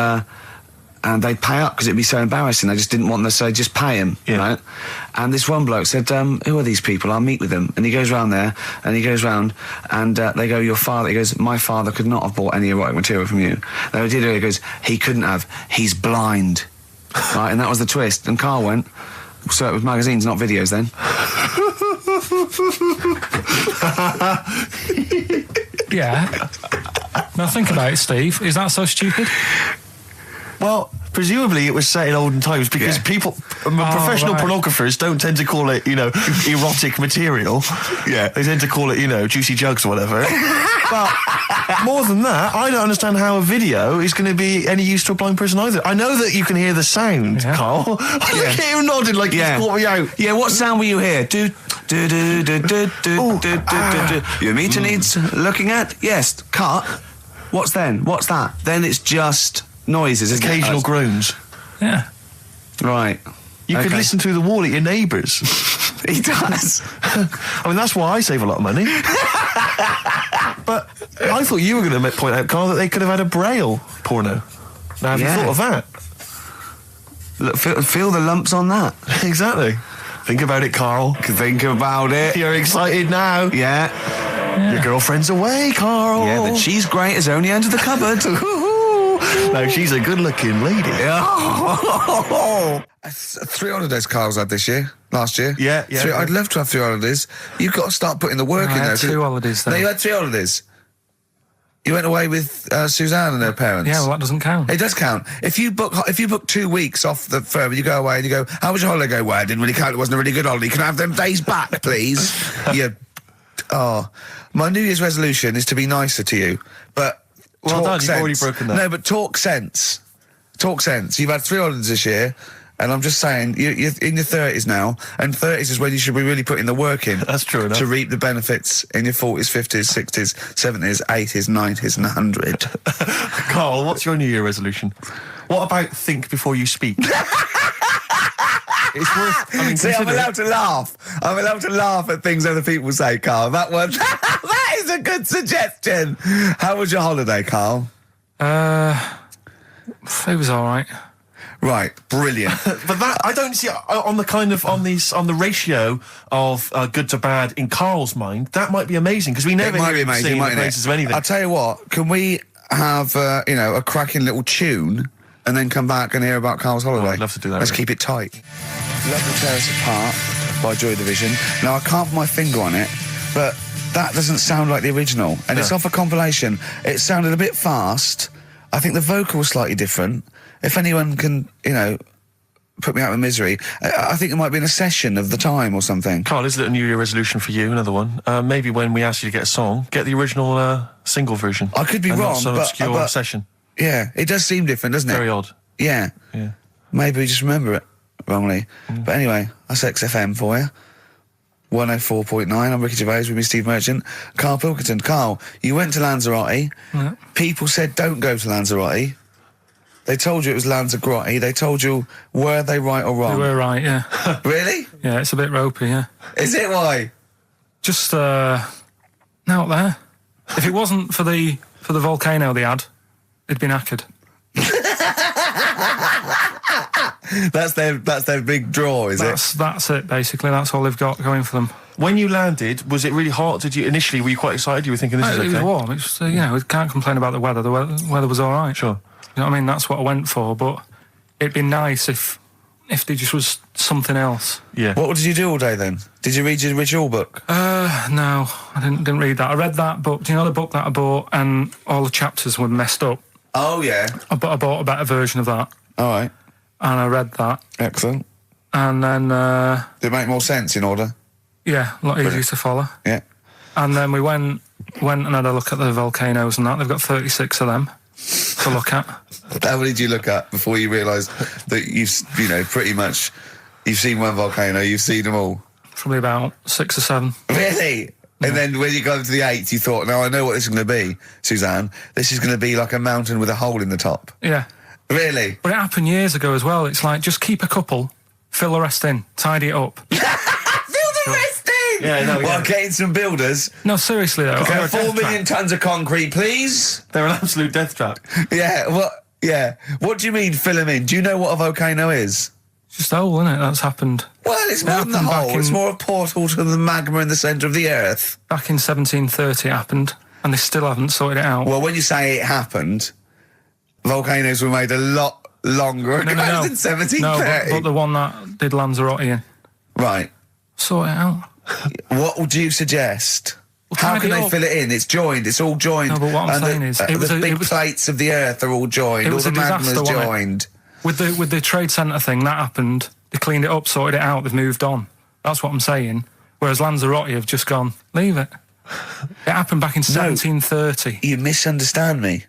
[SPEAKER 2] they'd pay up because it'd be so embarrassing. They just didn't want them, so they'd just pay him, right? And this one bloke said, who are these people? I'll meet with them. And he goes round there, and he goes round, and they go, your father. He goes, my father could not have bought any erotic material from you. They did it. He goes, he couldn't have. He's blind. Right? And that was the twist. And Karl went, so it was magazines, not videos then.
[SPEAKER 4] Yeah. Now think about it, Steve. Is that so stupid?
[SPEAKER 1] Well, presumably it was set in olden times because people, professional pornographers don't tend to call it, erotic material.
[SPEAKER 2] Yeah.
[SPEAKER 1] They tend to call it, juicy jugs or whatever. But more than that, I don't understand how a video is going to be any use to a blind person either. I know that you can hear the sound, Karl. Look at him nodding like he's caught me out.
[SPEAKER 2] Yeah, what sound will you hear? Do. Your meter needs looking at? Yes. Cut. What's then? What's that? Then it's just noises,
[SPEAKER 1] occasional groans.
[SPEAKER 4] Yeah.
[SPEAKER 2] Right.
[SPEAKER 1] You could listen through the wall at your neighbours.
[SPEAKER 2] He does.
[SPEAKER 1] I mean, that's why I save a lot of money. But I thought you were going to point out, Karl, that they could have had a Braille porno. Now, have you thought of that?
[SPEAKER 2] Look, feel the lumps on that.
[SPEAKER 1] Exactly. Think about it, Karl.
[SPEAKER 2] Think about it.
[SPEAKER 1] You're excited now.
[SPEAKER 2] Yeah.
[SPEAKER 1] Your girlfriend's away, Karl.
[SPEAKER 2] Yeah, but she's great as only under the cupboard.
[SPEAKER 1] No, she's a good-looking lady.
[SPEAKER 2] Yeah. 3 holidays Karl's had last year.
[SPEAKER 1] Yeah.
[SPEAKER 2] I'd love to have 3 holidays. You've got to start putting the work in there.
[SPEAKER 4] I had 2 holidays then.
[SPEAKER 2] No, you had 3 holidays. You went away with Suzanne and her parents.
[SPEAKER 4] Yeah, well, that doesn't count.
[SPEAKER 2] It does count. If you book 2 weeks off the firm, you go away and you go, how was your holiday? Go, well, it didn't really count. It wasn't a really good holiday. Can I have them days back, please? My New Year's resolution is to be nicer to you, but
[SPEAKER 1] well done, you've already broken that.
[SPEAKER 2] No, but talk sense. Talk sense. You've had 3 holidays this year, and I'm just saying, you're in your 30s now, and 30s is when you should be really putting the work in.
[SPEAKER 1] That's true enough.
[SPEAKER 2] To reap the benefits in your 40s, 50s, 60s, 70s, 80s, 90s, and 100.
[SPEAKER 1] Karl, what's your New Year resolution? What about think before you speak? It's worth...
[SPEAKER 2] See, I'm allowed to laugh. I'm allowed to laugh at things other people say, Karl. That one... that is a good suggestion. How was your holiday, Karl?
[SPEAKER 4] It was all right.
[SPEAKER 2] Right, brilliant.
[SPEAKER 1] But that I don't see on the ratio of good to bad in Karl's mind. That might be amazing because we never
[SPEAKER 2] might be amazing,
[SPEAKER 1] the basis of anything.
[SPEAKER 2] I'll tell you what. Can we have a cracking little tune and then come back and hear about Karl's holiday?
[SPEAKER 1] I'd love to do that.
[SPEAKER 2] Let's keep it tight. Love to Tear Us Apart by Joy Division. Now I can't put my finger on it, but that doesn't sound like the original, and it's off a compilation. It sounded a bit fast. I think the vocal was slightly different. If anyone can, put me out of misery, I think it might be in a session of the time or something.
[SPEAKER 1] Karl, is it a New Year resolution for you? Another one. Maybe when we ask you to get a song, get the original single version.
[SPEAKER 2] I could be wrong,
[SPEAKER 1] not some
[SPEAKER 2] but
[SPEAKER 1] obscure session.
[SPEAKER 2] Yeah, it does seem different, doesn't it?
[SPEAKER 1] Very odd.
[SPEAKER 2] Yeah. Maybe we just remember it wrongly. But anyway, that's XFM for you. 104.9. I'm Ricky Gervais with me, Steve Merchant. Karl Pilkington. Karl, you went to Lanzarote.
[SPEAKER 4] Yeah.
[SPEAKER 2] People said don't go to Lanzarote. They told you it was Lanzarote. They told you, were they right or wrong?
[SPEAKER 4] They were right, yeah.
[SPEAKER 2] Really?
[SPEAKER 4] Yeah, it's a bit ropey, yeah.
[SPEAKER 2] Is it? Why?
[SPEAKER 4] Just, out there. If it wasn't for the volcano they had, it'd been knackered.
[SPEAKER 2] That's their big draw, is it?
[SPEAKER 4] That's it, basically. That's all they've got going for them.
[SPEAKER 1] When you landed, was it really hot? Were you quite excited? You were thinking this is okay?
[SPEAKER 4] It was warm. It's we can't complain about the weather. The weather was all right.
[SPEAKER 1] Sure.
[SPEAKER 4] You know what I mean? That's what I went for, but it'd be nice if there just was something else.
[SPEAKER 1] Yeah.
[SPEAKER 2] What did you do all day then? Did you read your ritual book?
[SPEAKER 4] No, I didn't read that. I read that book. Do you know the book that I bought and all the chapters were messed up?
[SPEAKER 2] Oh, yeah.
[SPEAKER 4] I bought a better version of that.
[SPEAKER 2] All right.
[SPEAKER 4] And I read that.
[SPEAKER 2] Excellent.
[SPEAKER 4] And then...
[SPEAKER 2] Did it make more sense in order?
[SPEAKER 4] Yeah, a lot easier to follow.
[SPEAKER 2] Yeah.
[SPEAKER 4] And then we went went and had a look at the volcanoes and that. They've got 36 of them to look at.
[SPEAKER 2] How many did you look at before you realised that pretty much, you've seen one volcano, you've seen them all?
[SPEAKER 4] Probably about 6 or 7.
[SPEAKER 2] Really? And then when you got to the 8th, you thought, now I know what this is going to be, Suzanne. This is going to be like a mountain with a hole in the top.
[SPEAKER 4] Yeah.
[SPEAKER 2] Really?
[SPEAKER 4] But it happened years ago as well. It's like, just keep a couple, fill the rest in, tidy it up.
[SPEAKER 2] Fill the rest in!
[SPEAKER 1] Yeah, no,
[SPEAKER 2] Well, getting some builders.
[SPEAKER 4] No, seriously though.
[SPEAKER 2] Okay, 4 million tons of concrete, please.
[SPEAKER 1] They're an absolute death trap.
[SPEAKER 2] Yeah, what do you mean fill them in? Do you know what a volcano is?
[SPEAKER 4] It's just a hole, isn't it? That's happened.
[SPEAKER 2] Well, it's more than the hole. It's more a portal to the magma in the centre of the Earth.
[SPEAKER 4] Back in 1730 it happened, and they still haven't sorted it out.
[SPEAKER 2] Well, when you say it happened, volcanoes were made a lot longer ago than 1730.
[SPEAKER 4] No, but the one that did Lanzarote,
[SPEAKER 2] right.
[SPEAKER 4] Sort it out.
[SPEAKER 2] What would you suggest?
[SPEAKER 4] Well,
[SPEAKER 2] how can they fill it in? It's joined. It's all joined.
[SPEAKER 4] No, but what I'm saying is,
[SPEAKER 2] the big plates of the Earth are all joined. All the magma's joined.
[SPEAKER 4] With the trade centre thing, that happened. They cleaned it up, sorted it out. They've moved on. That's what I'm saying. Whereas Lanzarote have just gone, leave it. It happened back in 1730.
[SPEAKER 2] You misunderstand me.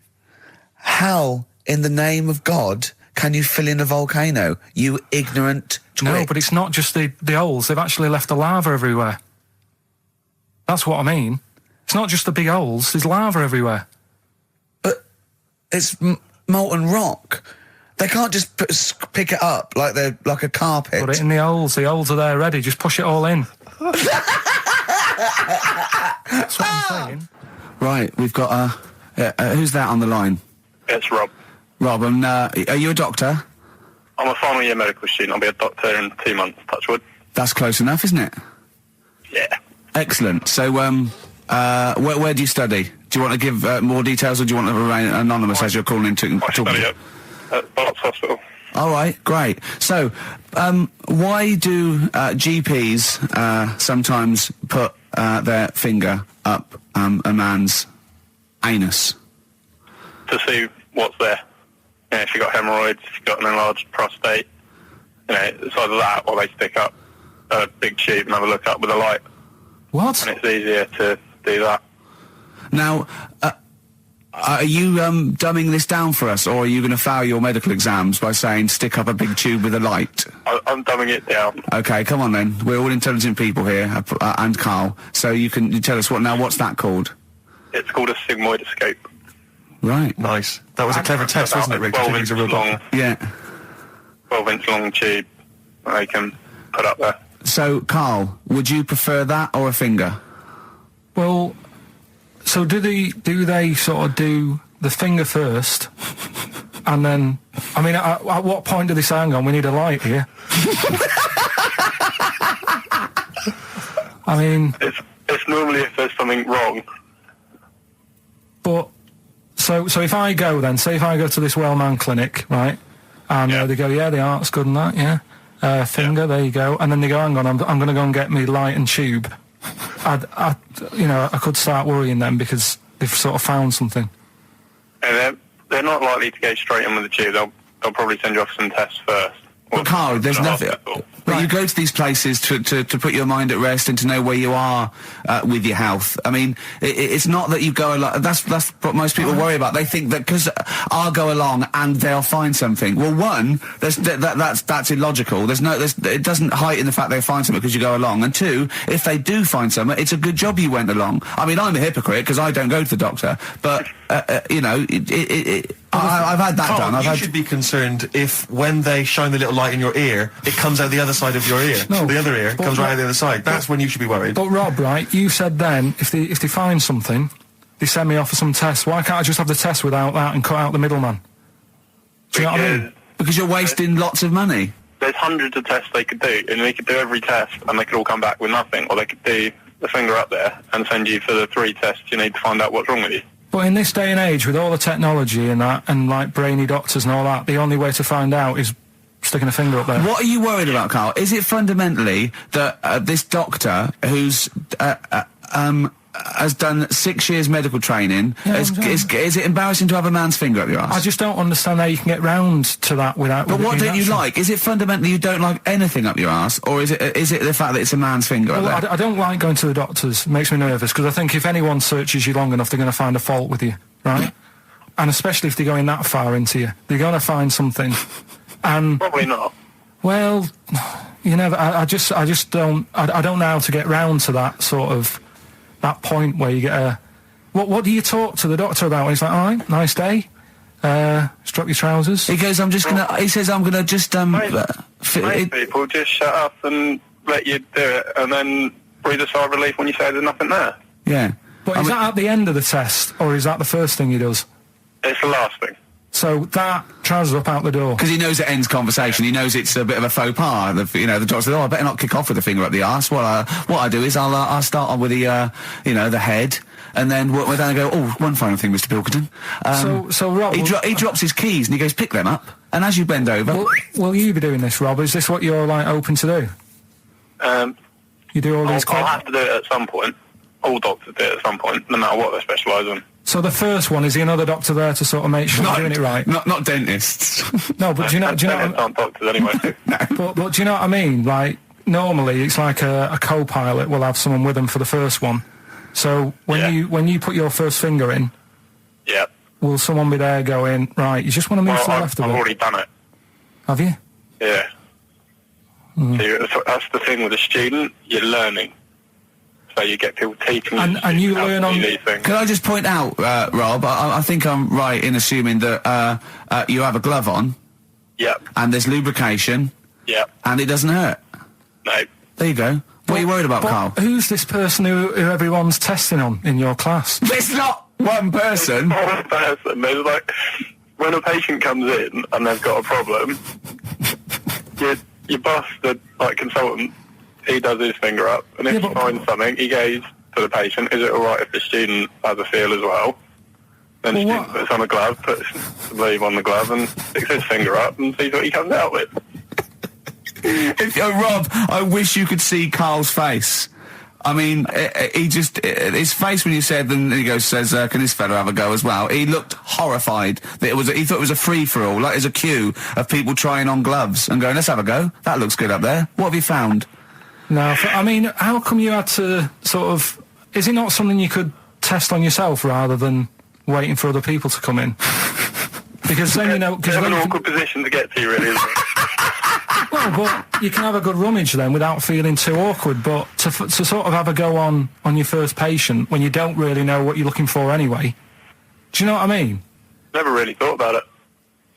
[SPEAKER 2] How, in the name of God, can you fill in a volcano? You ignorant twit.
[SPEAKER 4] No, but it's not just the holes. They've actually left the lava everywhere. That's what I mean. It's not just the big holes. There's lava everywhere.
[SPEAKER 2] But it's molten rock. They can't just pick it up like they're like a carpet.
[SPEAKER 4] Put it in the holes. The holes are there ready. Just push it all in. That's what I'm saying.
[SPEAKER 2] Right, we've got who's that on the line?
[SPEAKER 10] It's Rob.
[SPEAKER 2] Rob, and are you a doctor?
[SPEAKER 10] I'm a final year medical student. I'll be a doctor in 2 months, touch wood.
[SPEAKER 2] That's close enough, isn't it?
[SPEAKER 10] Yeah.
[SPEAKER 2] Excellent. So, where do you study? Do you want to give more details, or do you want to remain anonymous as you're calling in to
[SPEAKER 10] I study at Barts Hospital.
[SPEAKER 2] All right, great. So, why do GPs sometimes put their finger up a man's anus?
[SPEAKER 10] To see what's there. You know, if you've got hemorrhoids, if you've got an enlarged prostate, it's either that or they stick up a big tube and have a look up with a light.
[SPEAKER 4] What?
[SPEAKER 10] And it's easier to do that.
[SPEAKER 2] Now, are you dumbing this down for us, or are you going to fail your medical exams by saying stick up a big tube with a light?
[SPEAKER 10] I'm dumbing it down.
[SPEAKER 2] Okay, come on then. We're all intelligent people here, and Karl. So you tell us what's that called?
[SPEAKER 10] It's called a sigmoidoscope.
[SPEAKER 2] Right.
[SPEAKER 1] Nice. That was a clever test, wasn't it, Rick?
[SPEAKER 10] 12-inch long.
[SPEAKER 2] Yeah.
[SPEAKER 10] 12-inch long tube they can put up there.
[SPEAKER 2] So, Karl, would you prefer that or a finger?
[SPEAKER 4] Well, so do they sort of do the finger first, and then, I mean, at what point do they say, hang on, we need a light here? I mean...
[SPEAKER 10] It's normally if there's something wrong.
[SPEAKER 4] But, so if I go then, say if I go to this well-known clinic, right, and they go, yeah, the art's good and that, yeah, finger, there you go, and then they go, hang on, I'm going to go and get me light and tube. I could start worrying them because they've sort of found something.
[SPEAKER 10] And they're not likely to go straight in with the tube. They'll probably send you off some tests first.
[SPEAKER 2] But Karl, there's nothing. But you go to these places to put your mind at rest and to know where you are with your health. I mean, it's not that you go along. That's what most people worry about. They think that because I'll go along and they'll find something. Well, one, that's illogical. It doesn't heighten the fact they'll find something because you go along. And two, if they do find something, it's a good job you went along. I mean, I'm a hypocrite because I don't go to the doctor, but I've had that
[SPEAKER 1] Karl,
[SPEAKER 2] done.
[SPEAKER 1] You should be concerned if when they shine the little light in your ear, it comes out the other side of your ear.
[SPEAKER 4] No,
[SPEAKER 1] the other ear comes right out the other side. That's when you should be worried.
[SPEAKER 4] But Rob, right, you said then, if they find something, they send me off for some tests. Why can't I just have the test without that and cut out the middleman? Do you know what I mean?
[SPEAKER 2] Because you're wasting lots of money.
[SPEAKER 10] There's hundreds of tests they could do, and they could do every test, and they could all come back with nothing. Or they could do the finger up there and send you for the 3 tests you need to find out what's wrong with you.
[SPEAKER 4] But in this day and age, with all the technology and that, and like brainy doctors and all that, the only way to find out is sticking a finger up there.
[SPEAKER 2] What are you worried about, Karl? Is it fundamentally that this doctor who's has done 6 years medical training. Is it embarrassing to have a man's finger up your ass?
[SPEAKER 4] I just don't understand how you can get round to that without...
[SPEAKER 2] But what don't you like? Is it fundamentally you don't like anything up your ass, or is it the fact that it's a man's finger up there?
[SPEAKER 4] I don't like going to the doctors. It makes me nervous, because I think if anyone searches you long enough, they're going to find a fault with you, right? And especially if they're going that far into you. They're going to find something. And...
[SPEAKER 10] Probably not.
[SPEAKER 4] Well, you know, I just don't... I don't know how to get round to that sort of... that point where you get a... What do you talk to the doctor about? And he's like, all right, nice day. Strap your trousers.
[SPEAKER 2] He goes, he says, I'm gonna just,
[SPEAKER 10] Most people just shut up and let you do it, and then breathe a sigh of relief when you say there's nothing there.
[SPEAKER 2] Yeah.
[SPEAKER 4] But is that at the end of the test, or is that the first thing he does?
[SPEAKER 10] It's the last thing.
[SPEAKER 4] So that trousers up out the door.
[SPEAKER 2] Because he knows it ends conversation. He knows it's a bit of a faux pas. The doctor says, I better not kick off with a finger up the arse. What I do is I'll start on with the, the head, and then then I go, one final thing, Mr. Pilkington.
[SPEAKER 4] So Rob...
[SPEAKER 2] He drops his keys and he goes, pick them up, and as you bend over...
[SPEAKER 4] Will you be doing this, Rob? Is this what you're, like, open to do? You do all these...
[SPEAKER 10] I'll have to do it at some point. All doctors do it at some point, no matter what they specialise in.
[SPEAKER 4] So the first one, is the another doctor there to sort of make sure you're doing it right?
[SPEAKER 2] Not dentists.
[SPEAKER 4] No, but do you know...
[SPEAKER 10] Dentists aren't doctors anyway.
[SPEAKER 4] But do you know what I mean? Like, normally it's like a co-pilot will have someone with them for the first one. So when you put your first finger in, will someone be there going, right, you just want to move to the left of it?
[SPEAKER 10] I've already done it.
[SPEAKER 4] Have you?
[SPEAKER 10] Yeah. So that's the thing with a student, you're learning. So you get people teaching
[SPEAKER 4] and you learn on
[SPEAKER 10] these things.
[SPEAKER 2] Can I just point out, Rob, I think I'm right in assuming that you have a glove on.
[SPEAKER 10] Yep.
[SPEAKER 2] And there's lubrication.
[SPEAKER 10] Yep.
[SPEAKER 2] And it doesn't hurt.
[SPEAKER 10] No.
[SPEAKER 2] There you go. What are you worried about, Carl?
[SPEAKER 4] Who's this person who everyone's testing on in your class?
[SPEAKER 2] It's not one person.
[SPEAKER 10] One person. There's like, when a patient comes in and they've got a problem, your boss, the consultant, he does his finger up, and if he finds something, he goes to the patient, is it alright if the student has a feel as well? Then the student puts on a glove, puts the sleeve on the glove, and sticks his finger up and sees what he comes out with.
[SPEAKER 2] Rob, I wish you could see Carl's face. I mean, his face when you said, and he says, can this fella have a go as well? He looked horrified. That he thought it was a free-for-all, like there's a queue of people trying on gloves and going, let's have a go. That looks good up there. What have you found?
[SPEAKER 4] No, I mean, how come you had to sort of... Is it not something you could test on yourself rather than waiting for other people to come in? Because then, you know...
[SPEAKER 10] It's an awkward position to get to, really, isn't it?
[SPEAKER 4] Well, but you can have a good rummage then without feeling too awkward, but to sort of have a go on your first patient when you don't really know what you're looking for anyway, do you know what I mean?
[SPEAKER 10] Never really thought about it.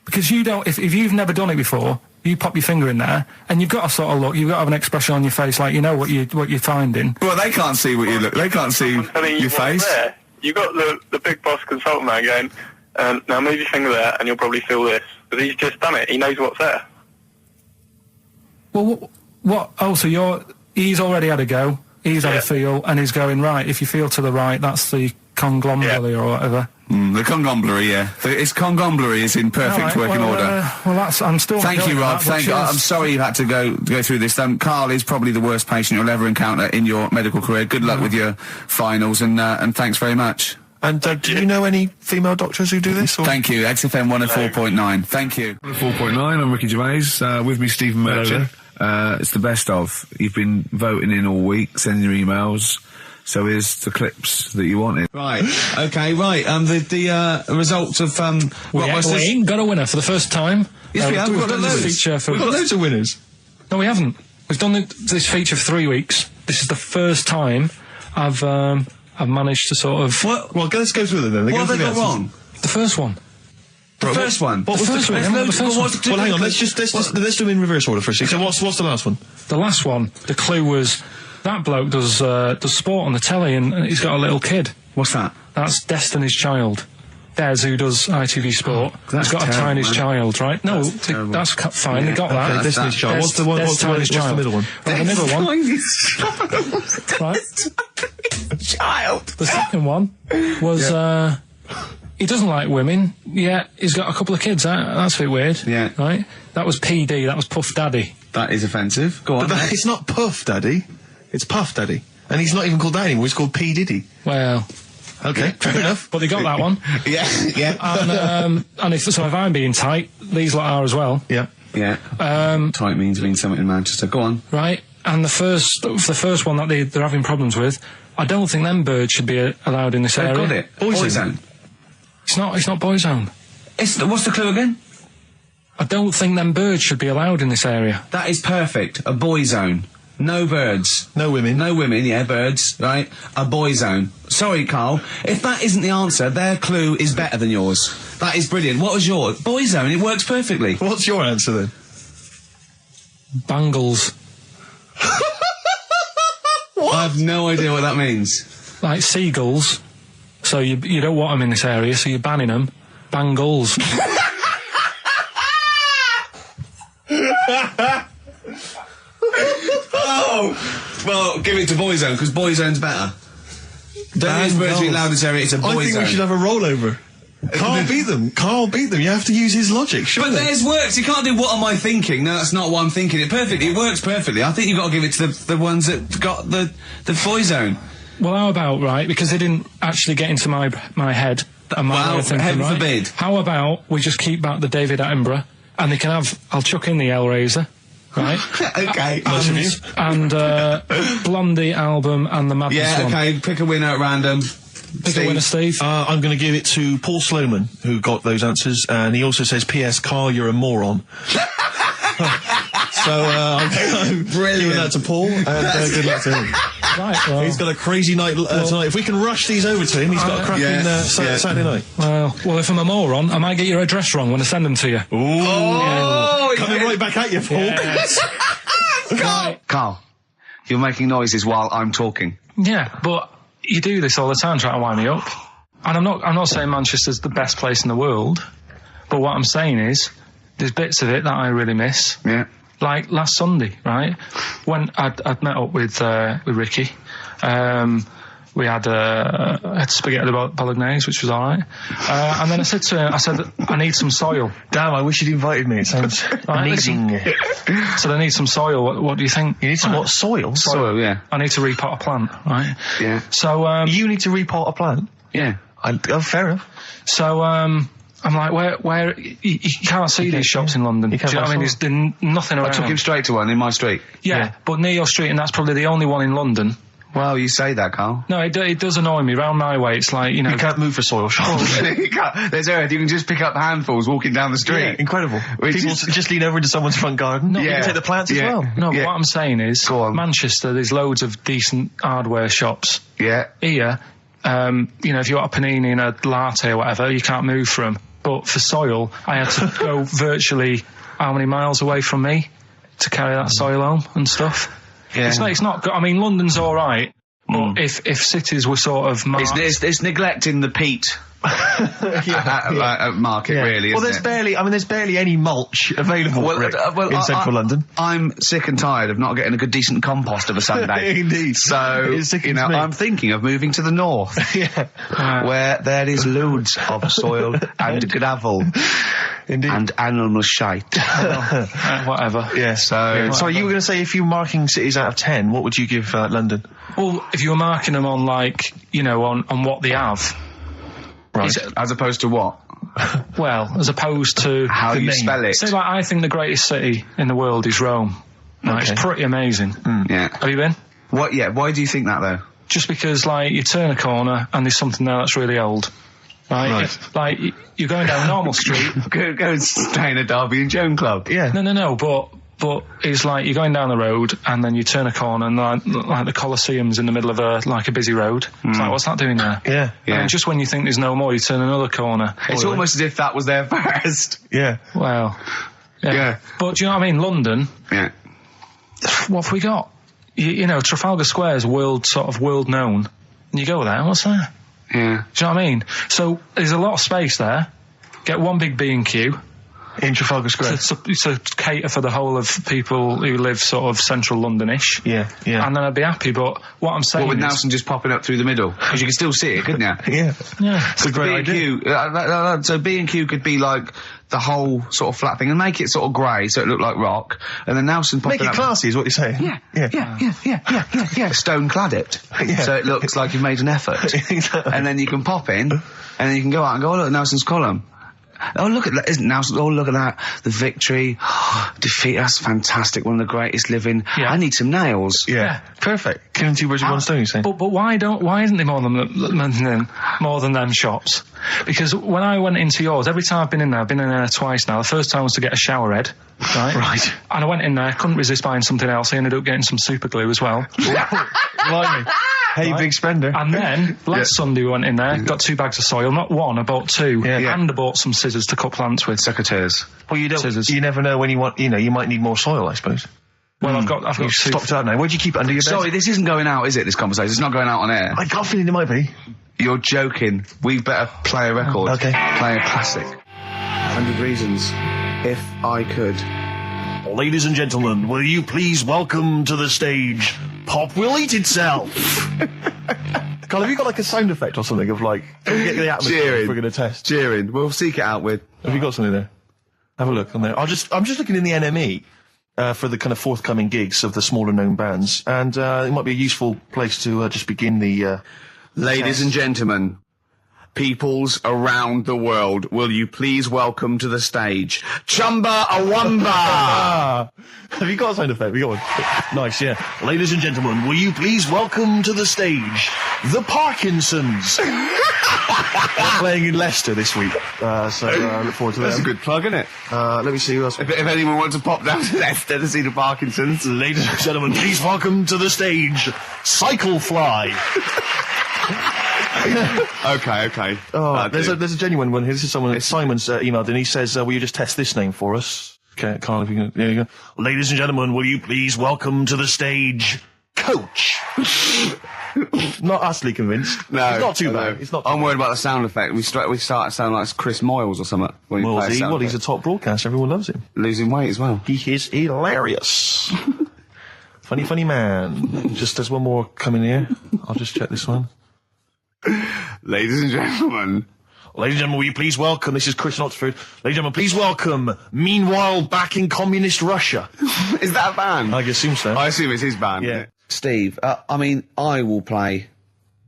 [SPEAKER 4] Because you don't... If you've never done it before... You pop your finger in there, and you've got to sort of look. You've got to have an expression on your face, like you know what you're finding.
[SPEAKER 2] Well, they can't see what you look. They can't see your face.
[SPEAKER 10] There. You got the big boss consultant man going, now move your finger there, and you'll probably feel this because he's just done it. He knows what's there.
[SPEAKER 4] Well, what? Oh, so he's already had a go. He's had a feel, and he's going right. If you feel to the right, that's the conglomerate or whatever.
[SPEAKER 2] The conglomerate, yeah. Its conglomerate is in perfect working order.
[SPEAKER 4] I'm still...
[SPEAKER 2] Thank you, Rob. I'm sorry you had to go through this. Carl is probably the worst patient you'll ever encounter in your medical career. Good luck with your finals, and thanks very much.
[SPEAKER 1] And do you know any female doctors who do this? Or?
[SPEAKER 2] Thank you. XFM 104.9. Thank you.
[SPEAKER 11] 104.9. I'm Ricky Gervais. With me, Stephen Merchant. It's the best of. You've been voting in all week, sending your emails. So here's the clips that you wanted.
[SPEAKER 8] Right. Okay. Right. The results of Rockbusters.
[SPEAKER 4] We ain't got a winner for the first time.
[SPEAKER 8] Yes, we have. We've got
[SPEAKER 1] loads of winners.
[SPEAKER 4] No, we haven't. We've done this feature for 3 weeks. This is the first time I've managed to sort of...
[SPEAKER 1] What? Well, let's go through them then.
[SPEAKER 8] What have they got wrong?
[SPEAKER 4] The first one.
[SPEAKER 8] The first one?
[SPEAKER 1] What was the first one? Well, hang on. Let's do them in reverse order for a second. So what's the last one?
[SPEAKER 4] The last one, the clue was... That bloke does sport on the telly, and he's got a little kid.
[SPEAKER 2] What's that?
[SPEAKER 4] That's Destiny's Child. Des, who does ITV Sport, has got a tiny child, right? No, that's fine. They got that.
[SPEAKER 1] Okay, Destiny's Child. What's the middle one?
[SPEAKER 4] Right, the middle one. Right.
[SPEAKER 8] Child.
[SPEAKER 4] The second one was he doesn't like women. Yeah, he's got a couple of kids. That's a bit weird.
[SPEAKER 2] Yeah.
[SPEAKER 4] Right. That was PD. That was Puff Daddy.
[SPEAKER 2] That is offensive. Go on.
[SPEAKER 1] But it's not Puff Daddy. It's Puff Daddy. And he's not even called that anymore, he's called P. Diddy.
[SPEAKER 4] Well...
[SPEAKER 1] Okay, fair enough.
[SPEAKER 4] But they got that one.
[SPEAKER 8] Yeah.
[SPEAKER 4] And if I'm being tight, these lot are as well.
[SPEAKER 1] Yeah.
[SPEAKER 8] Yeah. Tight means something in Manchester. Go on.
[SPEAKER 4] Right. And the first one that they're having problems with, I don't think them birds should be allowed in this area.
[SPEAKER 8] Got it. Boyzone.
[SPEAKER 4] It's not Boyzone.
[SPEAKER 8] What's the clue again?
[SPEAKER 4] I don't think them birds should be allowed in this area.
[SPEAKER 8] That is perfect. A boyzone. No birds.
[SPEAKER 1] No women.
[SPEAKER 8] No women, yeah, birds, right? A boyzone. Sorry, Carl. If that isn't the answer, their clue is better than yours. That is brilliant. What was yours? Boyzone. It works perfectly.
[SPEAKER 1] What's your answer then?
[SPEAKER 4] Bangles.
[SPEAKER 8] I have no idea what that means.
[SPEAKER 4] Like seagulls. So you don't want them in this area, so you're banning them. Bangles.
[SPEAKER 8] Oh! Well, give it to Boyzone, because Boyzone's better. Don't use birds to be allowed in this area, it's a Boyzone.
[SPEAKER 1] I think we should have a rollover. Carl beat them. You have to use his logic, surely.
[SPEAKER 8] But theirs works. You can't do what am I thinking. No, that's not what I'm thinking. It works perfectly. I think you've got to give it to the ones that got the Boyzone.
[SPEAKER 4] Well, how about, right, because they didn't actually get into my head and my way of thinking,
[SPEAKER 8] heaven
[SPEAKER 4] right?
[SPEAKER 8] forbid.
[SPEAKER 4] How about we just keep back the David Attenborough, and they can have, I'll chuck in the Hellraiser, right?
[SPEAKER 8] Okay.
[SPEAKER 4] And Blondie album and the Madness one.
[SPEAKER 8] Yeah, okay, pick a winner at random.
[SPEAKER 4] Pick a winner, Steve.
[SPEAKER 1] I'm going to give it to Paul Sloman, who got those answers, and he also says, P.S. Carl, you're a moron. So, I'm giving that to Paul, and good luck to him.
[SPEAKER 4] Right, well,
[SPEAKER 1] he's got a crazy night tonight. If we can rush these over to him, he's got a cracking Saturday night.
[SPEAKER 4] Well, if I'm a moron, I might get your address wrong when I send them to you.
[SPEAKER 1] Ooh. Coming right back at you, Paul.
[SPEAKER 4] Yes.
[SPEAKER 8] Carl, you're making noises while I'm talking.
[SPEAKER 4] Yeah, but you do this all the time trying to wind me up. And I'm not saying Manchester's the best place in the world, but what I'm saying is there's bits of it that I really miss.
[SPEAKER 8] Yeah.
[SPEAKER 4] Like last Sunday, right? When I'd met up with Ricky, we had spaghetti bolognese, which was all right. And then I said to him, I need some soil.
[SPEAKER 1] Damn, I wish you'd invited me. It sounds amazing.
[SPEAKER 4] So I need some soil. What do you think?
[SPEAKER 1] You need some what? Soil?
[SPEAKER 8] Soil, yeah.
[SPEAKER 4] I need to repot a plant, right?
[SPEAKER 8] Yeah.
[SPEAKER 4] So
[SPEAKER 1] you need to repot a plant?
[SPEAKER 8] Yeah.
[SPEAKER 1] Fair enough.
[SPEAKER 4] So I'm like, where you can't see these shops in London. Do you know what I mean? There's nothing around.
[SPEAKER 8] I took him straight to one in my street.
[SPEAKER 4] Yeah, but near your street, and that's probably the only one in London.
[SPEAKER 8] Well, you say that, Carl.
[SPEAKER 4] No, it does annoy me. Round my way, it's like, you know...
[SPEAKER 1] You can't move for soil shops.
[SPEAKER 8] There's earth. You can just pick up handfuls walking down the street.
[SPEAKER 1] Yeah, incredible. People just lean over into someone's front garden.
[SPEAKER 4] No,
[SPEAKER 1] you can take the plants as well.
[SPEAKER 4] No, but what I'm saying is, Manchester, there's loads of decent hardware shops.
[SPEAKER 8] Yeah.
[SPEAKER 4] Here, you know, if you want a panini and a latte or whatever, you can't move for them. But for soil, I had to go virtually how many miles away from me to carry that soil home and stuff.
[SPEAKER 8] Yeah.
[SPEAKER 4] It's not good. I mean, London's all right, but if cities were sort of marked...
[SPEAKER 8] It's neglecting the peat market, really,
[SPEAKER 1] well,
[SPEAKER 8] isn't
[SPEAKER 1] there's barely any mulch available in central London.
[SPEAKER 8] I'm sick and tired of not getting a good, decent compost of a Sunday.
[SPEAKER 1] Indeed.
[SPEAKER 8] So, you know, I'm thinking of moving to the north, where there is loads of soil and gravel.
[SPEAKER 1] Indeed.
[SPEAKER 8] And animal shite.
[SPEAKER 4] Whatever.
[SPEAKER 1] Yeah. So you were going to say, if you were marking cities out of 10, what would you give London?
[SPEAKER 4] Well, if you were marking them on, like, you know, on what they have.
[SPEAKER 8] Right. As opposed to what?
[SPEAKER 4] Well, as opposed to...
[SPEAKER 8] How you spell it.
[SPEAKER 4] Say, like, I think the greatest city in the world is Rome. Right, okay. It's pretty amazing.
[SPEAKER 8] Yeah.
[SPEAKER 4] Have you been?
[SPEAKER 8] What? Yeah. Why do you think that, though?
[SPEAKER 4] Just because, like, you turn a corner and there's something there that's really old. Right. Like, you're going down Normal Street.
[SPEAKER 8] Go and stay in a Derby and Joan club.
[SPEAKER 1] Yeah.
[SPEAKER 4] No, but it's like you're going down the road and then you turn a corner and like the Colosseum's in the middle of a busy road. It's like, what's that doing there?
[SPEAKER 1] Yeah.
[SPEAKER 4] And just when you think there's no more, you turn another corner.
[SPEAKER 8] It's almost as if that was there first.
[SPEAKER 1] Yeah.
[SPEAKER 4] Well, yeah. But do you know what I mean? London.
[SPEAKER 8] Yeah.
[SPEAKER 4] What have we got? You know, Trafalgar Square's world known. And you go there, what's there?
[SPEAKER 8] Yeah.
[SPEAKER 4] Do you know what I mean? So there's a lot of space there. Get one big B&Q,
[SPEAKER 1] In Trafalgar Square.
[SPEAKER 4] To cater for the whole of people who live sort of central London-ish.
[SPEAKER 1] Yeah.
[SPEAKER 4] And then I'd be happy, but what I'm saying
[SPEAKER 8] with
[SPEAKER 4] is...
[SPEAKER 8] Nelson just popping up through the middle? Because you can still see it, couldn't you?
[SPEAKER 1] Yeah.
[SPEAKER 4] It's
[SPEAKER 1] a great idea.
[SPEAKER 8] So B&Q could be like the whole sort of flat thing and make it sort of grey so it looked like rock, and then Nelson popping up...
[SPEAKER 1] Make it classy is what you're saying.
[SPEAKER 8] Yeah. Stone clad it.
[SPEAKER 1] Yeah.
[SPEAKER 8] So it looks like you've made an effort. And then you can pop in, and then you can go out and go, oh, look, Nelson's column. Oh, look at that, isn't Nelson? Oh, look at that. The victory. Defeat, that's fantastic. One of the greatest living.
[SPEAKER 4] Yeah.
[SPEAKER 8] I need some nails.
[SPEAKER 1] Yeah. Perfect. Killing two birds with one stone, you say?
[SPEAKER 4] But why isn't there more than them shops? Because when I went into yours, every time I've been in there twice now. The first time was to get a shower head, right?
[SPEAKER 1] Right.
[SPEAKER 4] And I went in there, couldn't resist buying something else. I ended up getting some super glue as well.
[SPEAKER 1] Blimey. Hey, big spender.
[SPEAKER 4] And then, last Sunday we went in there, got 2 bags of soil, not one, I bought 2.
[SPEAKER 1] Yeah.
[SPEAKER 4] And I bought some scissors to cut plants with.
[SPEAKER 8] Secateurs.
[SPEAKER 1] Well, you never know when you want, you might need more soil, I suppose.
[SPEAKER 4] Well, I've got
[SPEAKER 1] You've stocked out now. Where'd you keep it under your bed?
[SPEAKER 8] Sorry, this isn't going out, is it, this conversation? It's not going out on air.
[SPEAKER 1] I got a feeling it might be.
[SPEAKER 8] You're joking. We better play a record.
[SPEAKER 1] Okay.
[SPEAKER 8] Play a classic. 100 Reasons. If I Could.
[SPEAKER 1] Ladies and gentlemen, will you please welcome to the stage Pop Will Eat Itself? Carl, have you got like a sound effect or something of like, get the atmosphere
[SPEAKER 8] Cheering.
[SPEAKER 1] we're going to test?
[SPEAKER 8] Cheering. We'll seek it out with.
[SPEAKER 1] Have you got something there? Have a look on there. I'm just looking in the NME for the kind of forthcoming gigs of the smaller known bands, and it might be a useful place to just begin the.
[SPEAKER 8] Ladies and gentlemen, peoples around the world, will you please welcome to the stage Chumba Awamba?
[SPEAKER 1] Have you got a sound effect? We got one. Nice, yeah. Ladies and gentlemen, will you please welcome to the stage the Parkinsons? They're playing in Leicester this week, so I look forward to that.
[SPEAKER 8] That's a good plug, isn't it?
[SPEAKER 1] Let me see who else.
[SPEAKER 8] If anyone wants to pop down to Leicester to see the Parkinsons.
[SPEAKER 1] Ladies and gentlemen, please welcome to the stage Cyclefly.
[SPEAKER 8] Okay.
[SPEAKER 1] Oh, there's a genuine one here. This is someone. Simon's emailed and he says, "Will you just test this name for us?" Okay, Carl, if you can. There you go. Ladies and gentlemen, will you please welcome to the stage Coach? Not utterly convinced.
[SPEAKER 8] No,
[SPEAKER 1] it's not too bad. It's not.
[SPEAKER 8] I'm worried about the sound effect. We start to sound like Chris Moyles or something.
[SPEAKER 1] He's a top broadcaster. Everyone loves him.
[SPEAKER 8] Losing weight as well.
[SPEAKER 1] He is hilarious. funny man. Just there's one more coming here. I'll just check this one.
[SPEAKER 8] Ladies and gentlemen,
[SPEAKER 1] will you please welcome, this is Chris in Oxford, ladies and gentlemen, please welcome, Meanwhile Back in Communist Russia.
[SPEAKER 8] Is that a band?
[SPEAKER 1] I assume so.
[SPEAKER 8] I assume it's his band.
[SPEAKER 1] Yeah.
[SPEAKER 2] Steve, I will play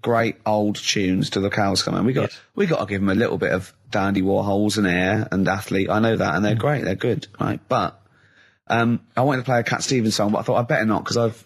[SPEAKER 2] great old tunes till the cows come home. We got to give them a little bit of Dandy Warhols and Air and Athlete. I know that, and they're great, they're good, right? But, I wanted to play a Cat Stevens song, but I thought I'd better not, because I've,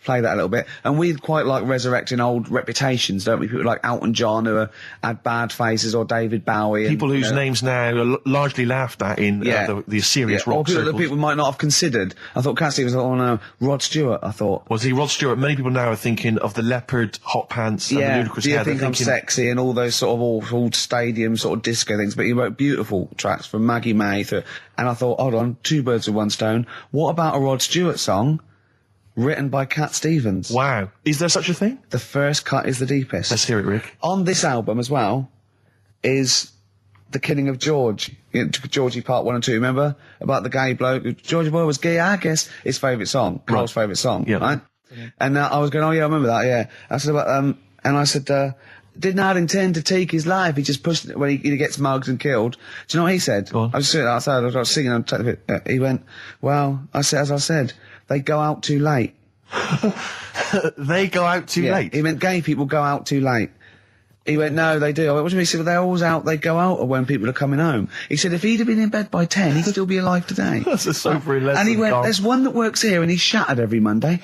[SPEAKER 2] play that a little bit. And we quite like resurrecting old reputations, don't we? People like Elton John who had bad faces, or David Bowie.
[SPEAKER 1] People whose names now are largely laughed at in the serious rock
[SPEAKER 2] or people
[SPEAKER 1] circles.
[SPEAKER 2] that people might not have considered. I thought Cat Stevens, oh no, Rod Stewart, I thought.
[SPEAKER 1] Was he Rod Stewart? Many people now are thinking of the leopard hot pants and the ludicrous hair.
[SPEAKER 2] Do you think I'm sexy and all those sort of awful stadium sort of disco things, but he wrote beautiful tracks from Maggie May through, and I thought, hold on, 2 birds with 1 stone. What about a Rod Stewart song written by Cat Stevens?
[SPEAKER 1] Wow. Is there such a thing?
[SPEAKER 2] The first cut is the deepest.
[SPEAKER 1] Let's hear it, Rick.
[SPEAKER 2] On this album as well is The Killing of George. Georgie Part 1 and 2, remember? About the gay bloke. Georgie Boy was gay, I guess. His favourite song. Carl's favourite song.
[SPEAKER 1] Yeah.
[SPEAKER 2] Right? And I was going, oh yeah, I remember that, yeah. I said about, and I said, did not intend to take his life. He just pushed it when he gets mugged and killed. Do you know what he said?
[SPEAKER 1] Go on.
[SPEAKER 2] I was sitting outside, I was singing on television. He went, well, as I said, they go out too late.
[SPEAKER 1] They go out too late?
[SPEAKER 2] He meant gay people go out too late. He went, no, they do. I went, what do you mean? He said, well, they're always out, they go out when people are coming home. He said, if he'd have been in bed by 10, he'd still be alive today.
[SPEAKER 1] That's a sobering lesson.
[SPEAKER 2] And he went, there's one that works here and he's shattered every Monday.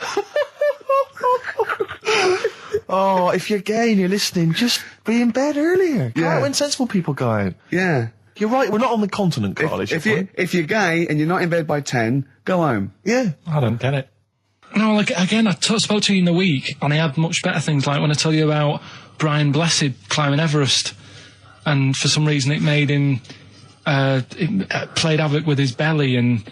[SPEAKER 1] Oh, if you're gay and you're listening, just be in bed earlier. Go out when sensible people go out.
[SPEAKER 2] Yeah.
[SPEAKER 1] You're right, we're not on the continent, Carl.
[SPEAKER 2] If you're gay and you're not in bed by 10, go home.
[SPEAKER 1] Yeah.
[SPEAKER 4] I don't get it. No, like, again, I spoke to you in the week, and I had much better things, like when I tell you about Brian Blessed climbing Everest, and for some reason it made him, it played havoc with his belly, and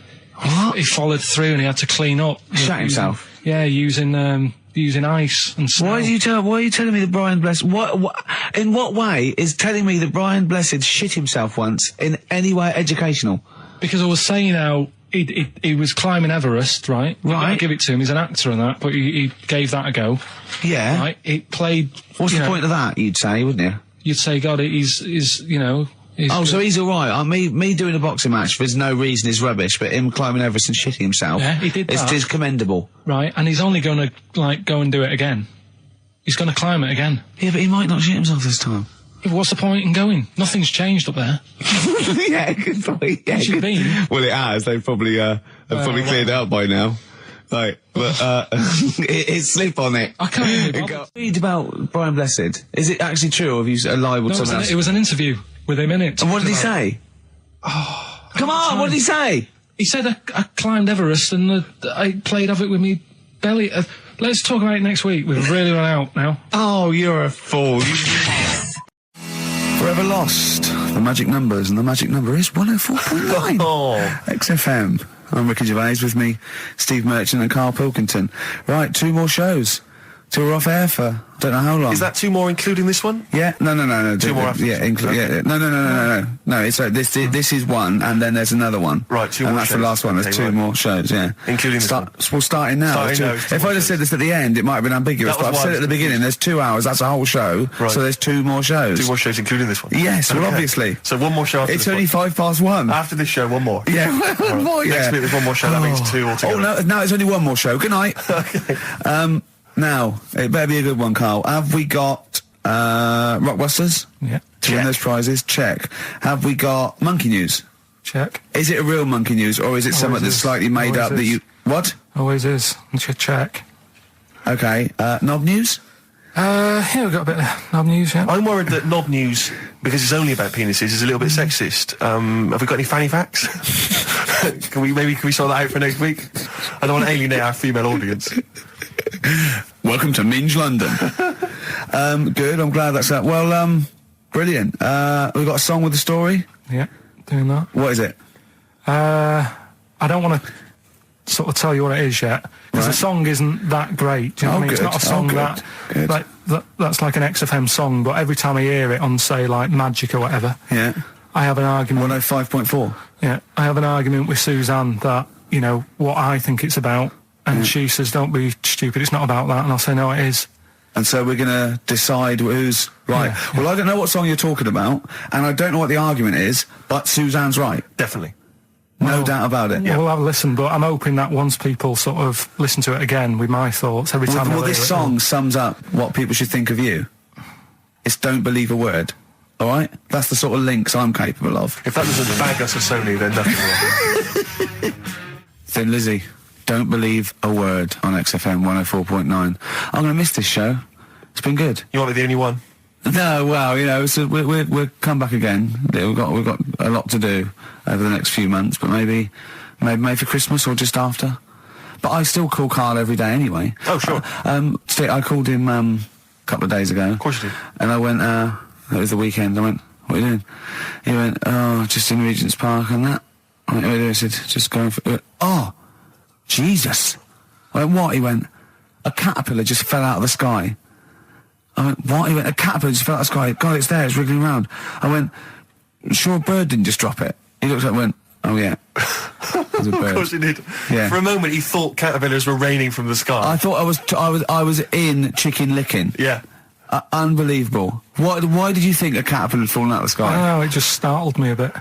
[SPEAKER 4] he followed through and he had to clean up.
[SPEAKER 2] Shut himself?
[SPEAKER 4] Yeah, using using ice and snow.
[SPEAKER 8] Why are you telling me that Brian Blessed? In what way is telling me that Brian Blessed shit himself once in any way educational?
[SPEAKER 4] Because I was saying how he was climbing Everest, right?
[SPEAKER 8] Right.
[SPEAKER 4] I give it to him. He's an actor and that, but he gave that a go.
[SPEAKER 8] Yeah.
[SPEAKER 4] Right. He played.
[SPEAKER 8] What's the point of that? You'd say, wouldn't you?
[SPEAKER 4] You'd say, God, he's you know.
[SPEAKER 8] So he's all right. Me doing a boxing match for no reason is rubbish, but him climbing Everest and shitting himself,
[SPEAKER 4] yeah, he did that.
[SPEAKER 8] It's commendable.
[SPEAKER 4] Right, and he's only going to go and do it again. He's going to climb it again.
[SPEAKER 8] Yeah, but he might not shit himself this time.
[SPEAKER 4] Yeah, what's the point in going? Nothing's changed up there.
[SPEAKER 8] Yeah, good point. Yeah,
[SPEAKER 4] What's it been?
[SPEAKER 8] Well, it has. They've probably cleared it up by now. Right, but it's slip on it.
[SPEAKER 4] I can't even
[SPEAKER 8] read about Brian Blessed. Is it actually true, or have you liable to someone else?
[SPEAKER 4] It was an interview with him in it.
[SPEAKER 8] And what did he say?
[SPEAKER 4] Oh,
[SPEAKER 8] come on! What did he say?
[SPEAKER 4] He said I climbed Everest and I played havoc with me belly. Let's talk about it next week. We've really run out now.
[SPEAKER 8] Oh, you're a fool.
[SPEAKER 2] Forever Lost, the magic numbers, and the magic number is 104.9. XFM. I'm Ricky Gervais, with me, Steve Merchant and Karl Pilkington. Right, 2 more shows. Till we're off air for don't know how long.
[SPEAKER 1] Is that 2 more including this one?
[SPEAKER 2] Yeah, no.
[SPEAKER 1] 2 more after.
[SPEAKER 2] Yeah, no. It's this is one, and then there's another one.
[SPEAKER 1] Right, 2 more.
[SPEAKER 2] And that's
[SPEAKER 1] shows.
[SPEAKER 2] the last one. There's 2 more shows. Yeah,
[SPEAKER 1] including this one.
[SPEAKER 2] We'll start in now. If I'd have said this at the end, it might have been ambiguous. But I've said it at the beginning. There's 2 hours. That's a whole show.
[SPEAKER 1] Right.
[SPEAKER 2] So there's 2 more shows.
[SPEAKER 1] 2 more shows, including this one.
[SPEAKER 2] Yes, well, obviously.
[SPEAKER 1] So 1 more show. After
[SPEAKER 2] it's
[SPEAKER 1] this
[SPEAKER 2] only
[SPEAKER 1] one.
[SPEAKER 2] 1:05.
[SPEAKER 1] After this show, 1 more.
[SPEAKER 2] Yeah, one more. Yeah.
[SPEAKER 1] Next week there's 1 more show. That means 2 altogether.
[SPEAKER 2] Oh no, it's only 1 more show. Good night.
[SPEAKER 1] Okay.
[SPEAKER 2] Now, it better be a good one, Karl. Have we got Rockbusters?
[SPEAKER 4] Yeah.
[SPEAKER 2] To win those prizes? Check. Have we got Monkey News?
[SPEAKER 4] Check.
[SPEAKER 2] Is it a real Monkey News, or is it something that's slightly made up that you... What?
[SPEAKER 4] Always is. Check.
[SPEAKER 2] Okay. Knob News?
[SPEAKER 4] Yeah, we've got a bit of knob news, yeah.
[SPEAKER 1] I'm worried that knob news, because it's only about penises, is a little bit sexist. Have we got any fanny facts? Can we sort that out for next week? I don't want to alienate our female audience.
[SPEAKER 2] Welcome to Minge London. Good, I'm glad that's that. Well, brilliant. We've got a song with a story?
[SPEAKER 4] Yeah, doing that.
[SPEAKER 2] What is it?
[SPEAKER 4] I don't want to sort of tell you what it is yet, because the song isn't that great. Do you know what I mean? It's not a song that's like an XFM song, but every time I hear it on, say, like Magic or whatever,
[SPEAKER 2] yeah,
[SPEAKER 4] I have an argument.
[SPEAKER 2] 105.4.
[SPEAKER 4] Yeah, I have an argument with Suzanne that, you know, what I think it's about, and she says, don't be stupid, it's not about that, and I'll say, no, it is.
[SPEAKER 2] And so we're going to decide who's right.
[SPEAKER 4] Yeah.
[SPEAKER 2] Well, I don't know what song you're talking about, and I don't know what the argument is, but Suzanne's right.
[SPEAKER 1] Definitely.
[SPEAKER 2] No doubt about it.
[SPEAKER 4] Yeah, we'll have a listen, but I'm hoping that once people sort of listen to it again with my thoughts every time.
[SPEAKER 2] Well, this song sums up what people should think of you. It's don't believe a word. All right? That's the sort of links I'm capable of.
[SPEAKER 1] If that doesn't bag us a Sony, then nothing will.
[SPEAKER 2] Thin Lizzy, don't believe a word on XFM 104.9. I'm going to miss this show. It's been good.
[SPEAKER 1] You want to be the only one?
[SPEAKER 2] No, well, you know, so we'll come back again. We've got a lot to do over the next few months, but maybe for Christmas or just after. But I still call Karl every day anyway.
[SPEAKER 1] Oh, sure.
[SPEAKER 2] I called him a couple of days ago.
[SPEAKER 1] Of course you did.
[SPEAKER 2] And I went, it was the weekend, I went, what are you doing? He went, oh, just in Regent's Park and that. I went, what are you doing? I said, just going for... Went, oh, Jesus. I went, what? He went, a caterpillar just fell out of the sky. I went, what? He went, a caterpillar just fell out of the sky. God, it's there, it's wriggling around. I went, sure a bird didn't just drop it? He looked up and went, oh yeah. It was a bird.
[SPEAKER 1] Of course he did.
[SPEAKER 2] Yeah.
[SPEAKER 1] For a moment he thought caterpillars were raining from the sky.
[SPEAKER 2] I thought I was in Chicken Licking.
[SPEAKER 1] Yeah.
[SPEAKER 2] Unbelievable. Why did you think a caterpillar had fallen out of the sky?
[SPEAKER 4] I don't know, it just startled me a bit.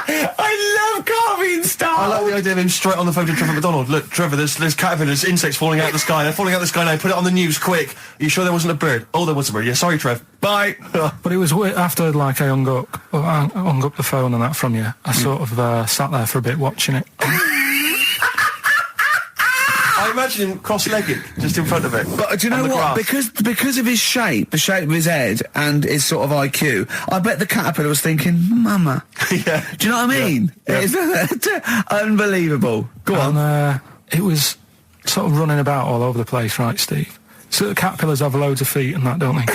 [SPEAKER 2] I love Karl being startled.
[SPEAKER 1] I like the idea of him straight on the phone to Trevor McDonald. Look, Trevor, there's caterpillars, insects falling out of the sky. They're falling out of the sky now. Put it on the news, quick. Are you sure there wasn't a bird? Oh, there was a bird. Yeah, sorry, Trev. Bye.
[SPEAKER 4] But it was after, like, I hung up the phone and that from you. I sort of sat there for a bit watching it.
[SPEAKER 1] I imagine him cross-legged, just in front of it.
[SPEAKER 2] But do you know what? Because of his shape, the shape of his head, and his sort of IQ, I bet the caterpillar was thinking, Mama.
[SPEAKER 1] Yeah.
[SPEAKER 2] Do you know what I mean?
[SPEAKER 1] Yeah.
[SPEAKER 2] It's unbelievable. Go on.
[SPEAKER 4] It was sort of running about all over the place, right, Steve? So the caterpillars have loads of feet and that, don't they?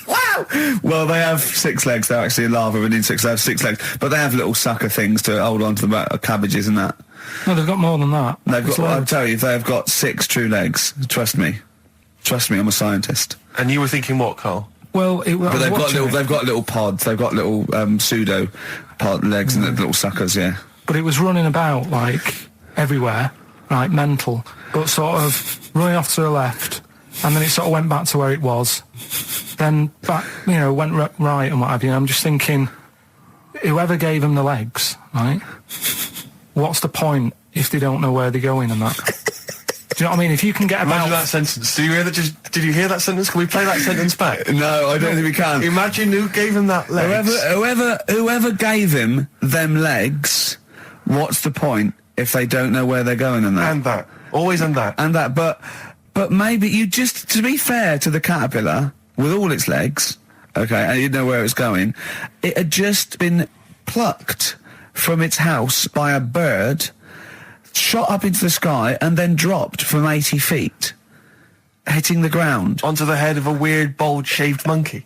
[SPEAKER 2] Wow, Well, they have 6 legs. They're actually a larva of an insect, so they have 6 legs. But they have little sucker things to hold on to the back of cabbages and that.
[SPEAKER 4] No, they've got more than that.
[SPEAKER 2] I'll tell you, they've got 6 true legs. Trust me. Trust me, I'm a scientist.
[SPEAKER 1] And you were thinking what, Carl?
[SPEAKER 4] Well,
[SPEAKER 2] but they've got little pods. They've got little pseudo pod legs and little suckers. Yeah.
[SPEAKER 4] But it was running about like everywhere, right? Mental, but sort of running off to the left, and then it sort of went back to where it was. Then back, went right and what have you. I'm just thinking, whoever gave them the legs, right? What's the point if they don't know where they're going and that? Do you know what I mean? If you can get about...
[SPEAKER 1] Imagine that sentence. Did you hear that sentence? Can we play that sentence back?
[SPEAKER 2] No, I don't think we can.
[SPEAKER 1] Imagine who gave him that legs.
[SPEAKER 2] Whoever gave him them legs, what's the point if they don't know where they're going and that?
[SPEAKER 1] And that. Always and that.
[SPEAKER 2] And that. But maybe you just, to be fair to the caterpillar, with all its legs, okay, and you know where it's going, it had just been plucked from its house by a bird, shot up into the sky and then dropped from 80 feet, hitting the ground.
[SPEAKER 1] Onto the head of a weird, bald-shaved monkey.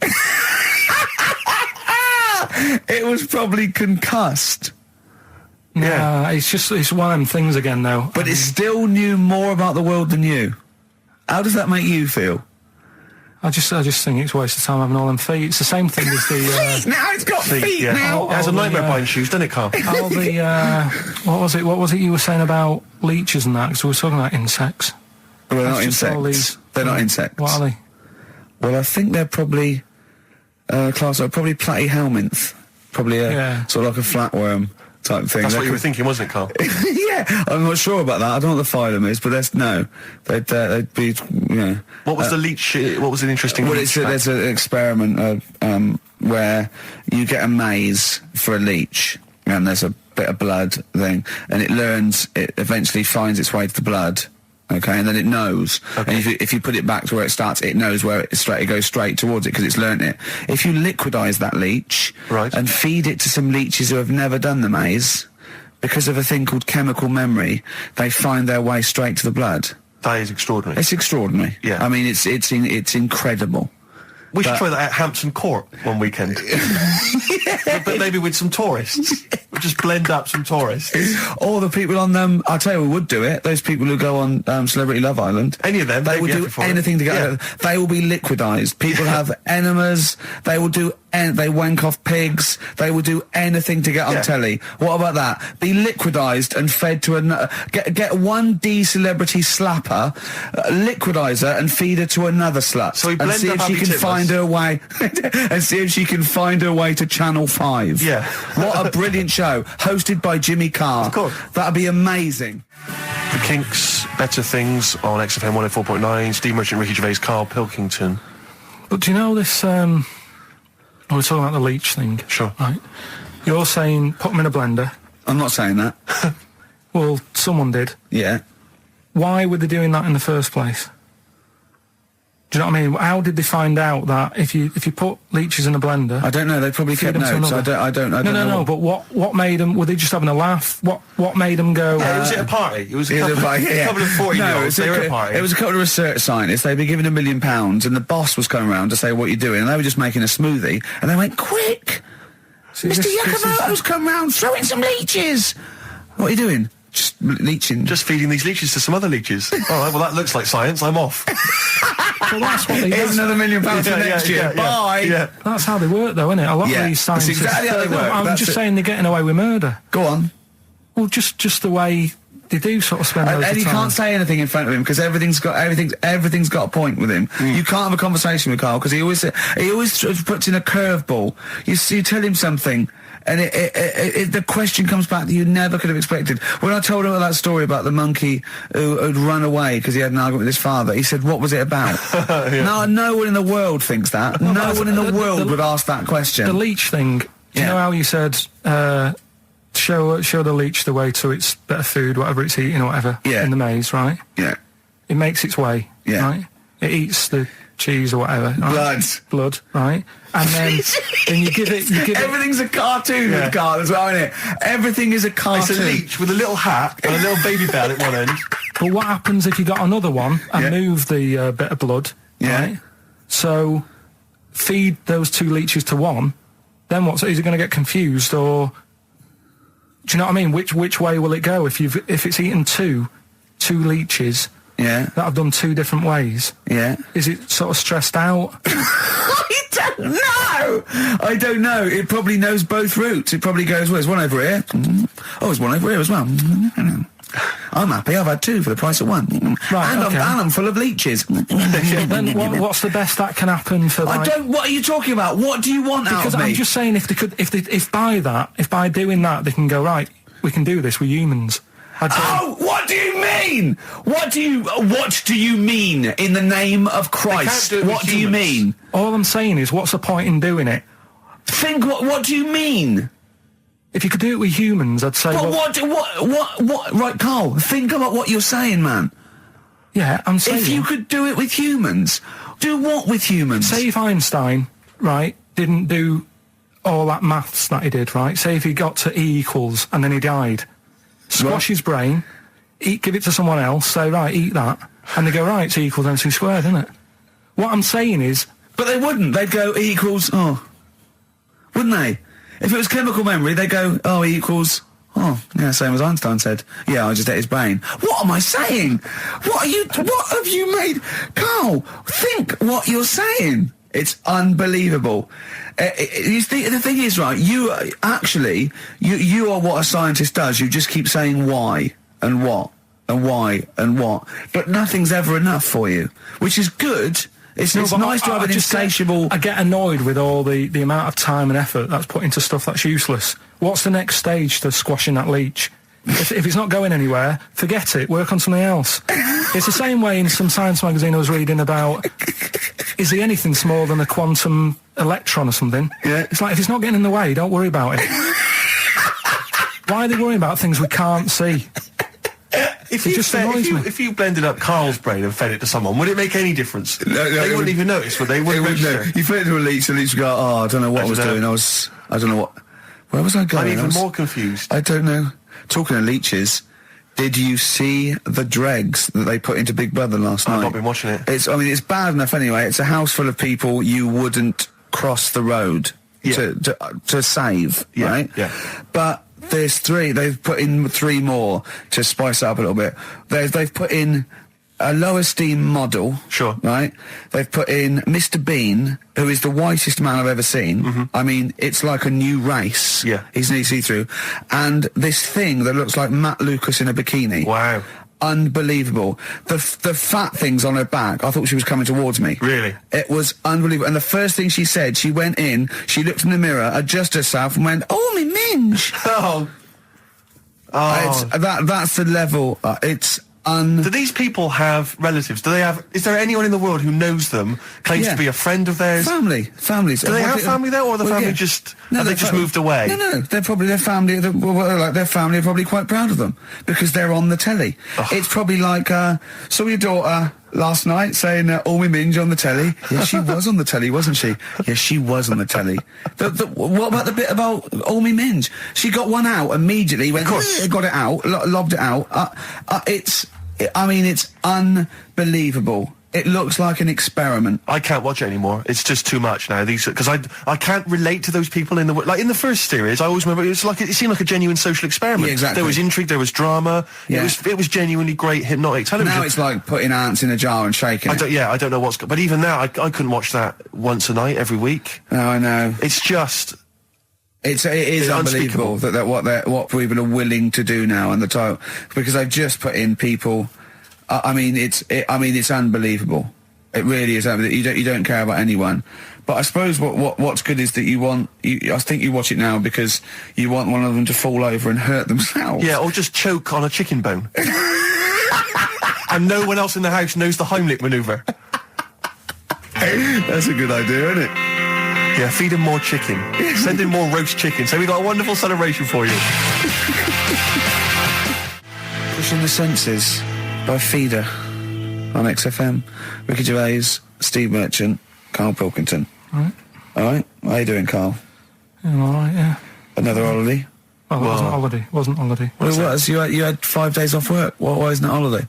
[SPEAKER 2] It was probably concussed.
[SPEAKER 4] Yeah, it's one of them things again, though.
[SPEAKER 2] But it still knew more about the world than you. How does that make you feel?
[SPEAKER 4] I just think it's a waste of time having all them feet. It's the same thing as the...
[SPEAKER 2] now it's got feet now!
[SPEAKER 1] It has a nightmare buying shoes, doesn't it, Carl?
[SPEAKER 4] All the, what was it you were saying about leeches and that? Because we were talking about insects.
[SPEAKER 2] Well, they're not insects. They're not insects.
[SPEAKER 4] What are they?
[SPEAKER 2] Well, I think they're probably, probably platyhelminth. Probably sort of like a flatworm type thing.
[SPEAKER 1] That's what you were thinking, wasn't it, Carl?
[SPEAKER 2] Yeah, I'm not sure about that. I don't know what the phylum is, but they'd be,
[SPEAKER 1] What was the leech? What was an interesting?
[SPEAKER 2] Well, there's an experiment where you get a maze for a leech, and there's a bit of blood thing, and it eventually finds its way to the blood. Okay, and then it knows. Okay. And if you put it back to where it starts, it knows where it goes straight towards it because it's learnt it. If you liquidise that leech and feed it to some leeches who have never done the maze, because of a thing called chemical memory, they find their way straight to the blood.
[SPEAKER 1] That is extraordinary.
[SPEAKER 2] It's extraordinary.
[SPEAKER 1] Yeah.
[SPEAKER 2] I mean, it's incredible.
[SPEAKER 1] We should try that at Hampton Court one weekend. But maybe with some tourists. We'll just blend up some tourists.
[SPEAKER 2] Or the people on them, I'll tell you who would do it, those people who go on Celebrity Love Island.
[SPEAKER 1] Any of them.
[SPEAKER 2] They would do anything to get They will be liquidised. People have enemas, they will do they wank off pigs, they will do anything to get on telly. What about that? Be liquidised and fed to get one D-celebrity slapper, liquidise her and feed her to another slut.
[SPEAKER 1] So
[SPEAKER 2] and see if she can find her way and see if she can find her way to Channel 5.
[SPEAKER 1] Yeah.
[SPEAKER 2] What a brilliant show, hosted by Jimmy Carr.
[SPEAKER 1] Of course.
[SPEAKER 2] That'd be amazing.
[SPEAKER 1] The Kinks, Better Things on XFM 104.9, Steve Merchant, Ricky Gervais, Karl Pilkington.
[SPEAKER 4] But do you know this, we're talking about the leech thing.
[SPEAKER 1] Sure.
[SPEAKER 4] Right. You're saying put them in a blender.
[SPEAKER 2] I'm not saying that.
[SPEAKER 4] Well, someone did.
[SPEAKER 2] Yeah.
[SPEAKER 4] Why were they doing that in the first place? Do you know what I mean? How did they find out that if you put leeches in a blender?
[SPEAKER 2] I don't know. They probably kept notes. I don't know.
[SPEAKER 4] No. But what made them? Were they just having a laugh? What made them go?
[SPEAKER 1] Was it a party? It was a couple of 40-year-olds. They were at a party.
[SPEAKER 2] It was a couple of research scientists. They'd been given £1 million, and the boss was coming around to say what you're doing, and they were just making a smoothie, and they went, "Quick, Mr. Yakamoto's come round, throw in some leeches." What are you doing? Just leeching.
[SPEAKER 1] Just feeding these leeches to some other leeches. All right, well, that looks like science. I'm off.
[SPEAKER 4] Well, that's what they
[SPEAKER 2] Here's another £1 million for next year. Bye.
[SPEAKER 1] Yeah.
[SPEAKER 4] That's how they work, though, isn't it? A lot of these scientists.
[SPEAKER 2] That's exactly how they work.
[SPEAKER 4] I'm just saying they're getting away with murder.
[SPEAKER 2] Go on.
[SPEAKER 4] Well, just the way they do sort of spend loads of time.
[SPEAKER 2] And you can't say anything in front of him because everything's got a point with him. You can't have a conversation with Carl because he always puts in a curveball. You tell him something, and the question comes back that you never could have expected. When I told him that story about the monkey who'd run away because he had an argument with his father, he said, "What was it about?" No one in the world thinks that. No one in the world would ask that question.
[SPEAKER 4] The leech thing. Do you know how you said? Show the leech the way to its better food, whatever it's eating or whatever, in the maze, right?
[SPEAKER 2] Yeah.
[SPEAKER 4] It makes its way, right? It eats the cheese or whatever. Right? Blood, right? And then you give it...
[SPEAKER 2] Everything's a cartoon with Carl as well, isn't it? Everything is a cartoon.
[SPEAKER 1] It's a leech with a little hat and a little baby bell at one end.
[SPEAKER 4] But what happens if you got another one and move the bit of blood, right?
[SPEAKER 2] Yeah.
[SPEAKER 4] So... feed those 2 leeches to one, then what? So is it going to get confused, or do you know what I mean? Which way will it go if it's eaten two leeches?
[SPEAKER 2] Yeah.
[SPEAKER 4] That have done 2 different ways.
[SPEAKER 2] Yeah.
[SPEAKER 4] Is it sort of stressed out?
[SPEAKER 2] I don't know. It probably knows both routes. It probably goes, well, there's one over here. Oh, there's one over here as well. I'm happy. I've had 2 for the price of 1.
[SPEAKER 4] Right,
[SPEAKER 2] and
[SPEAKER 4] okay.
[SPEAKER 2] I'm full of leeches.
[SPEAKER 4] Then what's the best that can happen for? Like,
[SPEAKER 2] What are you talking about? What do you want out of me?
[SPEAKER 4] Because I'm just saying, if by doing that they can go, right, we can do this with humans.
[SPEAKER 2] Oh, what do you mean? What do you mean in the name of Christ? What do you mean?
[SPEAKER 4] All I'm saying is, what's the point in doing it?
[SPEAKER 2] What do you mean?
[SPEAKER 4] If you could do it with humans, I'd say.
[SPEAKER 2] But what? Right, Carl, think about what you're saying, man.
[SPEAKER 4] Yeah, I'm saying.
[SPEAKER 2] If you could do it with humans, do what with humans?
[SPEAKER 4] Say if Einstein, right, didn't do all that maths that he did, right? Say if he got to E equals and then he died. Squash his brain, give it to someone else, say, right, eat that. And they go, right, it's E equals MC squared, isn't it? What I'm saying is...
[SPEAKER 2] But they wouldn't. They'd go, E equals, wouldn't they? If it was chemical memory, they'd go, E equals, yeah, same as Einstein said. Yeah, I just ate his brain. What am I saying? What have you made? Carl, think what you're saying. It's unbelievable. The thing is, right, you are what a scientist does. You just keep saying why and what and why and what, but nothing's ever enough for you, which is good. It's nice to have an insatiable...
[SPEAKER 4] I get annoyed with all the amount of time and effort that's put into stuff that's useless. What's the next stage to squashing that leech? If it's not going anywhere, forget it. Work on something else. It's the same way in some science magazine I was reading about, is he anything smaller than a quantum electron or something?
[SPEAKER 2] Yeah.
[SPEAKER 4] It's like, if it's not getting in the way, don't worry about it. Why are they worrying about things we can't see?
[SPEAKER 1] If you blended up Carl's brain and fed it to someone, would it make any difference? No, they wouldn't even notice, would they?
[SPEAKER 2] No. You fed it to a leech, the leech would go, I don't know what I was doing. I don't know what... Where was I going?
[SPEAKER 1] I'm even more confused.
[SPEAKER 2] I don't know. Talking of leeches, did you see the dregs that they put into Big Brother last night?
[SPEAKER 1] I've not been watching it.
[SPEAKER 2] It's bad enough anyway. It's a house full of people you wouldn't cross the road to save, right?
[SPEAKER 1] Yeah.
[SPEAKER 2] But there's 3. They've put in 3 more to spice it up a little bit. They've put in a low-esteem model.
[SPEAKER 1] Sure.
[SPEAKER 2] Right? They've put in Mr. Bean, who is the whitest man I've ever seen.
[SPEAKER 1] Mm-hmm.
[SPEAKER 2] I mean, it's like a new race.
[SPEAKER 1] Yeah.
[SPEAKER 2] He's nearly see-through. And this thing that looks like Matt Lucas in a bikini.
[SPEAKER 1] Wow.
[SPEAKER 2] Unbelievable. The fat things on her back, I thought she was coming towards me.
[SPEAKER 1] Really?
[SPEAKER 2] It was unbelievable. And the first thing she said, she went in, she looked in the mirror, adjusted herself and went, oh, me minge. That's the level.
[SPEAKER 1] Do these people have relatives? Is there anyone in the world who knows them, claims to be a friend of theirs?
[SPEAKER 2] Families.
[SPEAKER 1] Do they have family there, or the family just moved away?
[SPEAKER 2] No. They're probably their family. Their family are probably quite proud of them because they're on the telly. It's probably like saw your daughter last night saying "Oh, we minge" on the telly. Yeah, she was on the telly, wasn't she? Yeah, she was on the telly. What about the bit about "Oh, me minge"? She got one out immediately. Went, got it out, lobbed it out. It's unbelievable. It looks like an experiment.
[SPEAKER 1] I can't watch it anymore. It's just too much now. Because I can't relate to those people in the first series. I always remember it seemed like a genuine social experiment.
[SPEAKER 2] Yeah, exactly.
[SPEAKER 1] There was intrigue, there was drama.
[SPEAKER 2] Yeah.
[SPEAKER 1] It was genuinely great hypnotic television.
[SPEAKER 2] Now it's like putting ants in a jar and shaking it.
[SPEAKER 1] I don't know but even now I couldn't watch that once a night every week.
[SPEAKER 2] No, I know.
[SPEAKER 1] It's just.
[SPEAKER 2] It is unbelievable that what people are willing to do now and the title, because they've just put in people. It's unbelievable. It really is. You don't care about anyone. But I suppose what's good is that I think you watch it now because you want one of them to fall over and hurt themselves.
[SPEAKER 1] Yeah, or just choke on a chicken bone. And no one else in the house knows the Heimlich manoeuvre.
[SPEAKER 2] That's a good idea, isn't it?
[SPEAKER 1] Yeah, feed him more chicken. Send him more roast chicken. So we got a wonderful celebration for you.
[SPEAKER 2] Pushing the Senses by Feeder on XFM. Ricky Gervais, Steve Merchant, Karl Pilkington.
[SPEAKER 4] All
[SPEAKER 2] right? How you doing, Karl?
[SPEAKER 4] I'm all right, yeah.
[SPEAKER 2] Another holiday?
[SPEAKER 4] Well, it wasn't holiday.
[SPEAKER 2] Well, it was. You had 5 days off work. Why isn't it holiday?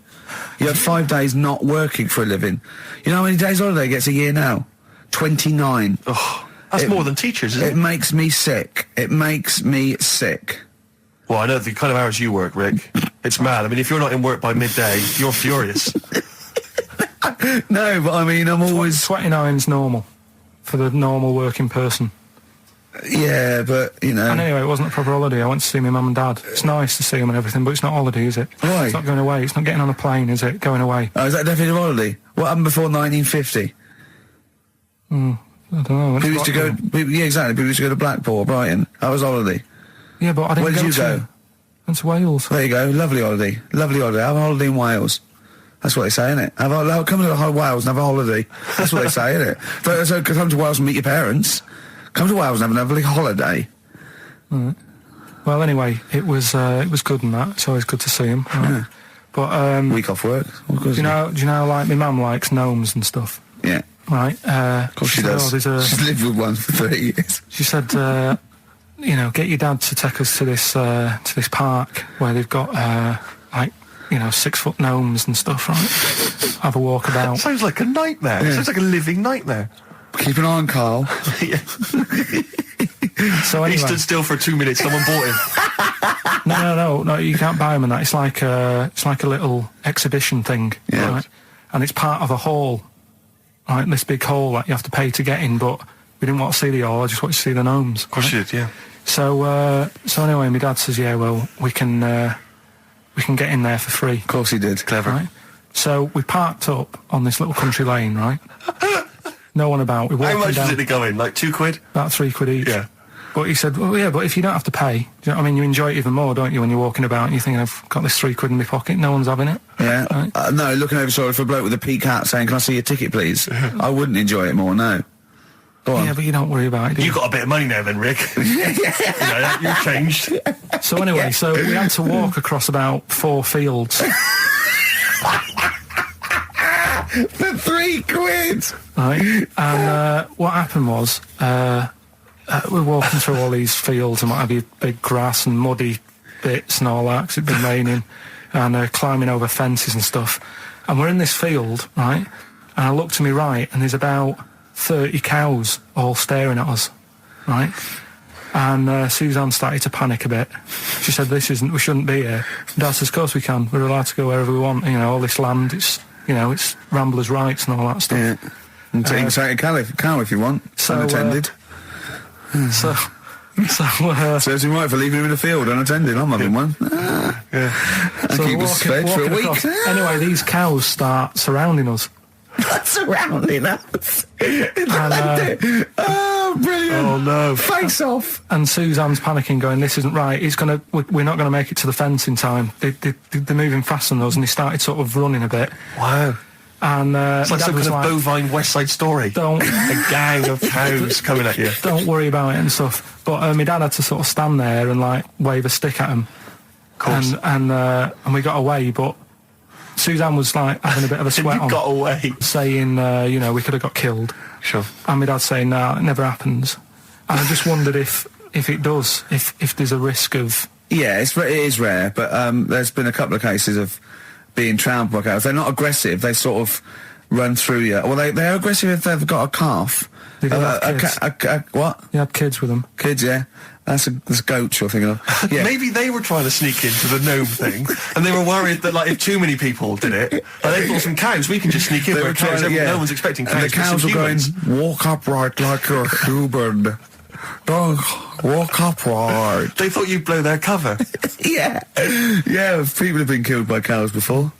[SPEAKER 2] You had 5 days not working for a living. You know how many days holiday gets a year now? 29.
[SPEAKER 1] Oh, that's more than teachers, isn't it?
[SPEAKER 2] It makes me sick. It makes me sick.
[SPEAKER 1] Well, I know the kind of hours you work, Rick. It's mad. I mean, if you're not in work by midday, you're furious.
[SPEAKER 2] No, but I mean, I'm always...
[SPEAKER 4] 29's normal for the normal working person.
[SPEAKER 2] Yeah, but, you know...
[SPEAKER 4] And anyway, it wasn't a proper holiday. I went to see my mum and dad. It's nice to see them and everything, but it's not holiday, is it?
[SPEAKER 2] Why?
[SPEAKER 4] It's not going away. It's not getting on a plane, is it? Going away.
[SPEAKER 2] Oh, is that definitely a holiday? What happened before 1950?
[SPEAKER 4] I don't know.
[SPEAKER 2] People used to go... Yeah, exactly. People used to go to Blackpool or Brighton. That was holiday.
[SPEAKER 4] Yeah, but I didn't
[SPEAKER 2] Where did you go?
[SPEAKER 4] I went to Wales.
[SPEAKER 2] There you go. Lovely holiday. Lovely holiday. Have a holiday in Wales. That's what they say, innit? Come to Wales and have a holiday. That's what they say, innit? So come to Wales and meet your parents. Come to Wales and have a lovely holiday.
[SPEAKER 4] Right. Well, anyway, it was good and that. It's always good to see him. Right?
[SPEAKER 2] Yeah.
[SPEAKER 4] But
[SPEAKER 2] week off work.
[SPEAKER 4] Do you know, like my mum likes gnomes and stuff.
[SPEAKER 2] Yeah.
[SPEAKER 4] Right.
[SPEAKER 2] Of course she does. She's lived with one for 30 years.
[SPEAKER 4] She said, get your dad to take us to this park where they've got 6-foot gnomes and stuff, right? Have a walk about.
[SPEAKER 1] Sounds like a nightmare.
[SPEAKER 2] Yeah.
[SPEAKER 1] Sounds like a living nightmare.
[SPEAKER 2] Keep an eye on Carl.
[SPEAKER 4] So anyway,
[SPEAKER 1] he stood still for 2 minutes. Someone bought him.
[SPEAKER 4] No. You can't buy them and that. It's like a little exhibition thing,
[SPEAKER 2] yeah.
[SPEAKER 4] Right? And it's part of a hall, right? This big hall that you have to pay to get in. But we didn't want to see the hall. I just wanted to see the gnomes.
[SPEAKER 1] Of course you did, yeah.
[SPEAKER 4] So anyway, my dad says, yeah, well, we can get in there for free.
[SPEAKER 2] Of course he did.
[SPEAKER 1] Clever.
[SPEAKER 4] Right? So we parked up on this little country lane, right? No one about.
[SPEAKER 1] How much was it to go in? Like £2?
[SPEAKER 4] About £3 each.
[SPEAKER 1] Yeah.
[SPEAKER 4] But he said, well, yeah, but if you don't have to pay, do you know what I mean? You enjoy it even more, don't you, when you're walking about and you're thinking, I've got this £3 in my pocket, no one's having it.
[SPEAKER 2] Yeah.
[SPEAKER 4] Right?
[SPEAKER 2] No, looking over sort of for a bloke with a peak hat saying, can I see your ticket, please? I wouldn't enjoy it more, no. Go on.
[SPEAKER 4] Yeah, but you don't worry about it, do you?
[SPEAKER 1] You got a bit of money now then, Rick. You're changed.
[SPEAKER 4] So anyway, so we had to walk across about 4 fields.
[SPEAKER 2] For £3?
[SPEAKER 4] Right. And what happened was, we're walking through all these fields and what have you, big grass and muddy bits and all that, 'cause it'd been raining, and climbing over fences and stuff. And we're in this field, right? And I look to my right, and there's about 30 cows all staring at us, right? And Suzanne started to panic a bit. She said, we shouldn't be here. Dad says, of course we can. We're allowed to go wherever we want. You know, all this land, it's ramblers' rights and all that stuff.
[SPEAKER 2] Yeah. And take a cow if you want.
[SPEAKER 4] So,
[SPEAKER 2] unattended. Serves him right for leaving him in the field unattended. I'm having one.
[SPEAKER 1] Yeah.
[SPEAKER 2] And keep us fed for a week.
[SPEAKER 4] Across. Anyway, these cows start surrounding us.
[SPEAKER 2] Surrounding us. Oh, brilliant.
[SPEAKER 1] Oh, no.
[SPEAKER 2] Face off.
[SPEAKER 4] And Suzanne's panicking, going, this isn't right. We're not going to make it to the fence in time. They're moving faster than us, and he started sort of running a bit.
[SPEAKER 1] Wow.
[SPEAKER 4] And
[SPEAKER 1] it's like some kind of bovine West Side Story. A gang of cows coming at you.
[SPEAKER 4] Don't worry about it and stuff. But my dad had to sort of stand there and like wave a stick at him.
[SPEAKER 1] Of course.
[SPEAKER 4] And we got away, but Suzanne was like having a bit of a sweat on.
[SPEAKER 1] Got away.
[SPEAKER 4] Saying, we could have got killed.
[SPEAKER 1] Sure.
[SPEAKER 4] And my dad saying, nah, it never happens. And I just wondered if it does, if there's a risk of...
[SPEAKER 2] Yeah, it is rare, but there's been a couple of cases of being trampled by cows. They're not aggressive, they sort of run through you. Well, they're aggressive if they've got a calf.
[SPEAKER 4] Did you have kids?
[SPEAKER 2] What?
[SPEAKER 4] You had kids with them?
[SPEAKER 2] Kids, yeah. That's goats you're thinking of. Yeah.
[SPEAKER 1] Maybe they were trying to sneak into the gnome thing, and they were worried that, like, if too many people did it, they thought some cows, we can just sneak in where cows, no one's expecting cows.
[SPEAKER 2] And the cows were going, walk upright like you're human. Don't walk upright.
[SPEAKER 1] They thought you'd blow their cover.
[SPEAKER 2] Yeah. Yeah, people have been killed by cows before.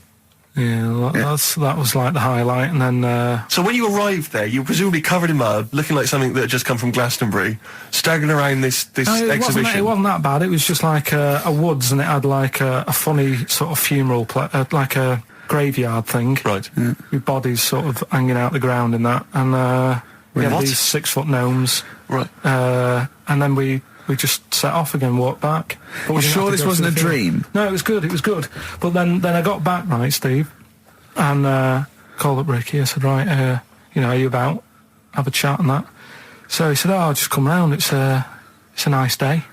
[SPEAKER 4] Yeah, that was like the highlight, and then...
[SPEAKER 1] So when you arrived there, you were presumably covered in mud, looking like something that had just come from Glastonbury, staggering around this exhibition.
[SPEAKER 4] It wasn't that bad, it was just like a woods, and it had like a funny sort of funeral, like a graveyard thing.
[SPEAKER 1] Right.
[SPEAKER 2] Yeah.
[SPEAKER 4] With bodies sort of hanging out the ground and that, and we had these 6-foot gnomes.
[SPEAKER 1] Right.
[SPEAKER 4] And then we just set off again, walked back.
[SPEAKER 2] But we're sure this wasn't a dream?
[SPEAKER 4] No, it was good. But then I got back, right, Steve, and called up Ricky. I said, right, are you about? Have a chat and that. So he said, I'll just come round. It's a nice day.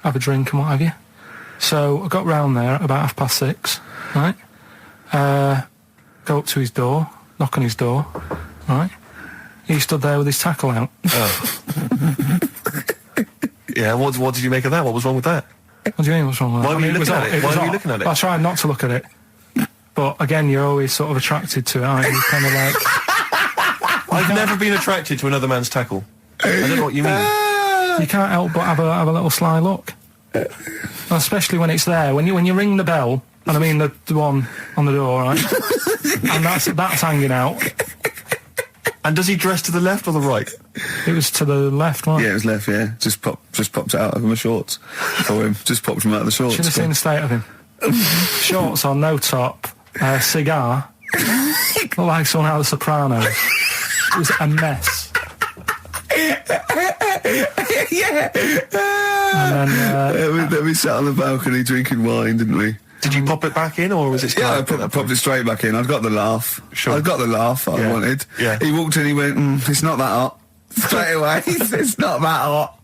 [SPEAKER 4] Have a drink and what have you. So I got round there at about 6:30, right? Go up to his door, knock on his door, right? He stood there with his tackle out.
[SPEAKER 1] Oh. Yeah, what did you make of that? What was wrong with that?
[SPEAKER 4] What do you mean, what's wrong with that?
[SPEAKER 1] Why were you looking at it? Why were you looking at it?
[SPEAKER 4] I tried not to look at it. But again, you're always sort of attracted to it, aren't you? Kind of like...
[SPEAKER 1] I've never been attracted to another man's tackle. I don't know what you mean.
[SPEAKER 4] You can't help but have a little sly look. Especially when it's there. When you ring the bell, and I mean the one on the door, right? And that's hanging out.
[SPEAKER 1] And does he dress to the left or the right?
[SPEAKER 4] It was to the left, right?
[SPEAKER 2] Yeah, it was left, yeah. Just popped it out of my shorts for him. Just popped him out of the shorts.
[SPEAKER 4] Should have seen the state of him. Shorts on, no top, cigar. Looked like someone out of The Sopranos. It was a mess.
[SPEAKER 2] Yeah.
[SPEAKER 4] And then,
[SPEAKER 2] we sat on the balcony drinking wine, didn't we?
[SPEAKER 1] Did you pop it back in, or was it still...
[SPEAKER 2] Yeah, I popped it straight back in. I'd got the laugh.
[SPEAKER 1] Sure.
[SPEAKER 2] I'd got the laugh I wanted.
[SPEAKER 1] Yeah.
[SPEAKER 2] He walked in, he went, it's not that hot. Straight away, it's not that hot.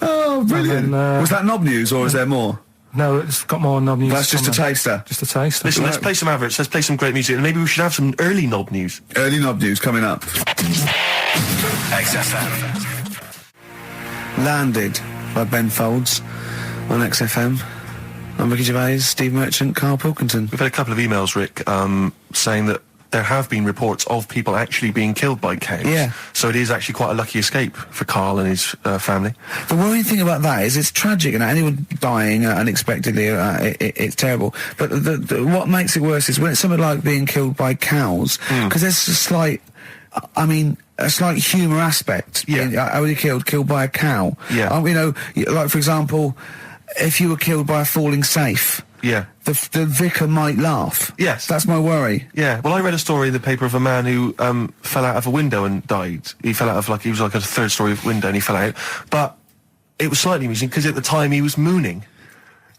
[SPEAKER 2] Oh, brilliant.
[SPEAKER 4] Then,
[SPEAKER 2] was that knob news, or is there more?
[SPEAKER 4] no, it's got more knob news.
[SPEAKER 2] That's just a taster.
[SPEAKER 4] Just a taster.
[SPEAKER 1] Listen, let's play some adverts, let's play some great music, and maybe we should have some early knob news.
[SPEAKER 2] Early knob news coming up.
[SPEAKER 5] XFM.
[SPEAKER 2] Landed by Ben Folds on XFM. I'm Ricky Gervais, Steve Merchant, Karl Pilkington.
[SPEAKER 1] We've had a couple of emails, Rick, saying that there have been reports of people actually being killed by cows.
[SPEAKER 2] Yeah.
[SPEAKER 1] So it is actually quite a lucky escape for Karl and his family.
[SPEAKER 2] The worrying thing about that is it's tragic, and anyone dying unexpectedly, it's terrible. But what makes it worse is when it's something like being killed by cows, because there's a slight humour aspect.
[SPEAKER 1] Yeah.
[SPEAKER 2] How were you killed by a cow?
[SPEAKER 1] Yeah.
[SPEAKER 2] You know, like for example, if you were killed by a falling safe,
[SPEAKER 1] Yeah.
[SPEAKER 2] the vicar might laugh.
[SPEAKER 1] Yes.
[SPEAKER 2] That's my worry.
[SPEAKER 1] Yeah. Well, I read a story in the paper of a man who fell out of a window and died. He fell out of he was like a third-story window and he fell out. But it was slightly amusing because at the time he was mooning.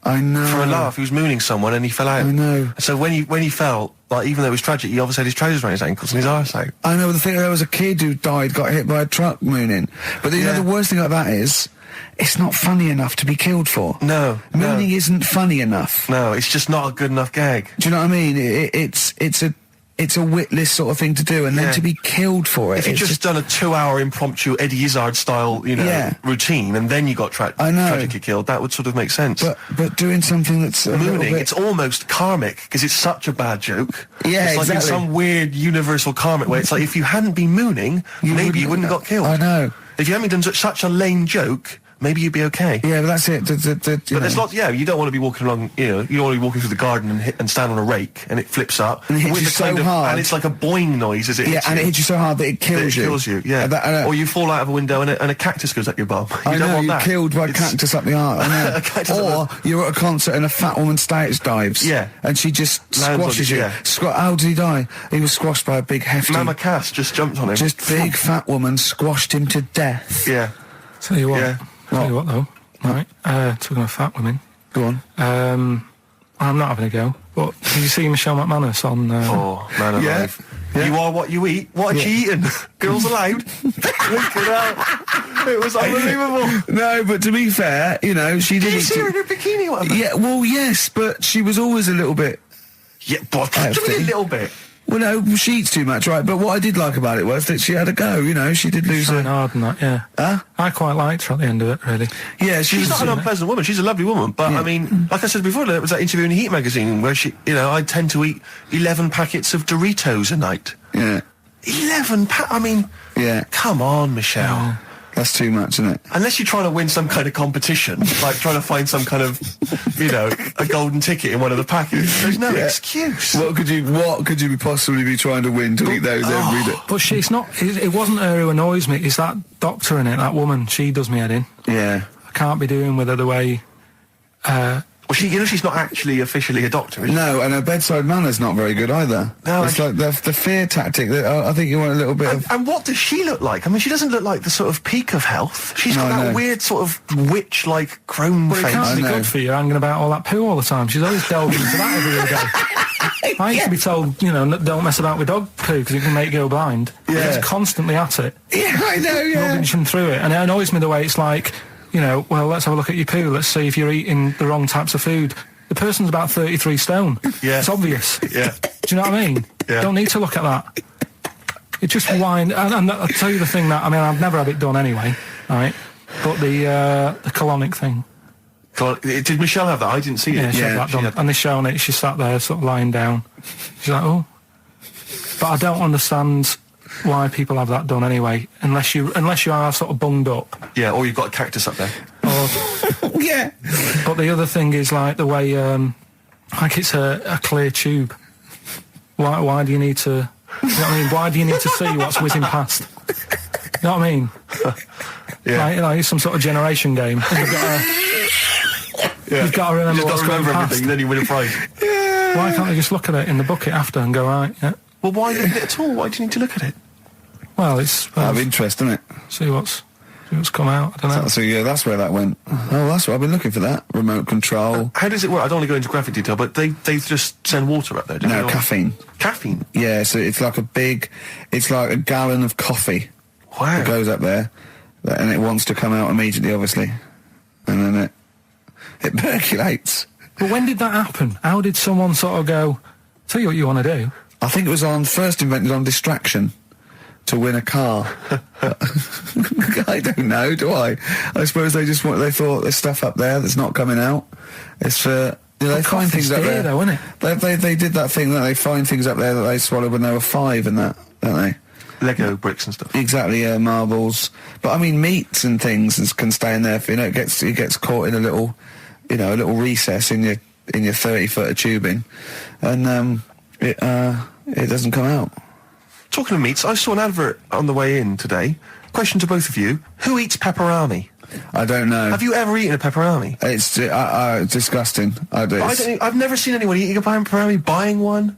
[SPEAKER 2] I know.
[SPEAKER 1] For a laugh, he was mooning someone and he fell out.
[SPEAKER 2] I know.
[SPEAKER 1] So when he fell, like, even though it was tragic, he obviously had his trousers around his ankles and his arse out.
[SPEAKER 2] I know. The thing, there was a kid who died, got hit by a truck mooning. But you know, the worst thing about that is, it's not funny enough to be killed for.
[SPEAKER 1] No.
[SPEAKER 2] Mooning isn't funny enough.
[SPEAKER 1] No, it's just not a good enough gag.
[SPEAKER 2] Do you know what I mean? It's a witless sort of thing to do, and then to be killed for it.
[SPEAKER 1] If you'd just done a 2-hour impromptu Eddie Izzard style, routine, and then you got tragically killed, that would sort of make sense.
[SPEAKER 2] But doing something that's
[SPEAKER 1] mooning, it's almost karmic because it's such a bad joke.
[SPEAKER 2] Yeah,
[SPEAKER 1] it's like in some weird universal karmic way. It's like if you hadn't been mooning, maybe you wouldn't have got killed.
[SPEAKER 2] I know.
[SPEAKER 1] If you hadn't done such a lame joke, maybe you'd be okay.
[SPEAKER 2] Yeah, but that's it.
[SPEAKER 1] But there's lots. Yeah, you don't want to be walking along. You don't want to be walking through the garden and stand on a rake and it flips up
[SPEAKER 2] and it hits you so hard,
[SPEAKER 1] and it's like a boing noise as it hits you.
[SPEAKER 2] And it hits you so hard that it kills you.
[SPEAKER 1] It kills you. Yeah. Or you fall out of a window and a cactus goes up your bum.
[SPEAKER 2] I know. You're killed by a cactus up the arse. I know. Or you're at a concert and a fat woman stage dives.
[SPEAKER 1] Yeah.
[SPEAKER 2] And she just squashes you.
[SPEAKER 1] Yeah.
[SPEAKER 2] How did he die? He was squashed by a big hefty.
[SPEAKER 1] Mama Cass just jumped on him.
[SPEAKER 2] Just big fat woman squashed him to death.
[SPEAKER 1] Yeah.
[SPEAKER 4] Tell you what.
[SPEAKER 1] Yeah.
[SPEAKER 4] Tell you what though. Right, talking of fat women.
[SPEAKER 2] Go on.
[SPEAKER 4] I'm not having a go, but did you see Michelle McManus on...
[SPEAKER 1] Oh, man alive. Yeah. You are what you eat. What had she eaten? Girls allowed. Look at that. It was unbelievable.
[SPEAKER 2] No, but to be fair, you know, she did...
[SPEAKER 1] Did you see her in her bikini or whatever?
[SPEAKER 2] Yeah, well, yes, but she was always a little bit...
[SPEAKER 1] Yeah, but just a little bit.
[SPEAKER 2] Well, no, she eats too much, right? But what I did like about it was that she had a go, you know, she did lose
[SPEAKER 4] her... hard and that, yeah.
[SPEAKER 2] Huh?
[SPEAKER 4] I quite liked her at the end of it, really.
[SPEAKER 2] Yeah,
[SPEAKER 1] she's not an unpleasant woman, she's a lovely woman, but, I mean, like I said before, there was that interview in Heat magazine where she, you know, I tend to eat 11 packets of Doritos a night.
[SPEAKER 2] Yeah.
[SPEAKER 1] 11 I mean...
[SPEAKER 2] Yeah.
[SPEAKER 1] Come on, Michelle.
[SPEAKER 2] Yeah. That's too much, isn't it?
[SPEAKER 1] Unless you're trying to win some kind of competition, like trying to find some kind of, you know, a golden ticket in one of the packets. There's no excuse.
[SPEAKER 2] What could you possibly be trying to win to eat those every day?
[SPEAKER 4] But she's not. It wasn't her who annoys me. It's that doctor in it, that woman. She does me head in.
[SPEAKER 2] Yeah.
[SPEAKER 4] I can't be doing with her the way.
[SPEAKER 1] Well, she's not actually officially a doctor, is she?
[SPEAKER 2] No, and her bedside manner's not very good either. No, it's like the fear tactic. I think you want a little bit of...
[SPEAKER 1] And what does she look like? I mean, she doesn't look like the sort of peak of health. She's got that weird sort of witch-like crone face.
[SPEAKER 4] But it can't be good for you hanging about all that poo all the time. She's always delving into that every day. I used to be told, you know, don't mess about with dog poo because it can make you go blind.
[SPEAKER 2] Yeah.
[SPEAKER 4] She's constantly at it.
[SPEAKER 2] Yeah, I know, yeah.
[SPEAKER 4] Rubbing through it. And it annoys me the way it's like, you know, well, let's have a look at your poo. Let's see if you're eating the wrong types of food. The person's about 33 stone.
[SPEAKER 1] Yeah.
[SPEAKER 4] It's obvious.
[SPEAKER 1] Yeah.
[SPEAKER 4] Do you know what I mean?
[SPEAKER 1] Yeah.
[SPEAKER 4] Don't need to look at that. It just winds, and I'll tell you the thing that, I mean, I've never had it done anyway, right? But the colonic thing.
[SPEAKER 1] Did Michelle have that? I didn't see it.
[SPEAKER 4] Yeah, she had that done. And they're showing it, she sat there sort of lying down. She's like, oh. But I don't understand why people have that done anyway, unless you are sort of bunged up.
[SPEAKER 1] Yeah, or you've got a cactus up there.
[SPEAKER 4] Or,
[SPEAKER 2] yeah.
[SPEAKER 4] But the other thing is like the way, like it's a clear tube. Why do you need to, you know what I mean? Why do you need to see what's whizzing past? You know what I mean?
[SPEAKER 1] Yeah.
[SPEAKER 4] Like, it's some sort of generation game. You've got to remember what's going past.
[SPEAKER 1] Everything, then you win a prize.
[SPEAKER 4] Why can't they just look at it in the bucket after and go, right, yeah?
[SPEAKER 1] Well, why look at it at all? Why do you need to look at it?
[SPEAKER 4] Well, it's...
[SPEAKER 2] Out of interest, isn't it?
[SPEAKER 4] See what's come out, I don't know.
[SPEAKER 2] So yeah, that's where that went. Oh, that's what I've been looking for, that. Remote control.
[SPEAKER 1] How does it work? I don't want to go into graphic detail, but they just send water up there, don't they?
[SPEAKER 2] No, caffeine.
[SPEAKER 1] Caffeine?
[SPEAKER 2] Yeah, so it's like it's like a gallon of coffee.
[SPEAKER 1] Wow.
[SPEAKER 2] That goes up there, and it wants to come out immediately, obviously. And then it percolates.
[SPEAKER 4] But when did that happen? How did someone sort of go, tell you what you want to do?
[SPEAKER 2] I think it was first invented on distraction to win a car. I don't know, do I? I suppose they thought there's stuff up there that's not coming out. It's for, they find things up there.
[SPEAKER 4] Though, isn't it?
[SPEAKER 2] They did that thing that they find things up there that they swallowed when they were 5 and that, don't they?
[SPEAKER 1] Lego bricks and stuff.
[SPEAKER 2] Exactly, yeah, marbles. But I mean, meats and things can stay in there. It gets caught in a little recess in your 30-foot of tubing, and it doesn't come out.
[SPEAKER 1] Talking of meats, I saw an advert on the way in today. Question to both of you: who eats pepperoni?
[SPEAKER 2] I don't know.
[SPEAKER 1] Have you ever eaten a pepperoni?
[SPEAKER 2] It's disgusting.
[SPEAKER 1] I've never seen anyone eating a pepperoni, buying one.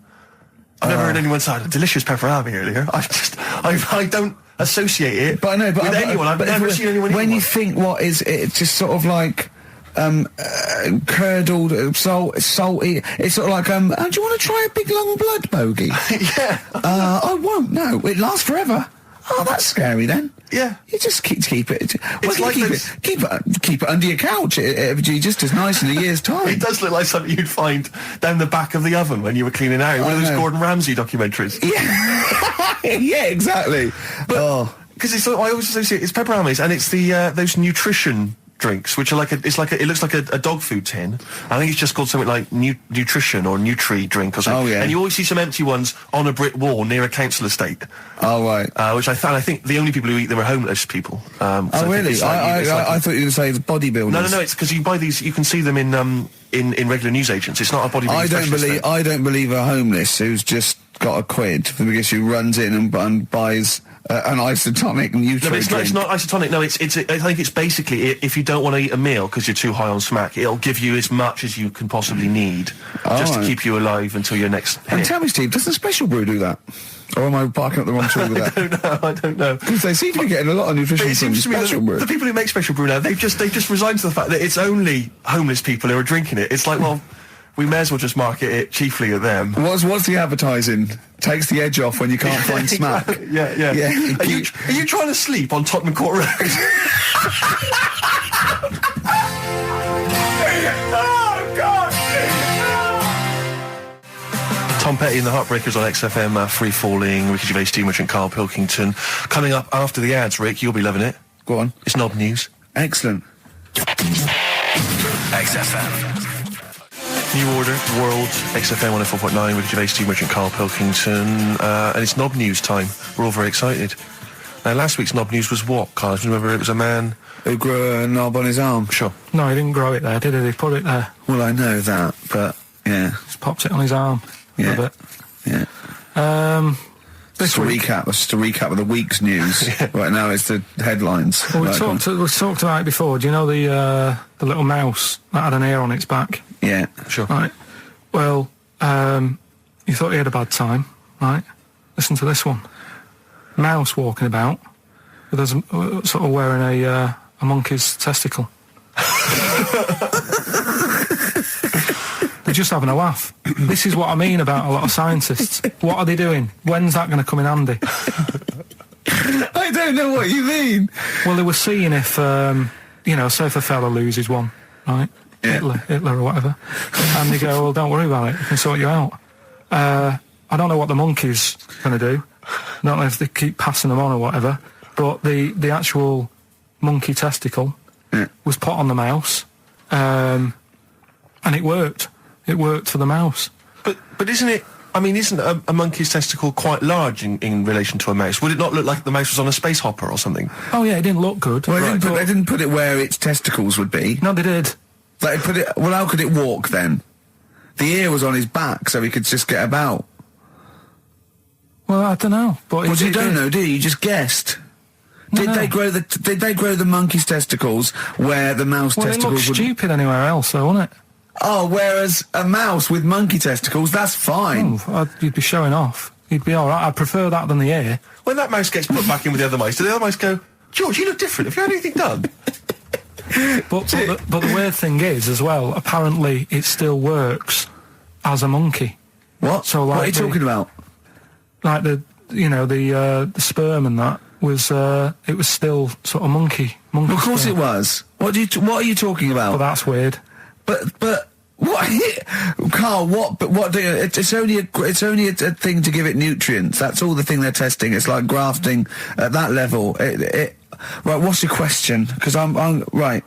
[SPEAKER 1] I've never heard anyone say a delicious pepperoni earlier. I don't associate it with anyone. I've never seen anyone eat
[SPEAKER 2] when
[SPEAKER 1] one.
[SPEAKER 2] you think, what is it? Just sort of like curdled, salty. It's sort of like, do you want to try a big long blood bogey?
[SPEAKER 1] Yeah.
[SPEAKER 2] I won't. No, it lasts forever. Oh, that's scary then.
[SPEAKER 1] Yeah.
[SPEAKER 2] You just keep it.
[SPEAKER 1] It's like
[SPEAKER 2] keep it under your couch. It'll be just as nice in a year's time.
[SPEAKER 1] It does look like something you'd find down the back of the oven when you were cleaning out. One of those Gordon Ramsay documentaries.
[SPEAKER 2] Yeah. Yeah, exactly.
[SPEAKER 1] But because it's like, I always associate it's pepperonis, and it's the those nutrition drinks, which are it looks like a dog food tin. I think it's just called something like nutrition or Nutri drink or something.
[SPEAKER 2] Oh, yeah.
[SPEAKER 1] And you always see some empty ones on a brick wall near a council estate.
[SPEAKER 2] Oh, right.
[SPEAKER 1] Which I think the only people who eat them are homeless people.
[SPEAKER 2] Oh, really? I thought you were saying bodybuilders.
[SPEAKER 1] No, it's because you buy these. You can see them in regular newsagents. It's not a bodybuilding.
[SPEAKER 2] I don't believe a homeless who's just got a quid because who runs in and buys an isotonic Nutri
[SPEAKER 1] No, but
[SPEAKER 2] drink.
[SPEAKER 1] it's not isotonic. No, I think it's basically if you don't want to eat a meal because you're too high on smack, it'll give you as much as you can possibly need just to keep you alive until your next hit.
[SPEAKER 2] And tell me, Steve, doesn't Special Brew do that? Or am I barking up the wrong tree with that?
[SPEAKER 1] I don't know.
[SPEAKER 2] Because they seem to be getting a lot of nutrition from Special Brew.
[SPEAKER 1] The people who make Special Brew now, they've just resigned to the fact that it's only homeless people who are drinking it. It's like, well, we may as well just market it chiefly at them.
[SPEAKER 2] What's the advertising? Takes the edge off when you can't find smack.
[SPEAKER 1] Yeah. Are you trying to sleep on Tottenham Court Road? Oh, God! Tom Petty and the Heartbreakers on XFM, Free Falling, Ricky Gervais, Steve Merchant, Karl Pilkington. Coming up after the ads, Rick, you'll be loving it.
[SPEAKER 2] Go on.
[SPEAKER 1] It's Knob News.
[SPEAKER 2] Excellent.
[SPEAKER 5] XFM.
[SPEAKER 1] New Order, World, XFM 104.9, Ricky Gervais, Steve Merchant, Karl Pilkington, and it's Knob News time. We're all very excited. Now, last week's Knob News was what, Karl? Do you remember it was a man
[SPEAKER 2] who grew a knob on his arm?
[SPEAKER 1] Sure.
[SPEAKER 4] No, he didn't grow it there, did he? He put it there.
[SPEAKER 2] Well, I know that, but, yeah.
[SPEAKER 4] Just pops it on his arm.
[SPEAKER 2] Yeah.
[SPEAKER 4] A bit.
[SPEAKER 2] Yeah. Just a recap of the week's news. Right now it's the headlines.
[SPEAKER 4] Well, we talked about it before. Do you know the little mouse that had an ear on its back?
[SPEAKER 2] Yeah.
[SPEAKER 1] Sure.
[SPEAKER 4] Right. Well, you thought he had a bad time, right? Listen to this one. Mouse walking about with us, sort of wearing a monkey's testicle. They're just having a laugh. This is what I mean about a lot of scientists. What are they doing? When's that going to come in handy?
[SPEAKER 2] I don't know what you mean.
[SPEAKER 4] Well, they were seeing if, say if a fella loses one, right?
[SPEAKER 2] Yeah.
[SPEAKER 4] Hitler or whatever. And they go, well, don't worry about it. We can sort you out. I don't know what the monkey's going to do, I don't know if they keep passing them on or whatever, but the actual monkey testicle was put on the mouse, and it worked. It worked for the mouse.
[SPEAKER 1] But isn't it? I mean, isn't a monkey's testicle quite large in relation to a mouse? Would it not look like the mouse was on a space hopper or something?
[SPEAKER 4] Oh yeah, it didn't look good.
[SPEAKER 2] Well, they didn't put it where its testicles would be.
[SPEAKER 4] No, they did.
[SPEAKER 2] They put it. Well, how could it walk then? The ear was on his back, so he could just get about.
[SPEAKER 4] Well, I don't know. But
[SPEAKER 2] you don't know, do you? You just guessed. Did they grow the monkey's testicles where the mouse testicles
[SPEAKER 4] would? It looked stupid anywhere else, though, wouldn't it?
[SPEAKER 2] Oh, whereas a mouse with monkey testicles, that's fine.
[SPEAKER 4] You'd be showing off. You'd be all right. I prefer that than the ear.
[SPEAKER 1] When that mouse gets put back in with the other mice, do the other mice go, George, you look different. Have you had anything done?
[SPEAKER 4] But the weird thing is, as well, apparently it still works as a monkey.
[SPEAKER 2] What?
[SPEAKER 4] So, like,
[SPEAKER 2] what are you talking about?
[SPEAKER 4] Like the sperm and that was it was still sort of monkey.
[SPEAKER 2] Of course
[SPEAKER 4] sperm.
[SPEAKER 2] it was. What are you talking about?
[SPEAKER 4] Well, that's weird.
[SPEAKER 2] But what, Karl? What do you? It's only a thing to give it nutrients. That's all the thing they're testing. It's like grafting at that level. Right. What's your question? Because I'm right.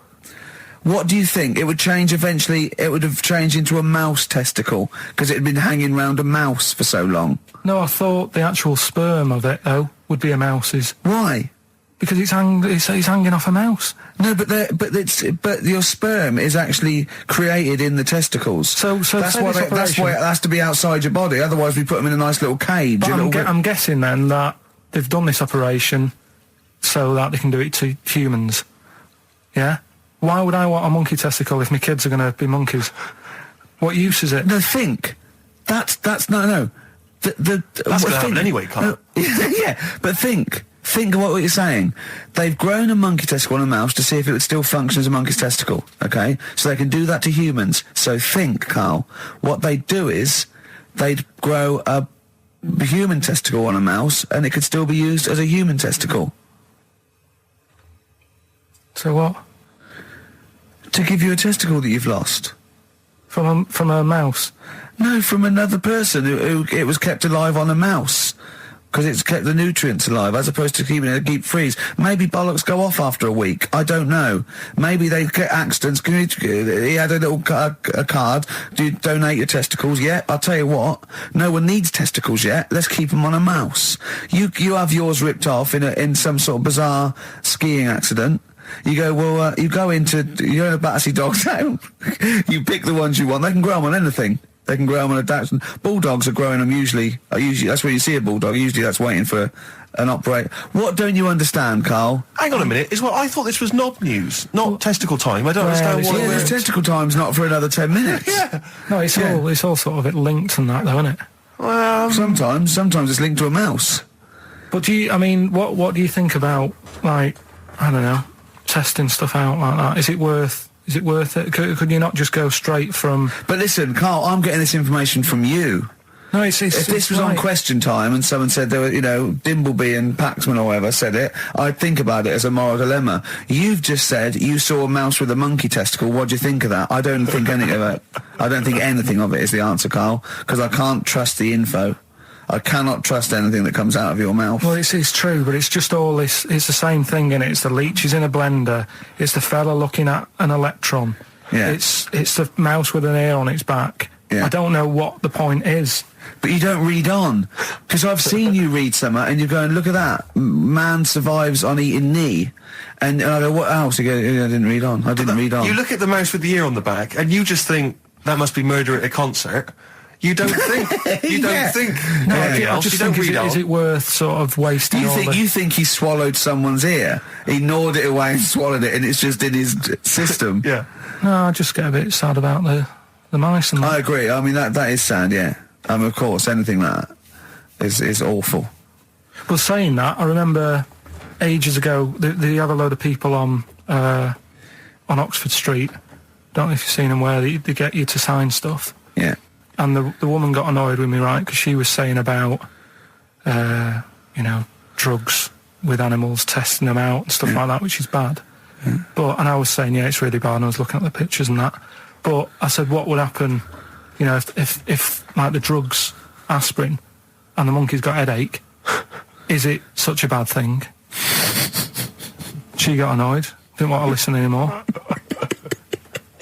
[SPEAKER 2] What do you think? It would change eventually. It would have changed into a mouse testicle because it had been hanging round a mouse for so long.
[SPEAKER 4] No, I thought the actual sperm of it though would be a mouse's.
[SPEAKER 2] Why?
[SPEAKER 4] Because it's hanging off a mouse.
[SPEAKER 2] No, but your sperm is actually created in the testicles.
[SPEAKER 4] So
[SPEAKER 2] that's why it has to be outside your body. Otherwise, we put them in a nice little cage.
[SPEAKER 4] But I'm guessing then that they've done this operation so that they can do it to humans. Yeah. Why would I want a monkey testicle if my kids are going to be monkeys? What use is it?
[SPEAKER 2] No, think. That's no.
[SPEAKER 1] That's going to happen anyway, Karl.
[SPEAKER 2] Yeah, but think. Think of what you're saying. They've grown a monkey testicle on a mouse to see if it would still function as a monkey's testicle, okay? So they can do that to humans. So think, Karl. What they'd do is they'd grow a human testicle on a mouse and it could still be used as a human testicle.
[SPEAKER 4] So what?
[SPEAKER 2] To give you a testicle that you've lost.
[SPEAKER 4] From a mouse?
[SPEAKER 2] No, from another person who it was kept alive on a mouse. Because it's kept the nutrients alive, as opposed to keeping it in a deep freeze. Maybe bollocks go off after a week. I don't know. Maybe they get accidents. He had a little a card. Do you donate your testicles? Yeah, I'll tell you what. No one needs testicles yet. Let's keep them on a mouse. You have yours ripped off in some sort of bizarre skiing accident. You go, well, you go into a Battersea Dog Town. You pick the ones you want. They can grow them on anything. They can grow them on a Dachshund. Bulldogs are growing them usually. That's where you see a bulldog. Usually that's waiting for an operator. What don't you understand, Karl?
[SPEAKER 1] Hang on a minute. I thought this was knob news, not testicle time. I don't understand what.
[SPEAKER 2] Yeah, testicle time's not for another 10 minutes.
[SPEAKER 1] Yeah.
[SPEAKER 4] No, it's all sort of linked and that, though, isn't it?
[SPEAKER 2] Well, sometimes it's linked to a mouse.
[SPEAKER 4] But what do you think about, like, I don't know, testing stuff out like that? Is it worth it? Could you not just go straight from...
[SPEAKER 2] But listen, Karl, I'm getting this information from you.
[SPEAKER 4] No,
[SPEAKER 2] if this was on Question Time and someone said there were, Dimbleby and Paxman or whoever said it, I'd think about it as a moral dilemma. You've just said you saw a mouse with a monkey testicle. What do you think of that? I don't think anything of it. I don't think anything of it is the answer, Karl, because I can't trust the info. I cannot trust anything that comes out of your mouth.
[SPEAKER 4] Well, it's true, but it's just all this. It's the same thing, innit? It's the leeches in a blender. It's the fella looking at an electron.
[SPEAKER 2] Yeah.
[SPEAKER 4] It's the mouse with an ear on its back.
[SPEAKER 2] Yeah.
[SPEAKER 4] I don't know what the point is.
[SPEAKER 2] But you don't read on. Because I've seen you read something and you're going, look at that. Man survives on eating knee. And I go, what else? You go, I didn't read on. I didn't read on.
[SPEAKER 1] You look at the mouse with the ear on the back and you just think, that must be murder at a concert. You don't think. You don't think.
[SPEAKER 4] No, I just think, is it worth sort of wasting
[SPEAKER 2] You think he swallowed someone's ear? He gnawed it away and swallowed it and it's just in his system?
[SPEAKER 1] Yeah.
[SPEAKER 4] No, I just get a bit sad about the mice and that.
[SPEAKER 2] I agree. I mean, that is sad, yeah. Of course, anything like that is awful.
[SPEAKER 4] Well, saying that, I remember ages ago, they have a load of people on Oxford Street. Don't know if you've seen them, where they get you to sign stuff.
[SPEAKER 2] Yeah.
[SPEAKER 4] And the woman got annoyed with me, right, because she was saying about, drugs with animals, testing them out and stuff like that, which is bad. Yeah. And I was saying, yeah, it's really bad, and I was looking at the pictures and that. But I said, what would happen, if like the drugs, aspirin, and the monkey's got a headache, is it such a bad thing? She got annoyed. Didn't want to listen anymore.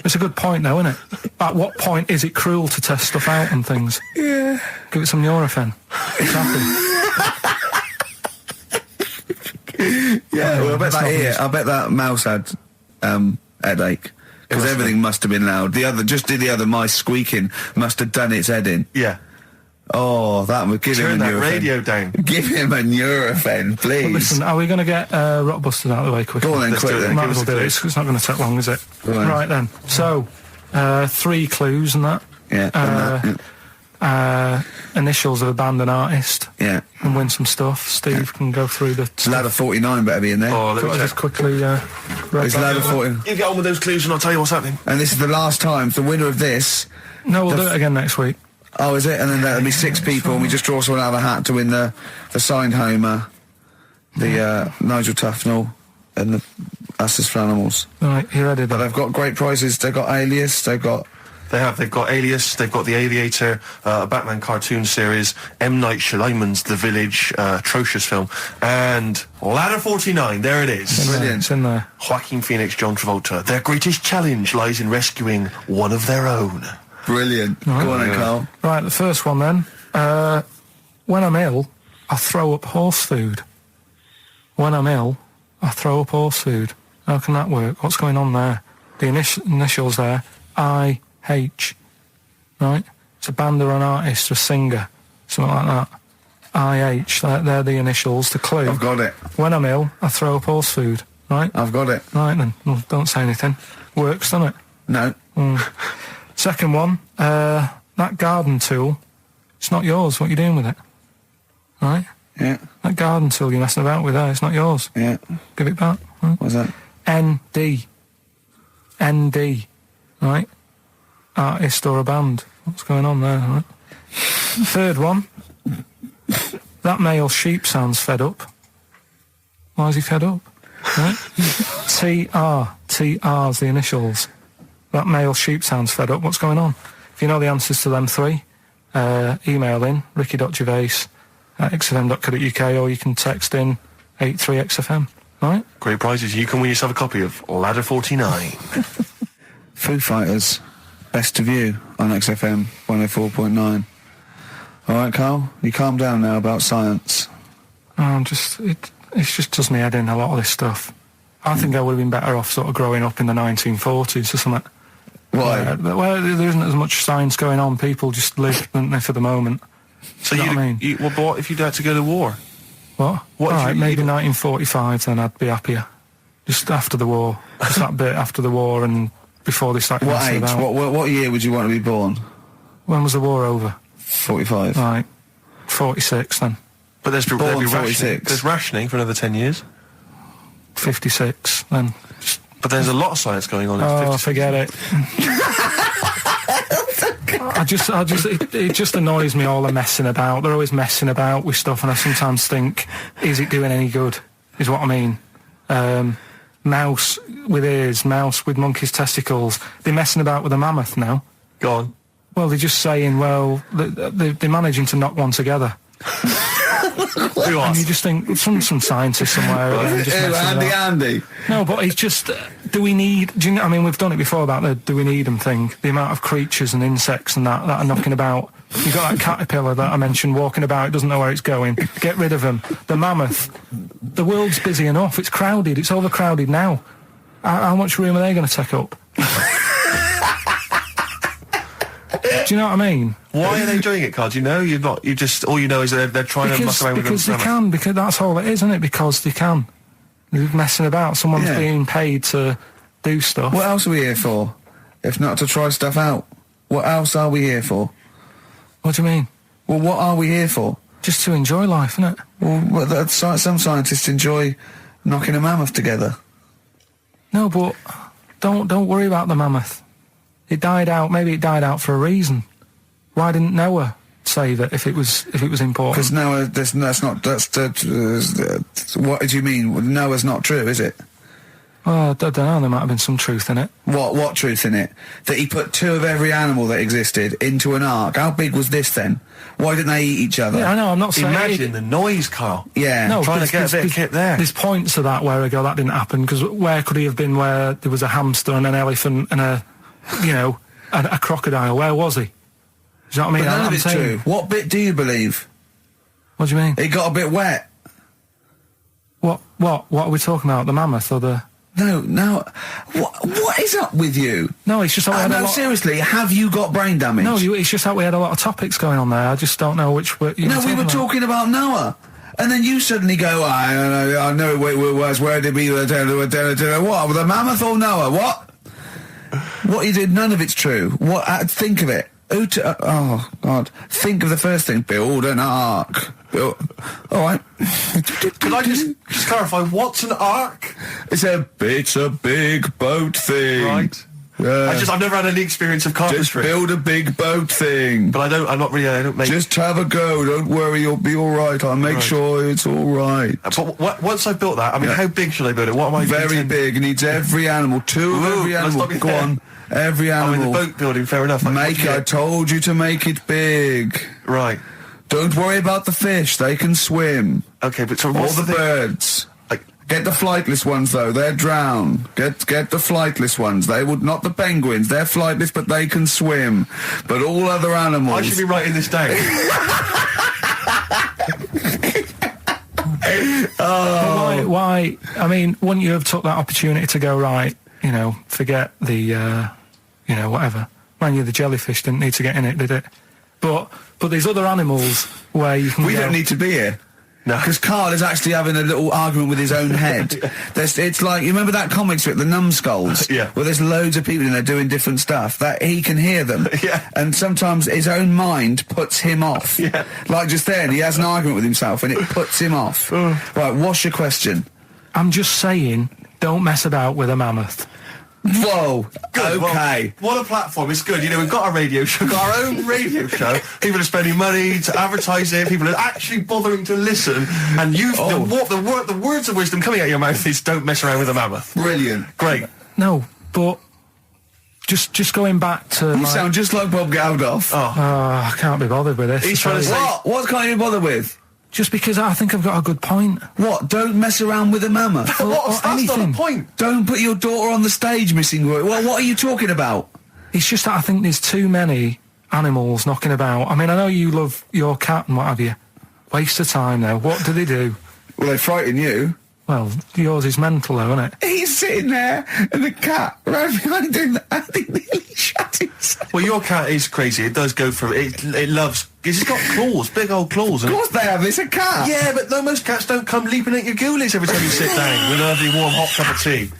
[SPEAKER 4] It's a good point, though, isn't it? At what point is it cruel to test stuff out and things?
[SPEAKER 2] Yeah.
[SPEAKER 4] Give it some Nurofen. It's happy.
[SPEAKER 2] Yeah, well, I bet that mouse had headache. Because everything must have been loud. The other mice squeaking must have done its head in.
[SPEAKER 1] Yeah.
[SPEAKER 2] Oh, that would give him a
[SPEAKER 1] Turn
[SPEAKER 2] Nurofen.
[SPEAKER 1] that radio down.
[SPEAKER 2] Give him a Nurofen, please.
[SPEAKER 4] But listen, are we going to get Rockbusters out of the way quickly?
[SPEAKER 2] Go on then,
[SPEAKER 1] Let's
[SPEAKER 2] quick
[SPEAKER 1] do it.
[SPEAKER 2] then.
[SPEAKER 4] Might
[SPEAKER 1] Give
[SPEAKER 4] as
[SPEAKER 1] us
[SPEAKER 4] well
[SPEAKER 1] a
[SPEAKER 4] do it.
[SPEAKER 1] clue.
[SPEAKER 4] It's not going to take long, is it?
[SPEAKER 2] Go on.
[SPEAKER 4] Right then. So, 3 clues and that.
[SPEAKER 2] Yeah.
[SPEAKER 4] Initials of a band and artist.
[SPEAKER 2] Yeah.
[SPEAKER 4] And win some stuff. Steve can go through the...
[SPEAKER 2] Ladder 49 better be in there.
[SPEAKER 1] Oh, let me
[SPEAKER 4] just
[SPEAKER 1] check.
[SPEAKER 4] quickly...
[SPEAKER 2] It's ladder 49.
[SPEAKER 1] You get on with those clues and I'll tell you what's happening.
[SPEAKER 2] And this is the last time. The winner of this...
[SPEAKER 4] No, we'll do it again next week.
[SPEAKER 2] Oh, is it? And then there'll be 6 people, and we just draw someone out of a hat to win the signed Homer, the Nigel Tufnell, and the Us as Flanimals.
[SPEAKER 4] Right, you ready
[SPEAKER 2] But
[SPEAKER 4] then?
[SPEAKER 2] they've got great prizes. They've got Alias. They've got
[SPEAKER 1] They've got Alias, they've got The Aviator, a Batman cartoon series, M. Night Shyamalan's The Village, atrocious film, and Ladder 49, there it is.
[SPEAKER 2] brilliant.
[SPEAKER 4] It's in there.
[SPEAKER 1] Joaquin Phoenix, John Travolta. Their greatest challenge lies in rescuing one of their own.
[SPEAKER 2] Brilliant. Go on then, Carl.
[SPEAKER 4] Right, the first one then. When I'm ill, I throw up horse food. When I'm ill, I throw up horse food. How can that work? What's going on there? The initials there, I-H. Right? It's a band or an artist or a singer. Something like that. I-H. They're the initials. The clue.
[SPEAKER 2] I've got it.
[SPEAKER 4] When I'm ill, I throw up horse food. Right?
[SPEAKER 2] I've got it.
[SPEAKER 4] Right then. Well, don't say anything. Works, doesn't it?
[SPEAKER 2] No.
[SPEAKER 4] Second one, that garden tool, it's not yours. What are you doing with it? Right?
[SPEAKER 2] Yeah.
[SPEAKER 4] That garden tool you're messing about with there, it's not yours.
[SPEAKER 2] Yeah.
[SPEAKER 4] Give it back. Right?
[SPEAKER 2] What's that?
[SPEAKER 4] ND. ND. Right? Artist or a band. What's going on there? Right? Third one, that male sheep sounds fed up. Why is he fed up? Right? TR. TR's the initials. That male sheep sounds fed up. What's going on? If you know the answers to them 3, email in ricky.gervais@xfm.co.uk, or you can text in 83XFM. Right?
[SPEAKER 1] Great prizes. You can win yourself a copy of Ladder 49.
[SPEAKER 2] Foo Fighters. Best of You on XFM 104.9. All right, Carl, you calm down now about science.
[SPEAKER 4] It just does me head in, a lot of this stuff. I think I would have been better off sort of growing up in the 1940s or something.
[SPEAKER 2] Why?
[SPEAKER 4] Where there isn't as much science going on. People just live, don't they, for the moment.
[SPEAKER 1] So
[SPEAKER 4] you know what I mean?
[SPEAKER 1] Well, but what if you'd had to go to war?
[SPEAKER 4] What?
[SPEAKER 1] What if
[SPEAKER 4] All right,
[SPEAKER 1] you-
[SPEAKER 4] maybe 1945, then I'd be happier. Just after the war. Just that bit after the war and before they started
[SPEAKER 2] What
[SPEAKER 4] messing
[SPEAKER 2] age?
[SPEAKER 4] about.
[SPEAKER 2] What year would you want to be born?
[SPEAKER 4] When was the war over?
[SPEAKER 2] 45.
[SPEAKER 4] Right. 46 then.
[SPEAKER 1] But there'd be
[SPEAKER 2] Born
[SPEAKER 1] rationing.
[SPEAKER 2] 46.
[SPEAKER 1] There's rationing for another 10 years.
[SPEAKER 4] 56 then.
[SPEAKER 1] But there's a lot of science going on.
[SPEAKER 4] Oh, forget it. It just annoys me, all the messing about. They're always messing about with stuff, and I sometimes think, is it doing any good? Is what I mean. Mouse with ears, mouse with monkey's testicles. They're messing about with a mammoth now.
[SPEAKER 1] Go on.
[SPEAKER 4] Well, they're just saying, well, they're managing to knock one together.
[SPEAKER 1] Who
[SPEAKER 4] And you
[SPEAKER 1] asked?
[SPEAKER 4] just think, some scientist somewhere. Just messing about.
[SPEAKER 2] Andy.
[SPEAKER 4] No, but it's just, do we need, do you know, I mean, we've done it before about the do we need them thing, the amount of creatures and insects and that are knocking about. You've got that caterpillar that I mentioned walking about, it doesn't know where it's going. Get rid of them. The mammoth, the world's busy enough, it's crowded, it's overcrowded now. How much room are they going to take up? Do you know what I mean?
[SPEAKER 1] Why are they doing it, Carl? Do you know? All you know is that they're trying to muck around with
[SPEAKER 4] Because
[SPEAKER 1] them.
[SPEAKER 4] they can, because that's all it is, isn't it? Because they can. They're messing about. Someone's
[SPEAKER 2] Yeah.
[SPEAKER 4] being paid to do stuff.
[SPEAKER 2] What else are we here for? If not to try stuff out. What else are we here for?
[SPEAKER 4] What do you mean?
[SPEAKER 2] Well, what are we here for?
[SPEAKER 4] Just to enjoy life, isn't it?
[SPEAKER 2] Well, some scientists enjoy knocking a mammoth together.
[SPEAKER 4] No, but don't worry about the mammoth. It died out. Maybe it died out for a reason. Why didn't Noah save it if it was important?
[SPEAKER 2] Because Noah, what do you mean? Noah's not true, is it?
[SPEAKER 4] Oh, I don't know, there might have been some truth in it.
[SPEAKER 2] What truth in it? That he put 2 of every animal that existed into an ark. How big was this then? Why didn't they eat each other?
[SPEAKER 4] Yeah, I know, I'm not saying...
[SPEAKER 1] Imagine the noise, Carl.
[SPEAKER 2] Yeah.
[SPEAKER 4] No,
[SPEAKER 1] trying to get a bit of kit there.
[SPEAKER 4] There's points to that where I go, that didn't happen, because where could he have been where there was a hamster and an elephant and a crocodile? Where was he? Do you know what I mean?
[SPEAKER 2] But none of it's
[SPEAKER 4] saying.
[SPEAKER 2] true. What bit do you believe?
[SPEAKER 4] What do you mean?
[SPEAKER 2] It got a bit wet.
[SPEAKER 4] What are we talking about? The mammoth or the...
[SPEAKER 2] No. What is up with you?
[SPEAKER 4] No, it's just that we had a lot...
[SPEAKER 2] seriously, have you got brain damage?
[SPEAKER 4] No, it's just that we had a lot of topics going on there. I just don't know which...
[SPEAKER 2] We were talking about Noah. And then you suddenly go, I know where did we... What? The mammoth or Noah? What? What you did, none of it's true. What? Think of it. Oh, God. Think of the first thing. Build an ark. All right.
[SPEAKER 1] Could I just clarify, what's an ark?
[SPEAKER 2] It's a big boat thing.
[SPEAKER 1] Right. I've never had any experience of carpentry.
[SPEAKER 2] Just build a big boat thing.
[SPEAKER 1] But I don't make...
[SPEAKER 2] Just have a go, don't worry, you'll be alright. I'll make sure it's alright.
[SPEAKER 1] But once I've built that, how big should I build it? What am I...
[SPEAKER 2] Very big, it needs every animal, 2 of every animal. Go on, every animal.
[SPEAKER 1] In the boat building, fair enough.
[SPEAKER 2] I told you to make it big.
[SPEAKER 1] Right.
[SPEAKER 2] Don't worry about the fish, they can swim.
[SPEAKER 1] Okay, but so
[SPEAKER 2] all the birds. Get the flightless ones though, they're drowned. Get the flightless ones. They would not the penguins. They're flightless, but they can swim. But all other animals.
[SPEAKER 1] I should be writing this down.
[SPEAKER 4] Why? I mean, wouldn't you have took that opportunity to go right? Forget the, whatever. Man, the jellyfish didn't need to get in it, did it? But there's other animals where you can.
[SPEAKER 2] We don't need to be here.
[SPEAKER 1] No.
[SPEAKER 2] Because Karl is actually having a little argument with his own head. It's like, you remember that comic strip, The Numbskulls?
[SPEAKER 1] Yeah.
[SPEAKER 2] Where there's loads of people in there doing different stuff, that he can hear them.
[SPEAKER 1] Yeah.
[SPEAKER 2] And sometimes his own mind puts him off.
[SPEAKER 1] Yeah.
[SPEAKER 2] Like just then, he has an argument with himself and it puts him off. Right, what's your question?
[SPEAKER 4] I'm just saying, don't mess about with a mammoth.
[SPEAKER 2] Whoa.
[SPEAKER 1] Good.
[SPEAKER 2] Okay.
[SPEAKER 1] Well, what a platform. It's good. We've got a radio show, got our own radio show. People are spending money to advertise it. People are actually bothering to listen. And the words of wisdom coming out of your mouth is don't mess around with a mammoth.
[SPEAKER 2] Brilliant.
[SPEAKER 1] Great.
[SPEAKER 4] No, but just going back to...
[SPEAKER 2] You sound just like Bob Geldof.
[SPEAKER 4] I can't be bothered with this.
[SPEAKER 1] He's trying to say...
[SPEAKER 2] What can't you be bothered with?
[SPEAKER 4] Just because I think I've got a good point.
[SPEAKER 2] What? Don't mess around with a mammoth?
[SPEAKER 1] That's not a point.
[SPEAKER 2] Don't put your daughter on the stage, missing word. Well, what are you talking about?
[SPEAKER 4] It's just that I think there's too many animals knocking about. I mean, I know you love your cat and what have you. Waste of time, though. What do they do?
[SPEAKER 2] Well, they frighten you.
[SPEAKER 4] Well, yours is mental, though, isn't it?
[SPEAKER 2] He's sitting there, and the cat right behind him, and he nearly shut himself.
[SPEAKER 1] Well, your cat is crazy. It does go for it. It loves... It's got claws, big old claws.
[SPEAKER 2] Of course they have. It's a cat.
[SPEAKER 1] Yeah, but no, most cats don't come leaping at your ghoulies every time you sit down with a lovely warm hot cup of tea.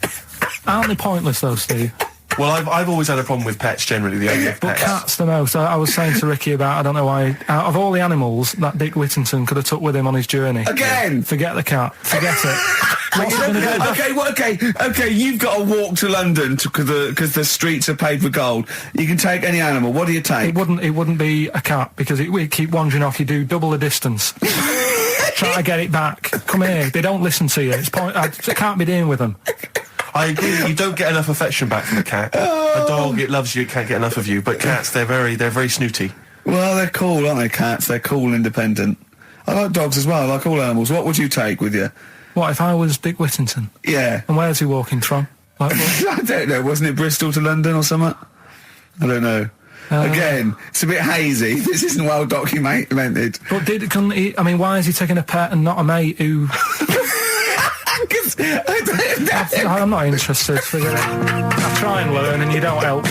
[SPEAKER 4] Aren't they pointless, though, Steve?
[SPEAKER 1] Well, I've always had a problem with pets generally, the idea of
[SPEAKER 4] But
[SPEAKER 1] pets.
[SPEAKER 4] cats the most. I was saying to Ricky about, I don't know why, out of all the animals that Dick Whittington could have took with him on his journey.
[SPEAKER 2] Again!
[SPEAKER 4] Forget the cat. Forget it. What's he gonna do?
[SPEAKER 2] Okay, you've got to walk to London because the streets are paved with gold. You can take any animal. What do you take?
[SPEAKER 4] It wouldn't be a cat, because it would keep wandering off. You do double the distance. Try to get it back. Come here. They don't listen to you. I can't be dealing with them.
[SPEAKER 1] I agree. You don't get enough affection back from a cat. A dog, it loves you, it can't get enough of you. But cats, they're very snooty.
[SPEAKER 2] Well, they're cool, aren't they, cats? They're cool and independent. I like dogs as well. I like all animals. What would you take with you?
[SPEAKER 4] What, if I was Dick Whittington?
[SPEAKER 2] Yeah.
[SPEAKER 4] And where's he walking from? Like,
[SPEAKER 2] I don't know. Wasn't it Bristol to London or something? I don't know. Again, it's a bit hazy. This isn't well documented.
[SPEAKER 4] But couldn't he... I mean, why is he taking a pet and not a mate who... I'm not interested. Forget it. I try and learn and you don't help.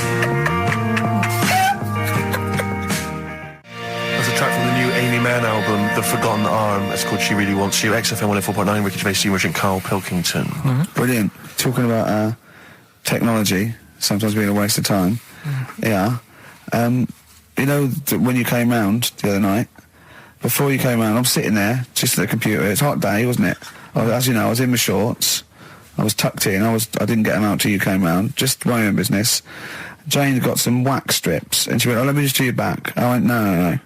[SPEAKER 1] That's a track from the new Amy Mann album, The Forgotten Arm. It's called She Really Wants You. XFM 104.9, Ricky Gervais Show, and Karl Pilkington.
[SPEAKER 2] Brilliant. Talking about technology, sometimes being a waste of time. Yeah. When you came round the other night, before you came round, I'm sitting there, just at the computer. It's a hot day, wasn't it? As you know, I was in my shorts. I was tucked in. I didn't get them out till you came round. Just my own business. Jane got some wax strips, and she went, "Oh, let me just do your back." I went, "No."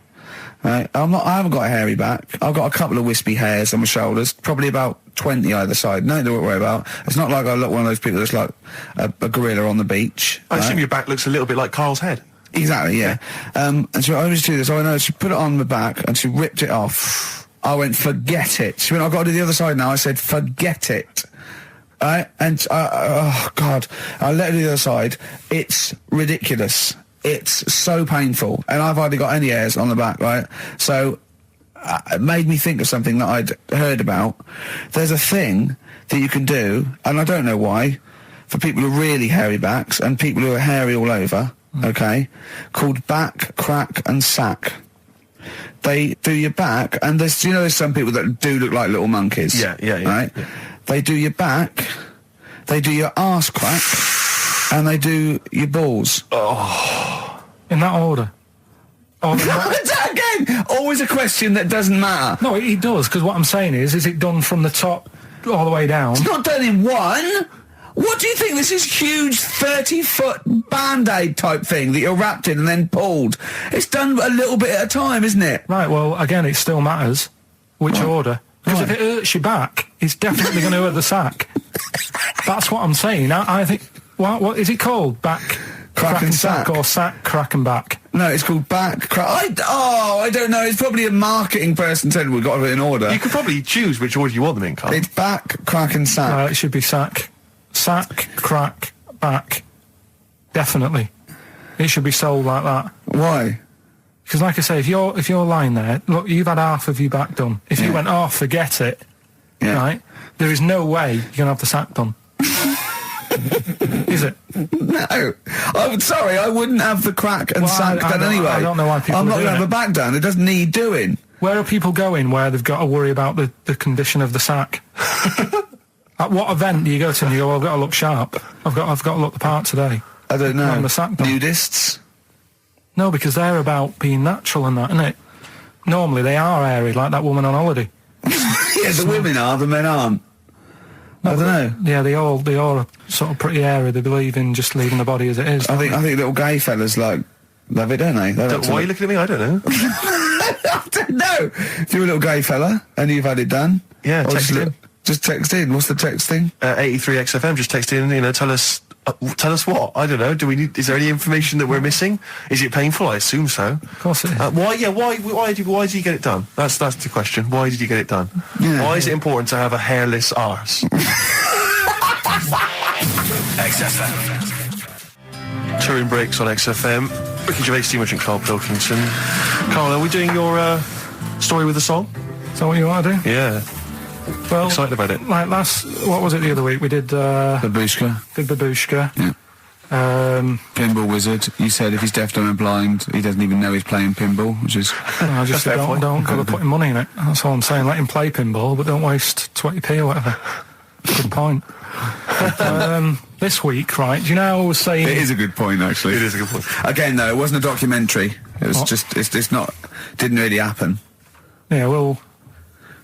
[SPEAKER 2] Right? I haven't got a hairy back. I've got a couple of wispy hairs on my shoulders, probably about 20 either side. No, don't worry about. It's not like I look one of those people that's like a gorilla on the beach.
[SPEAKER 1] I assume your back looks a little bit like Carl's head.
[SPEAKER 2] Exactly, yeah. And so I always do this. I know she put it on my back and she ripped it off. I went, forget it. She went, I've got to do the other side now. I said, forget it. Right? And, oh, God. I let her do the other side. It's ridiculous. It's so painful. And I've hardly got any hairs on the back, right? So it made me think of something that I'd heard about. There's a thing that you can do, and I don't know why, for people with really hairy backs and people who are hairy all over, okay, called back, crack and sack. They do your back, and there's some people that do look like little monkeys.
[SPEAKER 1] Yeah.
[SPEAKER 2] Right? Yeah. They do your back, they do your arse crack, and they do your balls.
[SPEAKER 4] Oh. In that order?
[SPEAKER 2] Again, always a question that doesn't matter.
[SPEAKER 4] No, it does, because what I'm saying is it done from the top all the way down?
[SPEAKER 2] It's not done in one. What do you think? This is huge 30-foot Band-Aid type thing that you're wrapped in and then pulled. It's done a little bit at a time, isn't it?
[SPEAKER 4] Right, well, again, it still matters which order. Because if it hurts your back, it's definitely going to hurt the sack. That's what I'm saying. I think... What is it called? Back, crack and sack? Or sack, crack and back?
[SPEAKER 2] No, it's called back, crack... I don't know. It's probably a marketing person said we've got it in order.
[SPEAKER 1] You could probably choose which order you want them in, Carl.
[SPEAKER 2] It's back, crack and sack.
[SPEAKER 4] It should be sack. Sack, crack, back. Definitely. It should be sold like that.
[SPEAKER 2] Why?
[SPEAKER 4] Because like I say, if you're lying there, look, you've had half of your back done. If you went, forget it, right, there is no way you're going to have the sack done. Is it?
[SPEAKER 2] No. I'm sorry, I wouldn't have the crack and sack done anyway.
[SPEAKER 4] I don't know why people
[SPEAKER 2] I'm not
[SPEAKER 4] going
[SPEAKER 2] to have a back done. It doesn't need doing.
[SPEAKER 4] Where are people going where they've got to worry about the condition of the sack? At what event do you go to and you go, I've got to look sharp. I've got to look the part today.
[SPEAKER 2] I don't know.
[SPEAKER 4] The sack done.
[SPEAKER 2] Nudists?
[SPEAKER 4] No, because they're about being natural and that, isn't it? Normally they are airy, like that woman on holiday.
[SPEAKER 2] Yeah, the women are, the men aren't. I don't know.
[SPEAKER 4] Yeah, they all are sort of pretty airy. They believe in just leaving the body as it is.
[SPEAKER 2] I think little gay fellas love it, don't they?
[SPEAKER 1] Why are you looking at me? I don't know.
[SPEAKER 2] I don't know. If you're a little gay fella and you've had it done, just text in. What's the text thing?
[SPEAKER 1] 83 XFM. Just text in. Tell us what? I don't know. Do we need? Is there any information that we're missing? Is it painful? I assume so.
[SPEAKER 4] Of course it is.
[SPEAKER 1] Why did you get it done? That's the question. Why did you get it done? Yeah, why is it important to have a hairless arse?
[SPEAKER 5] XFM.
[SPEAKER 1] Touring breaks on XFM. Ricky Gervais, Steve and Karl Pilkington. Karl, are we doing your story with the song?
[SPEAKER 4] Is that what you want to do?
[SPEAKER 1] Yeah.
[SPEAKER 4] Well,
[SPEAKER 1] excited about it.
[SPEAKER 4] Like what was it the other week? We did
[SPEAKER 2] Babushka.
[SPEAKER 4] Yeah.
[SPEAKER 2] Pinball Wizard. You said if he's deaf, dumb and blind, he doesn't even know he's playing pinball, which is...
[SPEAKER 4] I just don't bother putting money in it. That's all I'm saying. Let him play pinball, but don't waste 20p or whatever. Good point. This week, right, do you know how I was saying...
[SPEAKER 2] It is a good point, actually.
[SPEAKER 1] It is a good point.
[SPEAKER 2] Again, though, it wasn't a documentary. It was it's not... Didn't really happen.
[SPEAKER 4] Yeah, well...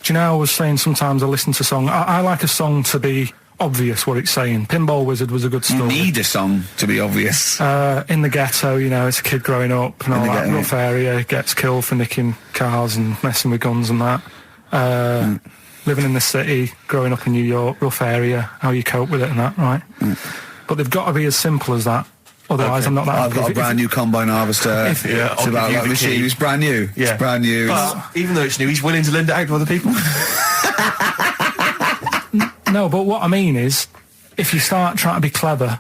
[SPEAKER 4] Do you know how I was saying sometimes I listen to a song... I like a song to be obvious what it's saying. Pinball Wizard was a good story.
[SPEAKER 2] You need a song to be obvious.
[SPEAKER 4] In the ghetto, it's a kid growing up and all that rough area, gets killed for nicking cars and messing with guns and that. Living in the city, growing up in New York, rough area, how you cope with it and that, right? But they've got to be as simple as that. Otherwise, I'm not that
[SPEAKER 2] I've got a brand new combine harvester. It's about like machine. It's brand new. Yeah. It's brand new.
[SPEAKER 1] But even though it's new, he's willing to lend it out to other people.
[SPEAKER 4] No, but what I mean is, if you start trying to be clever,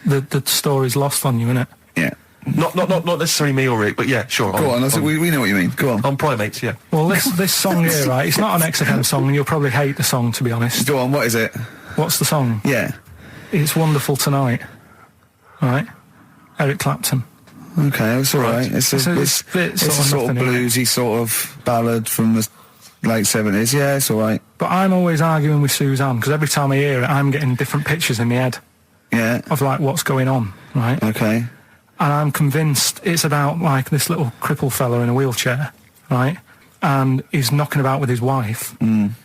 [SPEAKER 4] the story's lost on you, innit?
[SPEAKER 2] Yeah.
[SPEAKER 1] Not necessarily me or Rick, but yeah, sure.
[SPEAKER 2] Go on, we know what you mean. Go on.
[SPEAKER 1] On Primates, yeah.
[SPEAKER 4] Well, this song here, right, it's not an XFM song, and you'll probably hate the song, to be honest.
[SPEAKER 2] Go on, what is it?
[SPEAKER 4] What's the song?
[SPEAKER 2] Yeah.
[SPEAKER 4] It's Wonderful Tonight. Right? Eric Clapton.
[SPEAKER 2] Okay, it's all right. It's a sort of bluesy sort of ballad from the late 70s. Yeah, it's all right.
[SPEAKER 4] But I'm always arguing with Suzanne, because every time I hear it, I'm getting different pictures in my head.
[SPEAKER 2] Yeah.
[SPEAKER 4] Of, like, what's going on, right?
[SPEAKER 2] Okay.
[SPEAKER 4] And I'm convinced it's about, like, this little crippled fella in a wheelchair, right? And he's knocking about with his wife. And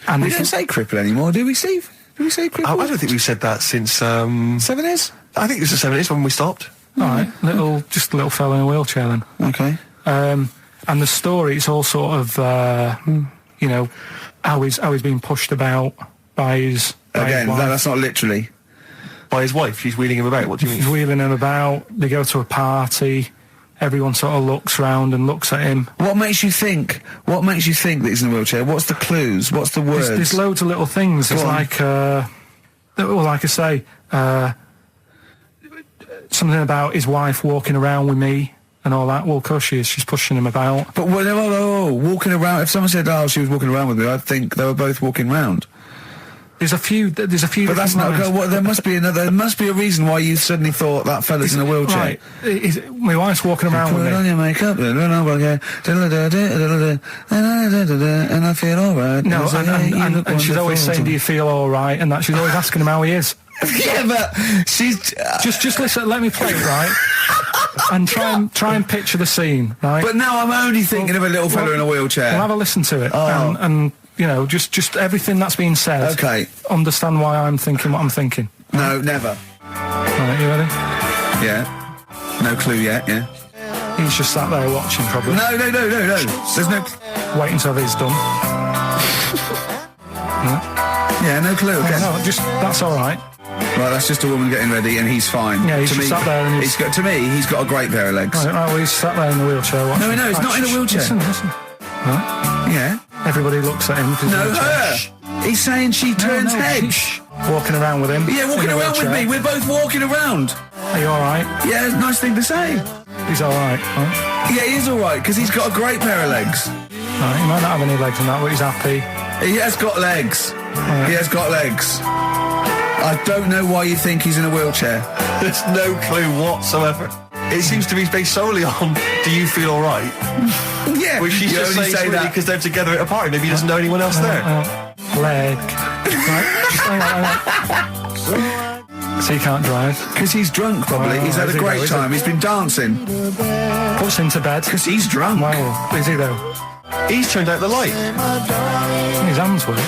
[SPEAKER 2] we don't say cripple anymore, do we, Steve? Do we say cripple?
[SPEAKER 1] I don't think we've said that since...
[SPEAKER 2] 70s?
[SPEAKER 1] I think it was the 70s when we stopped.
[SPEAKER 4] All right, just a little fella in a wheelchair then.
[SPEAKER 2] Okay.
[SPEAKER 4] And And the story, it's all sort of, you know, how he's being pushed about by his
[SPEAKER 2] Again,
[SPEAKER 4] wife.
[SPEAKER 2] that's not literally.
[SPEAKER 1] By his wife, she's wheeling him about. What do you mean?
[SPEAKER 4] He's wheeling him about. They go to a party. Everyone sort of looks round and looks at him.
[SPEAKER 2] What makes you think that he's in a wheelchair? What's the clues? What's the words?
[SPEAKER 4] There's loads of little things. It's like, well, like I say, something about his wife walking around with me and all that. Well, of course she is. She's pushing him about.
[SPEAKER 2] But walking around. If someone said, "Oh, she was walking around with me," I'd think they were both walking round.
[SPEAKER 4] There's a few. But
[SPEAKER 2] that's not. There must be another. There must be a reason why you suddenly thought that fella's in a wheelchair.
[SPEAKER 4] Right. My wife's walking around with me.
[SPEAKER 2] Put on your makeup, and I feel alright.
[SPEAKER 4] No, and she's always saying, "Do you feel all right?" And that she's always asking him how he is.
[SPEAKER 2] Yeah, but she's
[SPEAKER 4] just listen. Let me play it, right? And try and picture the scene, right?
[SPEAKER 2] But now I'm only thinking of a little fella in a wheelchair.
[SPEAKER 4] Well, have a listen to it, and you know, just everything that's being said.
[SPEAKER 2] Okay.
[SPEAKER 4] Understand why I'm thinking what I'm thinking.
[SPEAKER 2] No, never.
[SPEAKER 4] Right, you ready?
[SPEAKER 2] Yeah. No clue yet. Yeah.
[SPEAKER 4] He's just sat there watching, probably.
[SPEAKER 2] No. There's no.
[SPEAKER 4] Wait until he's done.
[SPEAKER 2] Yeah, no clue. Okay.
[SPEAKER 4] No, that's all right.
[SPEAKER 2] Right, that's just a woman getting ready, and he's fine.
[SPEAKER 4] Yeah, he's just sat there, and
[SPEAKER 2] he's got a great pair of legs.
[SPEAKER 4] Right, well, he's sat there in the wheelchair watching.
[SPEAKER 2] No, he's not in a wheelchair.
[SPEAKER 4] Listen. Right.
[SPEAKER 2] Yeah.
[SPEAKER 4] Everybody looks at him.
[SPEAKER 2] No, her. He's saying she turns heads.
[SPEAKER 4] Walking around with him.
[SPEAKER 2] Yeah, walking around with me. We're both walking around.
[SPEAKER 4] Are you all right?
[SPEAKER 2] Yeah, nice thing to say.
[SPEAKER 4] He's all right. Right?
[SPEAKER 2] Yeah, he is all right because he's got a great pair of legs.
[SPEAKER 4] Right, he might not have any legs and that, but he's happy.
[SPEAKER 2] He has got legs. Right. He has got legs. I don't know why you think he's in a wheelchair.
[SPEAKER 1] There's no clue whatsoever. It seems to be based solely on, do you feel all right?
[SPEAKER 2] Yeah.
[SPEAKER 1] Which she's just saying really because they're together at a party. Maybe he doesn't know anyone else there.
[SPEAKER 4] Leg. Right? So he can't drive.
[SPEAKER 2] Because he's drunk, probably. He's had a great time. He's been dancing.
[SPEAKER 4] Puts him to bed.
[SPEAKER 2] Because he's drunk.
[SPEAKER 4] Well, is he though?
[SPEAKER 1] He's turned out the light.
[SPEAKER 4] His hands work.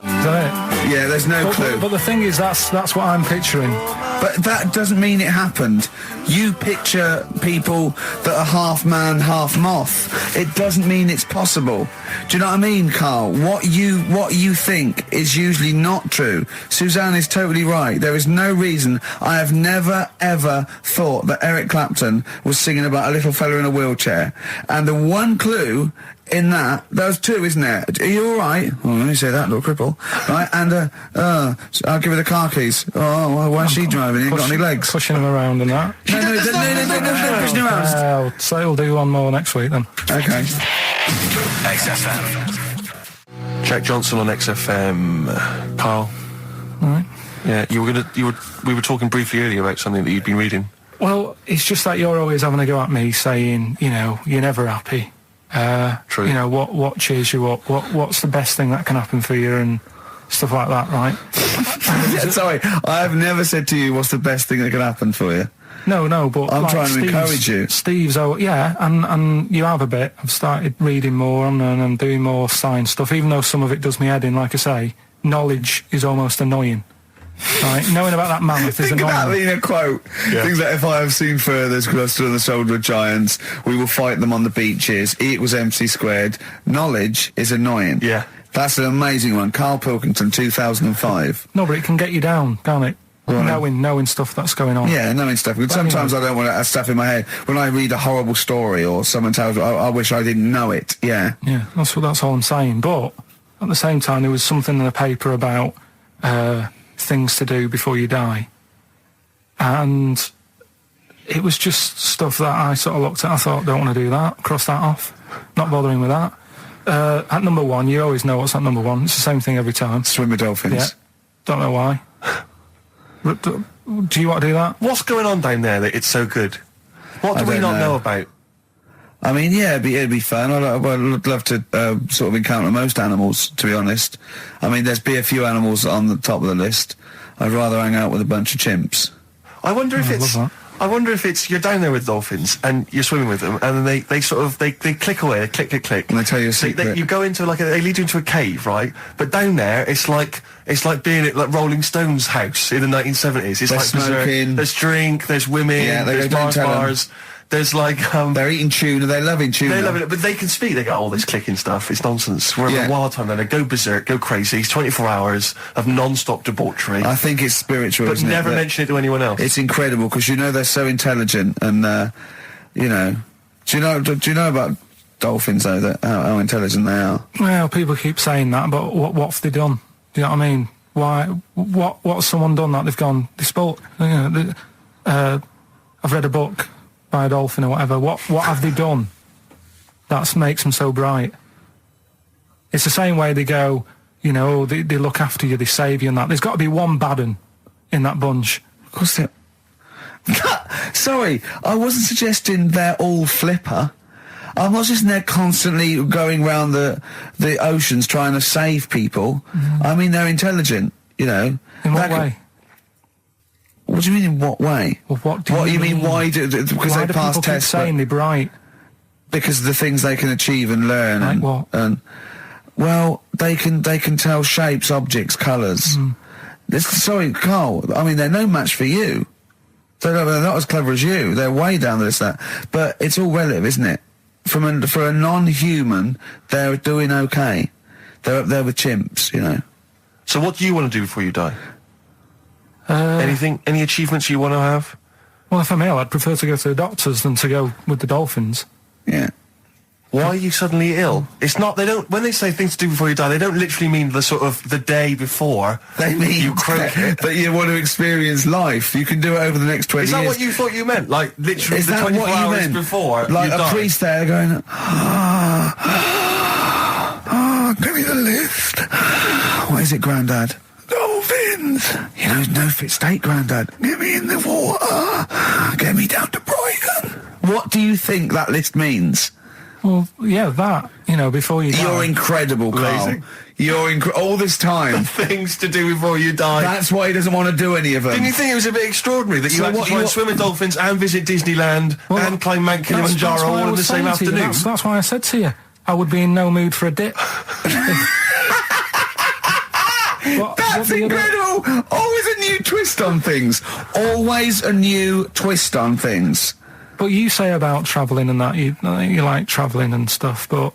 [SPEAKER 4] Is that it?
[SPEAKER 2] Yeah, there's no clue.
[SPEAKER 4] But the thing is, that's what I'm picturing.
[SPEAKER 2] But that doesn't mean it happened. You picture people that are half man, half moth. It doesn't mean it's possible. Do you know what I mean, Carl? What you think is usually not true. Suzanne is totally right. There is no reason. I have never, ever thought that Eric Clapton was singing about a little fella in a wheelchair. And the one clue in that, there's two, isn't there? Are you all right? Oh, let me say that, little cripple. Right, and I'll give her the car keys. Oh, why is she driving? He ain't got any legs.
[SPEAKER 4] Pushing him around and that.
[SPEAKER 2] No, pushing him around.
[SPEAKER 4] So we'll do one more next week then.
[SPEAKER 2] Okay.
[SPEAKER 5] XFM.
[SPEAKER 1] Jack Johnson on XFM. Carl.
[SPEAKER 4] All right.
[SPEAKER 1] Yeah, we were talking briefly earlier about something that you'd been reading.
[SPEAKER 4] Well, it's just that you're always having a go at me, saying, you know, you're never happy.
[SPEAKER 1] True.
[SPEAKER 4] You know, what cheers you up? What's the best thing that can happen for you and stuff like that, right?
[SPEAKER 2] Yeah, sorry, I have never said to you what's the best thing that can happen for you.
[SPEAKER 4] No, but
[SPEAKER 2] I'm
[SPEAKER 4] like
[SPEAKER 2] trying to encourage you.
[SPEAKER 4] Steve's, and you have a bit. I've started reading more and I'm doing more science stuff, even though some of it does me head in. Like I say, knowledge is almost annoying. Right, knowing about that mammoth is annoying.
[SPEAKER 2] Think about being a quote. Yeah. Things like, if I have seen furthers clustered on the shoulder of giants, we will fight them on the beaches. E equals MC squared. Knowledge is annoying.
[SPEAKER 1] Yeah.
[SPEAKER 2] That's an amazing one. Karl Pilkington, 2005.
[SPEAKER 4] No, but it can get you down, can't it? Right. Knowing stuff that's going on.
[SPEAKER 2] Yeah, knowing stuff. But sometimes I don't want to have stuff in my head. When I read a horrible story or someone tells me, I wish I didn't know it. Yeah.
[SPEAKER 4] Yeah, that's all I'm saying. But at the same time, there was something in the paper about things to do before you die. And it was just stuff that I sort of looked at. I thought, don't want to do that. Cross that off. Not bothering with that. At number one, you always know what's at number one. It's the same thing every time.
[SPEAKER 2] Swim with dolphins.
[SPEAKER 4] Yeah. Don't know why. Do you want to do that?
[SPEAKER 1] What's going on down there that it's so good? What do we not know about?
[SPEAKER 2] I mean, yeah, it'd be fun. I'd love to sort of encounter most animals, to be honest. I mean, there's be a few animals on the top of the list. I'd rather hang out with a bunch of chimps.
[SPEAKER 1] I wonder if it's you're down there with dolphins and you're swimming with them, and then they click away, they click,
[SPEAKER 2] and they tell you a secret.
[SPEAKER 1] You go into they lead you into a cave, right? But down there, it's like being at like Rolling Stones' house in the 1970s. It's
[SPEAKER 2] They're
[SPEAKER 1] like
[SPEAKER 2] smoking.
[SPEAKER 1] There's drink, there's women, there's bars. There's like
[SPEAKER 2] they're eating tuna. They're loving tuna.
[SPEAKER 1] They love it, but they can speak. They go, all this clicking stuff. It's nonsense. We're having a wild time. Then they go berserk, go crazy. It's 24 hours of non-stop debauchery.
[SPEAKER 2] I think it's spiritual,
[SPEAKER 1] but
[SPEAKER 2] isn't
[SPEAKER 1] never
[SPEAKER 2] it?
[SPEAKER 1] mention it to anyone else.
[SPEAKER 2] It's incredible because they're so intelligent, and you know. Do you know about dolphins though? That how intelligent they are.
[SPEAKER 4] Well, people keep saying that, but what have they done? Do you know what I mean? Why? What's someone done that they've gone? They spoke. I've read a book by a dolphin or whatever. What have they done that makes them so bright? It's the same way they go, they look after you, they save you and that. There's got to be one bad un in that bunch.
[SPEAKER 2] Of course there... Sorry, I wasn't suggesting they're all flipper. I'm not just they're constantly going around the oceans trying to save people. I mean, they're intelligent, In
[SPEAKER 4] what way?
[SPEAKER 2] What do you mean in what way?
[SPEAKER 4] Well, what do you mean?
[SPEAKER 2] Why because
[SPEAKER 4] why
[SPEAKER 2] they pass
[SPEAKER 4] people
[SPEAKER 2] tests?
[SPEAKER 4] Keep saying they're bright?
[SPEAKER 2] Because of the things they can achieve and learn.
[SPEAKER 4] Like what?
[SPEAKER 2] And well, they can tell shapes, objects, colours. Sorry, Carl. I mean, they're no match for you. They're not as clever as you. They're way down this that. But it's all relative, isn't it? For a non-human, they're doing okay. They're up there with chimps,
[SPEAKER 1] So what do you want to do before you die? Anything? Any achievements you want to have?
[SPEAKER 4] Well, if I'm ill, I'd prefer to go to the doctors than to go with the dolphins.
[SPEAKER 2] Yeah.
[SPEAKER 1] Why are you suddenly ill? It's not, when they say things to do before you die, they don't literally mean the day before.
[SPEAKER 2] They mean
[SPEAKER 1] you croak.
[SPEAKER 2] that you want to experience life. You can do it over the next 20 years.
[SPEAKER 1] Is that what you thought you meant? Like, literally the 24 hours before
[SPEAKER 2] like
[SPEAKER 1] you die?
[SPEAKER 2] A priest there going, give me the lift. What is it, Grandad? Dolphins. No fit state, Grandad. Get me in the water. Get me down to Brighton. What do you think that list means?
[SPEAKER 4] Well, yeah, that, before you die.
[SPEAKER 2] You're incredible, Carl. You're all this time.
[SPEAKER 1] Things to do before you die.
[SPEAKER 2] That's why he doesn't want to do any of them.
[SPEAKER 1] Didn't you think it was a bit extraordinary that you had to try and swim with dolphins and visit Disneyland and climb Mount Kilimanjaro all in the same afternoon?
[SPEAKER 4] That's why I said to you, I would be in no mood for a dip.
[SPEAKER 2] That's incredible! Always a new twist on things. Always a new twist on things.
[SPEAKER 4] But you say about travelling and that, you like travelling and stuff, but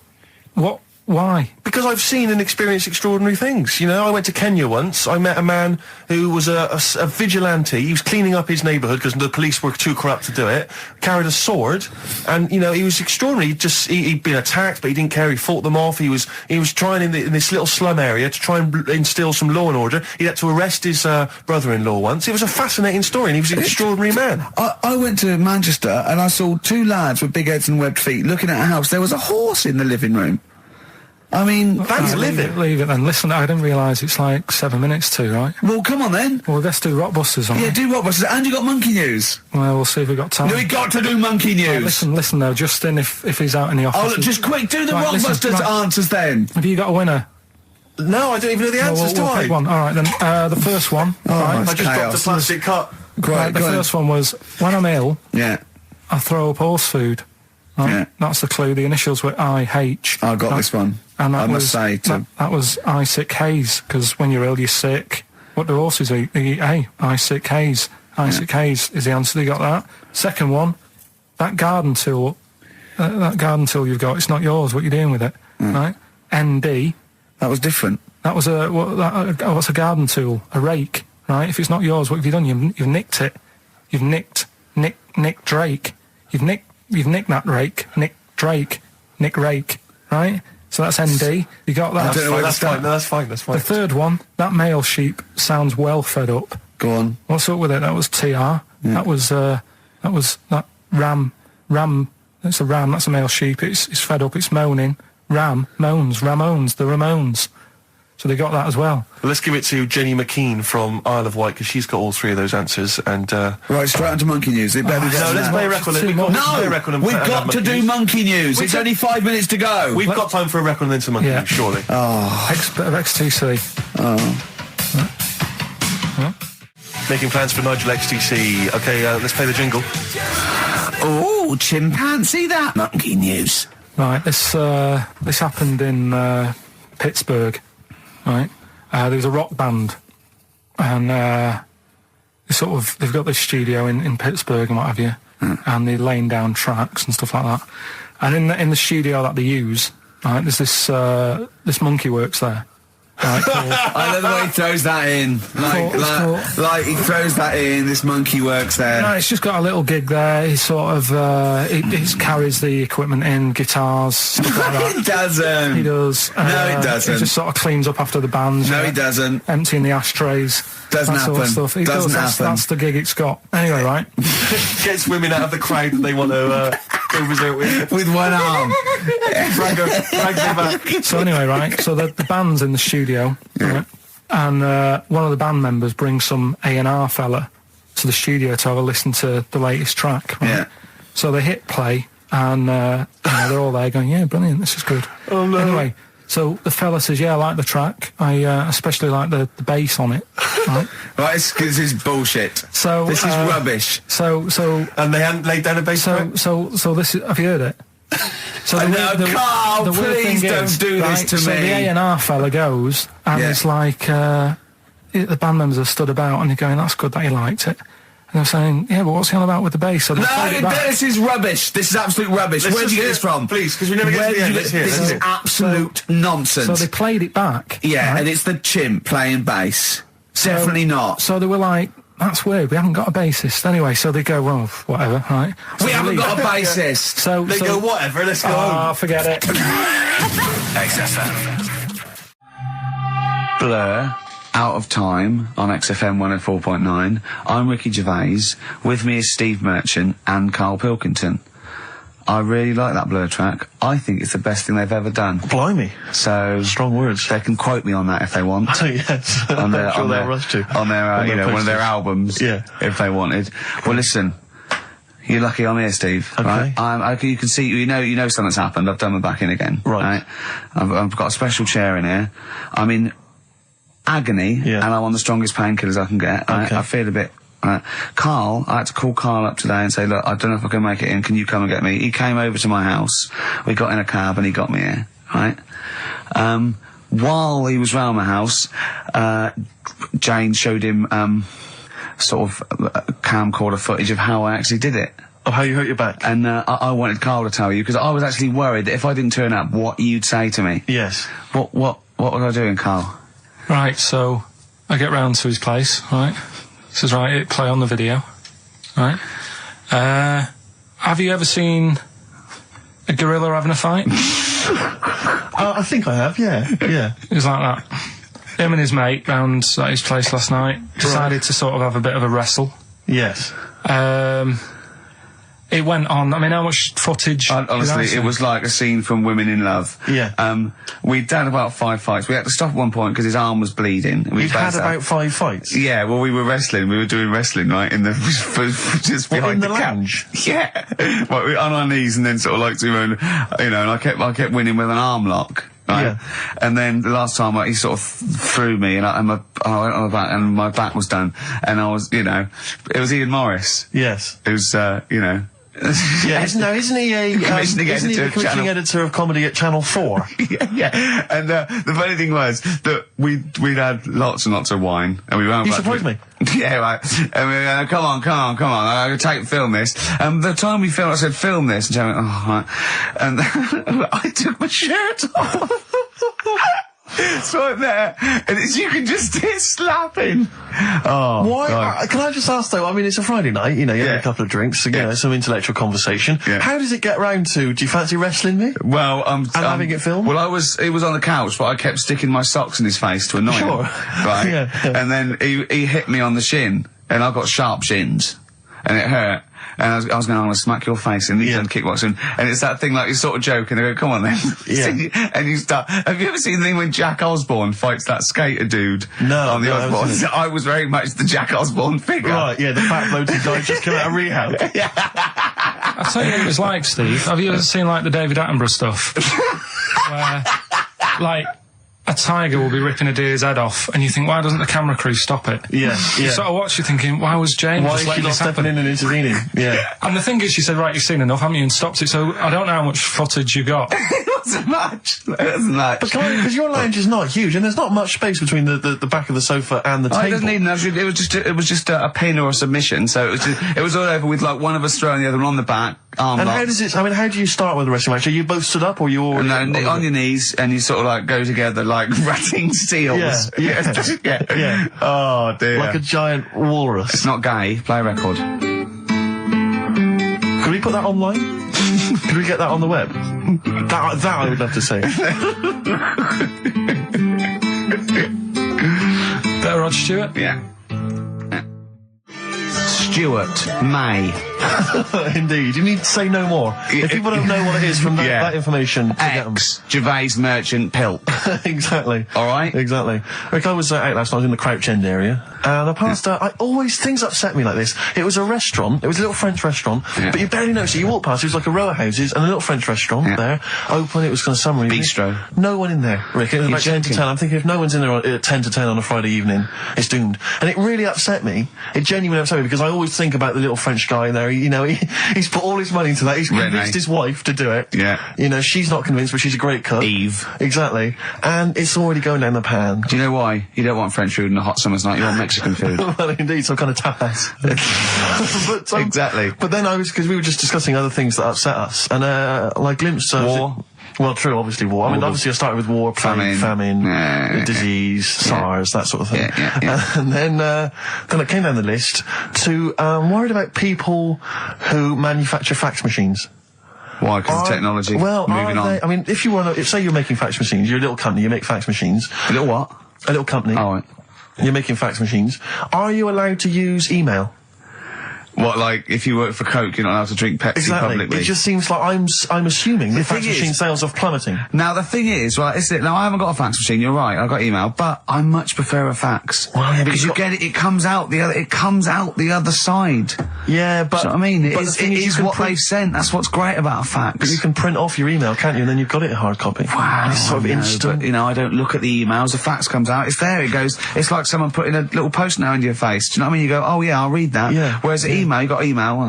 [SPEAKER 4] why?
[SPEAKER 1] Because I've seen and experienced extraordinary things. I went to Kenya once. I met a man who was a vigilante. He was cleaning up his neighbourhood because the police were too corrupt to do it. Carried a sword, and he was extraordinary. He'd been attacked, but he didn't care. He fought them off. He was trying in this little slum area to try and instill some law and order. He had to arrest his brother-in-law once. It was a fascinating story, and he was an extraordinary man.
[SPEAKER 2] I went to Manchester and I saw two lads with big heads and webbed feet looking at a house. There was a horse in the living room. I mean,
[SPEAKER 1] that's living.
[SPEAKER 4] Leave it then. Listen, I didn't realise it's like 7 minutes to, right?
[SPEAKER 2] Well, come on then.
[SPEAKER 4] Well, let's do Rockbusters on.
[SPEAKER 2] Yeah, do Rockbusters. And you got Monkey News.
[SPEAKER 4] Well, we'll see if we've got time.
[SPEAKER 2] No, we got to do Monkey News.
[SPEAKER 4] Listen though, Justin, if he's out in the office.
[SPEAKER 2] Oh, look, just quick, do the Rockbusters answers then.
[SPEAKER 4] Have you got a winner?
[SPEAKER 1] No, I don't even know the answers, do I?
[SPEAKER 4] Pick one. All right, then. The first one.
[SPEAKER 2] Right,
[SPEAKER 1] I just dropped a plastic cup.
[SPEAKER 4] Right, the first one was, when I'm ill, I throw up horse food. Right?
[SPEAKER 2] Yeah.
[SPEAKER 4] That's the clue. The initials were I-H.
[SPEAKER 2] I got this one.
[SPEAKER 4] And
[SPEAKER 2] I must say
[SPEAKER 4] that was I-sick haze, because when you're ill, you're sick. What do horses eat? They eat hay. I-sick haze. I-sick haze is the answer. You got that? Second one, that garden tool you've got, it's not yours. What are you doing with it? Right? ND.
[SPEAKER 2] That was different.
[SPEAKER 4] That was what's a garden tool? A rake. Right? If it's not yours, what have you done? You've nicked it. You've nicked Drake. You've nicked that rake. Nick Drake. Nick Rake. Right? So that's ND. You got that?
[SPEAKER 1] That's fine. That's fine.
[SPEAKER 4] The third one, that male sheep sounds well fed up.
[SPEAKER 2] Go on.
[SPEAKER 4] What's up with it? That was TR. Yeah. That was that ram. That's a ram. That's a male sheep. It's fed up. It's moaning. Ram moans. Ramones. The Ramones. So they got that as well.
[SPEAKER 1] Let's give it to Jenny McKean from Isle of Wight, because she's got all three of those answers. And
[SPEAKER 2] right, straight on to Monkey News. It better
[SPEAKER 1] let's play a record.
[SPEAKER 2] We've got to do Monkey News. It's only 5 minutes to go.
[SPEAKER 1] We've got time for a record and then some Monkey News, surely.
[SPEAKER 2] Oh.
[SPEAKER 4] Bit of XTC.
[SPEAKER 1] Making plans for Nigel XTC. Okay, let's play the jingle.
[SPEAKER 2] Oh, chimpanzee that. Monkey News.
[SPEAKER 4] Right, this happened in Pittsburgh. Right, there was a rock band, and they've got this studio in Pittsburgh and what have you, and they're laying down tracks and stuff like that. And in the studio that they use, right, there's this monkey works there. Right,
[SPEAKER 2] I love the way he throws that in. Like he throws that in. This monkey works there.
[SPEAKER 4] No, it's just got a little gig there. He sort of he carries the equipment in, guitars, stuff like that.
[SPEAKER 2] He doesn't.
[SPEAKER 4] He does.
[SPEAKER 2] No, he doesn't.
[SPEAKER 4] He just sort of cleans up after the bands.
[SPEAKER 2] No, he doesn't.
[SPEAKER 4] Emptying the ashtrays.
[SPEAKER 2] Doesn't
[SPEAKER 4] that
[SPEAKER 2] happen.
[SPEAKER 4] Sort of stuff. He
[SPEAKER 2] Doesn't
[SPEAKER 4] does.
[SPEAKER 2] happen.
[SPEAKER 4] That's the gig it's got. Anyway, right.
[SPEAKER 1] Gets women out of the crowd that they want to go visit with
[SPEAKER 2] one arm.
[SPEAKER 1] Drag them back.
[SPEAKER 4] So anyway, right. So the band's in the studio, right? And one of the band members brings some A&R fella to the studio to have a listen to the latest track. Right?
[SPEAKER 2] Yeah.
[SPEAKER 4] So they hit play, and they're all there going, "Yeah, brilliant, this is good."
[SPEAKER 1] Oh no.
[SPEAKER 4] Anyway. So the fella says, "Yeah, I like the track. I especially like the bass on it." Right?
[SPEAKER 2] Right, this is bullshit.
[SPEAKER 4] So
[SPEAKER 2] this is rubbish.
[SPEAKER 4] So
[SPEAKER 1] and they hadn't laid down a bass.
[SPEAKER 4] So this is. Have you heard it? So
[SPEAKER 2] Carl, please don't do this to
[SPEAKER 4] so
[SPEAKER 2] me.
[SPEAKER 4] The A&R fella goes, and it's like the band members have stood about, and they're going, "That's good that he liked it." And they're saying, "Yeah, but what's he on about with the bass?" So
[SPEAKER 2] this is rubbish. This is absolute rubbish. Where did you get this from?
[SPEAKER 1] Please, because we never get to the end.
[SPEAKER 2] This is absolute nonsense.
[SPEAKER 4] So they played it back.
[SPEAKER 2] Yeah,
[SPEAKER 4] right?
[SPEAKER 2] and it's the chimp playing bass. Definitely not.
[SPEAKER 4] So they were like, "That's weird. We haven't got a bassist." Anyway, so they go, "Well, whatever, right?" So
[SPEAKER 2] we haven't got a bassist.
[SPEAKER 4] So
[SPEAKER 1] they go, "Whatever. Let's go home."
[SPEAKER 4] Forget it.
[SPEAKER 5] XFM.
[SPEAKER 2] Blur. Out of Time on XFM 104.9. I'm Ricky Gervais. With me is Steve Merchant and Karl Pilkington. I really like that Blur track. I think it's the best thing they've ever done.
[SPEAKER 1] Blimey.
[SPEAKER 2] So
[SPEAKER 1] strong words.
[SPEAKER 2] They can quote me on that if they want.
[SPEAKER 1] Oh, yes.
[SPEAKER 2] On their,
[SPEAKER 1] I'm sure
[SPEAKER 2] on
[SPEAKER 1] they'll
[SPEAKER 2] their,
[SPEAKER 1] rush to.
[SPEAKER 2] On their, one of their albums.
[SPEAKER 1] Yeah.
[SPEAKER 2] If they wanted. Well, listen. You're lucky I'm here, Steve.
[SPEAKER 1] Okay.
[SPEAKER 2] Right? You can see, you know something's happened. I've done my back in again.
[SPEAKER 1] Right.
[SPEAKER 2] I've got a special chair in here. I'm in agony, and I'm on the strongest painkillers I can get.
[SPEAKER 1] Okay.
[SPEAKER 2] I feel a bit. Karl, I had to call Karl up today and say, "Look, I don't know if I can make it in. Can you come and get me?" He came over to my house. We got in a cab and he got me here. Right. While he was round my house, Jane showed him sort of camcorder footage of how I actually did it.
[SPEAKER 1] Oh, how you hurt your back?
[SPEAKER 2] And I wanted Karl to tell you because I was actually worried that if I didn't turn up, what you'd say to me.
[SPEAKER 1] Yes.
[SPEAKER 2] What was I doing, Karl?
[SPEAKER 4] Right, so I get round to his place, right? Says, "Right, hit play on the video." Right? Have you ever seen a gorilla having a fight?
[SPEAKER 1] I think I have, yeah.
[SPEAKER 4] It was like that. Him and his mate round at his place last night decided to sort of have a bit of a wrestle.
[SPEAKER 1] Yes.
[SPEAKER 4] It went on. I mean, how much footage?
[SPEAKER 2] Honestly, it was like a scene from Women in Love.
[SPEAKER 1] Yeah.
[SPEAKER 2] We'd had about 5 fights. We had to stop at one point because his arm was bleeding.
[SPEAKER 1] You'd had about 5 fights?
[SPEAKER 2] Yeah, well, we were wrestling. We were doing wrestling, right, in the... just behind
[SPEAKER 1] the lounge?
[SPEAKER 2] Yeah. Well, on our knees and then sort of like doing, and I kept winning with an arm lock. Right?
[SPEAKER 1] Yeah.
[SPEAKER 2] And then the last time he sort of threw me and I went on my back and my back was done. And I was, it was Ian Morris.
[SPEAKER 1] Yes.
[SPEAKER 2] It was,
[SPEAKER 1] Yeah, isn't he a the commissioning editor of comedy at Channel 4?
[SPEAKER 2] yeah. And the funny thing was that we'd had lots and lots of wine, and we went.
[SPEAKER 1] You surprised me.
[SPEAKER 2] Yeah, right. And we went, come on. I'm gonna film this. And the time we filmed, I said, "Film this," and she went, "Oh, right." And I took my shirt off. It's right there, and you can just hear slapping. Oh,
[SPEAKER 1] why? Can I just ask though? I mean, it's a Friday night. You have a couple of drinks, some intellectual conversation.
[SPEAKER 2] Yeah.
[SPEAKER 1] How does it get round to? Do you fancy wrestling me?
[SPEAKER 2] Well,
[SPEAKER 1] having it filmed.
[SPEAKER 2] Well, it was on the couch, but I kept sticking my socks in his face to annoy him. Right.
[SPEAKER 1] Yeah.
[SPEAKER 2] And then he hit me on the shin, and I've got sharp shins, and it hurt. And I was going, "I'm going to smack your face," and he's done kickboxing. And it's that thing like you sort of joke, and they go, "Come on then."
[SPEAKER 1] Yeah.
[SPEAKER 2] And you start. Have you ever seen the thing when Jack Osborne fights that skater dude?
[SPEAKER 1] No.
[SPEAKER 2] On the Osborne. I was very much the Jack Osborne figure.
[SPEAKER 1] Right. Yeah. The fat bloated guy just came out of rehab.
[SPEAKER 4] I'll tell you what it was like, Steve. Have you ever seen like the David Attenborough stuff? Where, like, a tiger will be ripping a deer's head off, and you think, why doesn't the camera crew stop it?
[SPEAKER 1] Yeah,
[SPEAKER 4] You
[SPEAKER 1] yeah.
[SPEAKER 4] sort of watch, you're thinking, why was James
[SPEAKER 1] Why
[SPEAKER 4] just
[SPEAKER 1] is she
[SPEAKER 4] letting
[SPEAKER 1] not
[SPEAKER 4] this happen?
[SPEAKER 1] stepping in and intervening? Yeah.
[SPEAKER 4] And the thing is, she said, right, you've seen enough, haven't you, and stopped it, so I don't know how much footage you got.
[SPEAKER 8] Wasn't much. It wasn't much.
[SPEAKER 1] But because your lounge is not huge, and there's not much space between the back of the sofa and the
[SPEAKER 8] Oh,
[SPEAKER 1] table.
[SPEAKER 8] it doesn't need enough. It was just a pin or a submission. So it was all over with like one of us throwing the other one on the back. Arm
[SPEAKER 1] And
[SPEAKER 8] locked.
[SPEAKER 1] how does it? I mean, how do you start with a wrestling match? Are you both stood up, or you all
[SPEAKER 8] And on your knees, and you sort of like go together like ratting seals.
[SPEAKER 1] Yeah.
[SPEAKER 8] Yeah. Oh dear.
[SPEAKER 1] like a giant walrus?
[SPEAKER 8] It's not gay. Play a record.
[SPEAKER 1] Could we put that online? Could we get that on the web? That I would love to see.
[SPEAKER 4] Better Rod Stewart?
[SPEAKER 8] Yeah. Stuart May.
[SPEAKER 1] Indeed. You need to say no more. If people don't know what it is from that information, forget them.
[SPEAKER 8] Ex Gervais Merchant Pilk.
[SPEAKER 1] Exactly.
[SPEAKER 8] All right.
[SPEAKER 1] Exactly. Rick, I was out last night. I was in the Crouch End area, and I passed. Things upset me like this. It was a restaurant. It was a little French restaurant, but you barely noticed it. You walk past. It was like a row of houses and a little French restaurant there, open. It was kind of summery.
[SPEAKER 8] Bistro.
[SPEAKER 1] No one in there, Rick. It was about 10 to 10. I'm thinking if no one's in there at 10 to 10 on a Friday evening, it's doomed. And it really upset me. It genuinely upset me because I always think about the little French guy in there. He's put all his money into that. He's convinced his wife to do it.
[SPEAKER 8] Yeah.
[SPEAKER 1] She's not convinced, but she's a great cook.
[SPEAKER 8] Eve.
[SPEAKER 1] Exactly. And it's already going down the pan.
[SPEAKER 8] Do you know why? You don't want French food on a hot summer's night. You want Mexican food.
[SPEAKER 1] Well, indeed, some kind of tapas. but,
[SPEAKER 8] Exactly.
[SPEAKER 1] But then because we were just discussing other things that upset us, and like glimpse of
[SPEAKER 8] War.
[SPEAKER 1] Well, true, obviously war. I mean, obviously I started with war, plague, famine, disease, SARS, that sort of thing. And then it came down the list to worried about people who manufacture fax machines.
[SPEAKER 8] Why? Because of technology.
[SPEAKER 1] Well,
[SPEAKER 8] moving on.
[SPEAKER 1] I mean, if you want to, say you're making fax machines, you're a little company, you make fax machines.
[SPEAKER 8] A little what?
[SPEAKER 1] A little company.
[SPEAKER 8] Oh, right.
[SPEAKER 1] You're making fax machines. Are you allowed to use email?
[SPEAKER 8] What, like, if you work for Coke, you're not allowed to drink Pepsi publicly?
[SPEAKER 1] It just seems like I'm assuming the fax machine sales are plummeting.
[SPEAKER 8] Now, the thing is, right, now I haven't got a fax machine, you're right, I've got email, but I much prefer a fax.
[SPEAKER 1] Well, yeah,
[SPEAKER 8] because you get it, it comes out the other side.
[SPEAKER 1] Yeah, but...
[SPEAKER 8] Do you know what I mean? It
[SPEAKER 1] the
[SPEAKER 8] is what they've sent, that's what's great about a fax.
[SPEAKER 1] But you can print off your email, can't you? And then you've got it in hard copy.
[SPEAKER 8] Wow.
[SPEAKER 1] It's sort of instant.
[SPEAKER 8] But, I don't look at the emails, a fax comes out, it's there, it goes, it's like someone putting a little post note into your face. Do you know what I mean? You go, oh yeah, I'll read that.
[SPEAKER 1] Yeah.
[SPEAKER 8] Whereas the email, you got email, you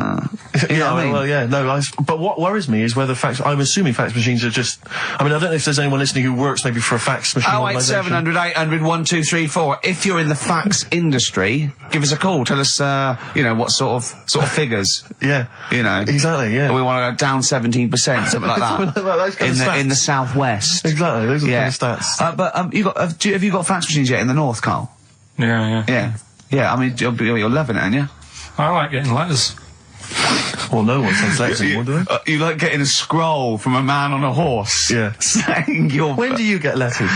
[SPEAKER 8] know what I mean?
[SPEAKER 1] Well, yeah, no, but what worries me is whether I'm assuming fax machines are just, I mean, I don't know if there's anyone listening who works maybe for a fax machine organisation.
[SPEAKER 8] 08700 800 1234. If you're in the fax industry, give us a call. Tell us, what sort of figures.
[SPEAKER 1] Yeah. Exactly, yeah.
[SPEAKER 8] We want to go down 17%, something like that.
[SPEAKER 1] Those kind of stats.
[SPEAKER 8] In the southwest.
[SPEAKER 1] Exactly, those are the kind of stats.
[SPEAKER 8] But have you got fax machines yet in the north, Carl?
[SPEAKER 4] Yeah.
[SPEAKER 8] Yeah, I mean, you're loving it, aren't you?
[SPEAKER 4] I like getting letters.
[SPEAKER 1] Well, no one sends letters anymore, do they?
[SPEAKER 8] You like getting a scroll from a man on a horse.
[SPEAKER 1] Yeah.
[SPEAKER 8] Saying you're...
[SPEAKER 1] When do you get letters?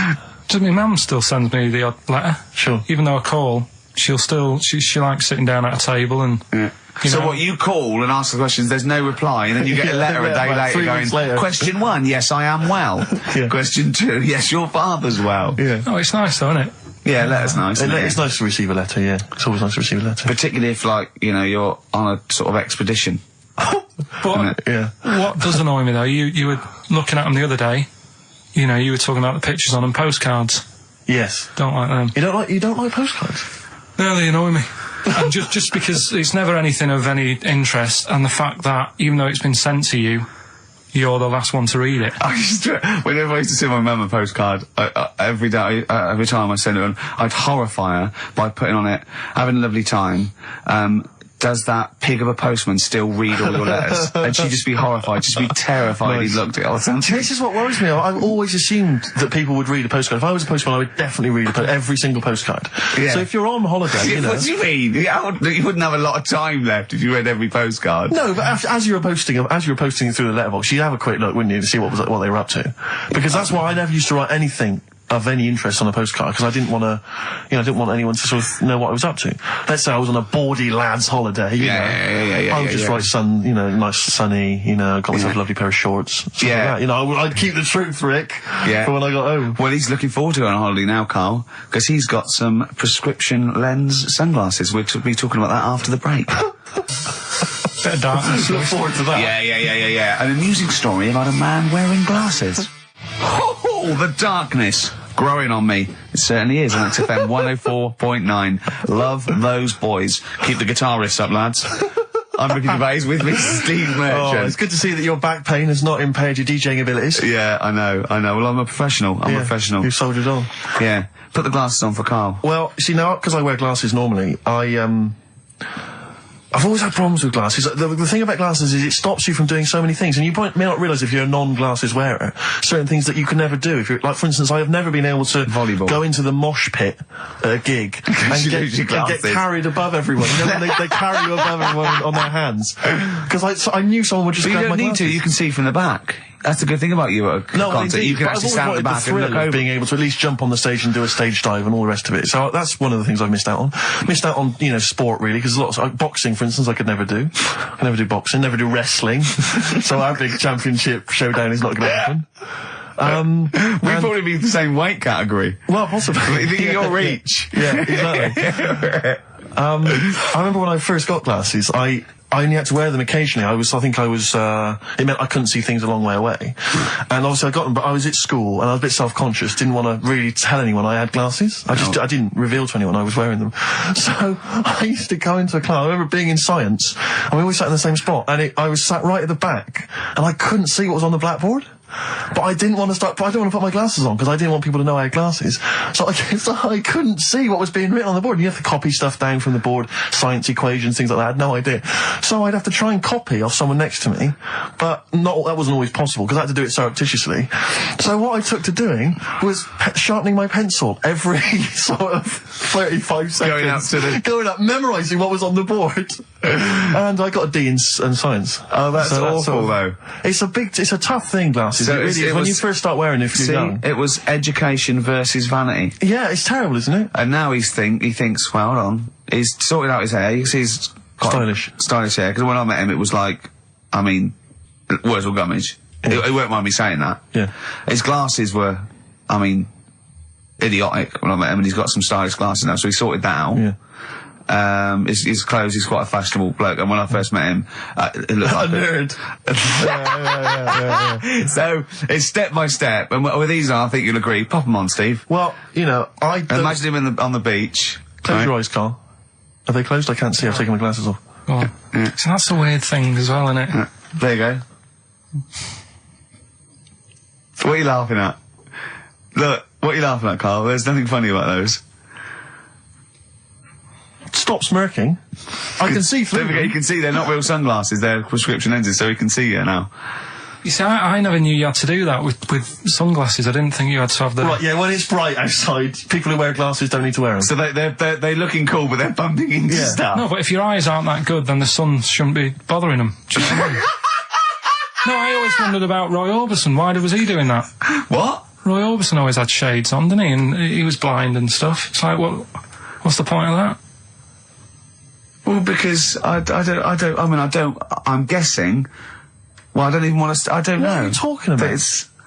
[SPEAKER 4] Just my mum still sends me the odd letter.
[SPEAKER 1] Sure.
[SPEAKER 4] Even though I call, she'll still, she likes sitting down at a table and...
[SPEAKER 8] Yeah. So what, you call and ask the questions, there's no reply, and then you get a letter a day later
[SPEAKER 1] 3
[SPEAKER 8] going,
[SPEAKER 1] weeks later.
[SPEAKER 8] Question 1, yes, I am well. Question 2, yes, your father's well.
[SPEAKER 1] Yeah.
[SPEAKER 4] Oh, it's nice though, isn't it?
[SPEAKER 8] Yeah, letter's nice.
[SPEAKER 1] It's nice to receive a letter, yeah. It's always nice to receive a letter.
[SPEAKER 8] Particularly if, you're on a sort of expedition.
[SPEAKER 4] But what does annoy me though, you were looking at them the other day, you were talking about the pictures on them, postcards.
[SPEAKER 1] Yes.
[SPEAKER 4] Don't like them.
[SPEAKER 1] You don't like postcards?
[SPEAKER 4] No, they annoy me. And just because it's never anything of any interest, and the fact that even though it's been sent to you, you're the last one to read it.
[SPEAKER 8] Whenever I used to send my mum a postcard, every time I send it on, I'd horrify her by putting on it, having a lovely time, does that pig of a postman still read all your letters? And she'd just be horrified, just be terrified he looked at it all the time.
[SPEAKER 1] This is what worries me. I've always assumed that people would read a postcard. If I was a postman, I would definitely read every single postcard.
[SPEAKER 8] Yeah.
[SPEAKER 1] So if you're on holiday,
[SPEAKER 8] What do you mean? You wouldn't have a lot of time left if you read every postcard.
[SPEAKER 1] No, but as you were posting it through the letterbox, you'd have a quick look, wouldn't you, to see what they were up to? Because that's why I never used to write anything of any interest on a postcard, because I didn't want to, I didn't want anyone to sort of know what I was up to. Let's say I was on a baudy lad's holiday, I would just write nice sunny, got myself a lovely pair of shorts. Like that. I'd keep the truth, Rick, for when I got home.
[SPEAKER 8] Well, he's looking forward to going on holiday now, Carl, because he's got some prescription lens sunglasses. We'll be talking about that after the break.
[SPEAKER 4] Bit of darkness.
[SPEAKER 1] Look forward to that.
[SPEAKER 8] Yeah. An amusing story about a man wearing glasses. Oh, the darkness. growing on me. It certainly is on XFM 104.9. Love those boys. Keep the guitar riffs up, lads. I'm Ricky Gervais, with me Steve Merchant.
[SPEAKER 1] Oh, it's good to see that your back pain has not impaired your DJing abilities.
[SPEAKER 8] Yeah, I know. Well, I'm a professional. I'm a professional.
[SPEAKER 1] You've soldiered on.
[SPEAKER 8] Yeah. Put the glasses on for Karl.
[SPEAKER 1] Well, see, now, because I wear glasses normally, I've always had problems with glasses. The thing about glasses is it stops you from doing so many things, and you may not realise if you're a non-glasses wearer, certain things that you can never do. If you're, like, for instance, I have never been able to go into the mosh pit at a gig and get carried above everyone. You know, when they carry you above everyone on their hands. Because I knew someone would just grab my glasses.
[SPEAKER 8] You don't need to, you can see from the back. That's the good thing about you at a concert.
[SPEAKER 1] Indeed,
[SPEAKER 8] you can actually stand at the back and look over.
[SPEAKER 1] Being able to at least jump on the stage and do a stage dive and all the rest of it. So that's one of the things I've missed out on. Missed out on, you know, sport really, because lots of boxing, for instance, I could never do. I never do boxing, never do wrestling. So our big championship showdown is not going to happen.
[SPEAKER 8] We'd probably be the same weight category.
[SPEAKER 1] Well, possibly.
[SPEAKER 8] Your reach.
[SPEAKER 1] Yeah, exactly. I remember when I first got glasses, I only had to wear them occasionally. I think it meant I couldn't see things a long way away. And obviously I got them, but I was at school and I was a bit self-conscious, didn't want to really tell anyone I had glasses. I didn't reveal to anyone I was wearing them. So I used to go into a class. I remember being in science, and we always sat in the same spot, and I was sat right at the back, and I couldn't see what was on the blackboard. But I didn't want to put my glasses on because I didn't want people to know I had glasses. So I couldn't see what was being written on the board. And you have to copy stuff down from the board, science equations, things like that. I had no idea. So I'd have to try and copy off someone next to me, but that wasn't always possible because I had to do it surreptitiously. So what I took to doing was sharpening my pencil every sort of 35 seconds. Going up, memorising what was on the board. And I got a D in science.
[SPEAKER 8] Oh, that's awful though.
[SPEAKER 1] It's a tough thing, glasses. So it really is. When you first start wearing it, if you're young.
[SPEAKER 8] It was education versus vanity.
[SPEAKER 1] Yeah, it's terrible, isn't it?
[SPEAKER 8] And now he thinks, well, hold on. He's sorted out his hair. He's stylish hair. Because when I met him, it was like, I mean, words were gummage.
[SPEAKER 1] Yeah.
[SPEAKER 8] He won't mind me saying that.
[SPEAKER 1] Yeah.
[SPEAKER 8] His glasses were, I mean, idiotic when I met him, and he's got some stylish glasses now, so he sorted that out.
[SPEAKER 1] Yeah.
[SPEAKER 8] His clothes, he's quite a fashionable bloke, and when I first met him, it looked like
[SPEAKER 1] a nerd.
[SPEAKER 8] Yeah. So, it's step by step, and with these I think you'll agree. Pop them on, Steve.
[SPEAKER 1] Well, you know,
[SPEAKER 8] imagine him on the beach.
[SPEAKER 1] Close your eyes, Karl. Are they closed? I can't see, I've taken my glasses off.
[SPEAKER 4] Oh. Yeah. So that's a weird thing as well, isn't it?
[SPEAKER 8] Yeah. There you go. What are you laughing at? Look, what are you laughing at, Karl? There's nothing funny about those.
[SPEAKER 1] Stop smirking. I can see through them.
[SPEAKER 8] You can see they're not real sunglasses, they're prescription lenses, so you can see you now.
[SPEAKER 4] You see, I never knew you had to do that with sunglasses. I didn't think you had to have the...
[SPEAKER 1] Right, yeah, when it's bright outside, people who wear glasses don't need to wear them.
[SPEAKER 8] So they're looking cool, but they're bumping into stuff.
[SPEAKER 4] No, but if your eyes aren't that good, then the sun shouldn't be bothering them. Do you know what I mean? No, I always wondered about Roy Orbison. Why was he doing that?
[SPEAKER 8] What?
[SPEAKER 4] Roy Orbison always had shades on, didn't he? And he was blind and stuff. It's like, what's the point of that?
[SPEAKER 8] Well, because I'm guessing. Well, I don't even want to. I don't know.
[SPEAKER 1] What are you talking about?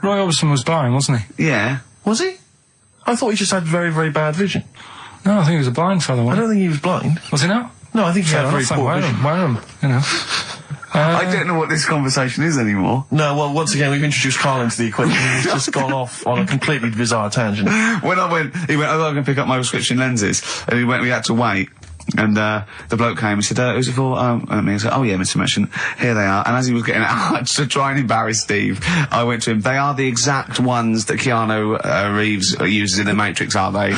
[SPEAKER 4] Roy Orbison was blind, wasn't he?
[SPEAKER 8] Yeah.
[SPEAKER 1] Was he? I thought he just had very, very bad vision.
[SPEAKER 4] No, I think he was a blind fella.
[SPEAKER 1] I don't think he was blind.
[SPEAKER 4] Was he not?
[SPEAKER 1] No, I think he had very poor vision.
[SPEAKER 4] Wear him, you know.
[SPEAKER 8] I don't know what this conversation is anymore.
[SPEAKER 1] No, well, once again, we've introduced Karl into the equation. He's just gone off on a completely bizarre tangent.
[SPEAKER 8] When he went, oh, I can pick up my prescription lenses. And we had to wait. And the bloke came and said, who's it for? And I said, oh yeah, Mr. Merchant, here they are. And as he was getting out, to try and embarrass Steve, I went to him, they are the exact ones that Keanu Reeves uses in The Matrix, are they?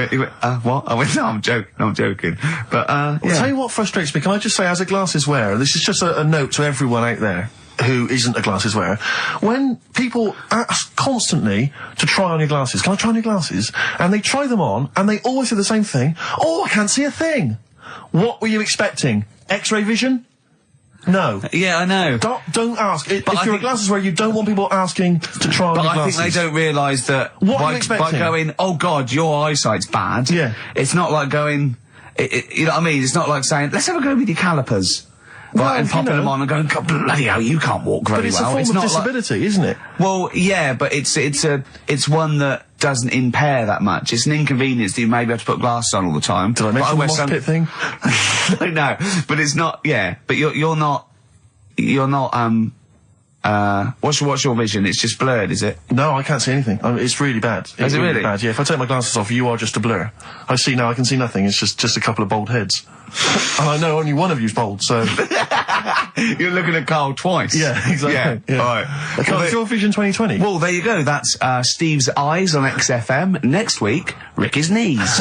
[SPEAKER 8] He went, what? I went, no, I'm joking. But, yeah.
[SPEAKER 1] I'll tell you what frustrates me. Can I just say, as a glasses wearer, this is just a note to everyone out there who isn't a glasses wearer. When people ask constantly to try on your glasses, can I try on your glasses? And they try them on, and they always say the same thing. Oh, I can't see a thing. What were you expecting? X-ray vision? No.
[SPEAKER 8] Yeah, I know.
[SPEAKER 1] Don't ask. If you're a glasses wearer, you don't want people asking to try on your glasses.
[SPEAKER 8] But I think they don't realise that
[SPEAKER 1] what are you expecting?
[SPEAKER 8] By going, oh God, your eyesight's bad.
[SPEAKER 1] Yeah.
[SPEAKER 8] It's not like going, you know what I mean? It's not like saying, let's have a go with your calipers. Right, and popping them on and going, God, bloody hell, you can't walk very well.
[SPEAKER 1] But it's a form of disability, isn't it?
[SPEAKER 8] Well, yeah, but it's one that doesn't impair that much. It's an inconvenience that you maybe have to put glasses on all the time.
[SPEAKER 1] Did I mention the mosh pit thing?
[SPEAKER 8] No, but it's not, yeah, but you're not, What's your vision? It's just blurred, is it?
[SPEAKER 1] No, I can't see anything. It's really bad.
[SPEAKER 8] Is it really?
[SPEAKER 1] Bad, yeah. If I take my glasses off, you are just a blur. I see now, I can see nothing. It's just a couple of bald heads. And I know only one of you's bald, so...
[SPEAKER 8] You're looking at Karl twice.
[SPEAKER 1] Yeah, exactly.
[SPEAKER 8] Yeah. All right.
[SPEAKER 1] Karl, it's your Vision 2020.
[SPEAKER 8] Well, there you go. That's Steve's eyes on XFM. Next week, Ricky's knees.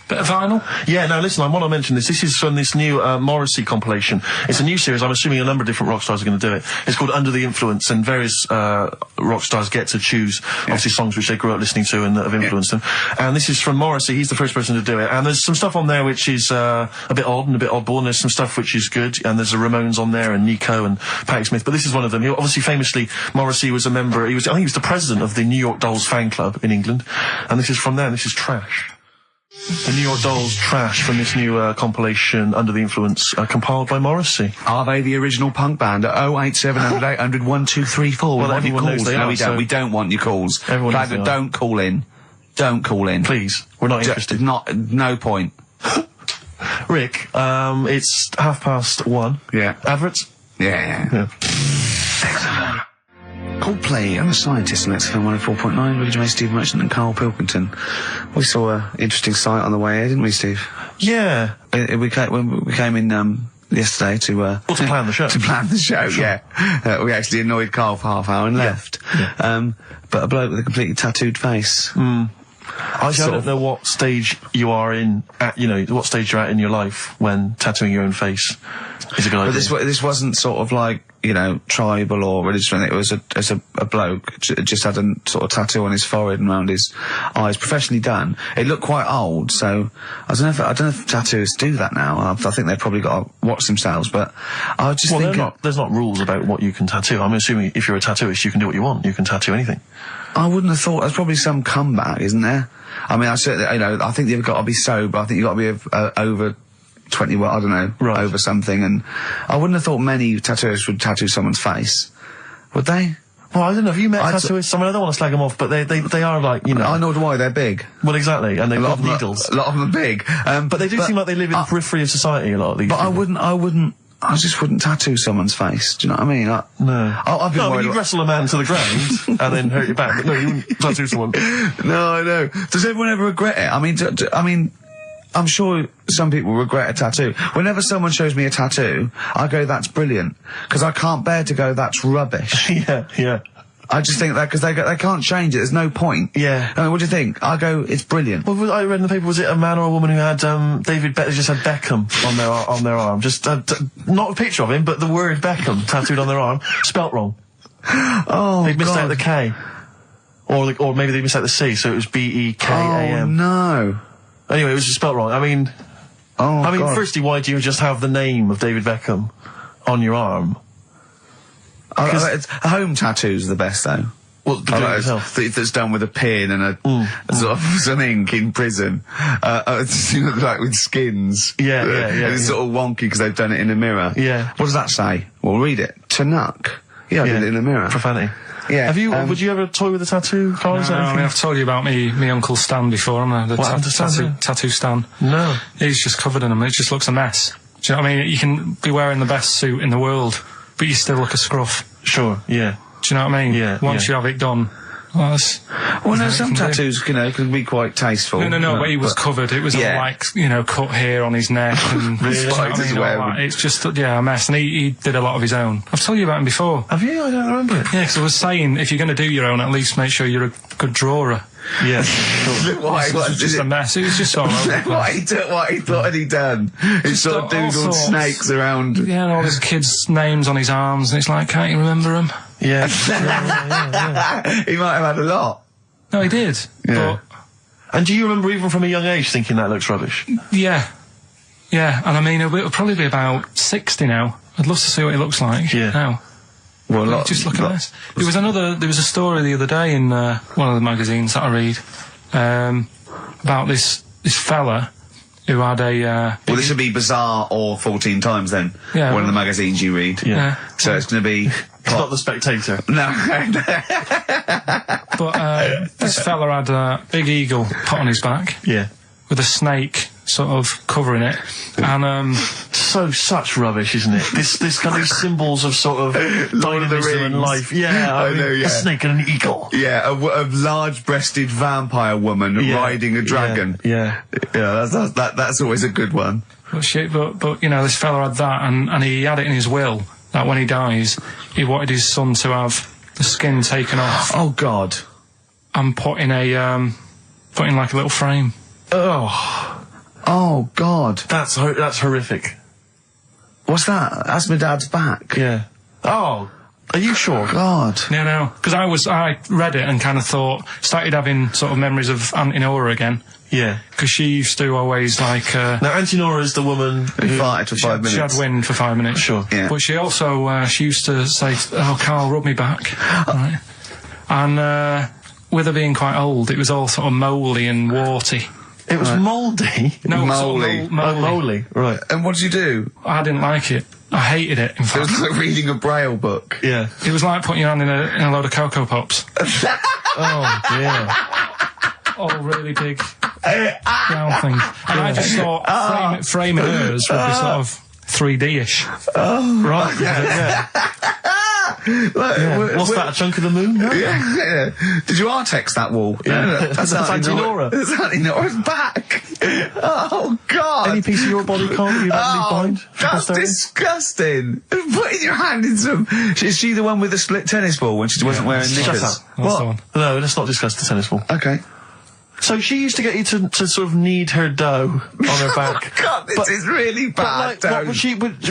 [SPEAKER 4] Bit of vinyl?
[SPEAKER 1] Yeah, now listen, I want to mention this. This is from this new Morrissey compilation. It's a new series. I'm assuming a number of different rock stars are going to do it. It's called Under the Influence, and various rock stars get to choose, obviously, songs which they grew up listening to and that have influenced them. And this is from Morrissey. He's the first person to do it. And there's some stuff on there which is a bit odd and a bit oddball, and there's some stuff which is good. And there's the Ramones on there, and Nico and Patti Smith. But this is one of them. Obviously, famously, Morrissey was a member. I think he was the president of the New York Dolls fan club in England. And this is from there. And this is Trash. The New York Dolls Trash from this new compilation Under the Influence, compiled by Morrissey.
[SPEAKER 8] Are they the original punk band? 08700 800 1234.
[SPEAKER 1] Well, everyone knows they are.
[SPEAKER 8] We don't want your calls.
[SPEAKER 1] Everyone knows they are.
[SPEAKER 8] Don't call in. Don't call in.
[SPEAKER 1] Please, we're not interested.
[SPEAKER 8] No point.
[SPEAKER 1] Rick, it's 1:30.
[SPEAKER 8] Yeah.
[SPEAKER 1] Adverts?
[SPEAKER 8] Yeah. Coldplay and the Scientists on XFM 104.9, Ricky Gervais, Steve Merchant and Karl Pilkington. We saw an interesting sight on the way here, didn't we, Steve?
[SPEAKER 1] Yeah.
[SPEAKER 8] We came in yesterday to
[SPEAKER 1] plan the show.
[SPEAKER 8] To plan the show, sure. Yeah. We actually annoyed Karl for half hour and left.
[SPEAKER 1] Yeah.
[SPEAKER 8] But a bloke with a completely tattooed face.
[SPEAKER 1] I don't know what stage you are in, what stage you're at in your life when tattooing your own face is a good idea.
[SPEAKER 8] But this wasn't sort of like, tribal or religious or anything. It was a bloke just had a sort of tattoo on his forehead and around his eyes, professionally done. It looked quite old, so I don't know if tattooists do that now. I think they've probably got to watch themselves, but I just think...
[SPEAKER 1] there's not rules about what you can tattoo. I'm assuming if you're a tattooist, you can do what you want. You can tattoo anything.
[SPEAKER 8] I wouldn't have thought. There's probably some comeback, isn't there? I mean, I think you've got to be sober. I think you've got to be over 20, well, I don't know,
[SPEAKER 1] right.
[SPEAKER 8] Over something. And I wouldn't have thought many tattooists would tattoo someone's face. Would they?
[SPEAKER 1] Well, I don't know. Have you met tattooists? I mean, I don't want to slag them off, but they are like,
[SPEAKER 8] I know why they're big.
[SPEAKER 1] Well, exactly. And they've got needles.
[SPEAKER 8] A lot of them are big.
[SPEAKER 1] But they do seem like they live in the periphery of society, a lot of these people.
[SPEAKER 8] I just wouldn't tattoo someone's face. Do you know what I mean?
[SPEAKER 1] No. You wrestle a man to the ground and then hurt your back. But no, you wouldn't tattoo someone.
[SPEAKER 8] No, I know. Does everyone ever regret it? I mean, I'm sure some people regret a tattoo. Whenever someone shows me a tattoo, I go, that's brilliant. Because I can't bear to go, that's rubbish.
[SPEAKER 1] Yeah.
[SPEAKER 8] I just think that because they can't change it. There's no point.
[SPEAKER 1] Yeah.
[SPEAKER 8] I mean, what do you think? I go, it's brilliant.
[SPEAKER 1] Well, I read in the paper, was it a man or a woman who had just had Beckham on their arm? Just not a picture of him, but the word Beckham tattooed on their arm, spelt wrong.
[SPEAKER 8] Oh,
[SPEAKER 1] they missed out the K, or maybe they missed out the C, so it was Bekkam.
[SPEAKER 8] Oh no.
[SPEAKER 1] Anyway, it was just spelt wrong. I mean, firstly, why do you just have the name of David Beckham on your arm?
[SPEAKER 8] Home tattoos are the best, though.
[SPEAKER 1] Well,
[SPEAKER 8] that's done with a pin and a sort of some ink in prison, like with skins.
[SPEAKER 1] Yeah.
[SPEAKER 8] It's sort of wonky because they've done it in a mirror.
[SPEAKER 1] Yeah.
[SPEAKER 8] What does that say? Well, read it. Tanuck. Yeah, I did it in a mirror.
[SPEAKER 1] Profanity.
[SPEAKER 8] Yeah.
[SPEAKER 1] Would you ever toy with a tattoo, Karl?
[SPEAKER 4] No, I mean, I've told you about me Uncle Stan before, haven't I? Tattoo Stan.
[SPEAKER 1] No.
[SPEAKER 4] He's just covered in them. It just looks a mess. Do you know what I mean? You can be wearing the best suit in the world, but you still look a scruff.
[SPEAKER 1] Sure, yeah.
[SPEAKER 4] Do you know what I mean?
[SPEAKER 1] Yeah.
[SPEAKER 4] Once you have it done. Well,
[SPEAKER 8] some tattoos, can be quite tasteful.
[SPEAKER 4] No, but he was covered. It was all like, cut hair on his neck and it's just, a mess. And he did a lot of his own. I've told you about him before.
[SPEAKER 1] Have you? I don't remember it.
[SPEAKER 4] Yeah, because I was saying, if you're going to do your own, at least make sure you're a good drawer.
[SPEAKER 1] Yeah.
[SPEAKER 8] Why?
[SPEAKER 4] It was just a mess. It was just all over.
[SPEAKER 8] What he thought had he done? He sort of doodled snakes around.
[SPEAKER 4] Yeah, and all his kids' names on his arms, and it's like, can't you remember them?
[SPEAKER 1] Yeah.
[SPEAKER 8] He might have had a lot.
[SPEAKER 4] No, he did.
[SPEAKER 8] Yeah.
[SPEAKER 1] And do you remember even from a young age thinking that looks rubbish?
[SPEAKER 4] Yeah. Yeah, and I mean, it'll probably be about 60 now. I'd love to see what he looks like now.
[SPEAKER 8] Well,
[SPEAKER 4] just look at this. There was a story the other day in one of the magazines that I read about this fella who had a...
[SPEAKER 8] well, this would be Bizarre or 14 Times then.
[SPEAKER 4] Yeah.
[SPEAKER 8] One of the magazines you read.
[SPEAKER 1] Yeah.
[SPEAKER 8] So it's going to be...
[SPEAKER 1] It's not The Spectator.
[SPEAKER 8] No.
[SPEAKER 4] But this fella had a big eagle put on his back.
[SPEAKER 1] Yeah.
[SPEAKER 4] With a snake sort of covering it. And...
[SPEAKER 1] such rubbish, isn't it? This kind of symbols of sort of dynamism and life. Yeah, I mean,
[SPEAKER 8] know, yeah.
[SPEAKER 1] A snake and an eagle.
[SPEAKER 8] Yeah, a large-breasted vampire woman riding a dragon.
[SPEAKER 1] Yeah.
[SPEAKER 8] That's always a good one.
[SPEAKER 4] But you know, this fella had that, and he had it in his will that when he dies, he wanted his son to have the skin taken off.
[SPEAKER 8] Oh God!
[SPEAKER 4] And put in like a little frame.
[SPEAKER 8] Oh God!
[SPEAKER 1] That's horrific.
[SPEAKER 8] What's that? That's my dad's back.
[SPEAKER 1] Yeah. Oh, are you sure?
[SPEAKER 8] God.
[SPEAKER 4] No, because I read it and kind of started having sort of memories of Auntie Nora again.
[SPEAKER 1] Yeah.
[SPEAKER 4] Because she used to always like...
[SPEAKER 1] now, Auntie Nora is the woman
[SPEAKER 8] who farted for 5 minutes.
[SPEAKER 4] She had wind for 5 minutes.
[SPEAKER 1] Sure.
[SPEAKER 8] Yeah.
[SPEAKER 4] But she also, she used to say, "Oh, Karl, rub me back." Right? And with her being quite old, it was all sort of mouldy and warty.
[SPEAKER 1] It was mouldy?
[SPEAKER 4] No,
[SPEAKER 8] mouldy.
[SPEAKER 1] Mouldy. Right.
[SPEAKER 8] And what did you do?
[SPEAKER 4] I didn't like it. I hated it, in fact.
[SPEAKER 8] It was like reading a Braille book.
[SPEAKER 1] Yeah.
[SPEAKER 4] It was like putting your hand in a load of Cocoa Pops.
[SPEAKER 1] Oh, dear.
[SPEAKER 4] All really big round things. And I just thought framing hers would be sort of 3D-ish.
[SPEAKER 8] Oh.
[SPEAKER 1] Right. Yeah. What's that, a chunk of the moon? No?
[SPEAKER 8] Yeah. Did you Artex that wall?
[SPEAKER 1] Yeah. That's Auntie Nora.
[SPEAKER 8] That's Auntie Nora's back. Oh, God.
[SPEAKER 1] Any piece of your body can't you find?
[SPEAKER 8] That's disgusting. Putting your hand in some... Is she the one with the split tennis ball when she wasn't wearing knickers?
[SPEAKER 1] Shut up. What? No, let's not discuss the tennis ball.
[SPEAKER 8] Okay.
[SPEAKER 1] So she used to get you to sort of knead her dough on her back.
[SPEAKER 8] Oh, God, this is really bad.
[SPEAKER 1] But what was she with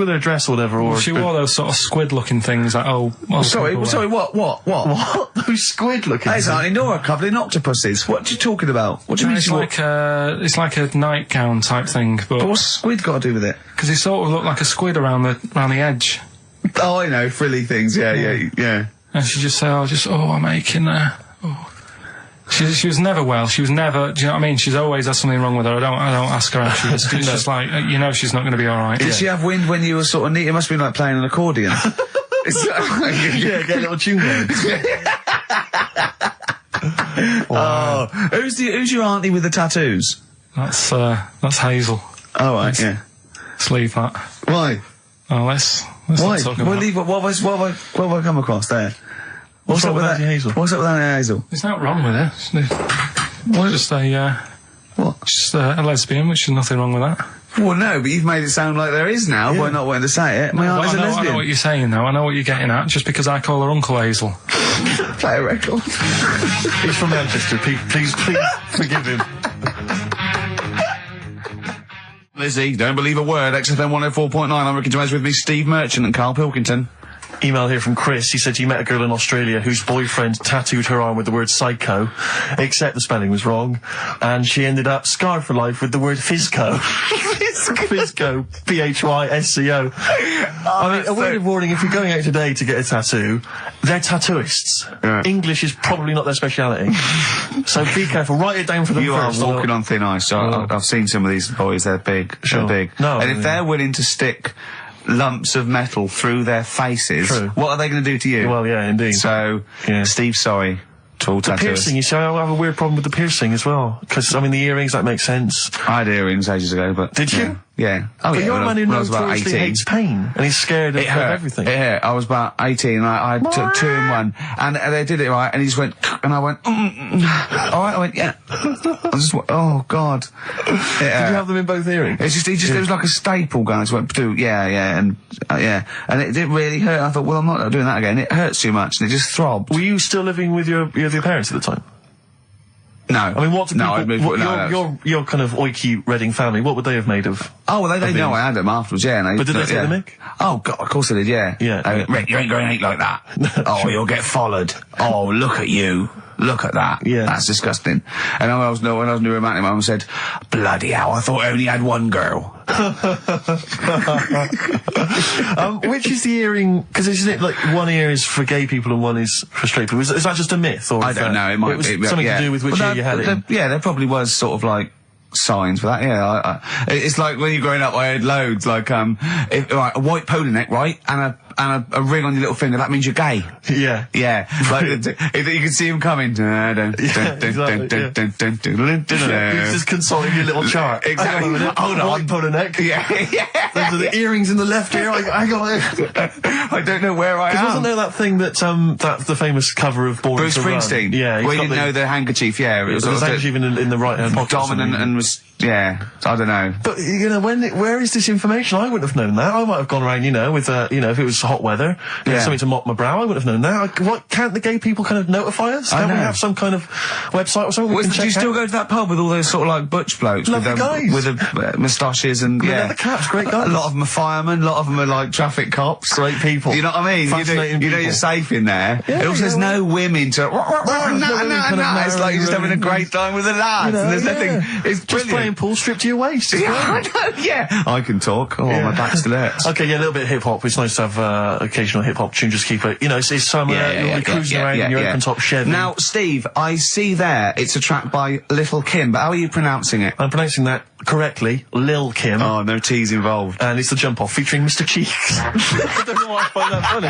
[SPEAKER 1] her dress or whatever? Or
[SPEAKER 4] she wore those sort of squid-looking things that
[SPEAKER 8] Sorry, what?
[SPEAKER 1] What? Those squid-looking things?
[SPEAKER 8] It's Auntie Nora coupling octopuses. What are you talking about? What do you mean?
[SPEAKER 4] It's like a nightgown type thing, but
[SPEAKER 8] what's squid got to do with it?
[SPEAKER 4] Because it sort of looked like a squid around the edge.
[SPEAKER 8] Oh, I know, frilly things. Yeah.
[SPEAKER 4] And she just said, I'm aching there. Oh. She was never well. She was never. Do you know what I mean? She's always has something wrong with her. I don't ask her how she is. It's just like she's not going to be all right.
[SPEAKER 8] Did she have wind when you were sort of neat? It must have been like playing an accordion.
[SPEAKER 1] Yeah, get a little tune going.
[SPEAKER 8] Wow. Oh, who's your auntie with the tattoos?
[SPEAKER 4] That's Hazel.
[SPEAKER 8] Oh right, yeah.
[SPEAKER 4] Let's leave that.
[SPEAKER 8] Why?
[SPEAKER 4] Oh, let's
[SPEAKER 8] Why?
[SPEAKER 4] not talk
[SPEAKER 8] We'll
[SPEAKER 4] about.
[SPEAKER 8] leave. What have I come across there? What's up with Auntie Hazel? What's up with Auntie Hazel?
[SPEAKER 4] There's nothing wrong with her. What? Just a lesbian, which is nothing wrong with that.
[SPEAKER 8] Well, no, but you've made it sound like there is now by not wanting to say it. My auntie's a lesbian.
[SPEAKER 4] I know what you're saying, though. I know what you're getting at. Just because I call her Uncle Hazel.
[SPEAKER 8] Play a record.
[SPEAKER 1] He's from Manchester. Please forgive him.
[SPEAKER 8] Lizzie, don't believe a word. XFM 104.9. I'm Ricky Gervais with me, Steve Merchant and Karl Pilkington.
[SPEAKER 1] Email here from Chris. He said he met a girl in Australia whose boyfriend tattooed her arm with the word psycho, except the spelling was wrong, and she ended up scarred for life with the word physco. Physco. Physco. I mean, a word of warning, if you're going out today to get a tattoo, they're tattooists. Right. English is probably not their speciality. So be careful. Write it down for them first.
[SPEAKER 8] You are walking on thin ice. I've seen some of these boys. They're big.
[SPEAKER 1] Sure.
[SPEAKER 8] They're big.
[SPEAKER 1] No,
[SPEAKER 8] and if they're willing to stick lumps of metal through their faces, what are they going to do to you?
[SPEAKER 1] Well, yeah, indeed.
[SPEAKER 8] So, Steve, sorry to all tattooers.
[SPEAKER 1] Piercing, you see, I have a weird problem with the piercing as well. Because, I mean, the earrings, that makes sense.
[SPEAKER 8] I had earrings ages ago, but...
[SPEAKER 1] Did you?
[SPEAKER 8] Yeah. Oh,
[SPEAKER 1] but
[SPEAKER 8] yeah,
[SPEAKER 1] you're a man who
[SPEAKER 8] notoriously
[SPEAKER 1] hates pain, and he's scared of everything.
[SPEAKER 8] Yeah, I was about 18, and I took 2 in 1, and they did it right, and he just went, and I went, alright, I went, yeah. I just went, oh, God.
[SPEAKER 1] Did you have them in both earrings?
[SPEAKER 8] It's just, it was like a staple gun. I just went, and it didn't really hurt. I thought, well, I'm not doing that again. It hurts too much, and it just throbbed.
[SPEAKER 1] Were you still living with your parents at the time?
[SPEAKER 8] No.
[SPEAKER 1] I mean, what do people... your kind of oiky Reading family, what would they have made of...
[SPEAKER 8] Oh, well, they know I had them afterwards, yeah. And
[SPEAKER 1] but did they take the mick?
[SPEAKER 8] Oh, God, of course they did, yeah.
[SPEAKER 1] Yeah.
[SPEAKER 8] Rick, you ain't going to eat like that. Oh, you'll get followed. Oh, look at you. Look at that. Yeah. That's disgusting. And when I was new romantic, my mum said, bloody hell, I thought I only had one girl.
[SPEAKER 1] Which is the earring? Because isn't it like one ear is for gay people and one is for straight people? Is that just a myth? Or
[SPEAKER 8] I don't know. It might
[SPEAKER 1] be something to do with which ear you had it.
[SPEAKER 8] Yeah, there probably was sort of like signs for that. Yeah, it's like when you're growing up, I had loads like a white polo neck, right, and a ring on your little finger, that means you're gay.
[SPEAKER 1] Yeah.
[SPEAKER 8] Yeah. Like, you can see him coming.
[SPEAKER 1] He's just consulting your little chart.
[SPEAKER 8] Exactly.
[SPEAKER 1] Hold on. One put a neck.
[SPEAKER 8] Yeah.
[SPEAKER 1] Those are the earrings in the left ear. I
[SPEAKER 8] don't know where I am.
[SPEAKER 1] Wasn't there that thing that the famous cover of Born
[SPEAKER 8] Bruce
[SPEAKER 1] to Run?
[SPEAKER 8] Springsteen?
[SPEAKER 1] Yeah.
[SPEAKER 8] Well, you didn't know the handkerchief, yeah. It was
[SPEAKER 1] the handkerchief in the right hand pocket.
[SPEAKER 8] Dominant and was, yeah, I don't know.
[SPEAKER 1] But, you know, where is this information? I wouldn't have known that. I might have gone around, you know, with, you know, if it was hot weather, something to mop my brow, I wouldn't have known that. What, can't the gay people kind of notify us? Can't we have some kind of website or something we can check out?
[SPEAKER 8] Do you still go to that pub with all those sort of like butch blokes?
[SPEAKER 1] Lovely guys.
[SPEAKER 8] With the moustaches and,
[SPEAKER 1] leather caps, great guys.
[SPEAKER 8] A lot of them are firemen, a lot of them are like traffic cops.
[SPEAKER 1] Great people.
[SPEAKER 8] You know what I mean?
[SPEAKER 1] Fascinating
[SPEAKER 8] you know you're safe in there.
[SPEAKER 1] Yeah,
[SPEAKER 8] it also says no women to... It's like you're just having a great time with the lads. And there's nothing... It's
[SPEAKER 1] just playing pool, stripped to your waist.
[SPEAKER 8] I can talk. My back still hurts.
[SPEAKER 1] Okay, a little bit of hip-hop. It's nice to have occasional hip-hop tune, just keep it... You know, it's summer, you'll be cruising around in your open-top Chevy.
[SPEAKER 8] Now, Steve, I see there it's a track by Little Kim, but how are you pronouncing it?
[SPEAKER 1] I'm pronouncing that correctly, Lil Kim.
[SPEAKER 8] Oh, no T's involved.
[SPEAKER 1] And it's the Jump Off, featuring Mr. Cheeks. I don't know why I find that funny,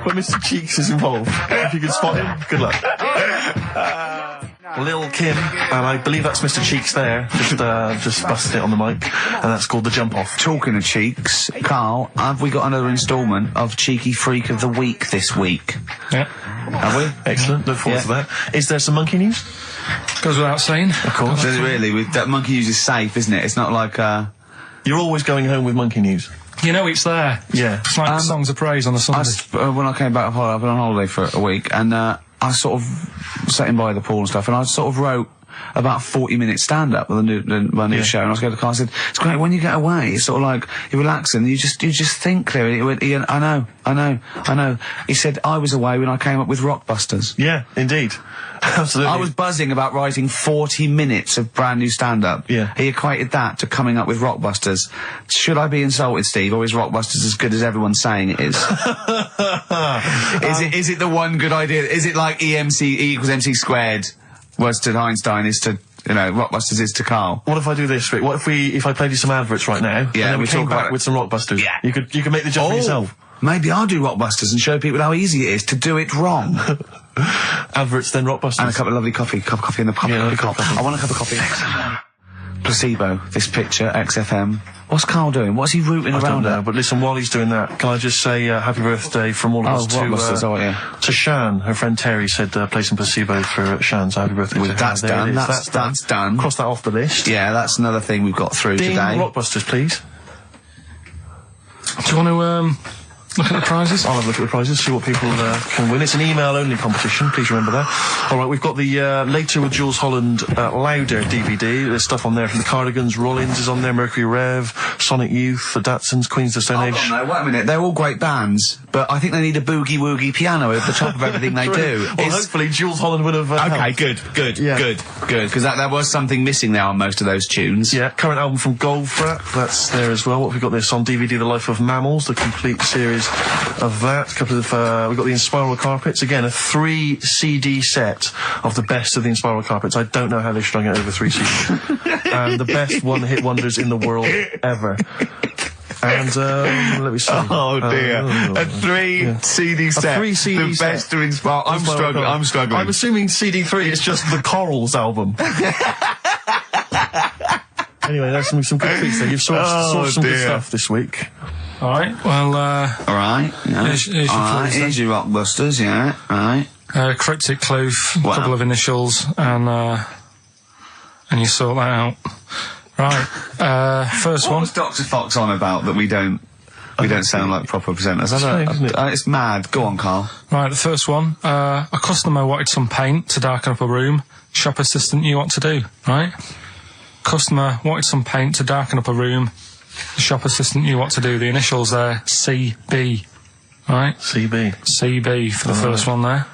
[SPEAKER 1] but Mr. Cheeks is involved. If you can spot him, good luck. Lil Kim, and I believe that's Mr. Cheeks there, just busted it on the mic, and that's called the Jump Off.
[SPEAKER 8] Talking of cheeks, Carl, have we got another instalment of Cheeky Freak of the Week this week?
[SPEAKER 4] Yeah.
[SPEAKER 8] Have we?
[SPEAKER 1] Excellent, look forward to that. Is there some monkey news?
[SPEAKER 4] Goes without saying.
[SPEAKER 1] Of course.
[SPEAKER 8] Does it really? That monkey news is safe, isn't it? It's not like,
[SPEAKER 1] You're always going home with monkey news.
[SPEAKER 4] You know it's there.
[SPEAKER 1] Yeah.
[SPEAKER 4] It's like songs of praise on a Sunday.
[SPEAKER 8] When I came back from holiday, I've been on holiday for a week, and I sort of sat in by the pool and stuff, and I sort of wrote about 40-minute stand-up with my new show, and I was going to the car and I said, it's great, when you get away, it's sort of like, you're relaxing, you just think clearly. He went, Ian, I know. He said, I was away when I came up with Rockbusters.
[SPEAKER 1] Yeah, indeed. Absolutely.
[SPEAKER 8] I was buzzing about writing 40 minutes of brand new stand-up.
[SPEAKER 1] Yeah.
[SPEAKER 8] He equated that to coming up with Rockbusters. Should I be insulted, Steve, or is Rockbusters as good as everyone's saying it is? Is it the one good idea? Is it like E equals MC squared was to Einstein is to, you know, Rockbusters is to Carl?
[SPEAKER 1] What if I do this, Rick? What if I played you some adverts right now?
[SPEAKER 8] Yeah,
[SPEAKER 1] and then we came
[SPEAKER 8] talk
[SPEAKER 1] back
[SPEAKER 8] about
[SPEAKER 1] with some Rockbusters.
[SPEAKER 8] Yeah.
[SPEAKER 1] You could make the jump for yourself.
[SPEAKER 8] Maybe I'll do Rockbusters and show people how easy it is to do it wrong.
[SPEAKER 1] Adverts, then Rockbusters.
[SPEAKER 8] And a cup of lovely coffee. Cup of coffee in the pub.
[SPEAKER 1] Yeah,
[SPEAKER 8] I want a cup of coffee. Placebo, this picture, XFM. What's Carl doing? What's he rooting around
[SPEAKER 1] I don't know,
[SPEAKER 8] at?
[SPEAKER 1] but listen, while he's doing that, can I just say happy birthday from all of us to Shan. Her friend Terry said play some Placebo for Shan, so happy birthday to her.
[SPEAKER 8] That's done. That's done.
[SPEAKER 1] Cross that off the list.
[SPEAKER 8] Yeah, that's another thing we've got through today.
[SPEAKER 1] Rockbusters, please.
[SPEAKER 4] Do you want to look at the prizes?
[SPEAKER 1] I'll have a look at the prizes, see what people can win. It's an email-only competition, please remember that. All right, we've got the Later with Jules Holland Louder DVD. There's stuff on there from the Cardigans, Rollins is on there, Mercury Rev, Sonic Youth, the Datsuns, Queens of the Stone Age.
[SPEAKER 8] No, wait a minute. They're all great bands, but I think they need a boogie-woogie piano over the top of everything they do.
[SPEAKER 1] Well, hopefully Jules Holland would have
[SPEAKER 8] okay,
[SPEAKER 1] helped.
[SPEAKER 8] good, because that was something missing there on most of those tunes.
[SPEAKER 1] Yeah, current album from Goldfrapp, that's there as well. What have we got this on DVD? The Life of Mammals, the complete series of that. A couple of we've got the Inspiral Carpets, again a 3 CD set of the best of the Inspiral Carpets. I don't know how they strung it over 3 CDs. And the best one-hit wonders in the world ever. And let me see.
[SPEAKER 8] Oh dear, a 3 CD set.
[SPEAKER 1] A 3 CD
[SPEAKER 8] the
[SPEAKER 1] set.
[SPEAKER 8] best of Inspiral. I'm struggling.
[SPEAKER 1] I'm assuming CD3 is just the Corals album. Anyway, there's some good treats there. You've sourced some good stuff this week.
[SPEAKER 4] All right. Well.
[SPEAKER 8] All right. Yeah.
[SPEAKER 4] Here's your
[SPEAKER 8] here's your Rockbusters. Yeah. Right.
[SPEAKER 4] Cryptic clue, a couple of initials, and you sort that out. Right. First one.
[SPEAKER 8] What was Dr. Fox on about that we don't sound like proper presenters? It's mad. Go on, Carl.
[SPEAKER 4] Right. The first one. A customer wanted some paint to darken up a room. Shop assistant knew what to do. Right. Customer wanted some paint to darken up a room. The shop assistant knew what to do. The initials there, CB. Right? CB for the first one there.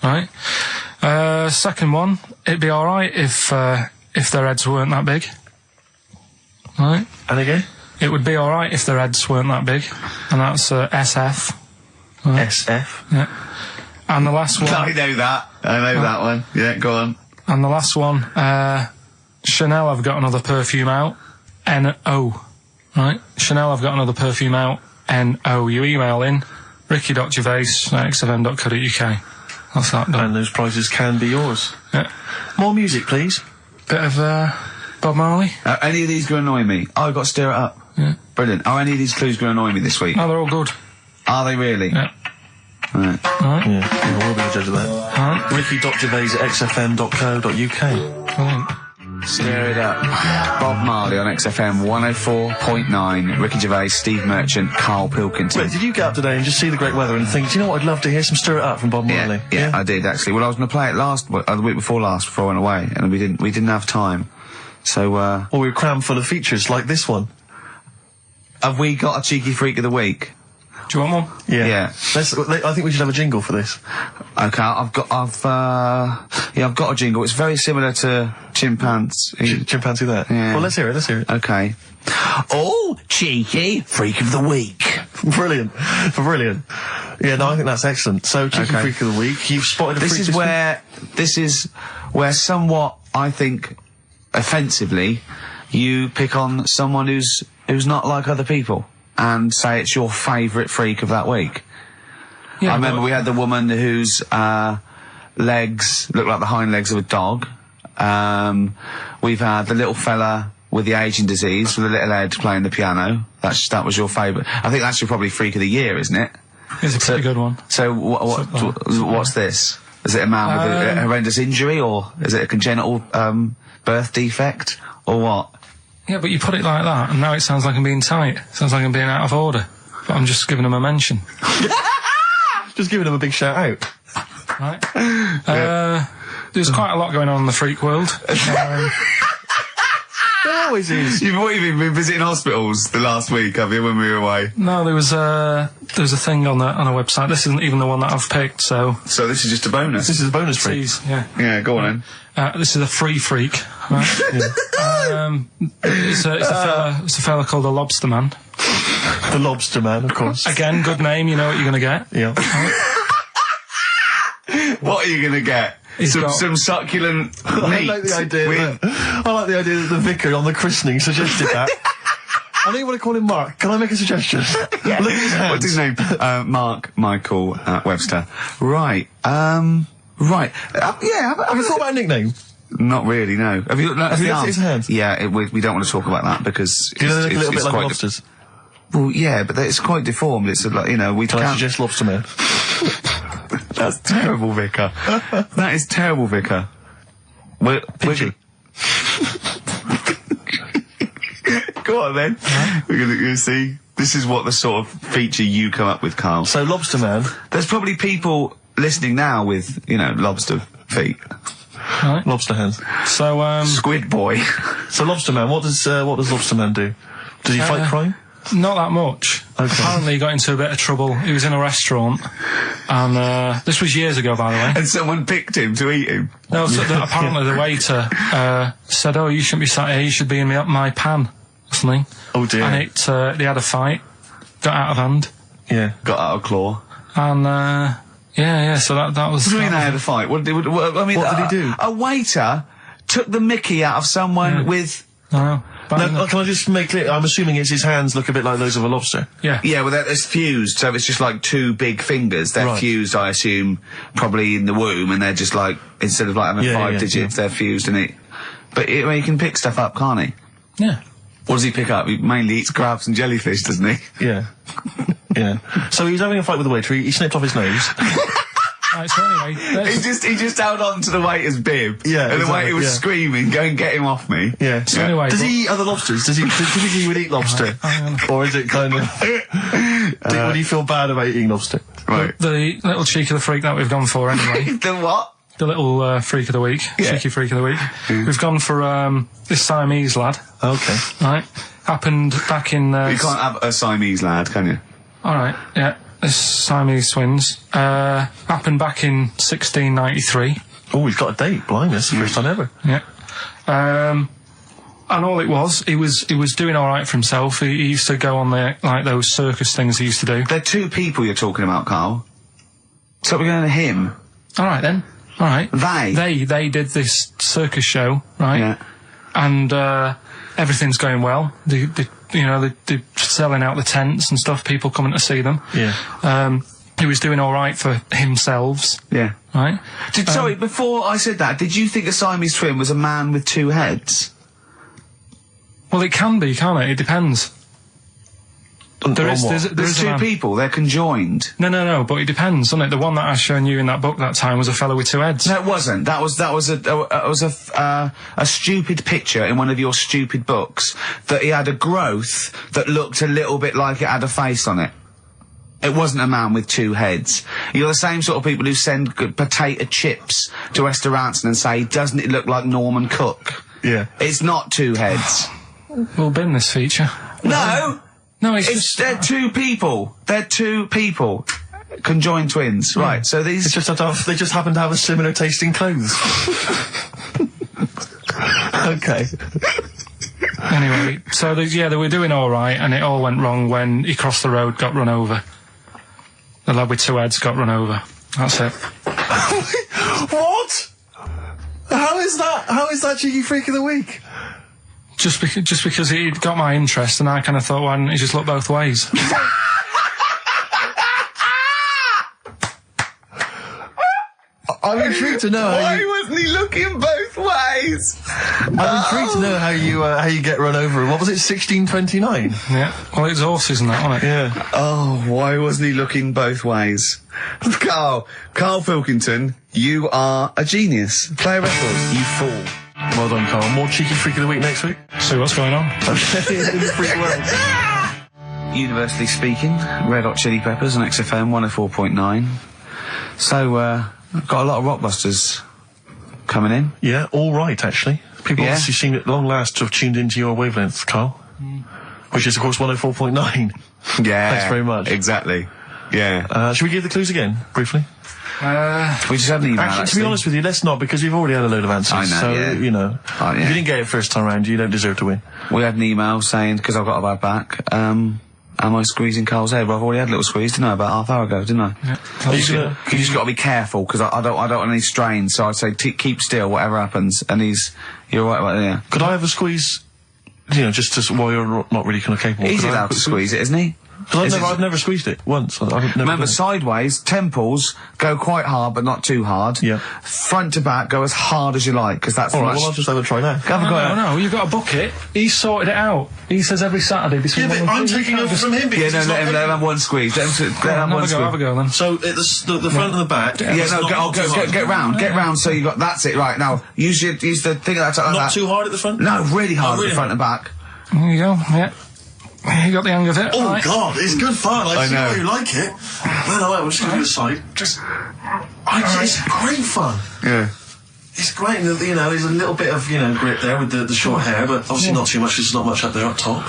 [SPEAKER 4] Right? Second one, it'd be alright if their heads weren't that big. Right?
[SPEAKER 1] And again?
[SPEAKER 4] It would be alright if their heads weren't that big. And that's SF. Right?
[SPEAKER 1] SF?
[SPEAKER 4] Yeah. And the last one...
[SPEAKER 8] I know that one. Yeah, go on.
[SPEAKER 4] And the last one, Chanel have got another perfume out. N-O. Right? Chanel have got another perfume out. N-O. You email in Ricky.Gervais at XFM.co.uk. That's that done.
[SPEAKER 1] And those prizes can be yours.
[SPEAKER 4] Yeah.
[SPEAKER 1] More music, please.
[SPEAKER 4] Bit of Bob Marley.
[SPEAKER 8] Any of these going to annoy me? Oh, I've got to stir it up.
[SPEAKER 4] Yeah.
[SPEAKER 8] Brilliant. Are any of these clues going to annoy me this week?
[SPEAKER 4] Oh, they're all good.
[SPEAKER 8] Are they really?
[SPEAKER 4] Yeah.
[SPEAKER 8] Right.
[SPEAKER 4] Alright.
[SPEAKER 1] Yeah, we'll be the judge of that.
[SPEAKER 4] Alright.
[SPEAKER 1] Ricky.Gervais at xfm.co.uk.
[SPEAKER 4] Brilliant.
[SPEAKER 8] Stir it up. Bob Marley on XFM 104.9. Ricky Gervais, Steve Merchant, Karl Pilkington.
[SPEAKER 1] Wait, did you get up today and just see the great weather and think, do you know what, I'd love to hear some Stir It Up from Bob Marley?
[SPEAKER 8] Yeah, I did actually. Well, I was going to play it the week before last, before I went away, and we didn't have time. So,
[SPEAKER 1] Well, we were crammed full of features like this one.
[SPEAKER 8] have we got a cheeky freak of the week?
[SPEAKER 4] Do you want one?
[SPEAKER 8] Yeah.
[SPEAKER 1] I think we should have a jingle for this.
[SPEAKER 8] Okay, I've got a jingle. It's very similar to Chimpanzee.
[SPEAKER 1] Chimpanzee that?
[SPEAKER 8] Yeah.
[SPEAKER 1] Well, let's hear it.
[SPEAKER 8] Okay. Oh, cheeky freak of the week.
[SPEAKER 1] Brilliant. Yeah, no, I think that's excellent. So, Cheeky Freak of the Week, you've spotted a freak
[SPEAKER 8] This is where somewhat, I think, offensively, you pick on someone who's not like other people and say it's your favourite freak of that week.
[SPEAKER 4] Yeah,
[SPEAKER 8] I remember we had the woman whose legs look like the hind legs of a dog. We've had the little fella with the aging disease with the little head playing the piano. That was your favourite. I think that's your probably freak of the year, isn't it?
[SPEAKER 4] It's a pretty good one.
[SPEAKER 8] So what's this? Is it a man with a horrendous injury, or is it a congenital birth defect, or what?
[SPEAKER 4] Yeah, but you put it like that, and now it sounds like I'm being tight. It sounds like I'm being out of order. But I'm just giving him a mention.
[SPEAKER 1] Just giving him a big shout out.
[SPEAKER 4] Right. There's quite a lot going on in the freak world.
[SPEAKER 1] There always is.
[SPEAKER 8] You've been visiting hospitals the last week, have you, when we were away?
[SPEAKER 4] No, there was a thing on a website. This isn't even the one that I've picked, so...
[SPEAKER 8] So this is just a bonus?
[SPEAKER 1] This is a bonus freak.
[SPEAKER 4] Yeah.
[SPEAKER 8] Yeah, go on then.
[SPEAKER 4] This is a free freak, right? It's a fella called the Lobster Man.
[SPEAKER 1] The Lobster Man, of course.
[SPEAKER 4] Again, good name, you know what you're going to get.
[SPEAKER 1] Yeah.
[SPEAKER 8] What are you going to get? Some succulent meat.
[SPEAKER 1] I like the idea that the vicar on the christening suggested that. I know you want to call him Mark. Can I make a suggestion?
[SPEAKER 8] Yeah.
[SPEAKER 1] Look at his hands.
[SPEAKER 8] What's his name? Mark Michael Webster. Right. Right.
[SPEAKER 1] Have you thought about a nickname?
[SPEAKER 8] Not really, no. Have you looked
[SPEAKER 1] at his hands?
[SPEAKER 8] Yeah, we don't want to talk about that because
[SPEAKER 1] do you know they look a little bit like lobsters?
[SPEAKER 8] Well, yeah, but it's quite deformed. It's like, you know, we
[SPEAKER 1] Can
[SPEAKER 8] can't...
[SPEAKER 1] I suggest Lobster Man?
[SPEAKER 8] That's terrible, Vicar. That is terrible, Vicar. We're Go on then. We're gonna see. This is what the sort of feature you come up with, Karl.
[SPEAKER 1] So Lobster Man.
[SPEAKER 8] There's probably people listening now with, you know, lobster feet.
[SPEAKER 4] Right.
[SPEAKER 1] Lobster hands.
[SPEAKER 4] So,
[SPEAKER 8] Squid Boy.
[SPEAKER 1] So Lobster Man, what does Lobster Man do? Does he fight crime?
[SPEAKER 4] Not that much.
[SPEAKER 1] Okay.
[SPEAKER 4] Apparently he got into a bit of trouble. He was in a restaurant, and this was years ago, by the way.
[SPEAKER 8] And someone picked him to eat him.
[SPEAKER 4] No, so apparently the waiter said, "Oh, you shouldn't be sat here. You should be in my pan." Or something.
[SPEAKER 1] Oh dear.
[SPEAKER 4] And they had a fight, got out of hand.
[SPEAKER 1] Yeah.
[SPEAKER 8] Got out of claw.
[SPEAKER 4] And yeah. So that was.
[SPEAKER 8] What do you mean they had a fight? What did he do? A waiter took the mickey out of someone with.
[SPEAKER 4] No.
[SPEAKER 1] No, can I just make clear? I'm assuming his hands look a bit like those of a lobster.
[SPEAKER 4] Yeah.
[SPEAKER 8] Yeah, well, it's fused, so it's just like two big fingers. They're fused, I assume, probably in the womb, and they're just like, instead of like having five digits, they're fused in it. But he can pick stuff up, can't he?
[SPEAKER 4] Yeah.
[SPEAKER 8] What does he pick up? He mainly eats crabs and jellyfish, doesn't he?
[SPEAKER 1] Yeah. Yeah. So he was having a fight with the waiter, he snipped off his nose.
[SPEAKER 4] Right, so anyway,
[SPEAKER 8] he just held on to the waiter's bib.
[SPEAKER 1] Yeah,
[SPEAKER 8] and the waiter was screaming, "Go and get him off me!"
[SPEAKER 1] Yeah.
[SPEAKER 4] So anyway,
[SPEAKER 1] does he eat other lobsters? Does he typically would eat lobster, or is it kind of? Would he feel bad about eating lobster?
[SPEAKER 8] Right.
[SPEAKER 4] The little cheek of the freak that we've gone for anyway.
[SPEAKER 8] The what?
[SPEAKER 4] The little freak of the week, cheeky freak of the week. We've gone for this Siamese lad.
[SPEAKER 1] Okay.
[SPEAKER 4] Right. Happened back in.
[SPEAKER 8] You can't have a Siamese lad, can you?
[SPEAKER 4] All right. Yeah. This Siamese twins happened back in 1693.
[SPEAKER 1] Oh, he's got a date. Blimey, that's the first time ever.
[SPEAKER 4] Yeah. And all it was, he was doing all right for himself. He used to go on those circus things he used to do.
[SPEAKER 8] They're two people you're talking about, Karl. So we're going to him.
[SPEAKER 4] All right then. All right.
[SPEAKER 8] They
[SPEAKER 4] did this circus show, right?
[SPEAKER 8] Yeah.
[SPEAKER 4] And everything's going well. They're selling out the tents and stuff. People coming to see them.
[SPEAKER 1] Yeah.
[SPEAKER 4] who was doing all right for himself.
[SPEAKER 2] Yeah.
[SPEAKER 4] Right.
[SPEAKER 2] Sorry, before I said that, did you think a Siamese twin was a man with two heads?
[SPEAKER 4] Well, it can be, can't it? It depends.
[SPEAKER 2] There's two people. They're conjoined.
[SPEAKER 4] No. But it depends, doesn't it? The one that I shown you in that book that time was a fellow with two heads.
[SPEAKER 2] No, it wasn't. That was a stupid picture in one of your stupid books that he had a growth that looked a little bit like it had a face on it. It wasn't a man with two heads. You're the same sort of people who send potato chips to restaurants and say, "Doesn't it look like Norman Cook?"
[SPEAKER 1] Yeah.
[SPEAKER 2] It's not two heads.
[SPEAKER 4] We'll bin this feature.
[SPEAKER 2] No, they're two people. They're two people. Conjoined twins. Right, so these...
[SPEAKER 1] They just happen to have a similar taste in clothes. Okay.
[SPEAKER 4] Anyway, so they were doing all right, and it all went wrong when he crossed the road, got run over. The lad with two heads got run over. That's it.
[SPEAKER 1] What? How is that Cheeky Freak of the Week?
[SPEAKER 4] Just because he got my interest, and I kind of thought, why didn't he just look both ways?
[SPEAKER 1] I'm intrigued to know
[SPEAKER 2] Why wasn't he looking both ways?
[SPEAKER 1] I'm intrigued to know how you get run over. What was it, 1629?
[SPEAKER 4] Yeah. Well, it's horses and that, wasn't it?
[SPEAKER 1] Yeah.
[SPEAKER 2] Oh, why wasn't he looking both ways? Karl Pilkington, you are a genius. Play a record, you fool.
[SPEAKER 1] Well done, Karl. More Cheeky Freak of the Week next week.
[SPEAKER 4] See what's going on.
[SPEAKER 1] In the freak world.
[SPEAKER 2] Universally speaking, Red Hot Chili Peppers on XFM 104.9. So, I've got a lot of Rockbusters coming in.
[SPEAKER 1] Yeah, all right, actually. People obviously seem at long last to have tuned into your wavelength, Karl. Which is, of course, 104.9.
[SPEAKER 2] Yeah.
[SPEAKER 1] Thanks very much.
[SPEAKER 2] Exactly. Yeah.
[SPEAKER 1] Should we give the clues again, briefly?
[SPEAKER 2] We just had an email,
[SPEAKER 1] actually, to be honest with you, let's not, because we've already had a load of answers.
[SPEAKER 2] I know,
[SPEAKER 1] so,
[SPEAKER 2] yeah.
[SPEAKER 1] you know,
[SPEAKER 2] Oh, yeah.
[SPEAKER 1] if you didn't get it first time round, you don't deserve to win.
[SPEAKER 2] We had an email saying, because I've got a bad back, am I squeezing Karl's head? Well, I've already had a little squeeze, didn't I, about half hour ago, didn't I?
[SPEAKER 4] Yeah.
[SPEAKER 2] You just got to be careful, because I don't want any strain, so I'd say keep still, whatever happens, and you're right about there.
[SPEAKER 1] Could I have a squeeze, you know, just while you're not really kind of capable?
[SPEAKER 2] He's allowed to squeeze it, isn't he?
[SPEAKER 1] Because I've never squeezed it once.
[SPEAKER 2] Remember, sideways, temples go quite hard, but not too hard.
[SPEAKER 1] Yeah.
[SPEAKER 2] Front to back, go as hard as you like, because that's...
[SPEAKER 1] All right, well, I'll just have a try now.
[SPEAKER 4] No, you've got a bucket. He's sorted it out. He says every Saturday between...
[SPEAKER 1] Yeah, but I'm taking over from him because...
[SPEAKER 2] Yeah, no, let him have one squeeze. Let him have one squeeze.
[SPEAKER 4] Have a go then.
[SPEAKER 1] So, the front and the back...
[SPEAKER 2] Get round, so you got... That's it, right, now, use the thing like that.
[SPEAKER 1] Not too hard at the front?
[SPEAKER 2] No, really hard at the front and back.
[SPEAKER 4] There you go, yeah. You got the hang of it.
[SPEAKER 1] Oh,
[SPEAKER 4] right.
[SPEAKER 1] God, it's good fun. I see why you like it. No, we'll just give you a side. It's great fun.
[SPEAKER 2] Yeah.
[SPEAKER 1] It's great, you know, there's a little bit of, grip there with the short hair, but obviously not too much, there's not much up there up top.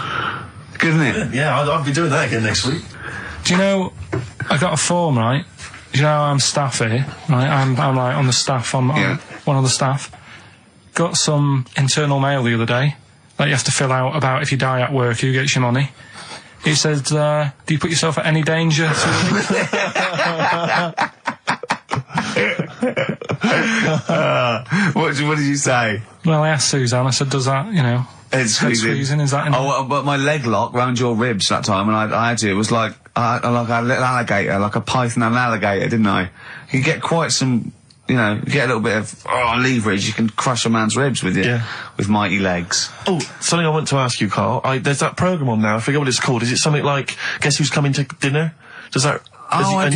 [SPEAKER 2] Good, isn't it?
[SPEAKER 1] Yeah, I'll be doing that again next week.
[SPEAKER 4] Do you know, I got a form, right? Do you know I'm staff here, right? I'm like on the staff, I'm one of the staff. Got some internal mail the other day that you have to fill out about if you die at work, who gets your money. It says, do you put yourself at any danger?
[SPEAKER 2] What did you say?
[SPEAKER 4] Well, I asked Suzanne, I said, does that, head squeezing, is that in
[SPEAKER 2] but my leg lock round your ribs that time when I had you, it was like a little alligator, like a python and an alligator, didn't I? You get quite some... you get a little bit of leverage, you can crush a man's ribs with with mighty legs.
[SPEAKER 1] Oh, something I want to ask you, Karl. There's that programme on now, I forget what it's called. Is it something like Guess Who's Coming to Dinner? Does that...
[SPEAKER 2] I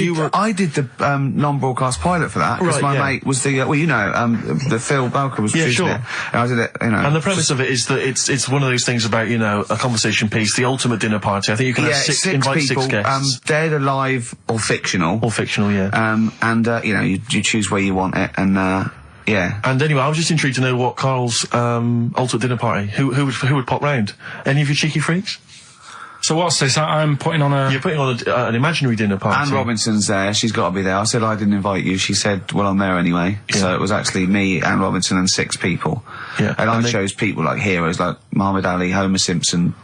[SPEAKER 2] did the non-broadcast pilot for that, because my mate was the Phil Balker was producing it. And I did it,
[SPEAKER 1] And the premise of it is that it's one of those things about, a conversation piece, the ultimate dinner party. I think you can have invite
[SPEAKER 2] people,
[SPEAKER 1] 6 guests.
[SPEAKER 2] Dead, alive, or fictional.
[SPEAKER 1] Or fictional, yeah.
[SPEAKER 2] You choose where you want it, and yeah.
[SPEAKER 1] And anyway, I was just intrigued to know what Karl's ultimate dinner party, who would pop round? Any of your cheeky freaks?
[SPEAKER 4] So what's this? I'm putting on a...
[SPEAKER 1] You're putting on an imaginary dinner party.
[SPEAKER 2] Anne Robinson's there. She's got to be there. I said I didn't invite you. She said, well, I'm there anyway. Yeah. So it was actually me, Anne Robinson, and 6 people.
[SPEAKER 1] Yeah.
[SPEAKER 2] And I chose people like heroes, like Muhammad Ali, Homer Simpson,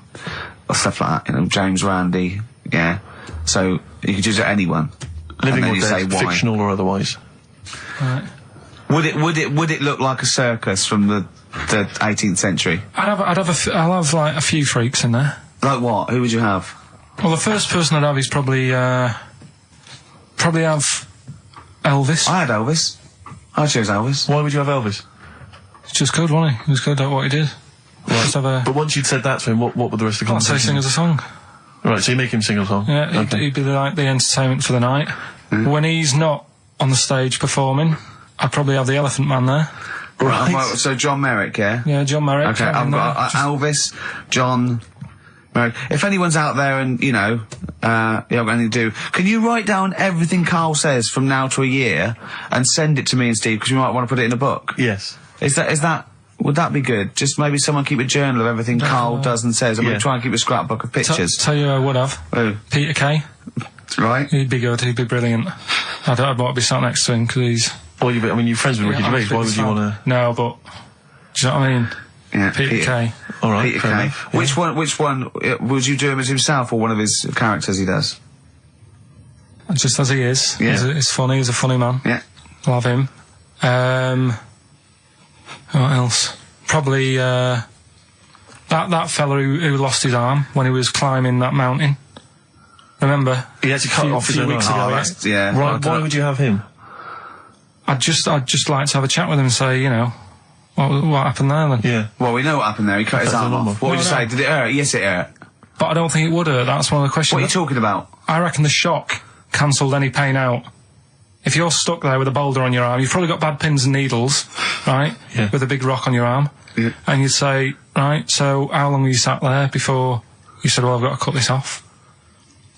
[SPEAKER 2] or stuff like that. James Randi. Yeah. So you could choose anyone.
[SPEAKER 1] Living
[SPEAKER 2] or
[SPEAKER 1] dead,
[SPEAKER 2] say why.
[SPEAKER 1] fictional or otherwise.
[SPEAKER 4] Right.
[SPEAKER 2] Would it look like a circus from the 18th century?
[SPEAKER 4] I'll have like a few freaks in there.
[SPEAKER 2] Like what? Who would you have?
[SPEAKER 4] Well, the first person I'd have is probably, probably have Elvis.
[SPEAKER 8] I had Elvis. I chose Elvis.
[SPEAKER 1] Why would you have Elvis?
[SPEAKER 4] It's just good, wasn't he? He was good at what he did. Right.
[SPEAKER 1] But once you'd said that to him, what were the rest of the
[SPEAKER 4] I'd say
[SPEAKER 1] conversation?
[SPEAKER 4] sing us a song.
[SPEAKER 1] Right, so you make him sing a song?
[SPEAKER 4] Yeah, he'd be like the entertainment for the night. When he's not on the stage performing, I'd probably have the Elephant Man there.
[SPEAKER 8] Right. Well, so John Merrick, yeah?
[SPEAKER 4] Yeah, John Merrick.
[SPEAKER 8] Okay, I've got Elvis, John Merrick. If anyone's out there and, you know, you haven't got anything to do, can you write down everything Karl says from now to a year and send it to me and Steve, because we might want to put it in a book?
[SPEAKER 1] Yes.
[SPEAKER 8] Would that be good? Just maybe someone keep a journal of everything Karl does and says. I'm going to try and keep a scrapbook of pictures.
[SPEAKER 4] Tell you who I would have.
[SPEAKER 8] Who?
[SPEAKER 4] Peter Kay.
[SPEAKER 8] Right.
[SPEAKER 4] He'd be good, he'd be brilliant. I'd want to be sat next to him, because he's...
[SPEAKER 1] Well, you're friends with Ricky Gervais, why would you want to...
[SPEAKER 4] No, but... Do you know what I mean?
[SPEAKER 8] Yeah,
[SPEAKER 4] Peter Kay.
[SPEAKER 1] All right,
[SPEAKER 8] Peter Kay. Which one, would you do him as himself or one of his characters he does?
[SPEAKER 4] Just as he is.
[SPEAKER 8] Yeah.
[SPEAKER 4] He's funny, he's a funny man.
[SPEAKER 8] Yeah.
[SPEAKER 4] Love him. What else? Probably, that fella who lost his arm when he was climbing that mountain. Remember?
[SPEAKER 1] He had to cut off his
[SPEAKER 4] few
[SPEAKER 1] own
[SPEAKER 4] weeks
[SPEAKER 1] arm.
[SPEAKER 4] ago.
[SPEAKER 8] Yeah.
[SPEAKER 1] Right, why would you have him?
[SPEAKER 4] I'd just like to have a chat with him and say, you know, what happened there then?
[SPEAKER 1] Yeah.
[SPEAKER 8] Well, we know what happened there. He cut his arm off. What would you say? Did it hurt? Yes, it hurt.
[SPEAKER 4] But I don't think it would hurt. That's one of the questions.
[SPEAKER 8] What are you talking about?
[SPEAKER 4] I reckon the shock cancelled any pain out. If you're stuck there with a boulder on your arm, you've probably got bad pins and needles, right?
[SPEAKER 1] Yeah.
[SPEAKER 4] With a big rock on your arm.
[SPEAKER 8] Yeah.
[SPEAKER 4] And you'd say, right, so how long were you sat there before you said, well, I've got to cut this off?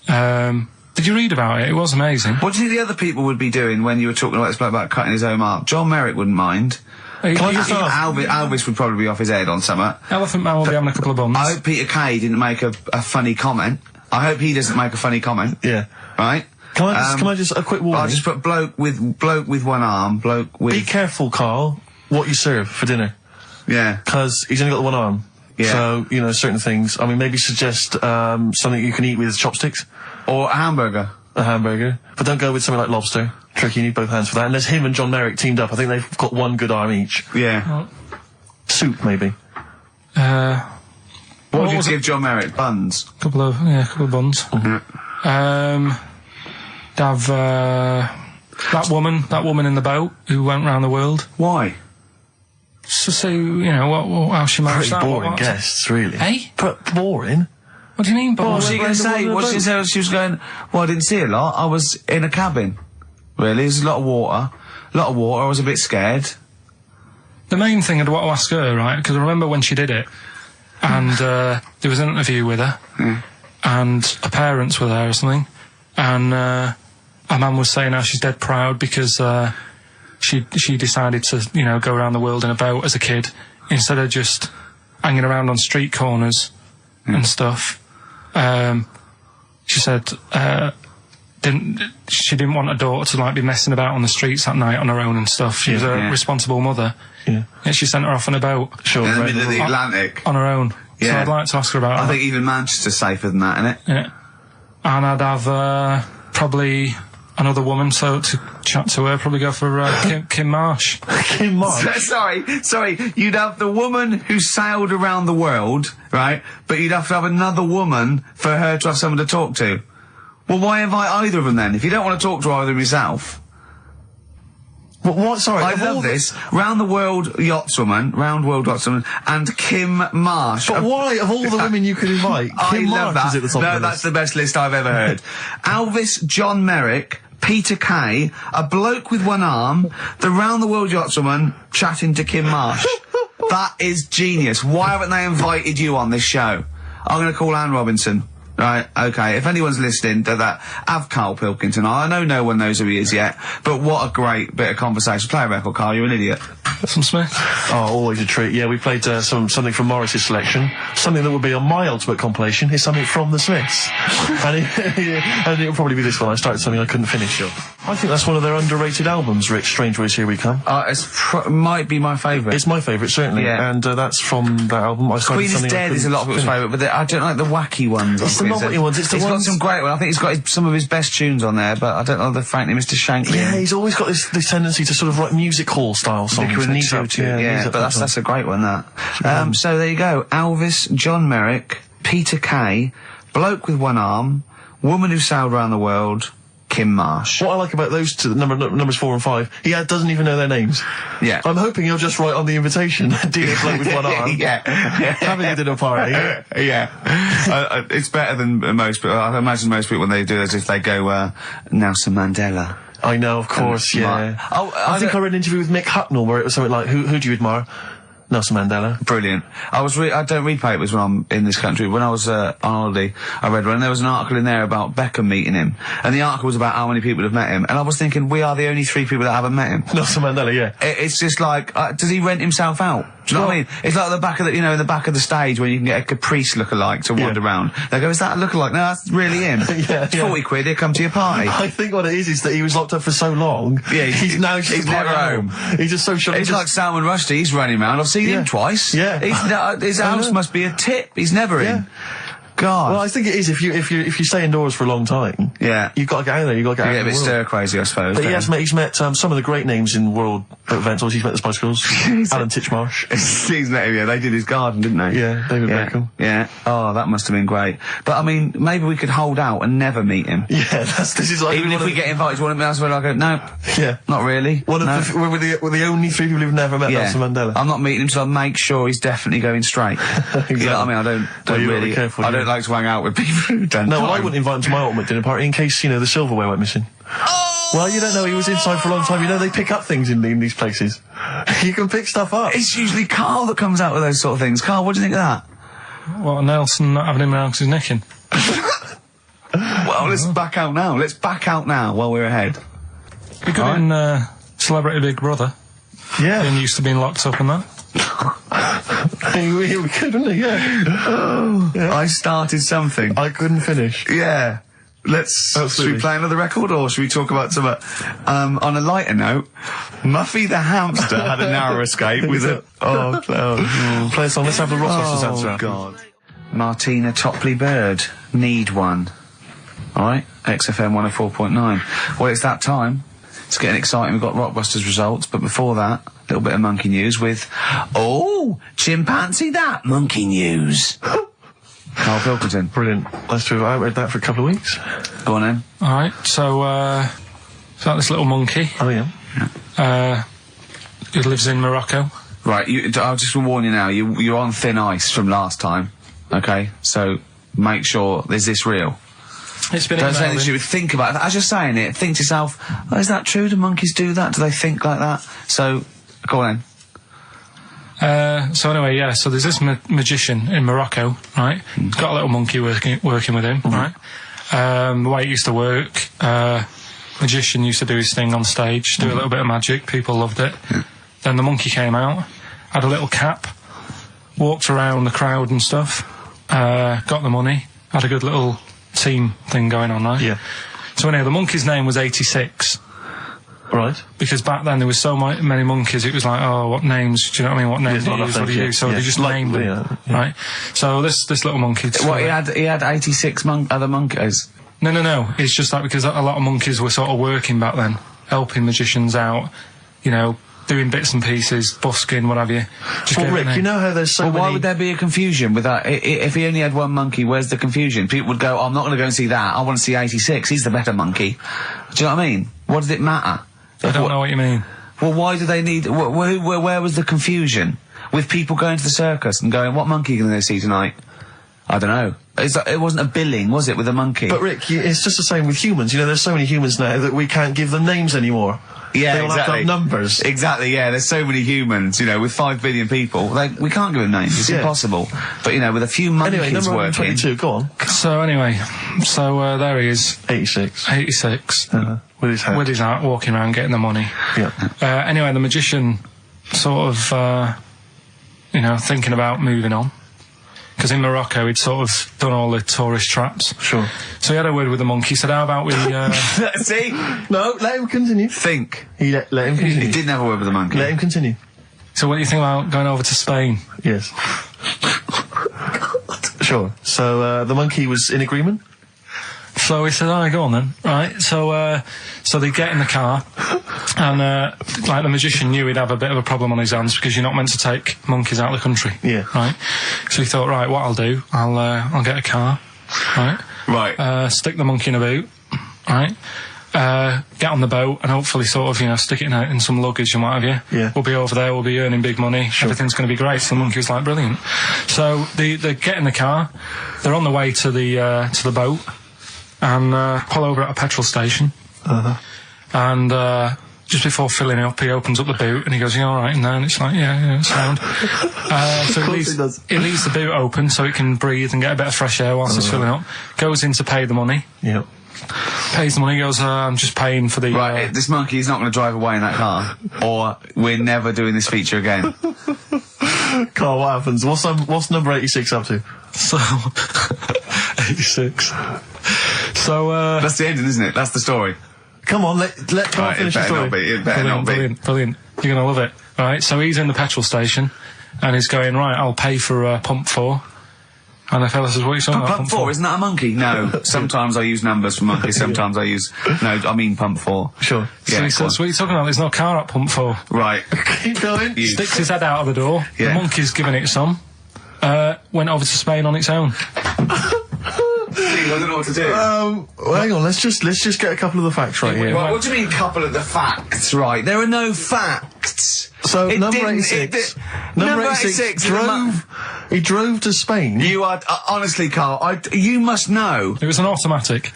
[SPEAKER 4] Did you read about it? It was amazing.
[SPEAKER 8] What do you think the other people would be doing when you were talking about this bloke about cutting his own arm? John Merrick wouldn't mind. Elvis would probably be off his head on something.
[SPEAKER 4] Elephant Man will be having a couple of bums.
[SPEAKER 8] I hope Peter Kay didn't make a funny comment. I hope he doesn't make a funny comment.
[SPEAKER 1] Yeah.
[SPEAKER 8] Right?
[SPEAKER 1] Can I just, a quick warning?
[SPEAKER 8] I'll just put bloke with one arm, bloke with...
[SPEAKER 1] Be careful, Karl, what you serve for dinner.
[SPEAKER 8] Yeah.
[SPEAKER 1] Because he's only got the one arm.
[SPEAKER 8] Yeah.
[SPEAKER 1] So, you know, certain things. I mean, maybe suggest something you can eat with chopsticks.
[SPEAKER 8] Or a hamburger.
[SPEAKER 1] A hamburger. But don't go with something like lobster. Tricky, you need both hands for that. Unless him and John Merrick teamed up. I think they've got one good arm each.
[SPEAKER 8] Yeah.
[SPEAKER 1] Soup, maybe.
[SPEAKER 8] What would you give John Merrick? Buns?
[SPEAKER 4] Couple of buns.
[SPEAKER 8] Mm-hmm.
[SPEAKER 4] Have that woman in the boat who went round the world.
[SPEAKER 8] Why?
[SPEAKER 4] Just to see, you know, how she managed that.
[SPEAKER 1] Pretty boring guests, really.
[SPEAKER 4] Hey?
[SPEAKER 1] But boring?
[SPEAKER 4] What do you mean, boring?
[SPEAKER 8] What was she going to say? What she said? She was going, well, I didn't see a lot. I was in a cabin. Really? There's a lot of water. I was a bit scared.
[SPEAKER 4] The main thing I'd want to ask her, right, because I remember when she did it, and there was an interview with her, and her parents were there or something, and her mum was saying how she's dead proud because she decided to, you know, go around the world in a boat as a kid, instead of just hanging around on street corners and stuff. She said she didn't want her daughter to like be messing about on the streets at night on her own and stuff. She was a responsible mother. Yeah. And she sent her off on a boat.
[SPEAKER 8] Sure. In the middle of the Atlantic.
[SPEAKER 4] On her own.
[SPEAKER 8] Yeah.
[SPEAKER 4] So I'd like to ask her about that.
[SPEAKER 8] I think even Manchester's safer than that, innit?
[SPEAKER 4] Yeah. And I'd have probably another woman, so to chat to her, probably go for Kim Marsh.
[SPEAKER 1] Kim Marsh?
[SPEAKER 8] Sorry, you'd have the woman who sailed around the world, right? But you'd have to have another woman for her to have someone to talk to. Well, why invite either of them then? If you don't want to talk to either of them yourself.
[SPEAKER 1] What? Sorry.
[SPEAKER 8] I love this. Round World Yachtswoman, and Kim Marsh.
[SPEAKER 1] But why, of all the women you could invite, Kim Marsh is at the top of the list?
[SPEAKER 8] That's the best list I've ever heard. Elvis, John Merrick, Peter Kay, a bloke with one arm, the Round the World Yachtswoman chatting to Kim Marsh. That is genius. Why haven't they invited you on this show? I'm going to call Anne Robinson. Right, okay, if anyone's listening to that, have Karl Pilkington. I know no one knows who he is yet, but what a great bit of conversation. Play a record, Karl, you're an idiot.
[SPEAKER 4] Some Smith?
[SPEAKER 1] Oh, always a treat. Yeah, we played something from Morris's selection. Something that would be on my ultimate compilation is something from the Smiths. and it'll probably be this one. I started something I couldn't finish. I think that's one of their underrated albums, Rich. Strange Ways, Here We Come.
[SPEAKER 8] It might be my favourite.
[SPEAKER 1] It's my favourite, certainly.
[SPEAKER 8] Yeah.
[SPEAKER 1] And that's from that album.
[SPEAKER 8] Queen is Dead is a lot of people's favourite, but I don't like the wacky ones.
[SPEAKER 1] It's the novelty ones.
[SPEAKER 8] He's got some great ones. I think he's got some of his best tunes on there, but I don't know frankly, Mr. Shankly.
[SPEAKER 1] Yeah, he's always got this tendency to sort of write music hall style songs.
[SPEAKER 8] Yeah, but that's a great one, that. So there you go. Elvis, John Merrick, Peter Kay, bloke with one arm, woman who sailed around the world, Kim Marsh.
[SPEAKER 1] What I like about those two, numbers 4 and 5, he doesn't even know their names.
[SPEAKER 8] Yeah.
[SPEAKER 1] I'm hoping he'll just write on the invitation, dear bloke with one arm.
[SPEAKER 8] Yeah.
[SPEAKER 1] Having a dinner party.
[SPEAKER 8] Yeah. It's better than most people. I imagine most people, when they do this, if they go, Nelson Mandela.
[SPEAKER 1] I know, of course, yeah. I think I read an interview with Mick Hucknall where it was something like, who do you admire? Nelson Mandela.
[SPEAKER 8] Brilliant. I don't read papers when I'm in this country. When I was on holiday, I read one, and there was an article in there about Beckham meeting him. And the article was about how many people have met him. And I was thinking, we are the only 3 people that haven't met him.
[SPEAKER 1] Nelson Mandela, yeah.
[SPEAKER 8] It's just like, does he rent himself out? Do you know what I mean? It's like the back of in the back of the stage when you can get a Caprice lookalike to wander around. They go, is that a lookalike? No, that's really him. It's 40 quid, he'll come to your party.
[SPEAKER 1] I think what it is that he was locked up for so long.
[SPEAKER 8] Yeah,
[SPEAKER 1] he's now just
[SPEAKER 8] he's never home.
[SPEAKER 1] He's just so shocked.
[SPEAKER 8] It's like Salman Rushdie, he's running around. I've seen him twice.
[SPEAKER 1] Yeah.
[SPEAKER 8] His house must be a tip. He's never in. God.
[SPEAKER 1] Well, I think it is if you stay indoors for a long time.
[SPEAKER 8] Yeah.
[SPEAKER 1] You've got to get out there. You've got to get out
[SPEAKER 8] You
[SPEAKER 1] there.
[SPEAKER 8] get a bit stir crazy, I suppose.
[SPEAKER 1] But he's met some of the great names in world events. Obviously, he's met the Spice Girls. Alan Titchmarsh.
[SPEAKER 8] He's met him, yeah. They did his garden, didn't they?
[SPEAKER 1] Yeah, David Beckham.
[SPEAKER 8] Yeah. Oh, that must have been great. But I mean, maybe we could hold out and never meet him.
[SPEAKER 1] Yeah, this is like
[SPEAKER 8] even if we get invited to one of them, we're like, no.
[SPEAKER 1] Yeah.
[SPEAKER 8] Not really.
[SPEAKER 1] We're the only 3 people who've never met Nelson Mandela.
[SPEAKER 8] I'm not meeting him, so I'll make sure he's definitely going straight.
[SPEAKER 1] Exactly.
[SPEAKER 8] You know what I mean? I don't really.
[SPEAKER 1] Careful,
[SPEAKER 8] I don't like to hang out with people who don't.
[SPEAKER 1] No, well, I wouldn't invite him to my ultimate dinner party in case, the silverware went missing.
[SPEAKER 8] Oh!
[SPEAKER 1] Well, you don't know, he was inside for a long time. They pick up things in these places. You can pick stuff up.
[SPEAKER 8] It's usually Karl that comes out with those sort of things. Karl, what do you think of that?
[SPEAKER 4] What, Nelson not having him around because he's nicking?
[SPEAKER 8] Well, let's back out now. Let's back out now while we're ahead.
[SPEAKER 4] We got in Celebrity Big Brother.
[SPEAKER 1] Yeah.
[SPEAKER 4] Being used to being locked up and that.
[SPEAKER 1] We could, wouldn't he? Yeah.
[SPEAKER 8] I started something.
[SPEAKER 1] I couldn't finish.
[SPEAKER 8] Yeah. Should we play another record, or should we talk about some, on a lighter note, Muffy the hamster had a narrow escape with a,
[SPEAKER 1] play a song, let's have the Rockbusters answer.
[SPEAKER 8] Oh, God. Martina Topley Bird, Need One. Alright, XFM 104.9. Well, it's that time. It's getting exciting, we've got Rockbusters results, but before that, a little bit of monkey news with, chimpanzee that monkey news. Karl Pilkington.
[SPEAKER 1] Brilliant. Nice to have outread that for a couple of weeks.
[SPEAKER 8] Go on then.
[SPEAKER 4] Alright, so it's like this little monkey.
[SPEAKER 1] Oh, yeah.
[SPEAKER 4] Who lives in Morocco.
[SPEAKER 8] Right, I'll just warn you now, you're on thin ice from last time, okay? So, make sure, is this real?
[SPEAKER 4] It's been
[SPEAKER 8] Don't say anything stupid. Think about it. As you're saying it, think to yourself, is that true? Do monkeys do that? Do they think like that? So, go on then.
[SPEAKER 4] So anyway, so there's this magician in Morocco, right? He's got a little monkey working with him, right? The way it used to work, magician used to do his thing on stage, do a little bit of magic, people loved it. Then the monkey came out, had a little cap, walked around the crowd and stuff, got the money, had a good little team thing going on, right?
[SPEAKER 1] Yeah.
[SPEAKER 4] So anyway, the monkey's name was 86.
[SPEAKER 1] Right.
[SPEAKER 4] Because back then there was so many monkeys, it was like, what names, do you know what I mean? What names do you use, what do you do? So they just named them, right? So this little monkey...
[SPEAKER 8] What, he had 86 other monkeys?
[SPEAKER 4] No. It's just like because a lot of monkeys were sort of working back then, helping magicians out, doing bits and pieces, busking, what have you.
[SPEAKER 1] Well, Rick, you know how there's so many...
[SPEAKER 8] why would there be a confusion with that? If he only had one monkey, where's the confusion? People would go, I'm not going to go and see that, I want to see 86, he's the better monkey. Do you know what I mean? What does it matter?
[SPEAKER 4] I don't know what you mean.
[SPEAKER 8] Well, why do they need... Where was the confusion? With people going to the circus and going, what monkey are you going to see tonight? I don't know. It wasn't a billing, was it, with a monkey?
[SPEAKER 1] But Rick, it's just the same with humans. There's so many humans now that we can't give them names anymore.
[SPEAKER 8] Yeah,
[SPEAKER 1] they all have to have numbers.
[SPEAKER 8] Exactly, yeah. There's so many humans, with 5 billion people. We can't give them names. It's impossible. But, with a few monkeys
[SPEAKER 1] anyway, number
[SPEAKER 8] working...
[SPEAKER 1] 22, go on.
[SPEAKER 4] So, anyway, there he is.
[SPEAKER 1] 86.
[SPEAKER 4] 86.
[SPEAKER 1] With his hat.
[SPEAKER 4] With his hat, walking around, getting the money.
[SPEAKER 1] Yeah.
[SPEAKER 4] Anyway, the magician sort of, thinking about moving on. Because in Morocco, he'd sort of done all the tourist traps.
[SPEAKER 1] Sure.
[SPEAKER 4] So he had a word with the monkey, said, how about we...
[SPEAKER 8] See?
[SPEAKER 1] No, let him continue.
[SPEAKER 8] Think.
[SPEAKER 1] Let him continue.
[SPEAKER 8] He didn't have a word with the monkey.
[SPEAKER 1] Let him continue.
[SPEAKER 4] So what do you think about going over to Spain?
[SPEAKER 1] Yes. Sure. So, the monkey was in agreement?
[SPEAKER 4] So he said, all right, go on then. Right, so they get in the car, and, the magician knew he'd have a bit of a problem on his hands, because you're not meant to take monkeys out of the country.
[SPEAKER 1] Yeah.
[SPEAKER 4] Right? So he thought, right, what I'll do, I'll get a car, right?
[SPEAKER 8] Right.
[SPEAKER 4] Stick the monkey in a boot, right? get on the boat and hopefully sort of, you know, stick it in some luggage and what have you.
[SPEAKER 1] Yeah.
[SPEAKER 4] We'll be over there, we'll be earning big money, everything's going to be great. So the monkey was like, brilliant. So they get in the car, they're on the way to the boat, and pull over at a petrol station. And just before filling it up, he opens up the boot and he goes, "You all right in there?" And it's like, yeah, it's sound. So he leaves the boot open so it can breathe and get a bit of fresh air whilst it's filling up. Goes in to pay the money.
[SPEAKER 1] Yep.
[SPEAKER 4] Pays the money, goes, I'm just paying for the...
[SPEAKER 8] Right, this monkey is not going to drive away in that car, or we're never doing this feature again.
[SPEAKER 1] Carl, what happens? What's number 86 up to?
[SPEAKER 4] So... 86. So,
[SPEAKER 8] That's the ending, isn't it? That's the story.
[SPEAKER 1] Come on, let Carl finish the story.
[SPEAKER 8] It better not be.
[SPEAKER 4] Brilliant. You're going to love it. Right, so he's in the petrol station, and he's going, right, I'll pay for pump 4. And the fella says, what are you talking about?
[SPEAKER 8] Pump 4, isn't that a monkey? No. Sometimes I use numbers for monkeys, sometimes I use... No, I mean pump 4.
[SPEAKER 1] Sure.
[SPEAKER 4] So he says, what are you talking about? There's no car at pump 4.
[SPEAKER 8] Right.
[SPEAKER 1] Keep going.
[SPEAKER 4] Sticks his head out of the door.
[SPEAKER 8] Yeah.
[SPEAKER 4] The monkey's giving it some. Went over to Spain on its own.
[SPEAKER 8] I don't know what to do.
[SPEAKER 1] Well, hang on, let's just get a couple of the facts right here.
[SPEAKER 8] What do you mean, couple of the facts, right? There are no facts.
[SPEAKER 1] So, number 86. Number 86 he drove to Spain.
[SPEAKER 8] You are, honestly, Carl, you must know.
[SPEAKER 4] It was an automatic.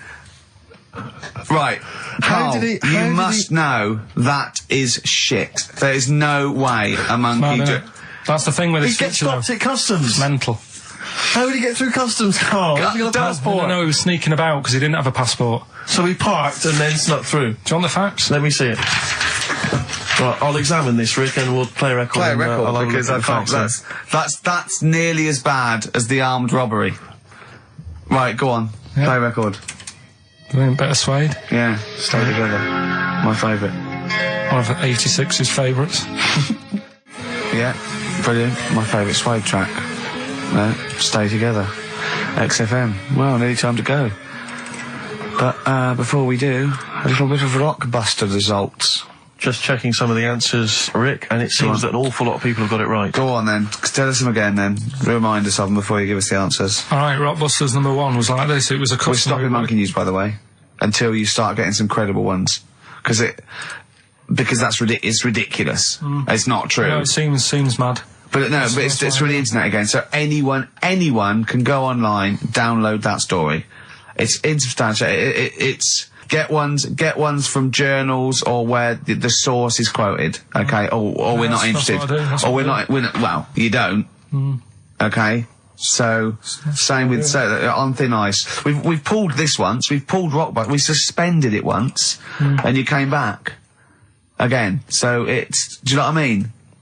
[SPEAKER 8] Right.
[SPEAKER 1] How
[SPEAKER 8] Carl,
[SPEAKER 1] did he...
[SPEAKER 8] you must know that is shit. There is no way a monkey...
[SPEAKER 4] That's the thing with
[SPEAKER 1] He
[SPEAKER 4] this
[SPEAKER 1] gets
[SPEAKER 4] feature,
[SPEAKER 1] stopped at customs.
[SPEAKER 4] It's mental.
[SPEAKER 1] How did he get through customs, Carl? Has he got a passport?
[SPEAKER 4] No, he was sneaking about because he didn't have a passport.
[SPEAKER 1] So he parked and then snuck through.
[SPEAKER 4] Do you want the facts?
[SPEAKER 1] Let me see it. Right, I'll examine this, Rick, and we'll play a record.
[SPEAKER 8] Play a record, because I can't...
[SPEAKER 1] Facts,
[SPEAKER 8] That's nearly as bad as the armed robbery. Right, go on.
[SPEAKER 4] Yeah.
[SPEAKER 8] Play a record.
[SPEAKER 4] Better Suede.
[SPEAKER 8] Yeah, Stay Together. My favourite.
[SPEAKER 4] One of 86's favourites.
[SPEAKER 8] Yeah, brilliant. My favourite Suede track. Stay Together. XFM. Well, nearly time to go. But before we do, a little bit of Rockbusters results.
[SPEAKER 1] Just checking some of the answers, Rick, and it seems that an awful lot of people have got it right.
[SPEAKER 8] Go on then. Tell us them again then. Remind us of them before you give us the answers.
[SPEAKER 4] Alright, Rockbusters number 1 was like this. It was a customer...
[SPEAKER 8] We're stopping monkey news, by the way, until you start getting some credible ones. Because that's it's ridiculous. It's not true.
[SPEAKER 4] No, it seems mad.
[SPEAKER 8] But no, but it's from the internet again. So anyone can go online, download that story. It's insubstantial. It's get ones from journals or where the source is quoted. Okay, or we're not interested. Or we're not. Well, you don't. Okay. So same with on thin ice. We've pulled this once. We've pulled Rockbusters. We suspended it once, and you came back again. So it's. Do you know what I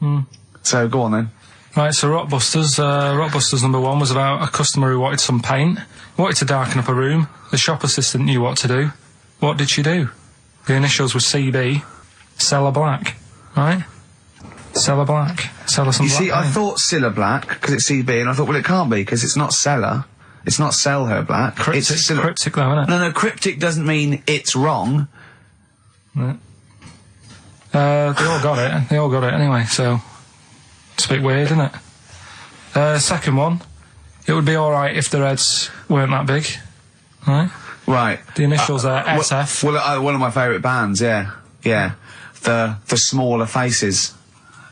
[SPEAKER 8] mean? So go on then.
[SPEAKER 4] Right, so Rockbusters number 1 was about a customer who wanted some paint, wanted to darken up a room. The shop assistant knew what to do. What did she do? The initials were CB, Cellar Black, right? Cellar Black. Sell her some black paint.
[SPEAKER 8] I thought Cellar Black, because it's CB, and I thought, well, it can't be, because it's not Cellar. It's not Sell Her Black.
[SPEAKER 4] Cryptic though, isn't it?
[SPEAKER 8] No, cryptic doesn't mean it's wrong.
[SPEAKER 4] Right. They all got it. They all got it anyway, so... It's a bit weird, isn't it? Second one, it would be alright if their heads weren't that big. Right?
[SPEAKER 8] Right.
[SPEAKER 4] The initials are SF.
[SPEAKER 8] Well, one of my favourite bands, yeah. Yeah. The Smaller Faces,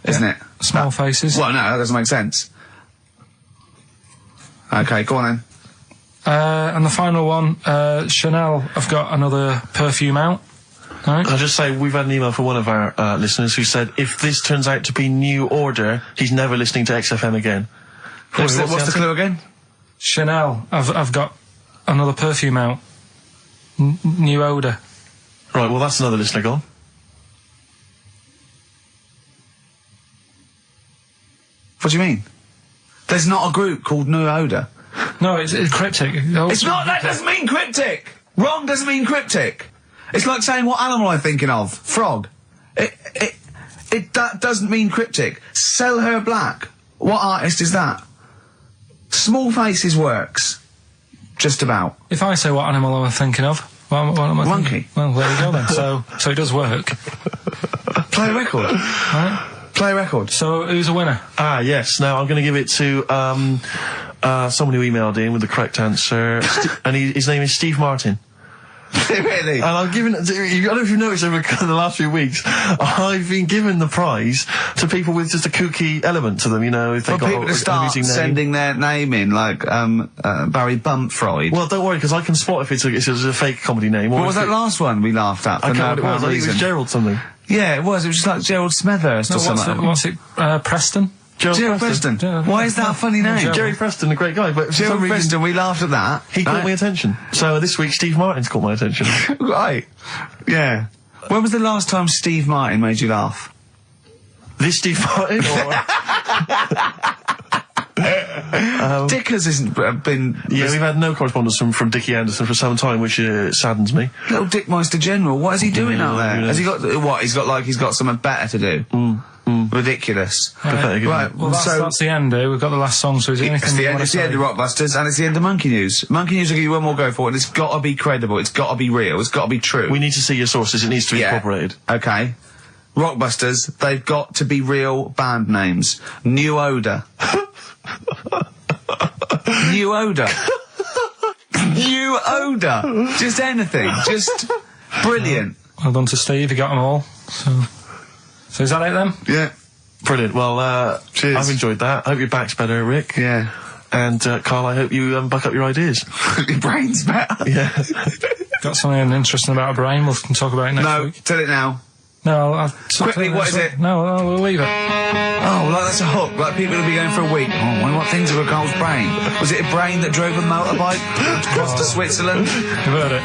[SPEAKER 8] isn't it?
[SPEAKER 4] Small Faces.
[SPEAKER 8] Well, no, that doesn't make sense. Okay, go on then.
[SPEAKER 4] And the final one, Chanel have got another perfume out. Right.
[SPEAKER 1] I'll just say we've had an email from one of our listeners who said if this turns out to be new order, he's never listening to XFM again.
[SPEAKER 8] What's the clue again?
[SPEAKER 4] Chanel, I've got another perfume out. New odour.
[SPEAKER 1] Right, well that's another listener gone.
[SPEAKER 8] What do you mean? There's not a group called New Odour.
[SPEAKER 4] No, it's cryptic.
[SPEAKER 8] It's not, that doesn't mean cryptic! Wrong doesn't mean cryptic. It's like saying what animal I'm thinking of. Frog. That doesn't mean cryptic. Sell Her Black. What artist is that? Small Faces works. Just about.
[SPEAKER 4] If I say what animal I'm thinking of, what am I
[SPEAKER 8] Monkey.
[SPEAKER 4] thinking? Well, there you go then. So it does work.
[SPEAKER 8] Play a record.
[SPEAKER 4] Right?
[SPEAKER 8] Play a record.
[SPEAKER 4] So who's a winner?
[SPEAKER 1] Ah, yes. Now I'm going to give it to someone who emailed in with the correct answer, and his name is Steve Martin.
[SPEAKER 8] Really?
[SPEAKER 1] And I'm giving it. I don't know if you've noticed over the last few weeks, I've been giving the prize to people with just a kooky element to them. You know, if they got
[SPEAKER 8] people to start
[SPEAKER 1] amusing name.
[SPEAKER 8] sending their name in, like Barry Bumpfreud.
[SPEAKER 1] Well, don't worry, because I can spot if it's a fake comedy name. Or
[SPEAKER 8] What was that last one we laughed at?
[SPEAKER 1] I can't remember what it was. I think it was Gerald something.
[SPEAKER 8] Yeah, it was. It was just like Gerald Smethurst or something.
[SPEAKER 4] What's it? Preston?
[SPEAKER 8] Gerald Preston. Why is that a funny name?
[SPEAKER 1] Jerry Preston, a great guy, but for some
[SPEAKER 8] Gerald
[SPEAKER 1] reason
[SPEAKER 8] Preston, we laughed at that.
[SPEAKER 1] he caught my attention. So this week, Steve Martin's caught my attention.
[SPEAKER 8] Right. Yeah. When was the last time Steve Martin made you laugh?
[SPEAKER 1] This Steve Martin?
[SPEAKER 8] Dickers hasn't been...
[SPEAKER 1] Yeah, we've had no correspondence from Dickie Anderson for some time, which saddens me.
[SPEAKER 8] Little Dickmeister General, what is he doing out there?
[SPEAKER 1] Yeah.
[SPEAKER 8] Has he got... What? He's got something better to do? Ridiculous.
[SPEAKER 1] Pathetic,
[SPEAKER 8] Right,
[SPEAKER 4] Well, that's the end. We've got the last song, so is there anything
[SPEAKER 8] It's the
[SPEAKER 4] you
[SPEAKER 8] end,
[SPEAKER 4] want
[SPEAKER 8] it's
[SPEAKER 4] to
[SPEAKER 8] the
[SPEAKER 4] say?
[SPEAKER 8] end of Rockbusters, and it's the end of Monkey News. Monkey News will give you one more go for it, and it's got to be credible, it's got to be real, it's got to be true.
[SPEAKER 1] We need to see your sources. It needs to be corroborated.
[SPEAKER 8] Okay. Rockbusters, they've got to be real band names. New Odour. New Odour. New Odour. Just anything. Just brilliant.
[SPEAKER 4] Well done to Steve, he got them all. So is that it then?
[SPEAKER 8] Yeah.
[SPEAKER 1] Brilliant. Well,
[SPEAKER 8] Cheers.
[SPEAKER 1] I've enjoyed that. I hope your back's better, Rick.
[SPEAKER 8] Yeah.
[SPEAKER 1] And, Carl, I hope you buck up your ideas.
[SPEAKER 8] Your brain's better.
[SPEAKER 1] Yeah.
[SPEAKER 4] Got something interesting about a brain, we can talk about it next week.
[SPEAKER 8] Tell it now.
[SPEAKER 4] No, I'll
[SPEAKER 8] Quickly, what is it?
[SPEAKER 4] No, we'll leave it.
[SPEAKER 8] Oh, like that's a hook. Like people will be going for a week. Oh, I wonder what things are a Carl's brain. Was it a brain that drove a motorbike across to Switzerland?
[SPEAKER 4] You've heard it.